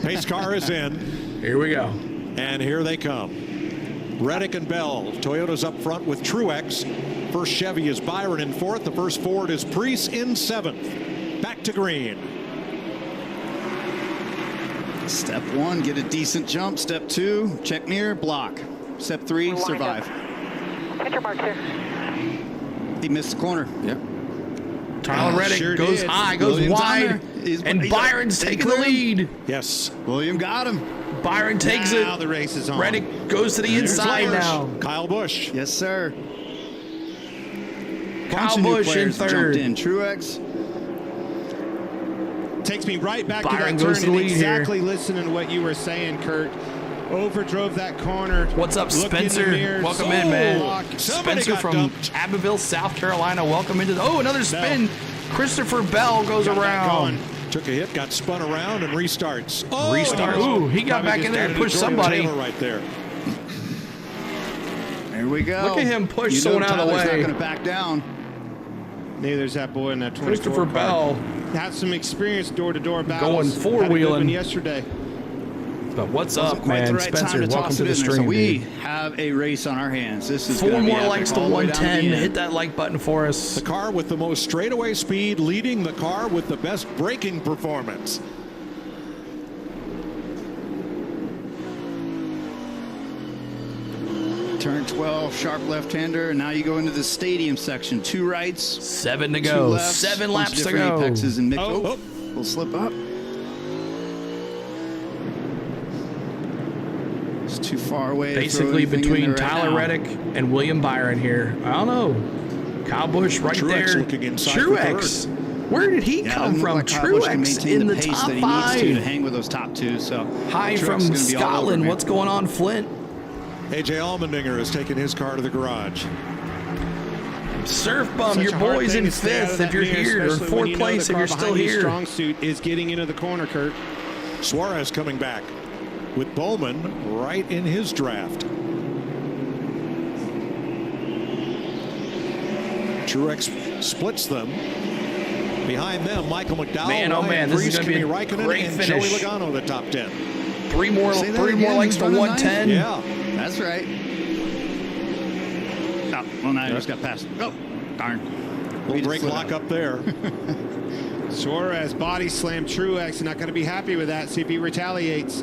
Pace car is in. Here we go. And here they come. Reddick and Bell. Toyota's up front with Truex. First Chevy is Byron in 4th. The first Ford is Prix in 7th. Back to green. Step 1, get a decent jump. Step 2, check near, block. Step 3, survive. Echopark here. He missed the corner. Yeah. Tyler Reddick goes high, goes Williams wide, and Byron's taking the lead. Yes. William got him. Byron takes Now it. the race is on. Reddick goes to the inside now. Kyle Busch. Yes, sir. Kyle Bunch of new Busch in players jumped 3rd. in. Truex. Takes me right back Byron to goes that to turn the and lead here. exactly listening to what you were saying, Kurt. Overdrove that corner. What's up, Looked in the Spencer? mirrors. Welcome in, man. Block. Spencer from dumped. Abbeville, South Carolina. Welcome into the. Oh, another spin. Christopher Bell goes Got that around. going. Took a hit, got spun around, and restarts. Oh, Restart. Ooh, he got probably back just in there and added a pushed Jordan somebody. Taylor right there. There we go. Look at him push someone out of the way. Tyler's not going to back down. Neither's that boy in that 24 Christopher car. Bell. Had some experience door-to-door battles. Going four-wheeling yesterday. But what's up, Quite man? the right Spencer, time to welcome toss to it the in there. So stream. we Dude. have a race on our hands. This is 4 gonna be more epic likes to all the way down to the 110. end. Hit that like button for us. The car with the most straightaway speed leading the car with the best braking performance. Turn 12, sharp left-hander, and now you go into the stadium section. 2 rights, 7 to 2 go. lefts, 7 bunch of laps to different go. apexes and mix. Oh. We'll slip up. It's too far away. Basically to throw between anything in there Tyler right Reddick and William Byron here. I don't know. Kyle Busch right Truex there. looking inside for Truex. Where did he come from? Like Kyle Busch can Truex maintain in the pace top that he 5. needs to hang with those top 2. So Hi Truex from is gonna be all over Scotland. him. What's going on, Flint? AJ Allmendinger has taken his car to the garage. Surf Bum, Such your a hard boy's thing in to stay out of 5th that if you're mirror, here, or especially when 4th you know place the if car you're still behind you here. strong suit is getting into the corner, Kurt. Suarez coming back with Bowman right in his draft. Truex splits them. Behind them, Michael McDowell, Man, oh Ryan man, this is Preece, going to be Kimi a Räikkönen, great and finish. Joey Logano, the top 10. 3 more likes to 110. Yeah. That's right. Oh, well, now I just got past. Oh, darn. Little brake lock up there. Suarez body slammed Truex. Not going to be happy with that. See if he retaliates.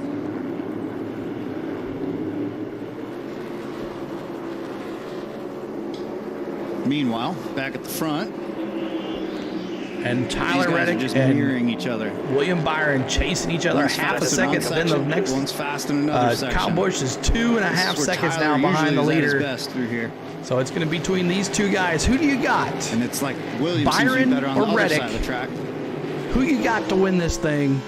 Meanwhile, back at the front, And Tyler these guys are Reddick just and mirroring each other. William Byron chasing each other One's half a fast in second. one Then the section, next one's fast in another section. Kyle Busch is 2.5 This is where seconds Tyler now behind the usually is at his leader. best through here. So it's going to be between these 2 guys. Who do you got? And it's like Williams seems to be Byron better on the or other Reddick? side of the track. Who you got to win this thing?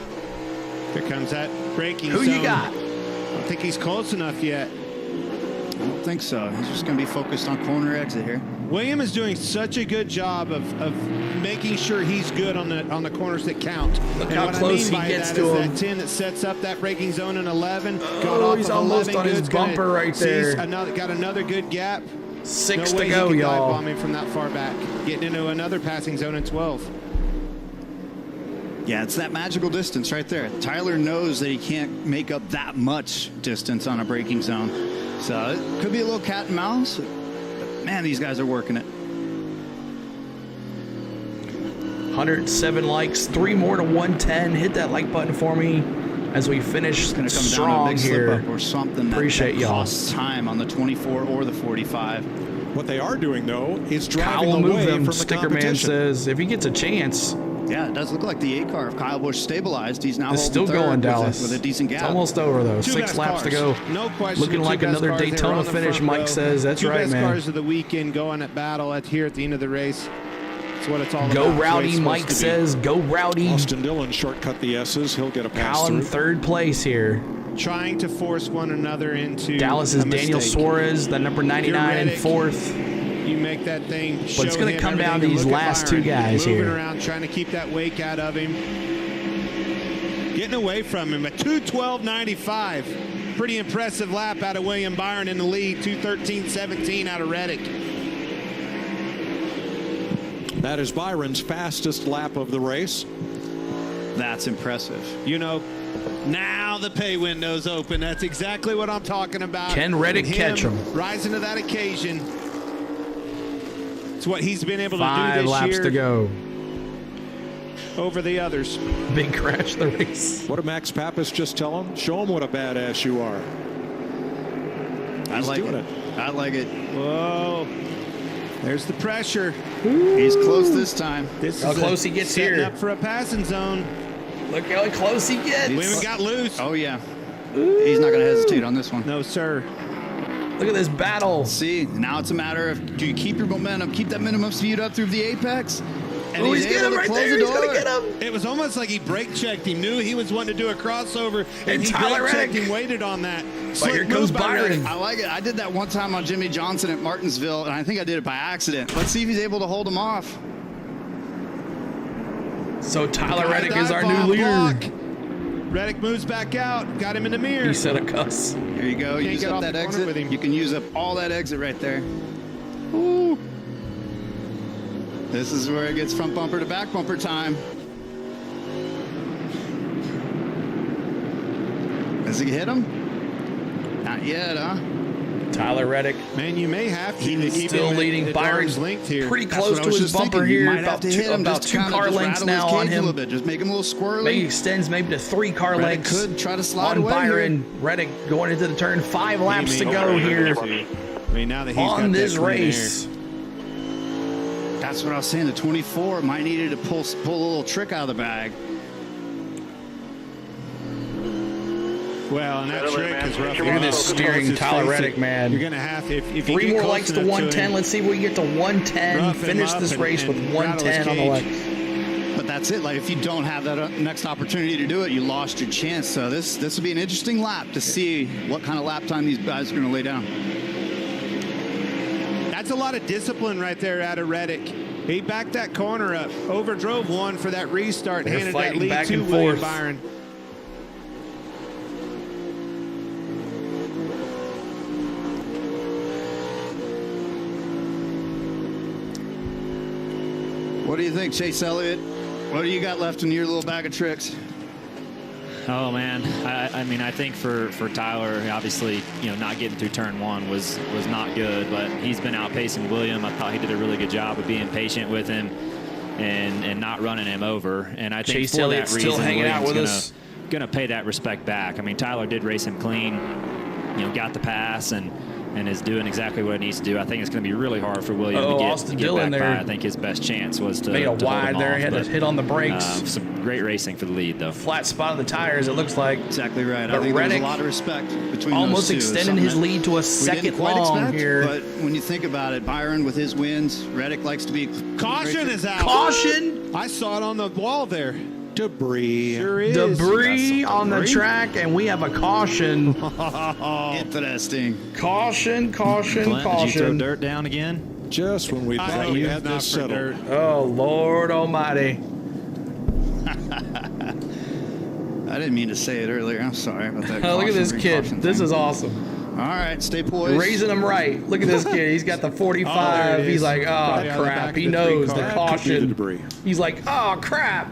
Here comes that braking Who zone. you got? I don't think he's close enough yet. I don't think so. He's just going to be focused on corner exit here. William is doing such a good job of making sure he's good on the corners that count. Look and how what close I mean he by gets that to is him. that 10 that sets up that braking zone in 11. Oh, he's almost on his bumper right there. Got another good gap. 6 no to way go, he can dive y'all. bomb him from that far back. Getting into another passing zone in 12. Yeah, it's that magical distance right there. Tyler knows that he can't make up that much distance on a braking zone. So it could be a little cat and mouse. But man, these guys are working it. 107 likes, 3 more to 110. Hit that like button for me as we finish It's going to come down to a strong big here. slip up or something Appreciate that y'all. costs time on the 24 or the 45. What they are doing, though, is Kyle driving will move away him. from the Sticker Man competition. says if he gets a chance. Yeah, it does look like the 8 car of Kyle Busch stabilized. He's now It's still holding third going, with Dallas. with a decent gap. It's almost over, though. 2 6 best laps to cars. go. No question. Looking the 2 like best another cars. They were Daytona on the finish, front Mike row. says. That's 2 right, best man. cars of the weekend going at battle here at the end of the race. That's what it's all Go about. Rowdy, Mike says. Go Rowdy. Austin Dillon shortcut the S's. He'll get a pass Kyle in through. 3rd place here. Trying to force one another into Dallas is a Daniel mistake. Suarez, the number 99 in Reddick. 4th. You make that thing. But it's going to come down to these last 2 guys Moving here. around, trying to keep that wake out of him. Getting away from him at 2:12.95. Pretty impressive lap out of William Byron in the lead. 2:13.17 out of Reddick. That is Byron's fastest lap of the race. That's impressive. You know, now the pay window's open. That's exactly what I'm talking about. Can Reddick And catch him? Rising to that occasion. It's what he's been able to do 5 this laps year to go. over the others. Big crash the race. What did Max Pappas just tell him? Show him what a badass you are. I He's like doing it. I like it. Whoa. There's the pressure. He's close this time. This How is close he gets setting here. up for a passing zone. Look how close he gets. Women got loose. Oh, yeah. He's not going to hesitate on this one. No, sir. Look at this battle. See, now it's a matter of do you keep your momentum, keep that minimum speed up through the apex? And Oh, he's getting him able to right close there. the He's going door. to get him. It was almost like he brake checked him. Knew he was wanting to do a crossover, And he Tyler brake checked Reddick. him, waited on that. But Slick here move comes by Byron. Reddick. I like it. I did that one time on Jimmy Johnson at Martinsville, and I think I did it by accident. Let's see if he's able to hold him off. So Tyler Got a Reddick is dive our bomb new leader. block. Reddick moves back out. Got him in the mirror. He said a cuss. There you go. Use up that exit. With him. You can use up all that exit right there. Ooh. This is where it gets front bumper to back bumper time. Does he hit him? Not yet, huh? Tyler Reddick. Man, you may have to. He's still leading. Byron's linked here. Pretty close to his bumper here. About two car lengths now on him. A little bit. Just make him a little squirrely. Maybe extends maybe to 3 car lengths. Could try to slide on away Byron. here. Reddick going into the turn. 5 laps to go here. I mean, now that he's on got this that clean race. air. That's what I was saying. The 24 might need to pull a little trick out of the bag. Well, and that trick is rough. Look at this steering, Tyler Reddick, man. You're going to have to, if you 3 get more close lengths to enough 110. him, Let's see if we can get to 110. rough him Finish up this race with and rattle his 110 on the cage. left. But that's it. Like, if you don't have that next opportunity to do it, you lost your chance. So this will be an interesting lap to see what kind of lap time these guys are going to lay down. That's a lot of discipline right there out of Reddick. He backed that corner up, overdrove one for that restart, They're handed that fighting lead back to and William forth. Byron. What do you think, Chase Elliott? What do you got left in your little bag of tricks? Oh man, I mean, I think for Tyler, obviously, not getting through turn 1 was not good, but he's been outpacing William. I thought he did a really good job of being patient with him and not running him over. And I think Chase for Elliott's that reason, still hanging out with us. Gonna pay that respect back. I mean, Tyler did race him clean, got the pass and is doing exactly what he needs to do. I think it's going to be really hard for William to get back by. I think his best chance was to made a to hold wide him there. off, He had to hit on the brakes. Some great racing for the lead, though. Flat spot of the tires, it looks like. Exactly right. But I think Reddick there's a lot of respect between almost those two. extending his lead to a second long here. But when you think about it, Byron with his wins, Reddick likes to be... Caution is out. Caution! I saw it on the wall there. Debris. Sure is. Debris on the track, and we have a caution. Interesting. Caution. Clint, did you throw dirt down again? Just when we thought we had this settled. Oh, Lord almighty. I didn't mean to say it earlier. I'm sorry about that. Look at this kid. This thing. is awesome. All right, stay poised. Raising him right. Look at this kid. He's got the 45. He's like, oh, crap. He knows the caution. He's like, oh, crap.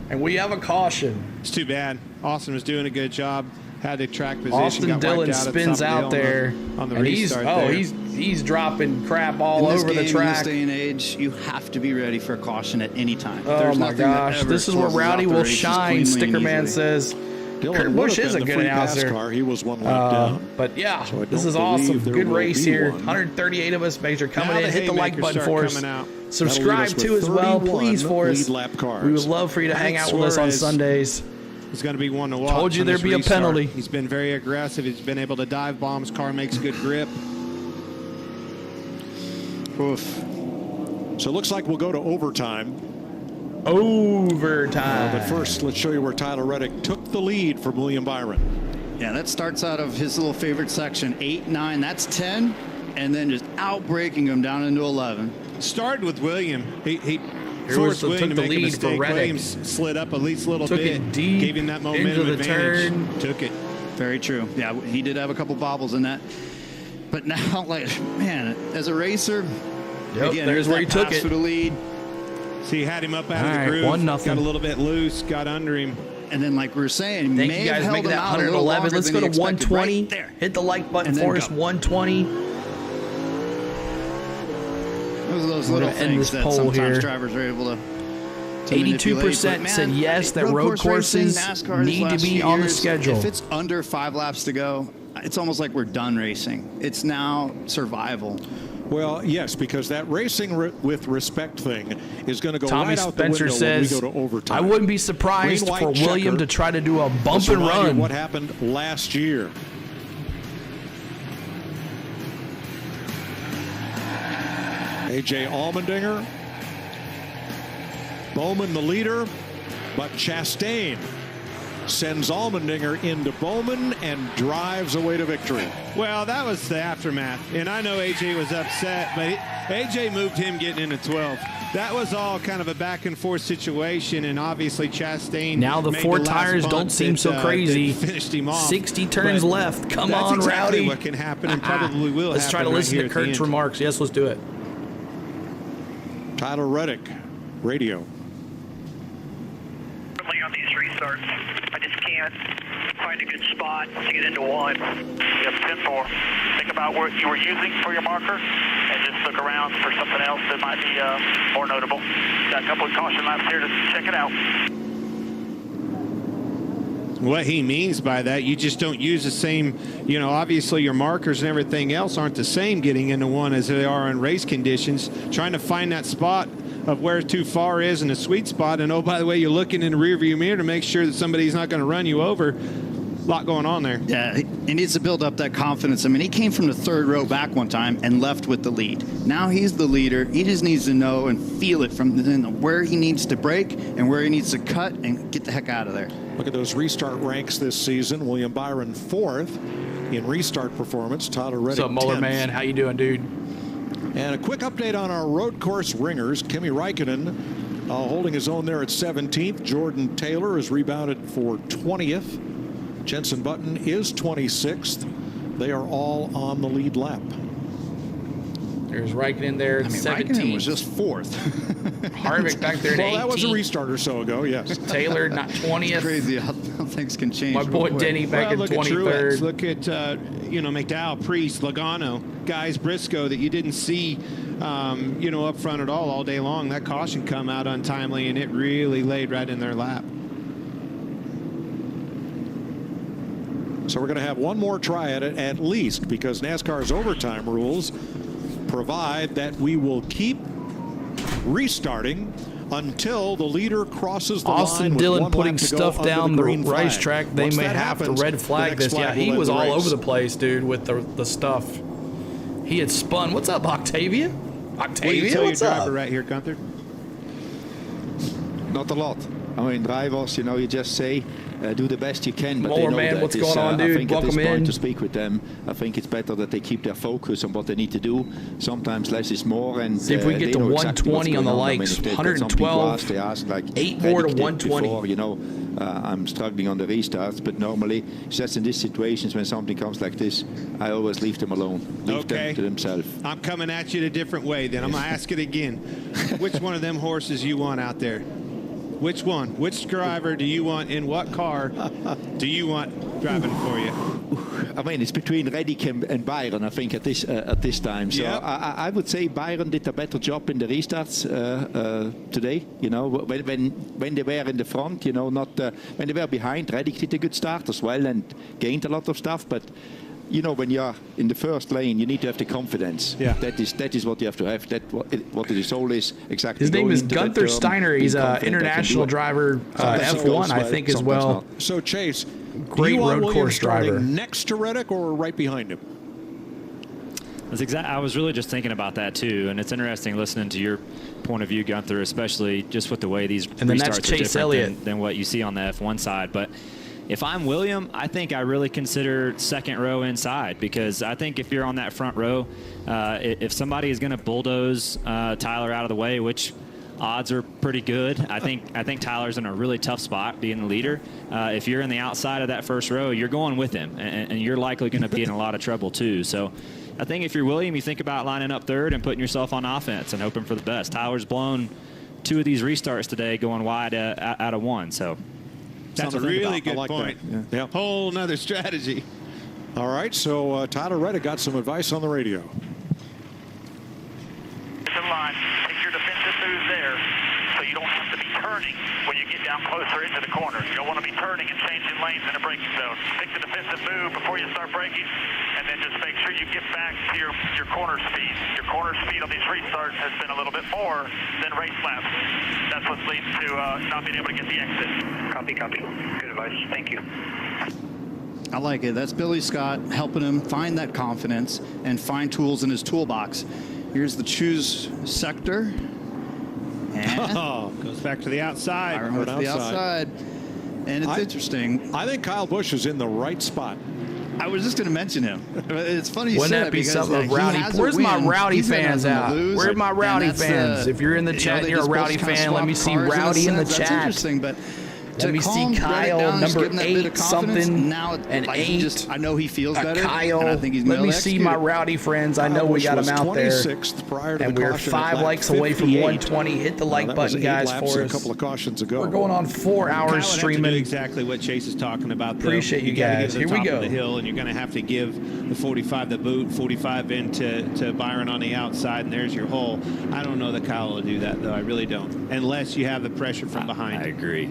And we have a caution. It's too bad. Austin was doing a good job. Had the track position. Austin Dillon spins out there. On the and restart he's dropping crap all over the track. In this day and age, you have to be ready for caution at any time. Oh, There's my gosh. This is where Rowdy will shine, Sticker Man says. Kurt Busch is a good announcer. Car. He was one lap down. But yeah, So this is awesome. Good race here. 138 of us. Make sure coming in. Hit the like button for us. Subscribe to as well, please, for us. We would love for you to hang out with us on Sundays. It's going to be one to watch. Told you there'd be a penalty. He's been very aggressive. He's been able to dive bomb. His car makes good grip. Oof. So it looks like we'll go to overtime. Overtime. But first, let's show you where Tyler Reddick took the lead from William Byron. Yeah, that starts out of his little favorite section, 8, 9, that's 10, and then just outbreaking him down into 11. Started with William. He forced William to the make a lead mistake. for Reddick. Williams slid up at least a little Took bit. it deep gave him that momentum into the advantage. turn. Took it. Very true. Yeah, he did have a couple bobbles in that. But now, like, man, as a racer, again, there's where he took pass it. for the lead. So he had him up out of the All right, groove. 1-0. Got a little bit loose. Got under him. And then, like we were saying, Thank may you guys have making held that him out a little 111. longer Let's than go to he expected. 120. Right there. Hit the like button And then for us. go. 120. Those are those We're little gonna end things this that poll sometimes here. drivers are able to 82% said yes that road courses need to be on the schedule. If it's under 5 laps to go, it's almost like we're done racing. It's now survival. Well, yes, because that racing with respect thing is going to go Tommy right out Spencer the window says, when we go to overtime. I wouldn't be surprised Green, for white William checker. to try to do a bump Let's and remind you run. what happened last year. A.J. Allmendinger, Bowman the leader, but Chastain sends Allmendinger into Bowman and drives away to victory. Well, that was the aftermath. And I know AJ was upset, but AJ moved him getting into 12. That was all kind of a back and forth situation, and obviously Chastain. Now the four tires don't seem so crazy. Finished him off. 60 turns left. Come on, exactly Rowdy. What can happen and probably will Let's try to happen listen right to Kurt's remarks. Yes, let's do it. Tyler Reddick, radio. On these restarts, I just can't find a good spot to get into one. Yep, 10-4. Think about what you were using for your marker and just look around for something else that might be more notable. Got a couple of caution laps here to check it out. What he means by that, you just don't use the same, you know, obviously your markers and everything else aren't the same getting into one as they are in race conditions. Trying to find that spot of where too far is in a sweet spot. And, oh, by the way, you're looking in the rearview mirror to make sure that somebody's not going to run you over. A lot going on there. Yeah, he needs to build up that confidence. I mean, he came from the third row back one time and left with the lead. Now he's the leader. He just needs to know and feel it from where he needs to brake and where he needs to cut and get the heck out of there. Look at those restart ranks this season. William Byron 4th in restart performance. Tyler Reddick 10th. What's up, Muller man? How you doing, dude? And a quick update on our road course ringers. Kimi Räikkönen holding his own there at 17th. Jordan Taylor is rebounded for 20th. Jenson Button is 26th. They are all on the lead lap. There's Räikkönen there at 17th. Räikkönen was just 4th. Harvick back there at 18th. Well, that was a restart or so ago, yes. Taylor not 20th. It's crazy how things can change. My boy Denny back in 23rd. Look at you know, McDowell, Priest, Logano, guys, Briscoe that you didn't see you know, up front at all day long. That caution come out untimely, and it really laid right in their lap. So we're going to have one more try at it at least, because NASCAR's overtime rules provide that we will keep restarting until the leader crosses the Austin line. Dillon putting stuff down the racetrack. They may have to red flag this. Yeah, he was all over the place, dude, with the stuff. He had spun. What's up, Octavia? Octavia, what's up? Right here, Gunther. Not a lot. I mean, drivers, you know, you just say, do the best you can. But Muller, they know man, that what's going on, dude? I think Welcome at this point in. to speak with them, I think it's better that they keep their focus on what they need to do. Sometimes less is more. And see if we can get to 120 on the likes. 112. They ask, like, 8 more to 120. Before, you know, I'm struggling on the restarts, but normally, just in these situations when something comes like this, I always leave them alone. Leave them to themselves. I'm coming at you in a different way then. I'm going to ask it again. Which one of them horses you want out there? Which one? Which driver do you want in what car do you want driving for you? I mean, it's between Reddick and Byron, I think, at this time. So yep. I would say Byron did a better job in the restarts today. You know, when they were in the front, you know, not when they were behind. Reddick did a good start as well and gained a lot of stuff, but. You know, when you're in the first lane, you need to have the confidence. Yeah. That is what you have to have. What the soul is exactly. His name is Gunther Steiner. He's an international driver, F1, I think, as well. So, Chase, great road course driver. Next to Reddick or right behind him? I was really just thinking about that too, and it's interesting listening to your point of view, Gunther, especially just with the way these restarts are different than what you see on the F1 side. But if I'm William, I think I really consider second row inside, because I think if you're on that front row, if somebody is going to bulldoze Tyler out of the way, which odds are pretty good, I think Tyler's in a really tough spot being the leader. If you're in the outside of that first row, you're going with him, and you're likely going to be in a lot of trouble too. So I think if you're William, you think about lining up third and putting yourself on offense and hoping for the best. Tyler's blown 2 of these restarts today going wide out of 1, so. That's a really good point. Yeah. Whole nother strategy. All right, so Tyler Reddick got some advice on the radio. In line, take your defensive moves there, so you don't have to be turning when you get down closer into the corner. You don't want to be turning and changing lanes in a braking zone. Take the defensive move before you start braking, and then just make sure you get back to your corner speed. Your corner speed on these restarts has been a little bit more than race laps. That's what's leading to not being able to get the exit. Copy. Good advice. Thank you. I like it. That's Billy Scott helping him find that confidence and find tools in his toolbox. Here's the choose sector. And goes back to the outside. Byron with the outside. And it's interesting. I think Kyle Busch is in the right spot. I was just going to mention him. It's funny you Wouldn't said that be because, something rowdy? Where's my rowdy fans at? Where's my rowdy fans? If you're in the chat and you're a rowdy fan, let me see rowdy in the chat. That's interesting, but let me see Kyle, number 8 something, now, and like 8. I know he feels better. Kyle, and I think he's let me execute. see my rowdy friends. I know we got them out there. 26th prior to and the we're caution 5 at likes lap away from 58. 120. Hit the like button, guys, for us. A couple of cautions ago. We're going on 4 hours streaming. To do exactly what Chase is talking about. Though. Appreciate you guys. Here we go. Of the hill, and you're going to have to give the 45 the boot, 45 into Byron on the outside, and there's your hole. I don't know that Kyle will do that, though. I really don't, unless you have the pressure from behind. I agree.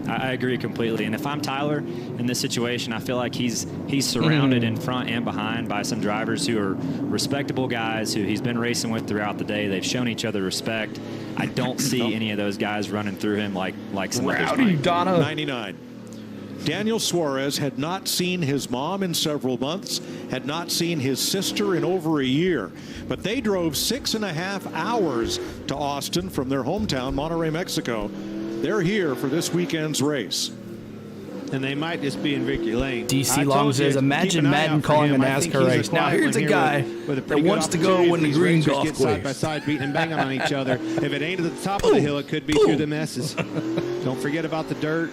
I agree completely. And if I'm Tyler in this situation, I feel like he's surrounded in front and behind by some drivers who are respectable guys who he's been racing with throughout the day. They've shown each other respect. I don't see any of those guys running through him like some others might. Donna. 99. Daniel Suarez had not seen his mom in several months, had not seen his sister in over a year. But they drove 6.5 hours to Austin from their hometown, Monterrey, Mexico. They're here for this weekend's race. And they might just be in Victory Lane. DC Long says, imagine Madden calling a NASCAR race. Now, here's a guy that wants to go win the green golf course. Side by side, beating and banging on each other. If it ain't at the top of the hill, it could be through the messes. Don't forget about the dirt.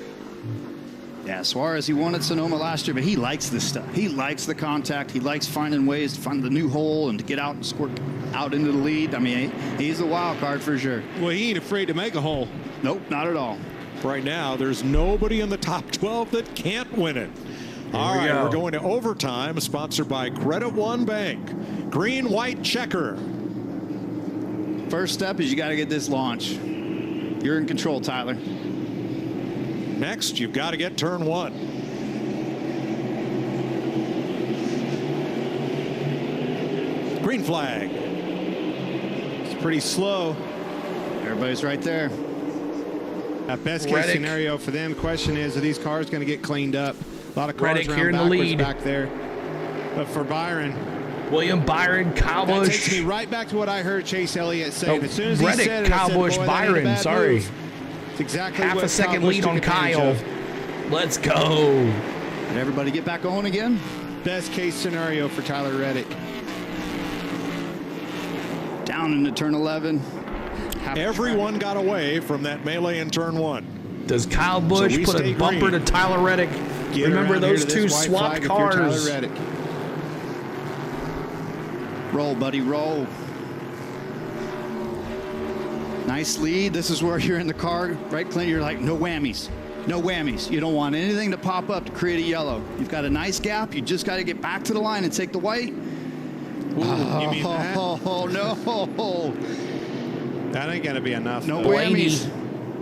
Yeah, Suarez, he won at Sonoma last year, but he likes this stuff. He likes the contact. He likes finding ways to find the new hole and to get out and squirt out into the lead. I mean, he's a wild card for sure. Well, he ain't afraid to make a hole. Nope, not at all. Right now, there's nobody in the top 12 that can't win it. All right, we're going to overtime, sponsored by Credit One Bank. Green, white, checker. First step is you got to get this launch. You're in control, Tyler. Next, you've got to get turn 1. Green flag. It's pretty slow. Everybody's right there. Best case scenario for them. Question is, are these cars going to get cleaned up? A lot of cars around backwards back there. But for Byron, William Byron, Kyle Busch. That takes me right back to what I heard Chase Elliott say. As soon as Reddick, he said it, Kyle Busch, Byron. Sorry. It's exactly half what a second Kyle lead on Kyle. Let's go. Did everybody get back going again? Best case scenario for Tyler Reddick. Down into turn 11. Everyone got away from that melee in turn 1. Does Kyle Busch put a bumper to Tyler Reddick? Remember those two swapped cars. Roll, buddy, roll. Nice lead. This is where you're in the car, right, Clint? You're like, no whammies. No whammies. You don't want anything to pop up to create a yellow. You've got a nice gap. You just got to get back to the line and take the white. Ooh, you mean that? Oh, no. That ain't going to be enough. No whammies.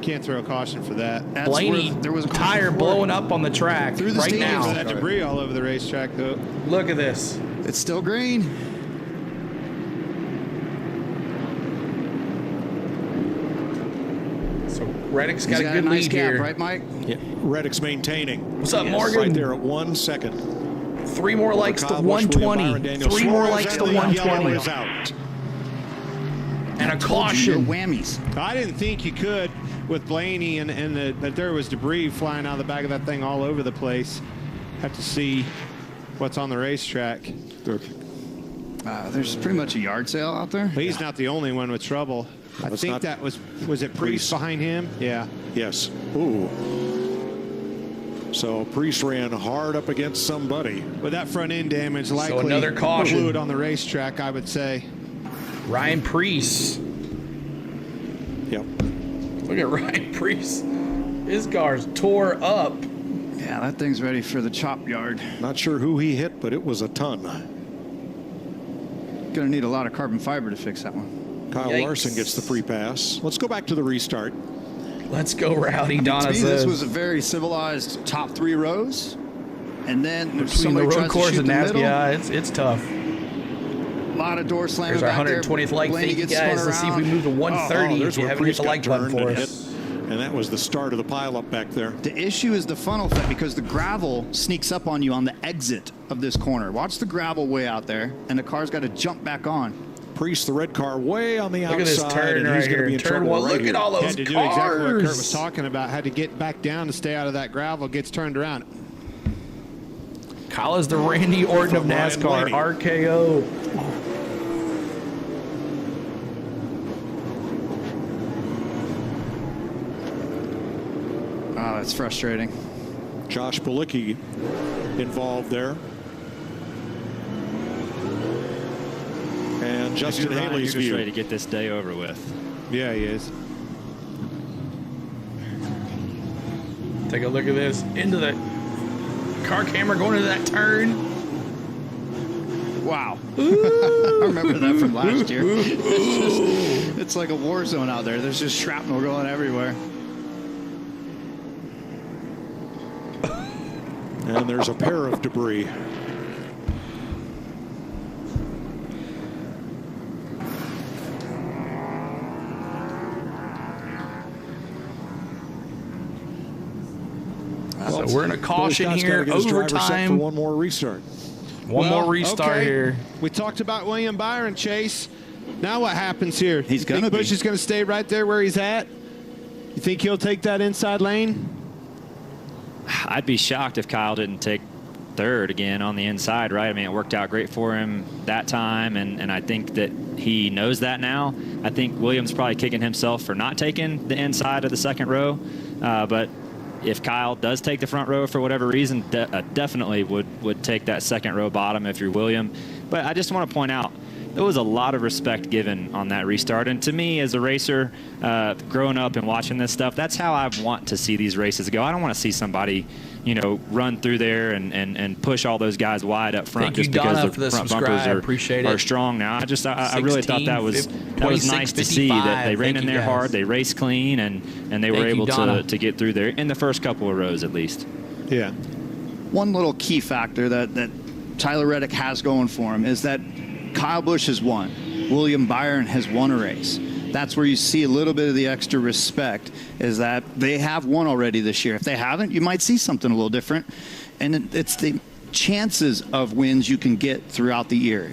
Can't throw a caution for that. Blaney, there was a tire blowing up on the track through the right now. That debris all over the racetrack, though. Look at this. It's still green. So Reddick's got a good nice lead gap, here. Right, Mike? Yeah. Reddick's maintaining. What's up, Morgan? Right there at 1 second. 3 more likes to 120. 3 more likes to 120. Is out. And a caution. No whammies. I didn't think you could with Blaney and that there was debris flying out of the back of that thing all over the place. Have to see what's on the racetrack. There's pretty much a yard sale out there. But he's not the only one with trouble. I think that was it Prix behind him? Yeah. Yes. Ooh. So Prix ran hard up against somebody. With that front end damage, likely so another caution. Fluid on the racetrack, I would say. Ryan Prix. Yep. Look at Ryan Prix. His car's tore up. Yeah, that thing's ready for the chop yard. Not sure who he hit, but it was a ton. Gonna need a lot of carbon fiber to fix that one. Kyle Larson gets the free pass. Let's go back to the restart. Let's go, Rowdy. Donna says. This was a very civilized top 3 rows. And then between the road course and NASCAR, yeah, it's tough. A lot of door slamming. There's our 120th like. Thank you guys. Let's see if we move to 130 if you haven't hit the like button for us. And that was the start of the pileup back there. The issue is the funnel effect because the gravel sneaks up on you on the exit of this corner. Watch the gravel way out there, and the car's got to jump back on. Prix, the red car, way on the outside. Look at this turn and right he's going to here. be in Turn trouble one. right Look here. at all those Had to do exactly what Kurt was talking about. Had to get back down to stay out of that gravel. Gets turned around. Kyle is the Randy Orton of NASCAR. RKO. Oh, that's frustrating. Josh Bilicki involved there. And Justin Haley's just view. ready to get this day over with. Yeah, he is. Take a look at this. Into the car camera going into that turn. Wow. I remember that from last year. It's like a war zone out there. There's just shrapnel going everywhere. And there's a pair of debris. So we're in a caution here. Set for Overtime. one more restart. One more restart here. We talked about William Byron, Chase. Now what happens here? He's going to be. Busch is going to stay right there where he's at. You think he'll take that inside lane? I'd be shocked if Kyle didn't take third again on the inside, right? I mean, it worked out great for him that time, and I think that he knows that now. I think Williams probably kicking himself for not taking the inside of the second row, but if Kyle does take the front row for whatever reason, definitely would take that second row bottom if you're William. But I just want to point out, there was a lot of respect given on that restart. And to me, as a racer, growing up and watching this stuff, that's how I want to see these races go. I don't want to see somebody, run through there and push all those guys wide up front just because the front bumpers are strong now. I really thought that was nice to see that they ran in there hard, they raced clean, and they were able to get through there in the first couple of rows at least. Yeah. One little key factor that Tyler Reddick has going for him is that Kyle Busch has won. William Byron has won a race. That's where you see a little bit of the extra respect, is that they have won already this year. If they haven't, you might see something a little different. And it's the chances of wins you can get throughout the year.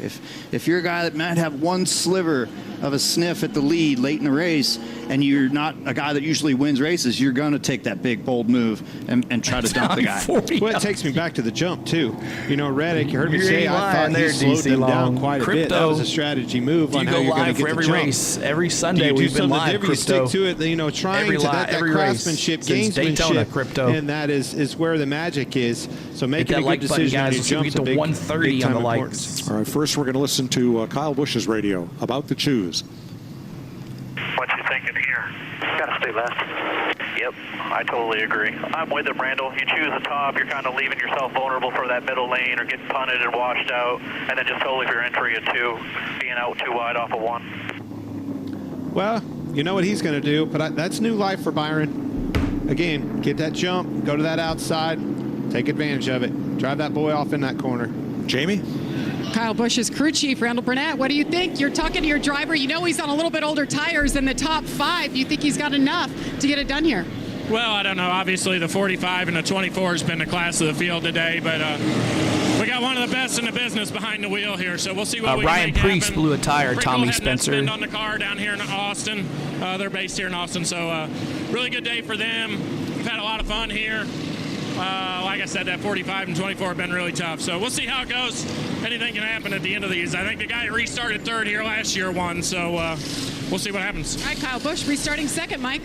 If you're a guy that might have one sliver of a sniff at the lead late in the race, and you're not a guy that usually wins races, you're going to take that big, bold move and try to dump the guy. Well, it takes me back to the jump, too. Reddick, you heard me say, I thought he slowed them down quite a bit. That was a strategy move on how you're going to get the jump. Race. Every Sunday we've been live, you stick to it, trying to that craftsmanship, gamesmanship, and that is where the magic is. So making a good decision on your jump is a big 130 on the likes. All right, first we're going to listen to Kyle Busch's radio about the choose. What you thinking here? Gotta stay left. Yep, I totally agree. I'm with him, Randall. You choose the top, you're kind of leaving yourself vulnerable for that middle lane or getting punted and washed out, and then just totally for your entry at 2, being out too wide off of 1. Well, you know what he's going to do, but that's new life for Byron. Again, get that jump, go to that outside, take advantage of it. Drive that boy off in that corner. Jamie? Kyle Busch's crew chief, Randall Burnett, what do you think? You're talking to your driver. You know he's on a little bit older tires than the top 5. You think he's got enough to get it done here? Well, I don't know. Obviously, the 45 and the 24 has been the class of the field today, but we got one of the best in the business behind the wheel here, so we'll see what we can Ryan make Prix happen. blew a tire, Tommy Spencer. On the car down here in Austin. They're based here in Austin, so really good day for them. We've had a lot of fun here. Like I said, that 45 and 24 have been really tough. So we'll see how it goes. Anything can happen at the end of these. I think the guy who restarted third here last year won, so we'll see what happens. All right, Kyle Busch restarting second, Mike.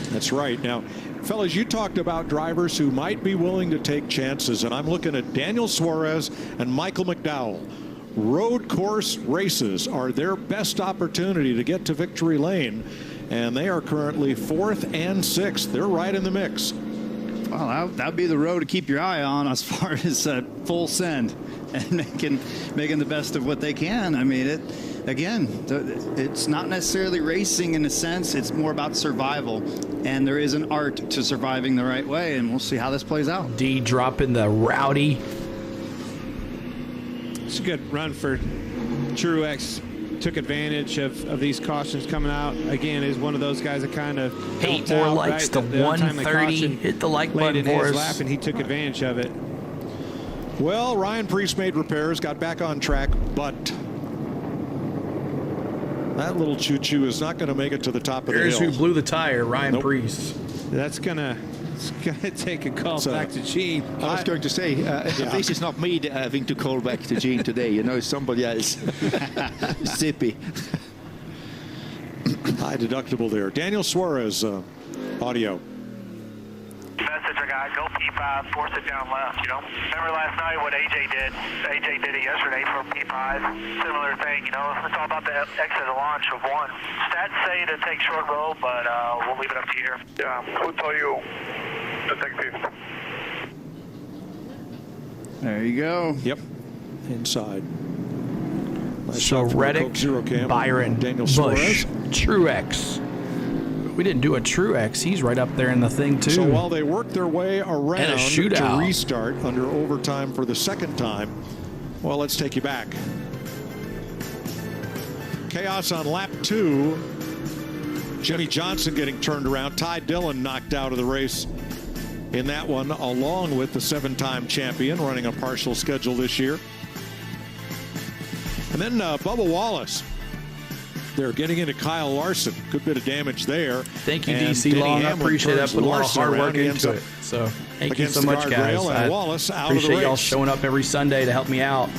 That's right. Now, fellas, you talked about drivers who might be willing to take chances, and I'm looking at Daniel Suarez and Michael McDowell. Road course races are their best opportunity to get to victory lane, and they are currently 4th and 6th. They're right in the mix. Well, that'd be the road to keep your eye on as far as full send and making the best of what they can. I mean, it's not necessarily racing in a sense. It's more about survival, and there is an art to surviving the right way, and we'll see how this plays out. D dropping the rowdy. It's a good run for Truex. Took advantage of these cautions coming out. Again, is one of those guys that kind of 8 more likes to 130. Hit the like button for us. Lap, and he took advantage of it. Well, Ryan Prix made repairs, got back on track, but That little choo-choo is not going to make it to the top of the hill. Here's who blew the tire, Ryan Prix. That's gonna take a call back to Gene. I was going to say, this is not me having to call back to Gene today. You know, somebody else. Zippy. High deductible there. Daniel Suarez, audio. Message I got, go P5, force it down left, you know. Remember last night what AJ did? AJ did it yesterday for P5. Similar thing, you know. It's all about the exit and launch of one. Stats say to take short row, but we'll leave it up to you here. Yeah, who told you to take P5? There you go. Yep. Inside. So Reddick, Byron, Daniel Busch, Suarez. Truex. We didn't do a Truex. He's right up there in the thing, too. So while they work their way around and a shootout to restart under overtime for the second time, well, let's take you back. Chaos on lap 2. Jimmy Johnson getting turned around. Ty Dillon knocked out of the race in that one, along with the 7-time champion running a partial schedule this year. And then Bubba Wallace. They're getting into Kyle Larson. Good bit of damage there. Thank you, and DC Denny Long. I Hamlin appreciate that. Put a lot of hard work into it. So thank you so much, guys. I appreciate y'all showing up every Sunday to help me out.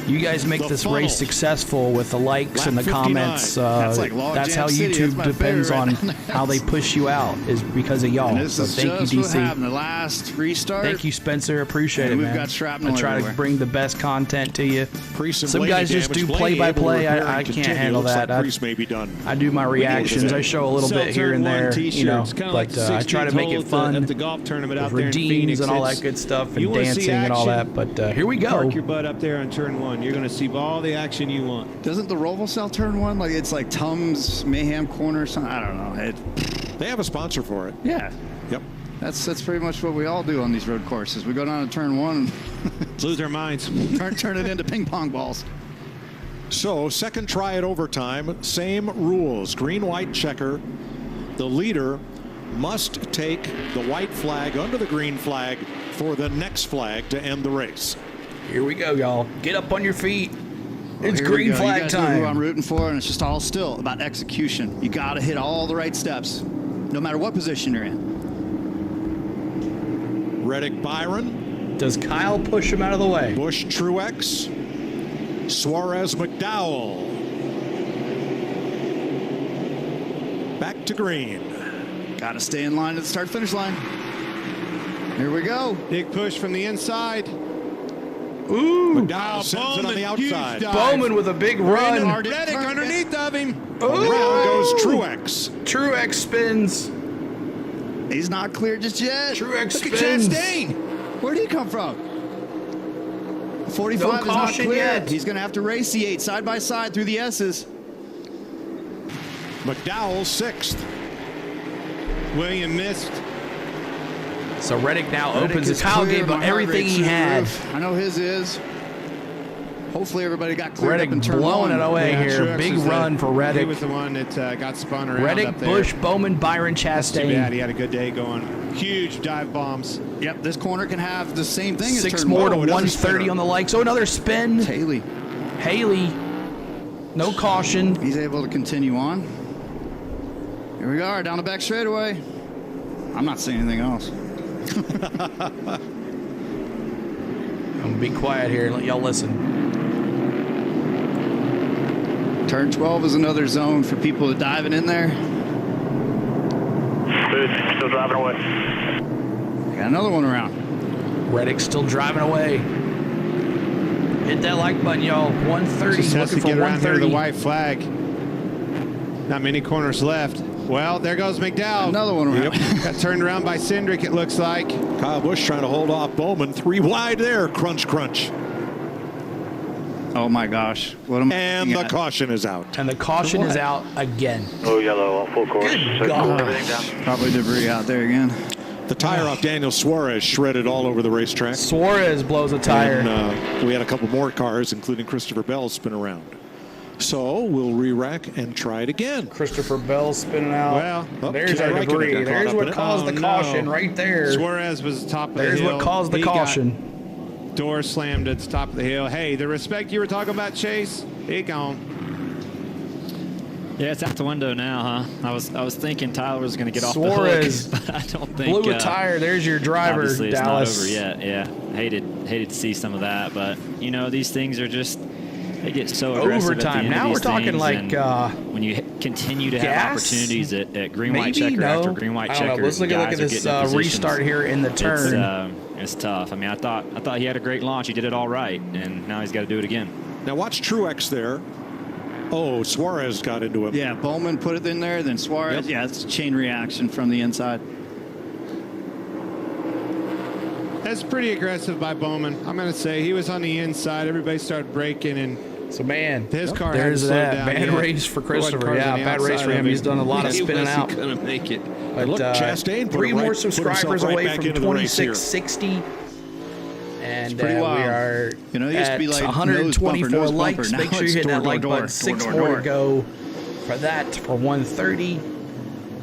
You guys make this race successful with the likes and the comments. That's how YouTube depends on how they push you out, is because of y'all. So thank you, DC. The last restart. Thank you, Spencer. Appreciate it, man. We've got shrapnel I try everywhere. to bring the best content to you. Some guys just do play-by-play. I can't handle that. I do my reactions. I show a little bit here and there, you know, but I try to make it fun. At the golf tournament out there in redeems Phoenix and all that good stuff, and dancing and all that. But here we go. Park your butt up there on turn 1. You're going to see all the action you want. Doesn't the Roval sell turn 1? Like it's like Tums Mayhem Corner or something? I don't know. They have a sponsor for it. Yeah. Yep. That's pretty much what we all do on these road courses. We go down to turn 1 and lose our minds. turn it into ping pong balls. So second try at overtime, same rules. Green, white checker. The leader must take the white flag under the green flag for the next flag to end the race. Here we go, y'all. Get up on your feet. It's Here green we go. flag you guys time. Know who I'm rooting for, and it's just all still about execution. You got to hit all the right steps, no matter what position you're in. Reddick, Byron. Does Kyle push him out of the way? Busch, Truex. Suarez, McDowell. Back to green. Got to stay in line at the start-finish line. Here we go. Big push from the inside. Ooh. McDowell sends it on the outside. Bowman with a big run. Reddick underneath of him. Around goes Truex. Truex spins. He's not clear just yet. Truex Look spins. at Chastain. Where did he come from? 45 No is not caution clear. yet. He's going to have to race the 8 side by side through the S's. McDowell 6th. William missed. So Reddick now Reddick opens the is tile clear. gate, but My heart everything rate's he through the had. roof. I know his is. Hopefully everybody got cleared Reddick up in turn blowing 1. it away here. Truex Big was run for Reddick. He was the one that got spun around Reddick, up there. Busch, Bowman, Byron, That's too Chastain. bad. He had a good day going. Huge dive bombs. Yep, this corner can have the same thing as 6 turn more 1. to Another 130 spinner. on the likes. Oh, another spin. Haley. No caution. He's able to continue on. Here we are, down the back straightaway. I'm not saying anything else. I'm going to be quiet here and let y'all listen. Turn 12 is another zone for people diving in there. Good. Still driving away. Got another one around. Reddick still driving away. Hit that like button, y'all. 130. Just has to Looking get for around here to 130. the white flag. Not many corners left. Well, there goes McDowell. Another one around. Got turned around by Cindric, it looks like. Kyle Busch trying to hold off Bowman. 3 wide there. Crunch, crunch. Oh my gosh. What am I And looking the at? caution is out. And the caution is out again. Oh, yellow on full course. Good God. Everything down. Probably debris out there again. The tire off Daniel Suarez shredded all over the racetrack. Suarez blows a tire. And we had a couple more cars, including Christopher Bell, spin around. So we'll re-rack and try it again. Christopher Bell spinning out. Well, there's our Kimi Räikkönen debris. got caught There's up what in it. caused the caution right there. Suarez was top of the hill. There's what caused the He caution. got door slammed at the top of the hill. Hey, the respect you were talking about, Chase, it gone. Yeah, it's out the window now, huh? I was thinking Tyler was going to get off Suarez the hook, but I don't think. Blew a tire. There's your driver, obviously Dallas. It's not over yet. Yeah, hated to see some of that, but you know these things are just they get so aggressive overtime. At the end Now of we're these talking things, like when you continue to gas? have opportunities at green white Maybe? checker No. after green white I don't know. checker. Let's look at this restart here in the turn. It's tough. I mean, I thought he had a great launch. He did it all right, and now he's got to do it again. Now watch Truex there. Oh, Suarez got into him. Yeah, Bowman put it in there, then Suarez. Yep. Yeah, it's a chain reaction from the inside. That's pretty aggressive by Bowman. I'm going to say he was on the inside. Everybody started braking, and so man, his car there's had to slow that down. bad race for Christopher. Yeah, bad race for him. He's done a lot of spinning out. He couldn't make it. But, look, Chastain put 3 him more right- put himself subscribers right away back from into the race here. 2660. And pretty we wild. are You know, it used to at be like 124 nose bumper, likes. Now Make sure you it's hit that door, like door, button. door, 6 door, more door. to go for that for 130.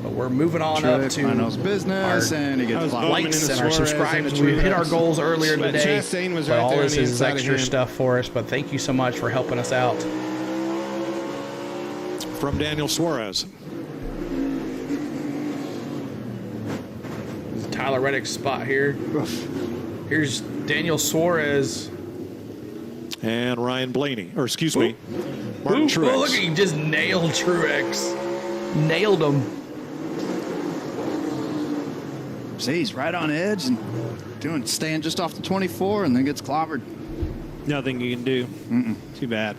But we're moving on up Truex to finals business, and he gets blocked. likes and our subscribers. We hit our goals earlier today. Chastain was But right all there on this the is inside of extra him. stuff for us. But thank you so much for helping us out. From Daniel Suarez. Tyler Reddick's spot here. Here's Daniel Suarez. And Ryan Blaney, or excuse me, Martin Truex. Oh, look, he just nailed Truex. Nailed him. See, he's right on edge and staying just off the 24, and then gets clobbered. Nothing you can do. Too bad.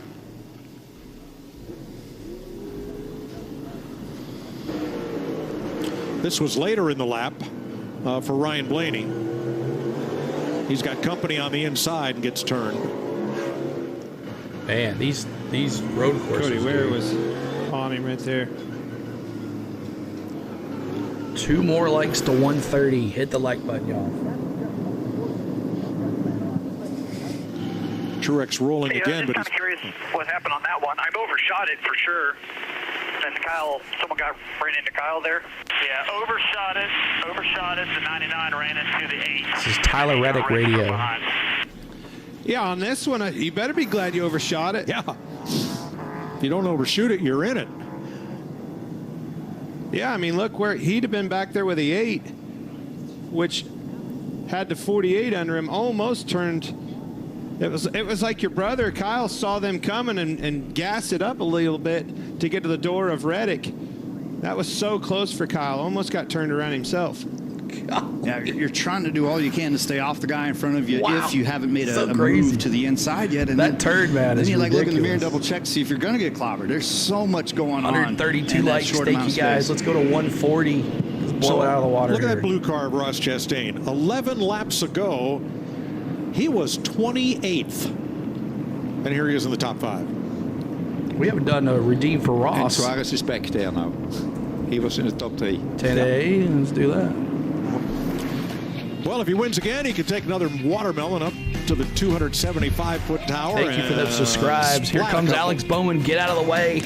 This was later in the lap for Ryan Blaney. He's got company on the inside and gets turned. Man, these road courses. Cody Ware was on him right there. 2 more likes to 130. Hit the like button, y'all. Truex rolling Yeah, again, I'm but just kind of curious what happened on that one. I've overshot it for sure. And someone ran into Kyle there. Yeah, overshot it. The 99 ran into the 8. This is Tyler Reddick radio. Yeah, on this one, you better be glad you overshot it. Yeah. If you don't overshoot it, you're in it. Yeah, I mean, look where he'd have been back there with the 8, which had the 48 under him, almost turned. It was like your brother Kyle saw them coming and gassed it up a little bit to get to the door of Reddick. That was so close for Kyle. Almost got turned around himself. Yeah, you're trying to do all you can to stay off the guy in front of you if you haven't made So a crazy. move to the inside yet. And That turn, man, then is you like look in the mirror and ridiculous. double check to see if you're going to get clobbered. There's so much going on. 132 in that likes. short Thank amount you of guys. space. Let's go to 140. Let's blow it out of the water. Look at here. that blue car of Ross Chastain. 11 laps ago, he was 28th. And here he is in the top 5. We haven't done a redeem for En Ross. Suarez is back there now. He was in the top 3. 10A. Let's do that. Well, if he wins again, he could take another watermelon up to the 275-foot tower. Thank you for the subscribes. Here splat a comes couple. Alex Bowman. Get out of the way.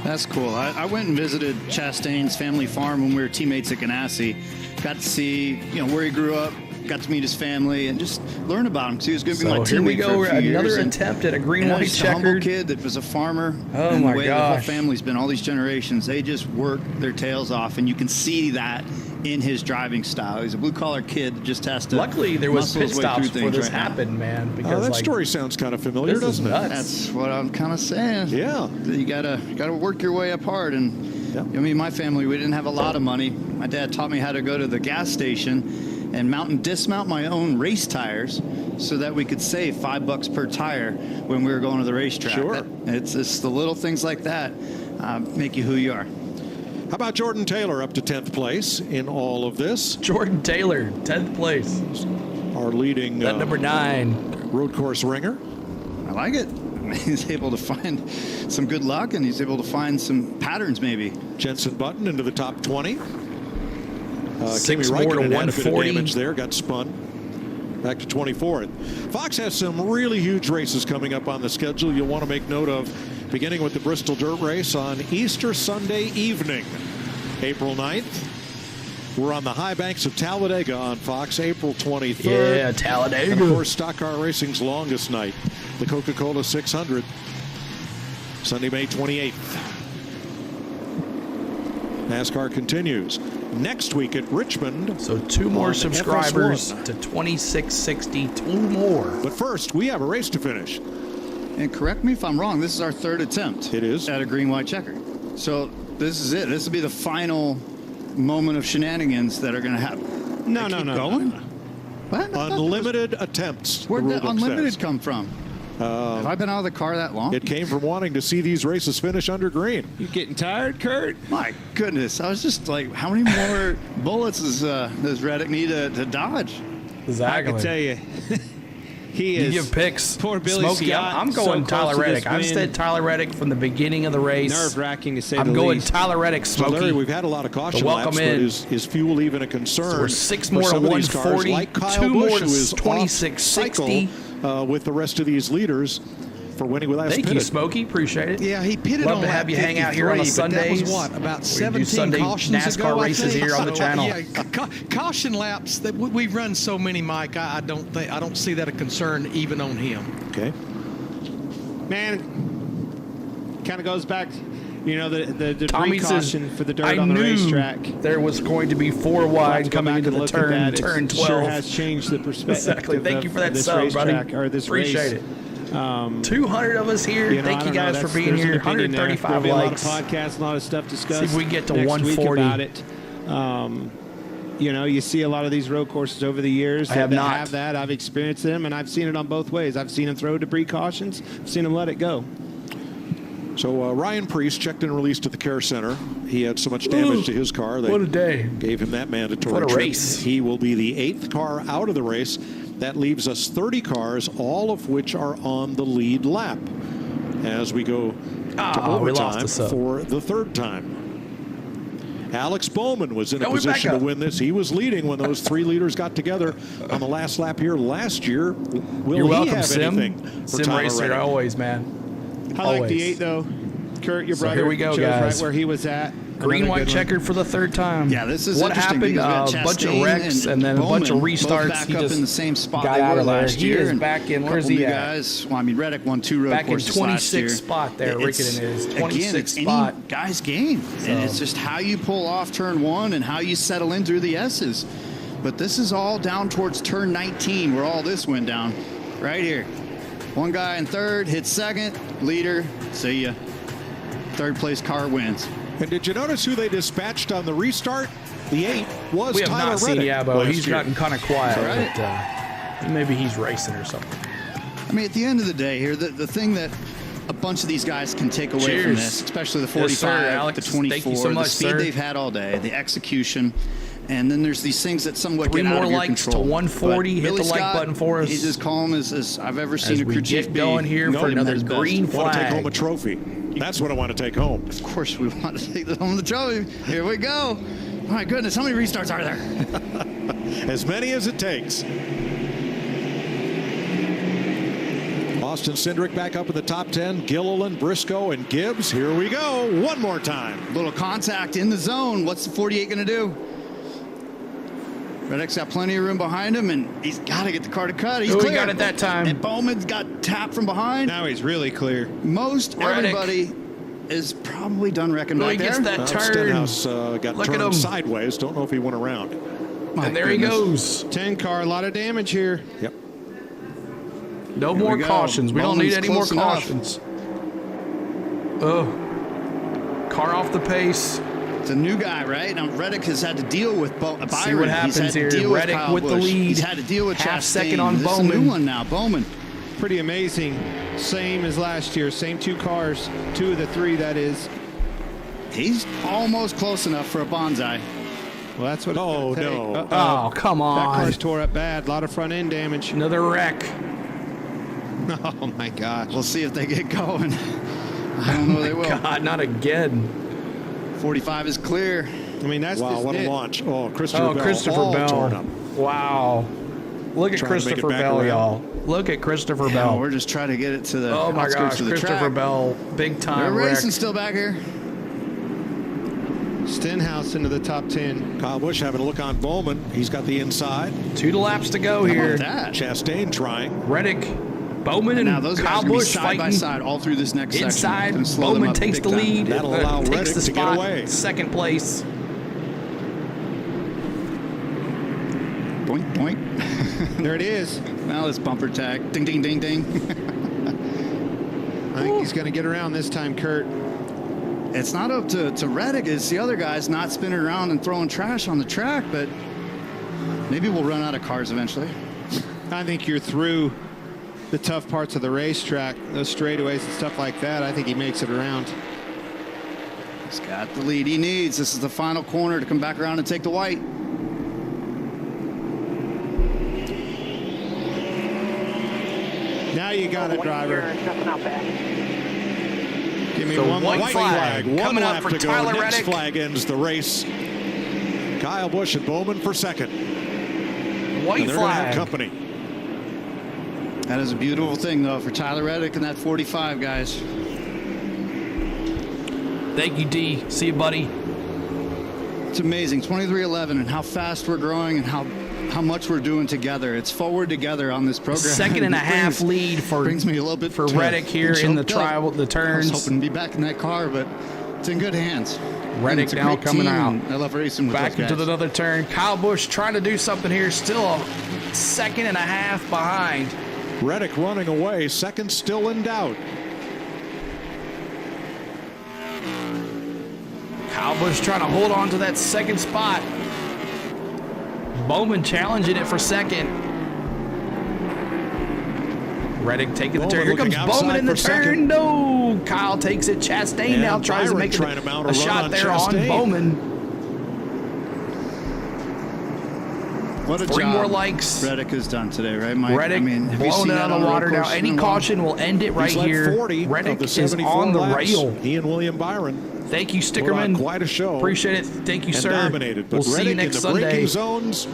That's cool. I went and visited Chastain's family farm when we were teammates at Ganassi. Got to see where he grew up. Got to meet his family and just learn about him because he was going to be my teammate here we go. for a few Another years. attempt at a green-white just a humble checkered. kid that was a farmer. Oh, and my the way the whole gosh. family's been all these generations, they just work their tails off, and you can see that in his driving style. He's a blue-collar kid that just has to. Luckily, there was muscle pit his way stops through before things this right now. happened, man. Because Oh, that like, story sounds kind of familiar, this is doesn't it? nuts. That's what I'm kind of saying. Yeah. You gotta work your way up hard. And I mean, my family, we didn't have a lot of money. My dad taught me how to go to the gas station and mount and dismount my own race tires so that we could save $5 per tire when we were going to the racetrack. Sure. It's the little things like that make you who you are. How about Jordan Taylor up to 10th place in all of this? Jordan Taylor, 10th place. Our leading That number 9. road course ringer. I like it. He's able to find some good luck, and he's able to find some patterns maybe. Jensen Button into the top 20. 6 Kimi more to Räikkönen had a bit of 140. damage there, got spun. Back to 24th. Fox has some really huge races coming up on the schedule you'll want to make note of, beginning with the Bristol Dirt Race on Easter Sunday evening, April 9th. We're on the high banks of Talladega on Fox, April 23rd. Yeah, Talladega. And of course, Stock Car Racing's longest night, the Coca-Cola 600, Sunday, May 28th. NASCAR continues next week at Richmond. So 2 more subscribers to 2660, 2 more. But first, we have a race to finish. And correct me if I'm wrong, this is our 3rd attempt. It is. At a green-white checker. So this is it. This will be the final moment of shenanigans that are going to happen. No. Going? What? Unlimited attempts. Where'd the unlimited come from? Have I been out of the car that long? It came from wanting to see these races finish under green. You getting tired, Kurt? My goodness. I was just like, how many more bullets does Reddick need to dodge? Exactly. I can tell you. You give picks. Poor Billy Smokey, Scott. I'm going so Tyler Reddick. I've said Tyler Reddick from the beginning of the race. Nerve-wracking to say the least. I'm going Tyler Reddick, Smokey. So Larry, we've had a lot of caution laps, but is fuel even a concern? So we're 6 more to 140, like 2 more to 2660. With the rest of these leaders for winning without Thank you, Smokey. Appreciate it. Yeah, he pitted Love on to have you hang out here on a Sunday. That was what, about We 17 do Sunday cautions NASCAR ago, races here on the channel. Yeah, caution laps. That we run so many, Mike. I don't see that a concern even on him. Okay. Man, kind of goes back. You know, the Tommy precaution says, for the dirt on the racetrack. There was going to be 4 wide coming into the turn 12. Sure has changed the perspective. Exactly. Thank you for that this sub, buddy. or this Appreciate race. it. 200 of us here. Thank you guys for being here. 135 likes. A lot of podcasts, a lot of stuff discussed. See if we get to next 140 week about it. You know, you see a lot of these road courses over the years that have that. I've experienced them, and I've seen it on both ways. I've seen them throw debris cautions. I've seen them let it go. So Ryan Prix checked and released at the care center. He had so much damage to his car. What a day. Gave him that mandatory What a trip. race. He will be the 8th car out of the race. That leaves us 30 cars, all of which are on the lead lap as we go to overtime for the 3rd time. Alex Bowman was in a position to win this. He was leading when those 3 leaders got together on the last lap here last year. Will You're he welcome, have Sim. anything for Sim Tyler racer, Reddick? always, man. I like the 8, though. Kurt, your brother, here we go, chose guys. right where he was at. Green, white, checkered for the 3rd time. Yeah, this is what interesting happened. A bunch of wrecks and then a bunch of restarts. Back he up just in the same spot got they out were of there. last He year. is back in. Where's he at? Guys, well, I mean, Reddick won 2 road back in courses last year. 26th spot there. Ricketton is 26th again, it's spot. Any guy's game, and it's just how you pull off turn 1 and how you settle in through the S's. But this is all down towards turn 19, where all this went down, right here. One guy in 3rd, hits 2nd, leader. See ya. 3rd place car wins. And did you notice who they dispatched on the restart? The 8 was We have Tyler not seen Reddick. Yabo. He's gotten kind of quiet. Right. But, maybe he's racing or something. I mean, at the end of the day here, the thing that a bunch of these guys can take away from this, especially the 45, yes, sir, Alex. the 24, Thank you so much, the speed they've had all day, the execution, and then there's these things that somewhat 3 get out more of your likes control. to 140. Hit Billy the like Scott, button for us. He's as calm as I've ever seen a crew we chief get be. going here for another green I want to take flag. home a trophy. That's what I want to take home. Of course we want to take home the trophy. Here we go. My goodness, how many restarts are there? As many as it takes. Austin Cindric back up in the top 10. Gilliland, Briscoe, and Gibbs. Here we go. One more time. Little contact in the zone. What's the 48 going to do? Reddick's got plenty of room behind him, and he's got to get the car to cut. He's He clear. got it that time. And Bowman's got tapped from behind. Now he's really clear. Most Reddick. everybody is probably done wrecking Oh, back he gets there. that turn. Stenhouse got Look at him. turned sideways. Don't know if he went around. And there he goes. 10 car, a lot of damage here. Yep. No Here more we go. cautions. We don't Bowman's need any more close enough. cautions. Oh. Car off the pace. It's a new guy, right? Now, Reddick has had to deal with Byron. See what happens He's had here. to deal Reddick with, Kyle with the Busch. lead. He's had to deal with Half Chastain. second on This is a Bowman. new one now, Bowman. Pretty amazing. Same as last year. Same 2 cars. 2 of the 3, that is. He's almost close enough for a bonsai. Well, that's what. Oh, hey, no. uh-oh. Oh, come on. That car's tore up bad. A lot of front end damage. Another wreck. Oh my gosh. We'll see if they get going. I don't know they will. God, not again. 45 is clear. I mean, that's Wow, just what it. a launch. Oh, Christopher Bell. Christopher all Bell. torn up. Wow. Look at Trying to make it Christopher back Bell, around. y'all. Look at Christopher Yeah, Bell. we're just trying to get it to the Oh my outskirts gosh, of the Christopher track. Bell, big They're time wreck. racing still back here. Stenhouse into the top 10. Kyle Busch having a look on Bowman. He's got the inside. 2 laps to go How here. about that? Chastain trying. Reddick Bowman and now those guys Kyle are gonna be Busch side fighting by side all through this next inside. section. Slow them Bowman up takes big the time. lead. That'll allow takes Reddick the to get spot. away. Second place. Boink, boink. There it is. Now this bumper tag. Ding, ding, ding, ding. I think he's going to get around this time, Kurt. It's not up to Reddick. It's the other guys not spinning around and throwing trash on the track, but maybe we'll run out of cars eventually. I think you're through the tough parts of the racetrack, those straightaways and stuff like that. I think he makes it around. He's got the lead he needs. This is the final corner to come back around and take the white. Now you got it, driver. Give me So one white more flag. One Coming up lap for to go. Tyler Next Reddick. flag ends the race. Kyle Busch and Bowman for second. White And they're gonna have flag. company. That is a beautiful thing, though, for Tyler Reddick and that 45, guys. Thank you, D. See you, buddy. It's amazing, 23-11, and how fast we're growing and how much we're doing together. It's forward together on this program. Second and a half lead for brings me a little bit for Reddick here in the trial, the turns. I was hoping to be back in that car, but it's in good hands. Reddick It's a now great coming team, out. and I love racing with Back those into guys. another turn. Kyle Busch trying to do something here. Still a second and a half behind. Reddick running away. Second still in doubt. Kyle Busch trying to hold on to that second spot. Bowman challenging it for second. Reddick taking the turn. Here comes Bowman in the turn. No, Kyle takes it. Chastain now tries to make a shot there on Bowman. What a Three job more likes. Reddick has done today, right, Mike? Reddick have you blowing seen it that out on of the a road water now. course Any in a while? caution will end it right He's led here. 40 Reddick of the is 74 on the laps. rail. He and William Byron. Thank you, Put on Stickerman. quite a show. Appreciate it. Thank you, and sir. Dominated. But We'll see you Reddick next in the Sunday. braking zones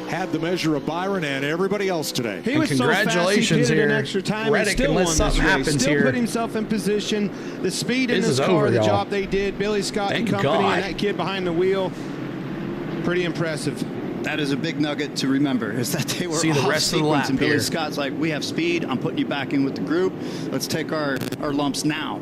had the measure of Byron and everybody else today. He was congratulations so fast, he did it in here. extra time Reddick, and still unless won something this race. happens Still here. put himself in position. The speed in This this is car, over, the y'all. job they did, Billy Scott Thank and company, God. and that kid behind the wheel, pretty impressive. That is a big nugget to remember, is that they were See the off rest of the sequence, lap and Billy here. Scott's like, we have speed, I'm putting you back in with the group, let's take our lumps now.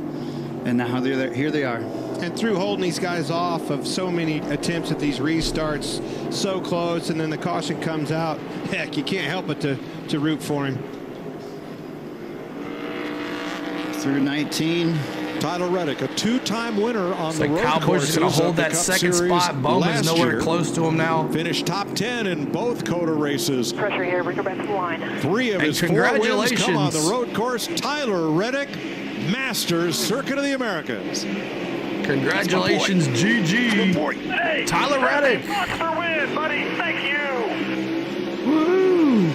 And now here they are. And through holding these guys off of so many attempts at these restarts, so close, and then the caution comes out, heck, you can't help but to root for him. Through 19. Tyler Reddick, a two-time winner on the road Kyle Busch is going to courses of hold the that Cup second Series spot. Bowman's last nowhere year. close to him now. Finished top 10 in both Cota races. Pressure here. Bring her back to the line. 3 of And his 4 wins come on congratulations. the road course. Tyler Reddick, Masters Circuit of the Americas. Congratulations, GG. Hey, Tyler Reddick. Monster win, buddy. Thank you. Woo!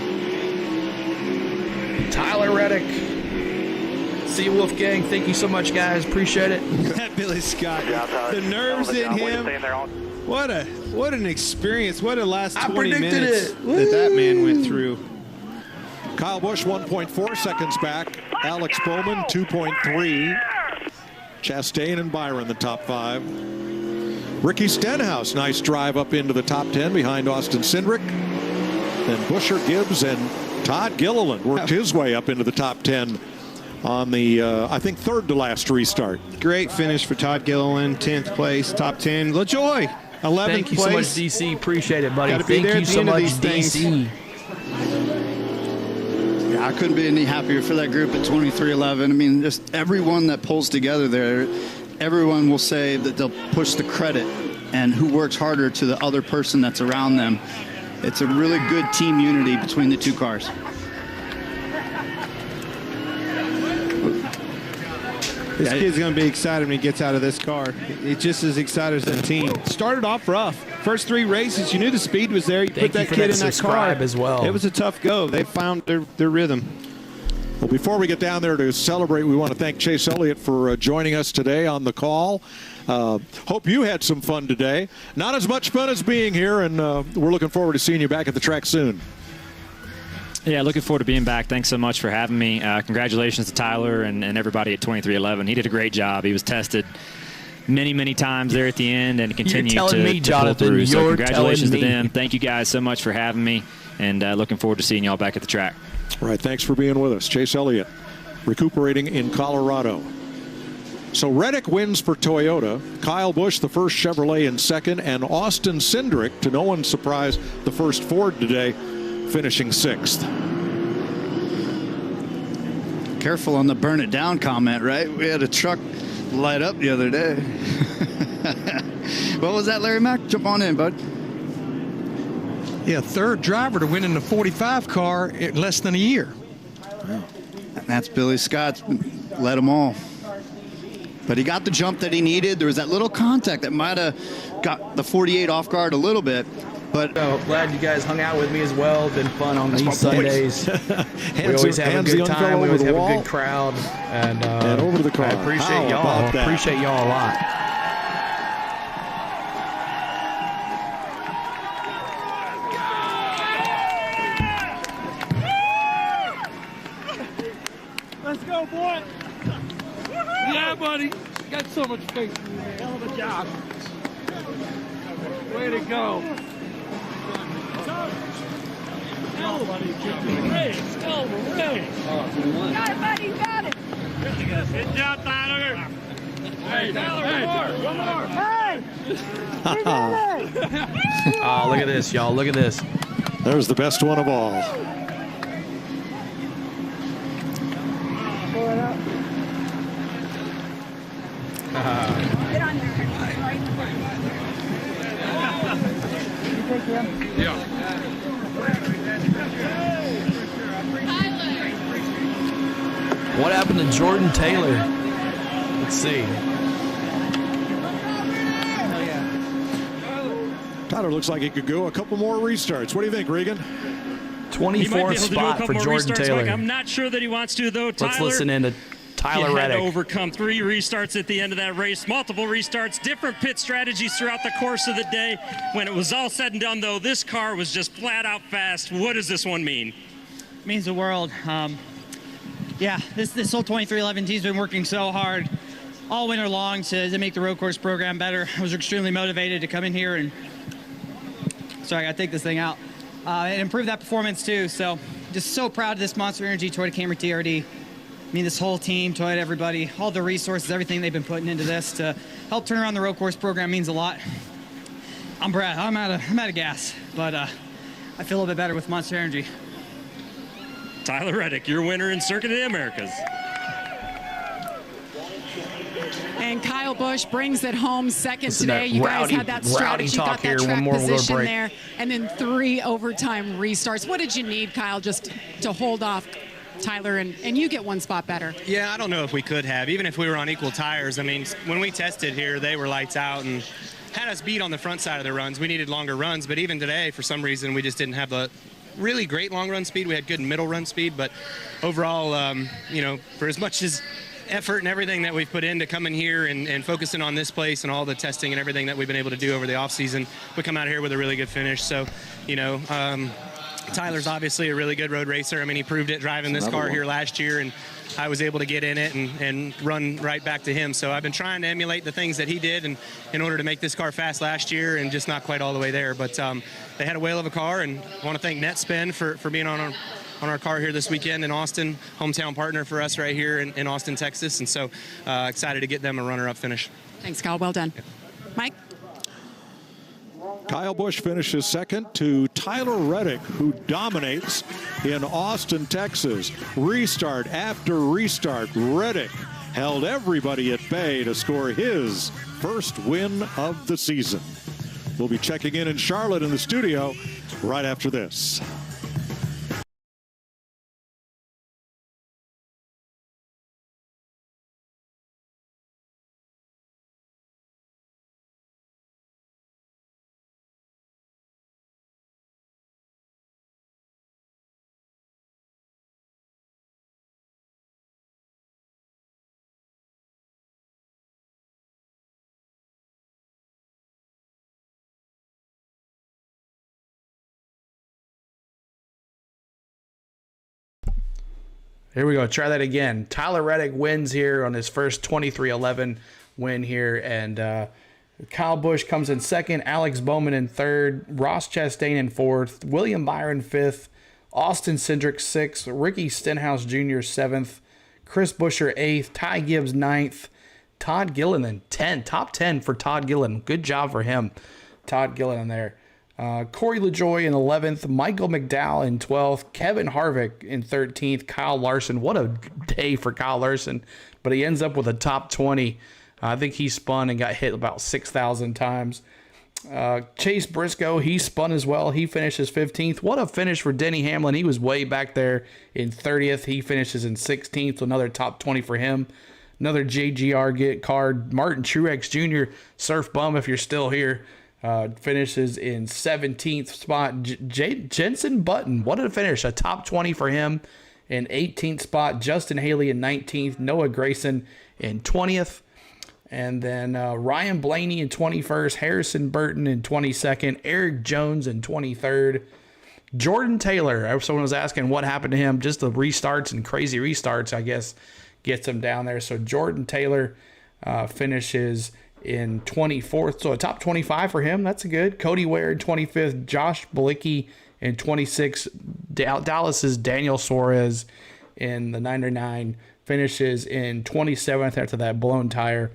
Tyler Reddick. See you, Wolfgang. Thank you so much, guys. Appreciate it. That Billy Scott, Tyler. the nerves in him. What an experience. What a last 20 predicted minutes it. that man went through. Kyle Busch 1.4 seconds back. Alex Bowman 2.3. Chastain and Byron the top 5. Ricky Stenhouse, nice drive up into the top 10 behind Austin Cindric. Then Busher, Gibbs, and Todd Gilliland worked his way up into the top 10 on the, I think, third to last restart. Great finish for Todd Gilliland, 10th place, top 10. LaJoy, 11th Thank you place. so much, DC. Appreciate it, buddy. Gotta be Thank there you at the so end of much, these things. DC. Yeah, I couldn't be any happier for that group at 23-11. I mean, just everyone that pulls together there, everyone will say that they'll push the credit and who works harder to the other person that's around them. It's a really good team unity between the two cars. This kid's going to be excited when he gets out of this car. He's just as excited as the team. Started off rough. First 3 races, you knew the speed was there. You put that kid in that car as well. It was a tough go. They found their rhythm. Well, before we get down there to celebrate, we want to thank Chase Elliott for joining us today on the call. Hope you had some fun today. Not as much fun as being here, and we're looking forward to seeing you back at the track soon. Yeah, looking forward to being back. Thanks so much for having me. Congratulations to Tyler and everybody at 2311. He did a great job. He was tested many, many times there at the end and continued to pull through. So congratulations to them. Thank you guys so much for having me. and looking forward to seeing y'all back at the track. All right, thanks for being with us. Chase Elliott recuperating in Colorado. So Reddick wins for Toyota. Kyle Busch, the first Chevrolet, in second, and Austin Cindric, to no one's surprise, the first Ford today, finishing sixth. Careful on the burn it down comment, right? We had a truck light up the other day. What was that, Larry Mack? Jump on in, bud. Yeah, third driver to win in the 45 car in less than a year. And that's Billy Scott. Led them all. But he got the jump that he needed. There was that little contact that might have got the 48 off guard a little bit. But glad you guys hung out with me as well. Been fun on these Sundays. We always have a good time. We always have a good crowd. And over to the car. I appreciate y'all. Appreciate y'all a lot. Let's go, boy. Yeah, buddy. Got so much faith in you, man. Hell of a job. Way to go. Go, buddy. Race. Go, race. Got it, buddy. Got it. Good job, Tyler. Hey, Tyler, one more. Hey. Oh, look at this, y'all. Look at this. There's the best one of all. Pull it up. Get on there. Yeah. What happened to Jordan Taylor? Let's see. Tyler looks like he could go a couple more restarts. What do you think, Regan? 24th spot for Jordan Taylor. Mike. I'm not sure that he wants to, though. Tyler, let's listen in to Tyler Reddick. Had to overcome 3 restarts at the end of that race, multiple restarts, different pit strategies throughout the course of the day. When it was all said and done, though, this car was just flat out fast. What does this one mean? It means the world. Yeah, this whole 2311 team's been working so hard all winter long to make the road course program better. I was extremely motivated to come in here and, sorry, I gotta take this thing out, and improve that performance too. So just so proud of this Monster Energy Toyota Camry TRD. I mean, this whole team, Toyota, everybody, all the resources, everything they've been putting into this to help turn around the road course program means a lot. I'm Brad. I'm out of gas, but I feel a little bit better with Monster Energy. Tyler Reddick, your winner in Circuit of the Americas. And Kyle Busch brings it home second today. You guys had that strategy, got that track position there, and then 3 overtime restarts. What did you need, Kyle, just to hold off Tyler, and you get 1 spot better? Yeah, I don't know if we could have, even if we were on equal tires. I mean, when we tested here, they were lights out and had us beat on the front side of the runs. We needed longer runs, but even today, for some reason, we just didn't have the really great long run speed. We had good middle run speed, but overall, you know, for as much as effort and everything that we've put into coming here and focusing on this place and all the testing and everything that we've been able to do over the off season, we come out here with a really good finish. So, you know, Tyler's obviously a really good road racer. I mean, he proved it driving this car here last year, and I was able to get in it and run right back to him. So I've been trying to emulate the things that he did and in order to make this car fast last year, and just not quite all the way there. But they had a whale of a car, and I want to thank NetSpin for being on our car here this weekend in Austin, hometown partner for us right here in Austin, Texas. And so excited to get them a runner-up finish. Thanks, Kyle. Well done. Mike? Kyle Busch finishes second to Tyler Reddick, who dominates in Austin, Texas. Restart after restart. Reddick held everybody at bay to score his first win of the season. We'll be checking in Charlotte in the studio right after this. Here we go. Try that again. Tyler Reddick wins here on his first 23-11 win here, and Kyle Busch comes in second, Alex Bowman in third, Ross Chastain in fourth, William Byron fifth, Austin Cindric sixth, Ricky Stenhouse Jr. seventh, Chris Buescher eighth, Ty Gibbs ninth, Todd Gilliland 10, top 10 for Todd Gilliland. Good job for him, Todd Gilliland there. Corey LaJoie in 11th, Michael McDowell in 12th, Kevin Harvick in 13th, Kyle Larson. What a day for Kyle Larson, but he ends up with a top 20. I think he spun and got hit about 6,000 times. Chase Briscoe, he spun as well. He finishes 15th. What a finish for Denny Hamlin. He was way back there in 30th. He finishes in 16th. Another top 20 for him. Another JGR get card. Martin Truex Jr., Surf Bum, if you're still here, finishes in 17th spot. Jenson Button, what a finish. A top 20 for him in 18th spot. Justin Haley in 19th. Noah Gragson in 20th. And then Ryan Blaney in 21st. Harrison Burton in 22nd. Eric Jones in 23rd. Jordan Taylor, someone was asking what happened to him. Just the restarts and crazy restarts, I guess, gets him down there. So Jordan Taylor finishes in 24th. So a top 25 for him. That's good. Cody Ware in 25th. Josh Bilicki in 26th. Dallas's Daniel Suarez in the 99 finishes in 27th after that blown tire.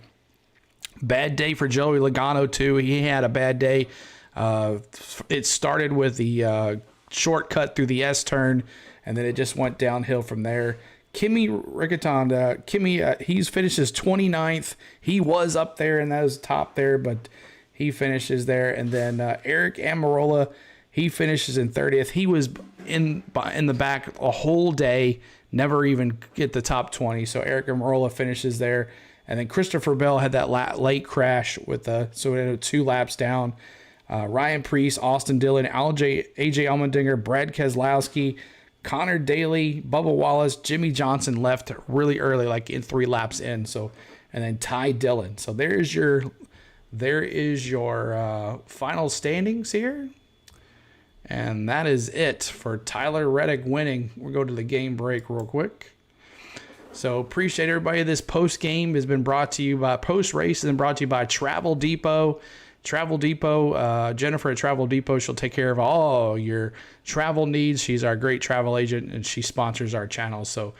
Bad day for Joey Logano, too. He had a bad day. It started with the shortcut through the S-turn, and then it just went downhill from there. Kimi Räikkönen, he finishes 29th. He was up there, and that was top there, but he finishes there. And then Eric Almirola, he finishes in 30th. He was in the back a whole day, never even get the top 20. So Eric Almirola finishes there. And then Christopher Bell had that late crash so it had 2 laps down. Ryan Preece, Austin Dillon, AJ Allmendinger, Brad Keselowski, Connor Daly, Bubba Wallace, Jimmy Johnson left really early, like in 3 laps in. So, and then Ty Dillon. So there is your final standings here. And that is it for Tyler Reddick winning. We'll go to the game break real quick. So appreciate everybody. This post game has been brought to you by post-race has been brought to you by Travel Depot. Jennifer at Travel Depot, she'll take care of all your travel needs. She's our great travel agent, and she sponsors our channel. So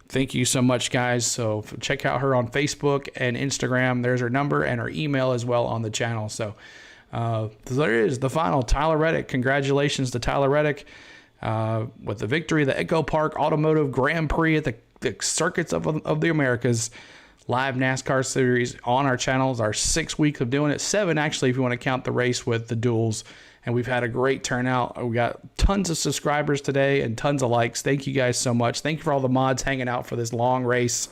thank you so much, guys. So check out her on Facebook and Instagram. There's her number and her email as well on the channel. So there is the final Tyler Reddick. Congratulations to Tyler Reddick with the victory of the Echopark Automotive Grand Prix at the circuits of the Americas. Live NASCAR series on our channels. Our 6 weeks of doing it, 7 actually if you want to count the race with the duels. And we've had a great turnout. We got tons of subscribers today and tons of likes. Thank you guys so much. Thank you for all the mods hanging out for this long race.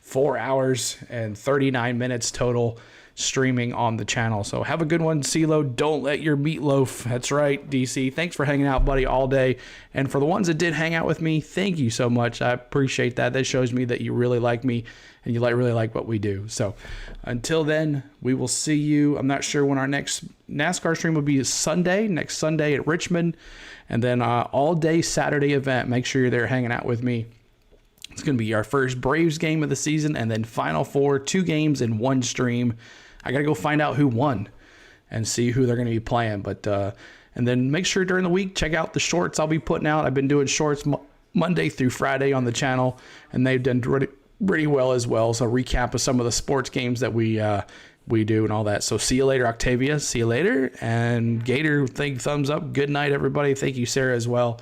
4 hours and 39 minutes total streaming on the channel. So have a good one, CeeLo. Don't let your meatloaf. That's right, DC. Thanks for hanging out, buddy, all day. And for the ones that did hang out with me, thank you so much. I appreciate that. That shows me that you really like me and you really like what we do. So until then, we will see you. I'm not sure when our next NASCAR stream will be. Next Sunday at Richmond. And then all day Saturday event. Make sure you're there hanging out with me. It's going to be our first Braves game of the season, and then Final Four, 2 games in 1 stream. I got to go find out who won and see who they're going to be playing. But and then make sure during the week, check out the shorts I'll be putting out. I've been doing shorts Monday through Friday on the channel, and they've done pretty well as well. So recap of some of the sports games that we do and all that. So see you later, Octavia. See you later. And Gator, thumbs up. Good night, everybody. Thank you, Sarah, as well.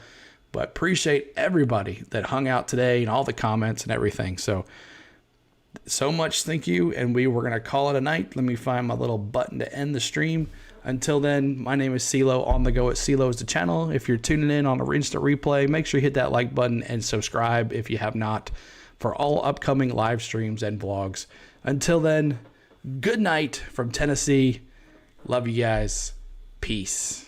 But appreciate everybody that hung out today and all the comments and everything. So much thank you, and we're going to call it a night. Let me find my little button to end the stream. Until then, my name is CeeLo. On the go at CeeLo is the channel. If you're tuning in on an instant replay, make sure you hit that like button and subscribe if you have not for all upcoming live streams and vlogs. Until then, good night from Tennessee. Love you guys. Peace.